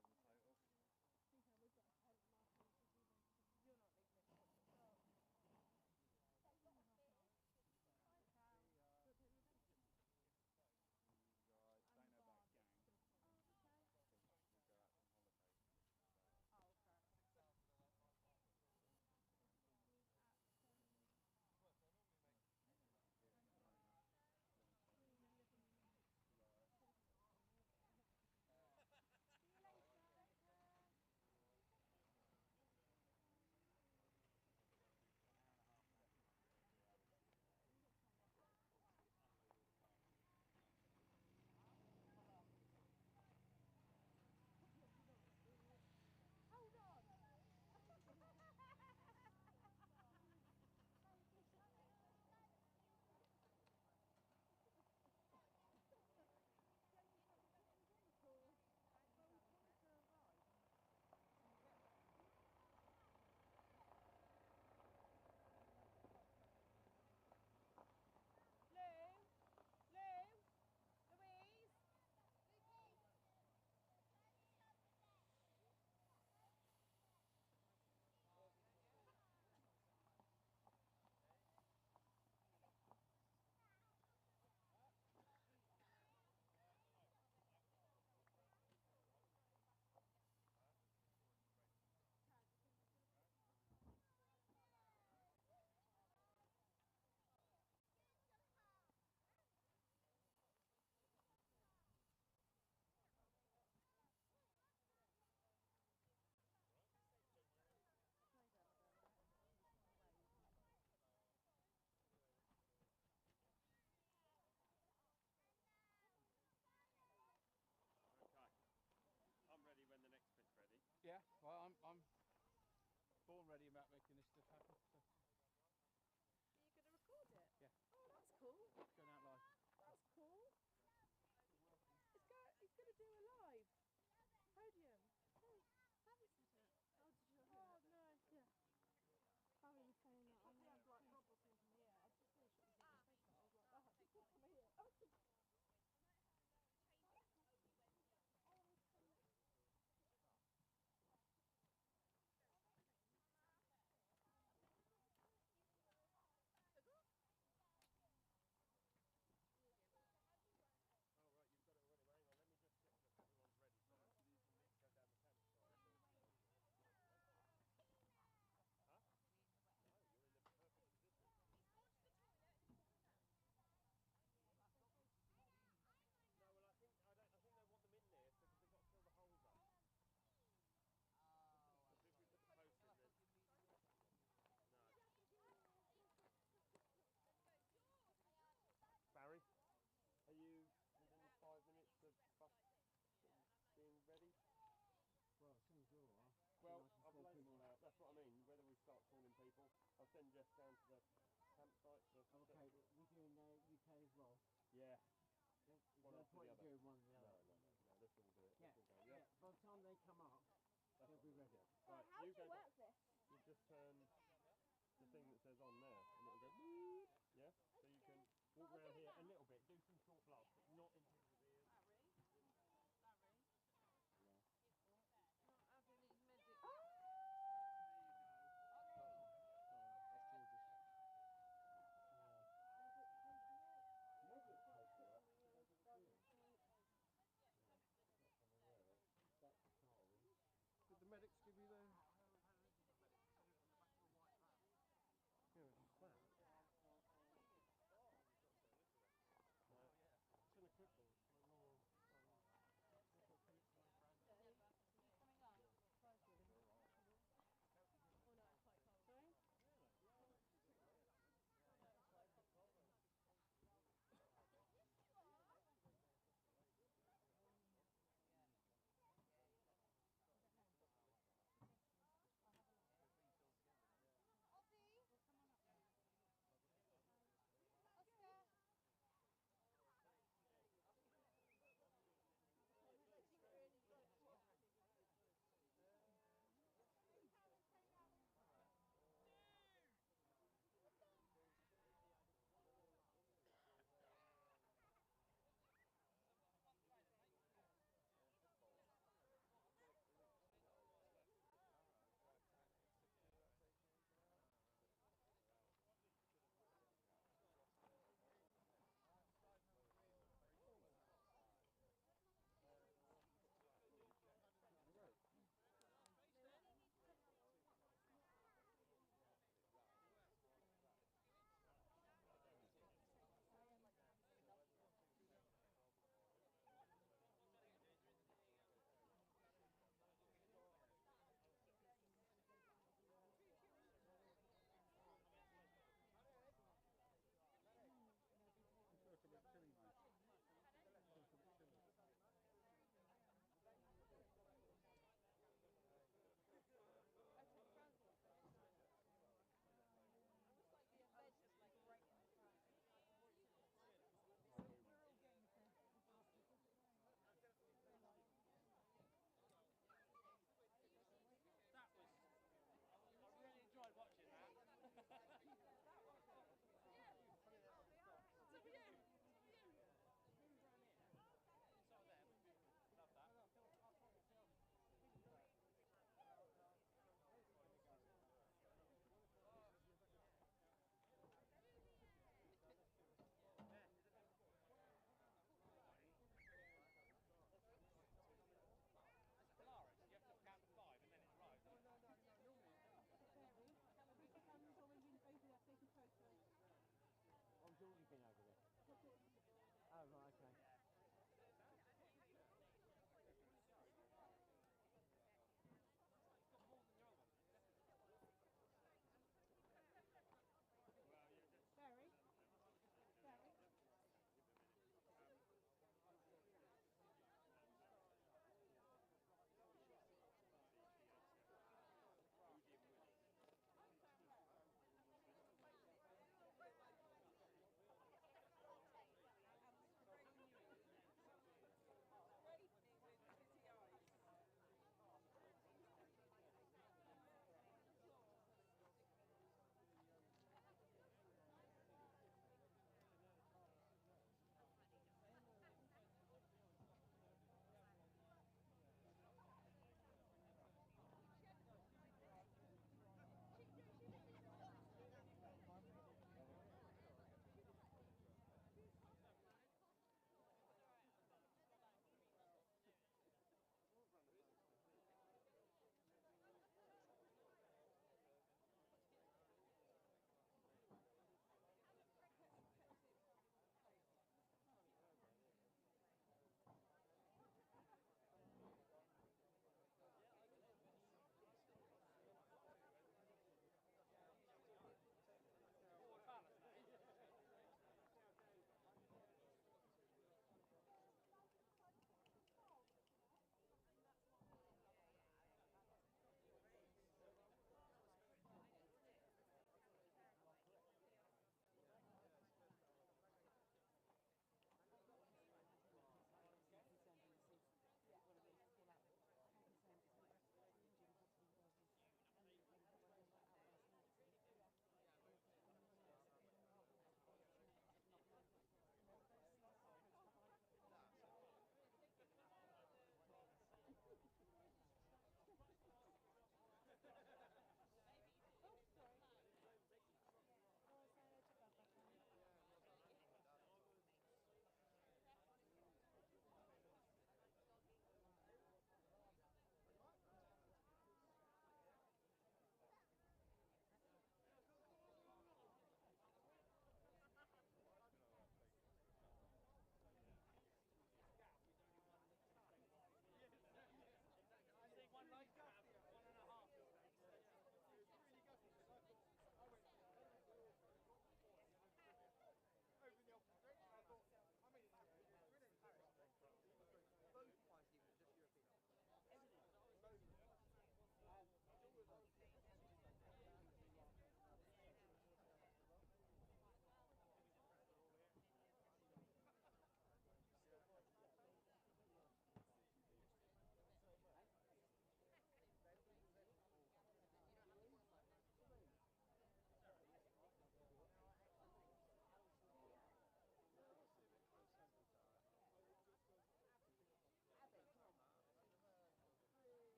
How long was the drive? 4.5 hours in total. Okay, we've got a tent last week as well. You're not leaving it for the start. Easy guys, don't know about gang. Oh, okay. Because we go out on holiday. So. Oh, okay. 6 hours for the last 5 miles. Well, so I normally make See you later. hold on! Okay. I'm ready when the next bit's ready. Yeah, well, I'm born ready about making this stuff happen. So. Are you going to record it? Yeah. Oh, that's cool. It's going out live. That's cool. It's going to do a live podium. Oh, Bobby said it. Oh, did you not hear it? Oh, no, yeah. Bobby was saying that. Probably had like Rob was talking here. I just finished what he said on Facebook. I was like, that. Come here. Oh right, you've got it already. Well, hang on, let me just check that everyone's ready first. You need to go down the campsite. Huh? No, you're in the perfect position. No, well I think they want them in there because they've got to fill the holes up. Oh. Because if we put the post in, then no. Barry, are you within 5 minutes of bus being ready? Well, as soon as you are. Well, I've laid them all out. That's what I mean. Whether we start calling people, I'll send Jess down to the campsite. Okay, we're doing UK as well. Yeah. Is One there a after point the in other. doing one or the other? No. Let's all do it. Yeah, Let's all go. yeah. By the time they come up, they'll be ready. Right, How do you go. work this? You just turn the thing that says on there, and it'll go beep. Yeah. So you can walk I'll do around it here now. a little bit, do some short blasts, but not in people's ears. Larry? Yeah. Not having his medic. Oh! That's gorgeous. Did the medics give you their... Yeah, it's flat. No, it's in the cookboard.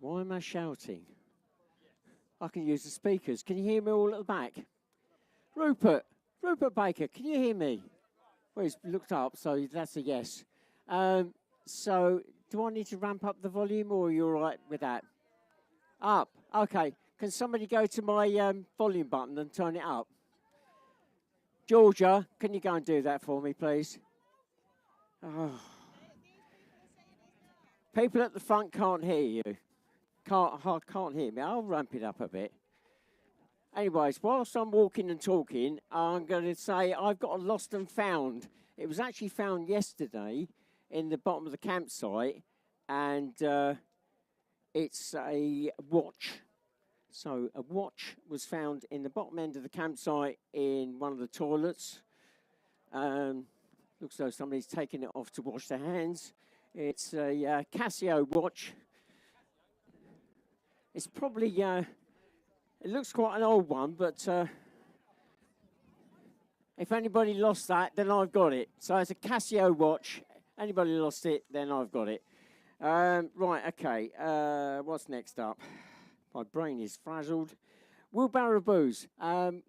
Why am I shouting? I can use the speakers. Can you hear me all at the back? Rupert Baker, can you hear me? Well, he's looked up, so that's a yes. So, do I need to ramp up the volume, or are you all right with that? Up. Okay. Can somebody go to my volume button and turn it up? Georgia, can you go and do that for me, please? Oh. People at the front can't hear you. Can't hear me. I'll ramp it up a bit. Anyways, whilst I'm walking and talking, I'm going to say I've got a lost and found. It was actually found yesterday in the bottom of the campsite, and it's a watch. So a watch was found in the bottom end of the campsite in one of the toilets. Looks though somebody's taken it off to wash their hands. It's a Casio watch. It's probably, it looks quite an old one, but if anybody lost that, then I've got it. So it's a Casio watch. Anybody lost it, then I've got it. Right, okay. What's next up? My brain is frazzled. Wheelbarrow Booze.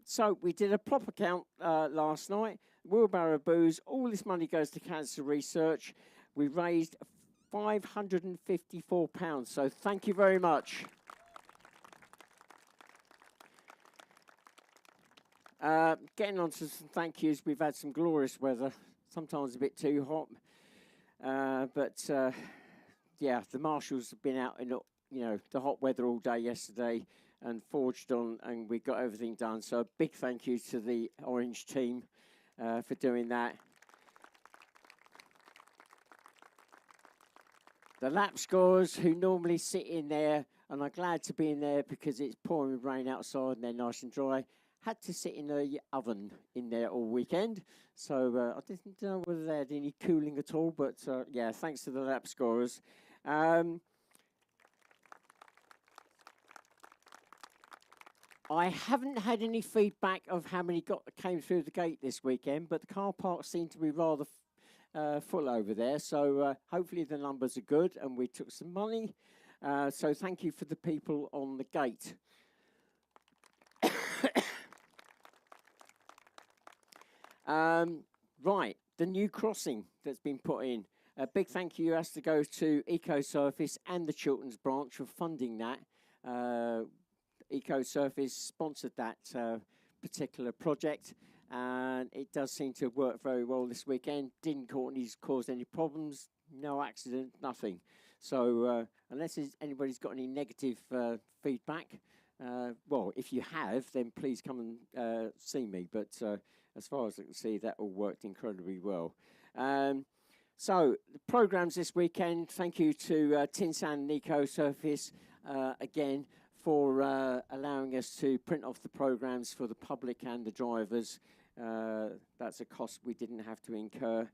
So we did a proper count last night. Wheelbarrow Booze. All this money goes to cancer research. We raised £554. So thank you very much. Getting on to some thank yous. We've had some glorious weather. Sometimes a bit too hot. But yeah, the marshals have been out in the hot weather all day yesterday and forged on, and we got everything done. So a big thank you to the Orange team for doing that. The lap scorers who normally sit in there and are glad to be in there because it's pouring rain outside and they're nice and dry, had to sit in the oven in there all weekend. So I didn't know whether they had any cooling at all, but yeah, thanks to the lap scorers. I haven't had any feedback of how many came through the gate this weekend, but the car park seemed to be rather full over there. So hopefully the numbers are good, and we took some money. So thank you for the people on the gate. Right, the new crossing that's been put in. A big thank you has to go to EcoSurface and the Chilterns branch for funding that. EcoSurface sponsored that particular project, and it does seem to work very well this weekend. Didn't cause any problems, no accident, nothing. So unless anybody's got any negative feedback, well, if you have, then please come and see me. But as far as I can see, that all worked incredibly well. So the programmes this weekend, thank you to Tin Sand and EcoSurface again for allowing us to print off the programmes for the public and the drivers. That's a cost we didn't have to incur.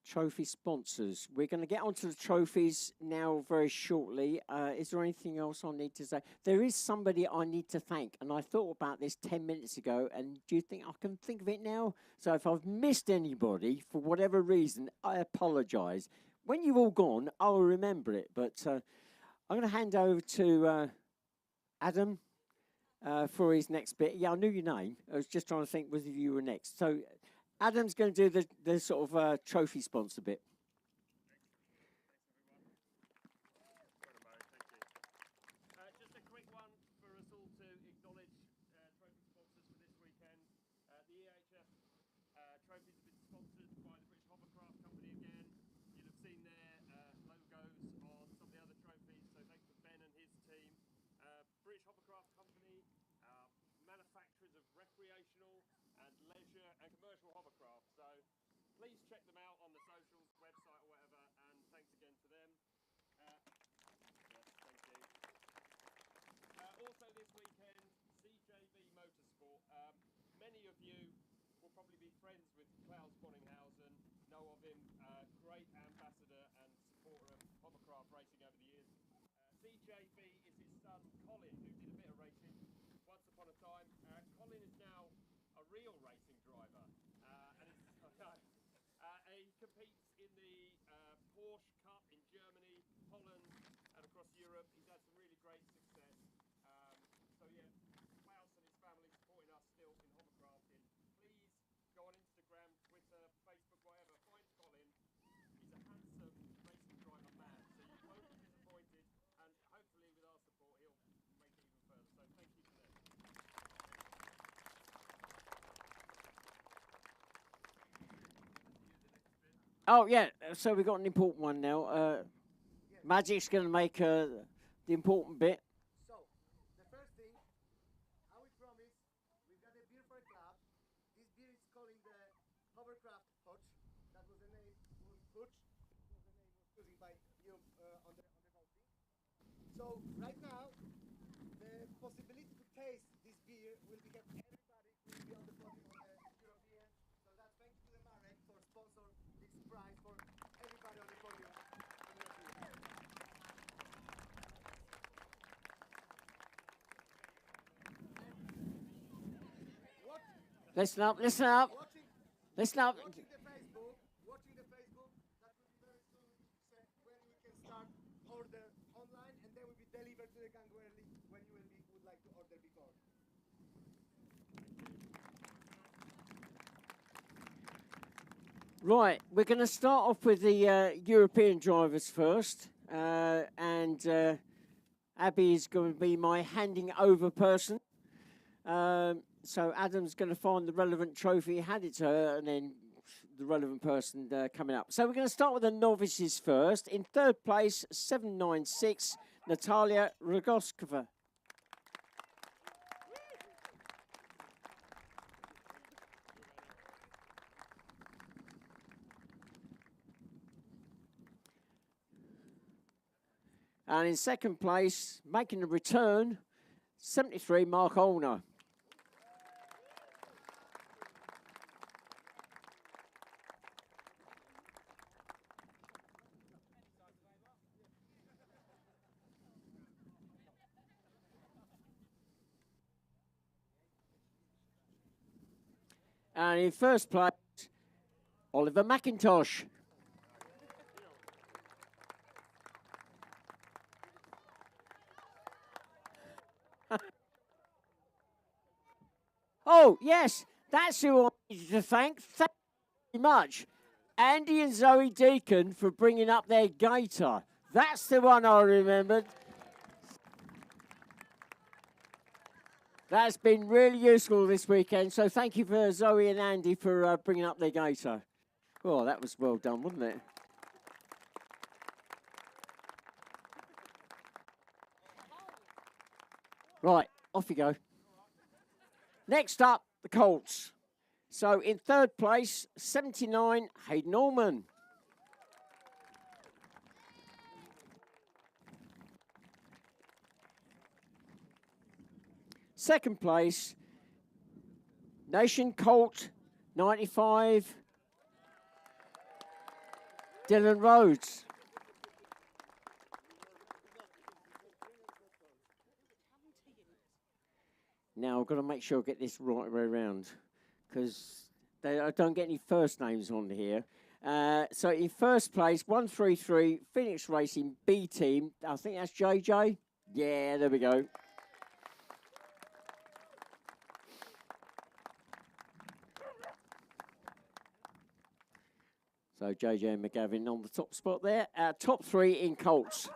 Trophy sponsors. We're going to get onto the trophies now very shortly. Is there anything else I need to say? There is somebody I need to thank, and I thought about this 10 minutes ago, and do you think I can think of it now? So if I've missed anybody for whatever reason, I apologise. When you've all gone, I'll remember it, but I'm going to hand over to Adam for his next bit. Yeah, I knew your name. I was just trying to think whether you were next. So Adam's going to do the sort of trophy sponsor bit. Just a quick one for us all to acknowledge trophy sponsors for this weekend. The EHF trophies have been sponsored by the British Hovercraft company again. You'll have seen their logos on some of the other trophies, so thanks to Ben and his team. British Hovercraft company, manufacturers of recreational and leisure and commercial hovercraft. So please check them out on the socials, website or whatever, and thanks again to them. Yes, thank you. Also this weekend, CJB Motorsport. Many of you will probably be friends with Klaus Bonninghausen, know of him, great ambassador and supporter of hovercraft racing over the years. CJB is his son Colin, who did a bit of racing once upon a time. Colin is now a real racing driver, and he competes in the Porsche Cup in Germany, Oh, yeah, so we've got an important one now. Magic's going to make the important bit. So, the first thing, how we promised, we've got a beer for a club. This beer is calling the Hovercraft Hutch. That was the name, Hutch. Was the name was chosen by you on the voting. So, right now, the possibility to taste this beer will be kept. Everybody will be on the podium on the European. So that's thanks to the Marek for sponsor this prize for everybody on the podium. Listen up, listen up, listen up. Watching the Facebook, that will be very soon when we can start order online and then will be delivered to the gang when you would like to order before. Right, we're going to start off with the European drivers first, and Abby is going to be my handing over person. So Adam's going to find the relevant trophy, hand it to her, and then the relevant person coming up. So we're going to start with the novices first. In third place, 796, Natalia Rogoskova. And in second place, making a return, 73, Mark Olner. And in first place, Oliver McIntosh. Oh, yes, that's who I needed to thank. Thank you very much. Andy and Zoe Deacon for bringing up their gator. That's the one I remembered. That's been really useful this weekend. So thank you for Zoe and Andy for bringing up their gator. Oh, that was well done, wasn't it? Right, off you go. Next up, the Colts. So in third place, 79, Hayden Allman. Second place, Nation Colt, 95, Dylan Rhodes. Now, I've got to make sure I get this right way around, because I don't get any first names on here. So in first place, 133, Phoenix Racing B team. I think that's JJ. Yeah, there we go. So JJ and McGavin on the top spot there. Top three in Colts.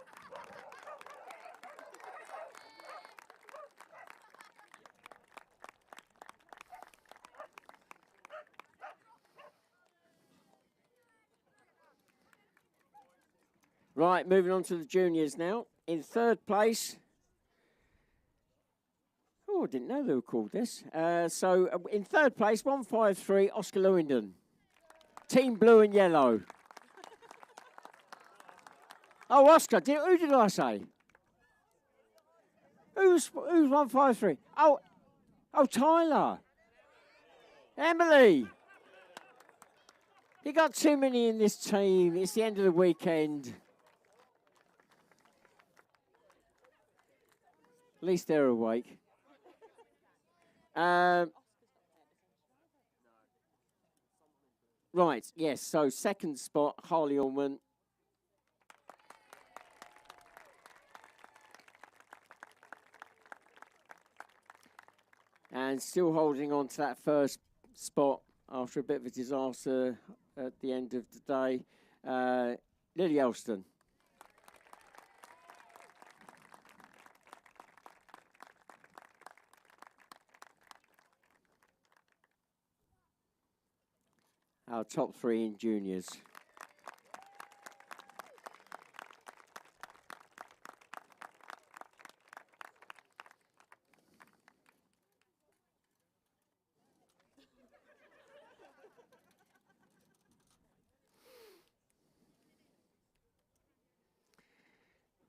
Right, moving on to the juniors now. In third place, oh, I didn't know they were called this. So in third place, 153, Oscar Lewington. Team blue and yellow. Oh, Oscar, who did I say? Who's 153? Oh, Tyler. Emily. You got too many in this team. It's the end of the weekend. At least they're awake. Right, yes, so second spot, Harley Allman. And still holding on to that first spot after a bit of a disaster at the end of the day, Lily Elston. Our top three in juniors.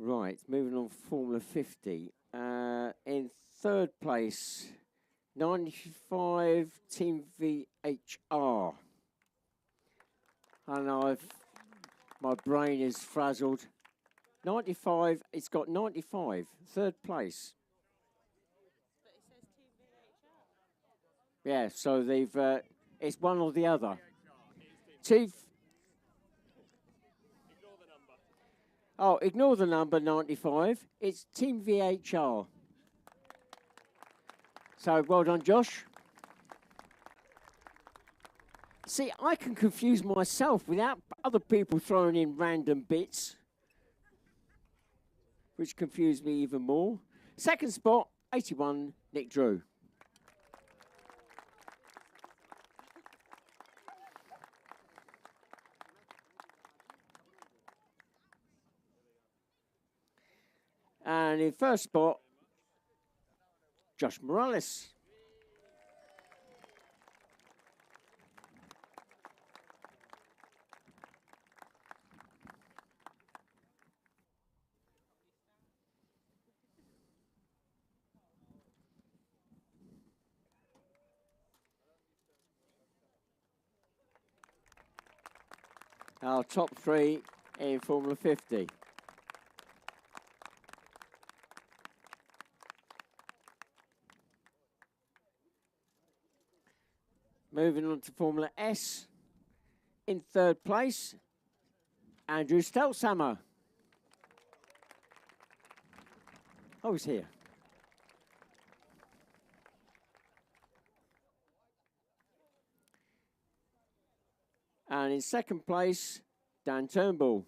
Right, moving on Formula 50. In third place, 95 Team VHR. And my brain is frazzled. 95, it's got 95, third place. But it says Team VHR. Yeah, so they've, it's one or the other. Chief. Ignore the number. Oh, ignore the number 95. It's Team VHR. So well done, Josh. See, I can confuse myself without other people throwing in random bits, which confuse me even more. Second spot, 81, Nick Drew. And in first spot, Josh Morales. Our top three in Formula 50. Moving on to Formula S. In third place, Andrew Stelzhammer. Oh, he's here. And in second place, Dan Turnbull.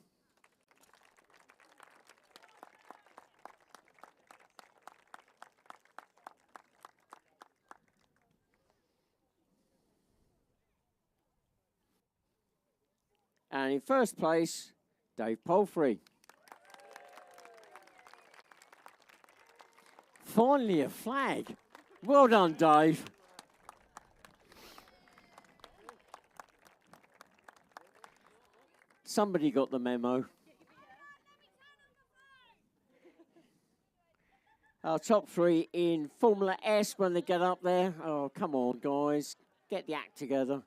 And in first place, Dave Palfrey. Finally a flag. Well done, Dave. Somebody got the memo. Our top three in Formula S when they get up there. Oh, come on, guys. Get the act together.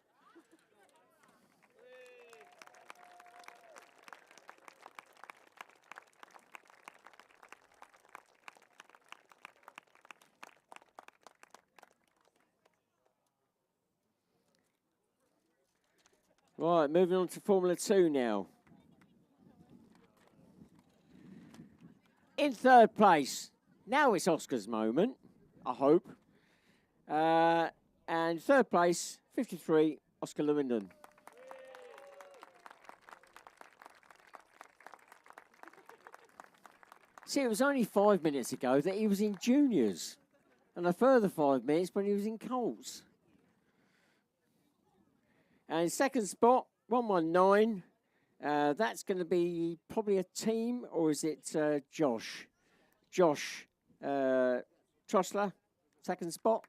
Right, moving on to Formula 2 now. In third place, now it's Oscar's moment, I hope. And third place, 53, Oscar Lewindon. See, it was only 5 minutes ago that he was in juniors, and a further 5 minutes when he was in Colts. And second spot, 119. That's going to be probably a team, or is it Josh? Josh Trussler, second spot.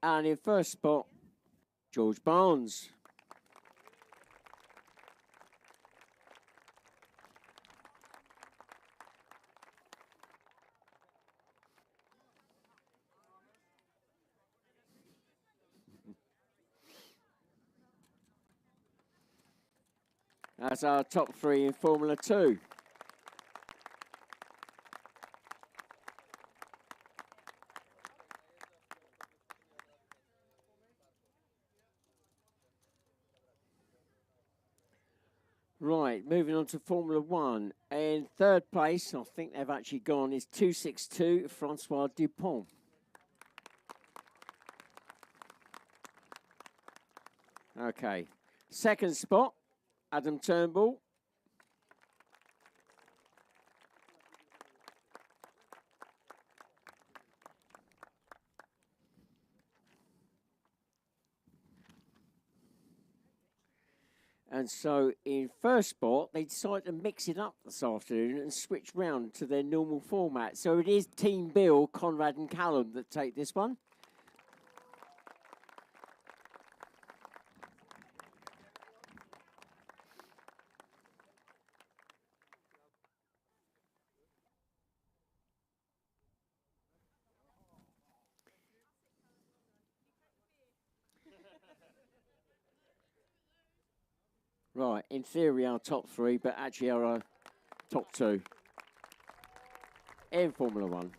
And in first spot, George Barnes. That's our top three in Formula 2. Right, moving on to Formula 1. In third place, I think they've actually gone, is 262, Francois Dupont. Okay. Second spot, Adam Turnbull. And so in first spot, what, they decided to mix it up this afternoon and switch round to their normal format. So it is Team Bill, Conrad and Callum that take this one. Right, in theory our top three, but actually our top two in Formula One.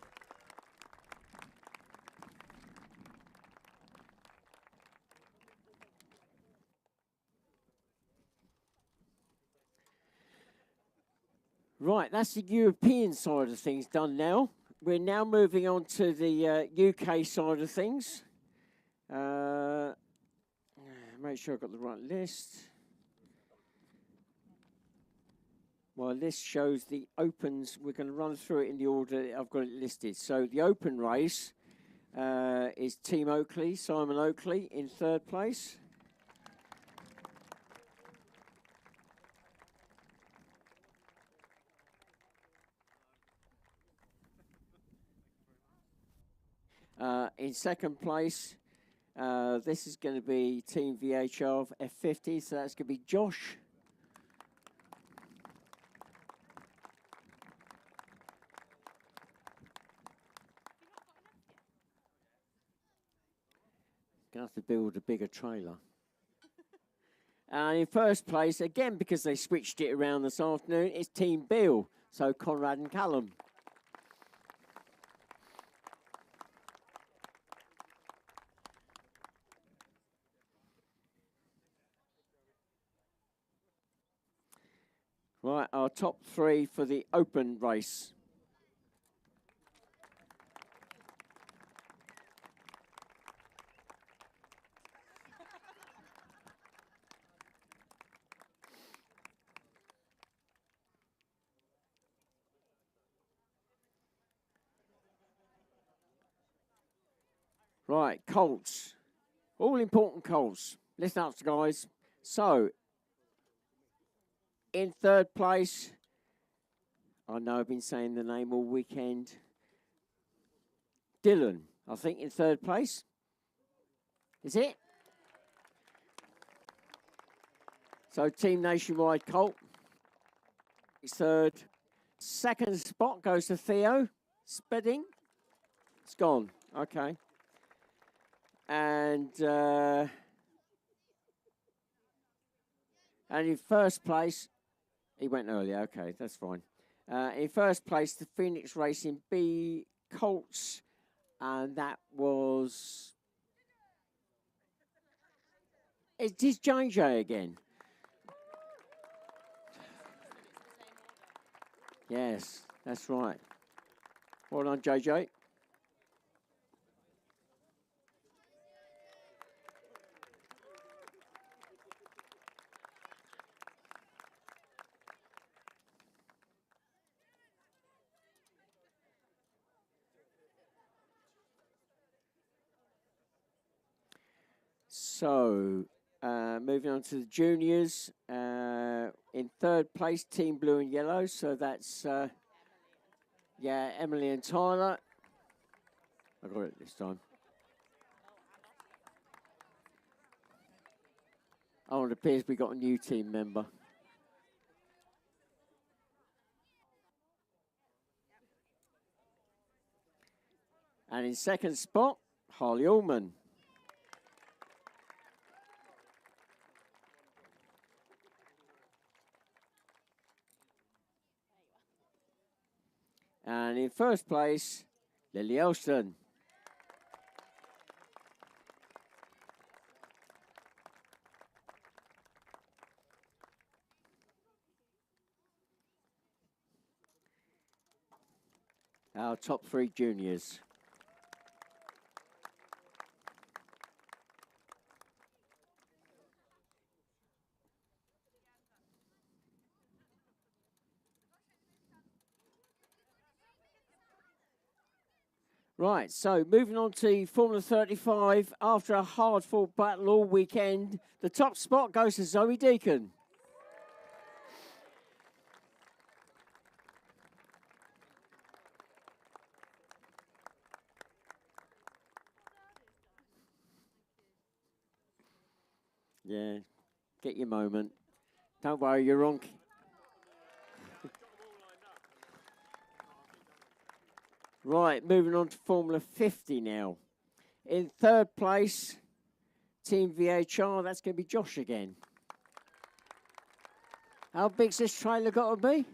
Right, that's the European side of things done now. We're now moving on to the UK side of things. Make sure I've got the right list. My list shows the opens. We're going to run through it in the order that I've got it listed. So the open race is Team Oakley, Simon Oakley in third place. In second place, this is going to be Team VHR F50, so that's going to be Josh. Going to have to build a bigger trailer. And in first place, again, because they switched it around this afternoon, it's Team Bill, so Conrad and Callum. Right, our top three for the open race. Right, Colts. All important Colts. Listen up, guys. So, in third place, I know I've been saying the name all weekend. Dylan, I think, in third place. Is it? So, Team Nationwide Colt is third. Second spot goes to Theo Spedding. It's gone. Okay. And in first place, he went earlier. Okay, that's fine. In first place, the Phoenix Racing B Colts, and that was. It is JJ again. Yes, that's right. Well done, JJ. So, moving on to the juniors. In third place, Team Blue and Yellow. So that's, yeah, Emily and Tyler. I got it this time. Oh, it appears we got a new team member. And in second spot, Harley Allman. And in first place, Lily Elston. Our top three juniors. Right, so moving on to Formula 35. After a hard-fought battle all weekend, the top spot goes to Zoe Deacon. Yeah, get your moment. Don't worry, you're on. Right, moving on to Formula 50 now. In third place, Team VHR, that's going to be Josh again. How big's this trailer got to be?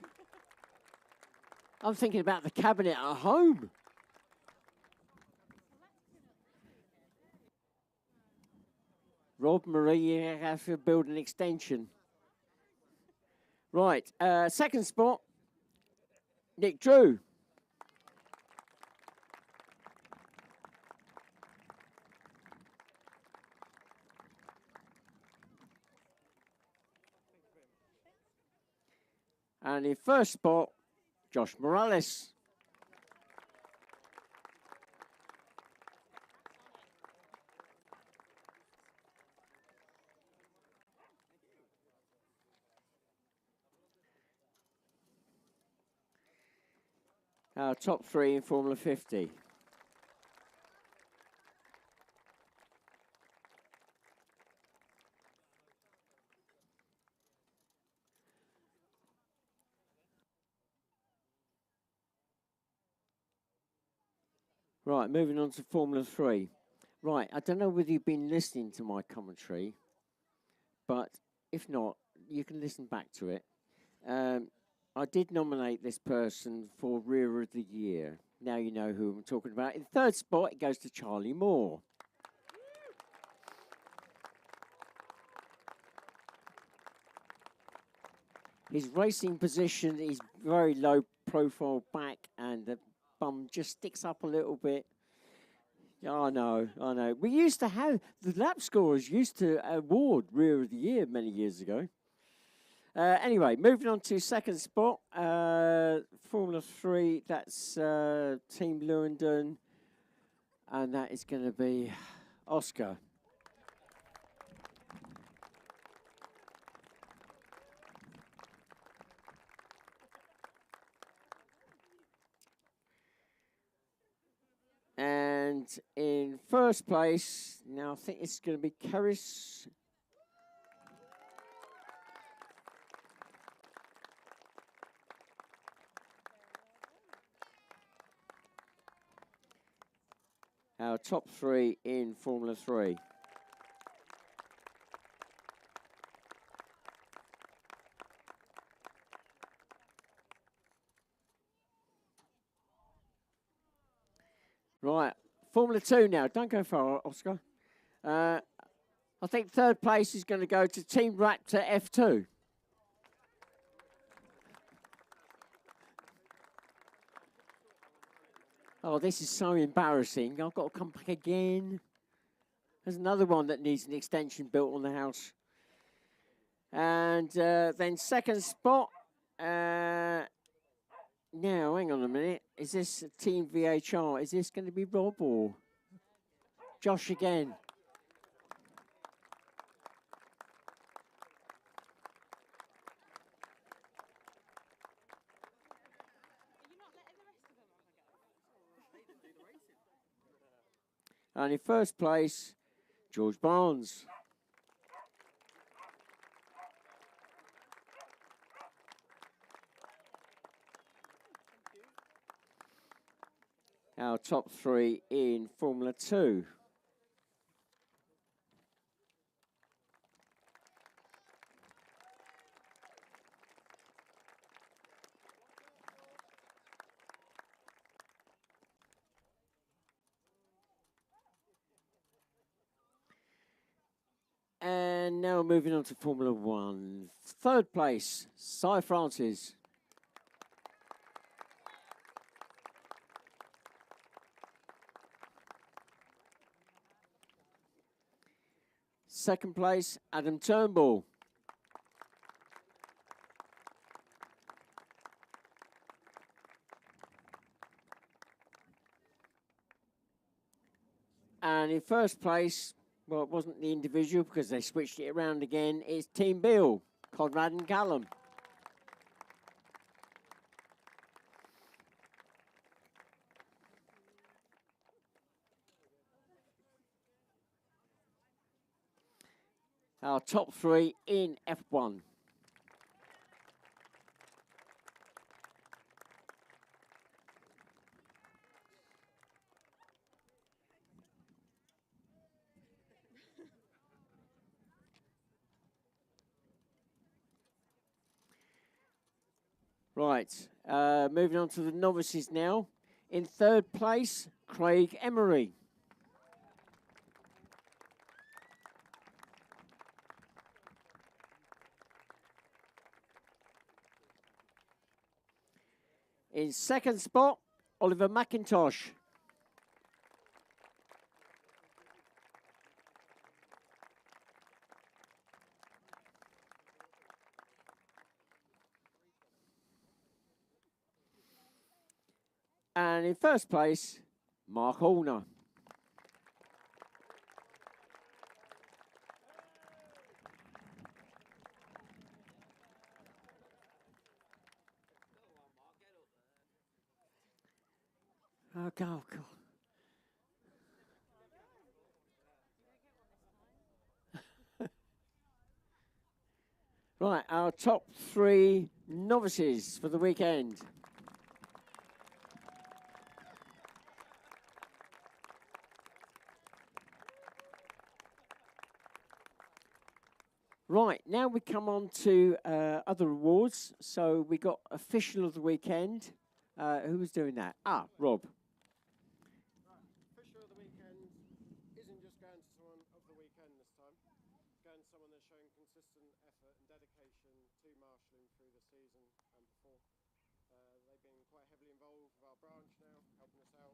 I'm thinking about the cabinet at home. Rob, Marie, you have to build an extension. Right, second spot, Nick Drew. And in first spot, Josh Morales. Our top three in Formula 50. Right, moving on to Formula 3. Right, I don't know whether you've been listening to my commentary, but if not, you can listen back to it. I did nominate this person for Rear of the Year. Now you know who I'm talking about. In third spot, it goes to Charlie Moore. His racing position is very low profile back, and the bum just sticks up a little bit. I know. We used to have, the lap scorers used to award Rear of the Year many years ago. Anyway, moving on to second spot, Formula 3, that's Team Lewandon, and that is going to be Oscar. And in first place, now I think it's going to be Karis. Our top three in Formula 3. Right, Formula 2 now. Don't go far, Oscar. I think third place is going to go to Team Raptor F2. Oh, this is so embarrassing. I've got to come back again. There's another one that needs an extension built on the house. And then second spot. Now, hang on a minute. Is this Team VHR? Is this going to be Rob or Josh again? And in first place, George Barnes. Our top three in Formula 2. And now moving on to Formula 1. Third place, Cy Francis. Second place, Adam Turnbull. And in first place, well, it wasn't the individual because they switched it around again. It's Team Bill, Conrad and Callum. Our top 3 in F1. Right, moving on to the novices now. In 3rd place, Craig Emery. In 2nd spot, Oliver McIntosh. And in 1st place, Mark Horner. Oh, God. Right, our top 3 novices for the weekend. Right, now we come on to other awards. So we got official of the weekend. Who was doing that? Ah, Rob. Official of the weekend isn't just going to someone of the weekend this time. It's going to someone that's showing consistent effort and dedication to marshalling through the season and before. They've been quite heavily involved with our branch now, helping us out.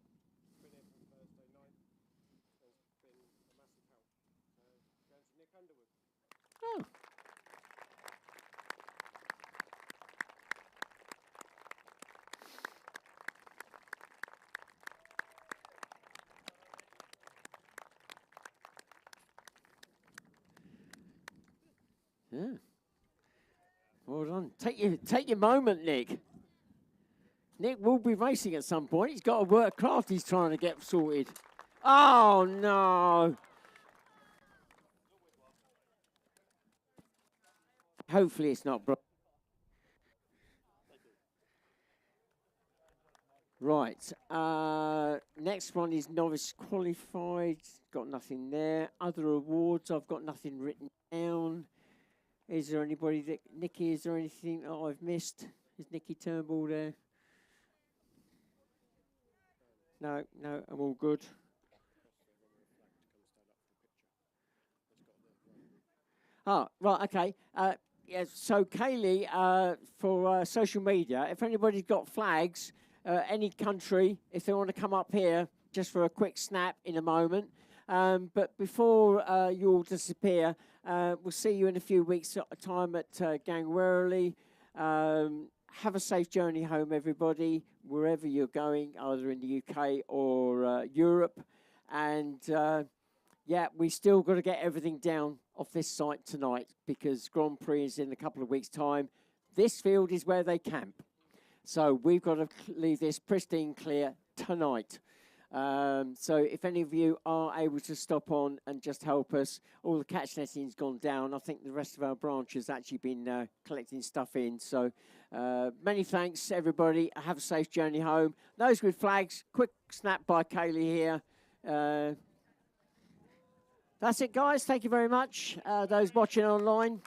Been here from Thursday night. It's been a massive help. Going to Nick Underwood. Oh. Yeah. Well done. Take your moment, Nick. Nick will be racing at some point. He's got a work craft he's trying to get sorted. Oh, no. Hopefully it's not broken. Right. Next one is novice qualified. Got nothing there. Other awards, I've got nothing written down. Is there anybody that... Nikki, is there anything that I've missed? Is Nikki Turnbull there? No, I'm all good. Oh, right, okay. Yeah, so Kaylee, for social media, if anybody's got flags, any country, if they want to come up here just for a quick snap in a moment. But before you all disappear, we'll see you in a few weeks' time at Gangwerley. Have a safe journey home, everybody, wherever you're going, either in the UK or Europe. And yeah, we still got to get everything down off this site tonight because Grand Prix is in a couple of weeks' time. This field is where they camp. So we've got to leave this pristine clear tonight. So if any of you are able to stop on and just help us, all the catch netting's gone down. I think the rest of our branch has actually been collecting stuff in. So many thanks, everybody. Have a safe journey home. Those with flags, quick snap by Kaylee here. That's it, guys. Thank you very much. Those watching online.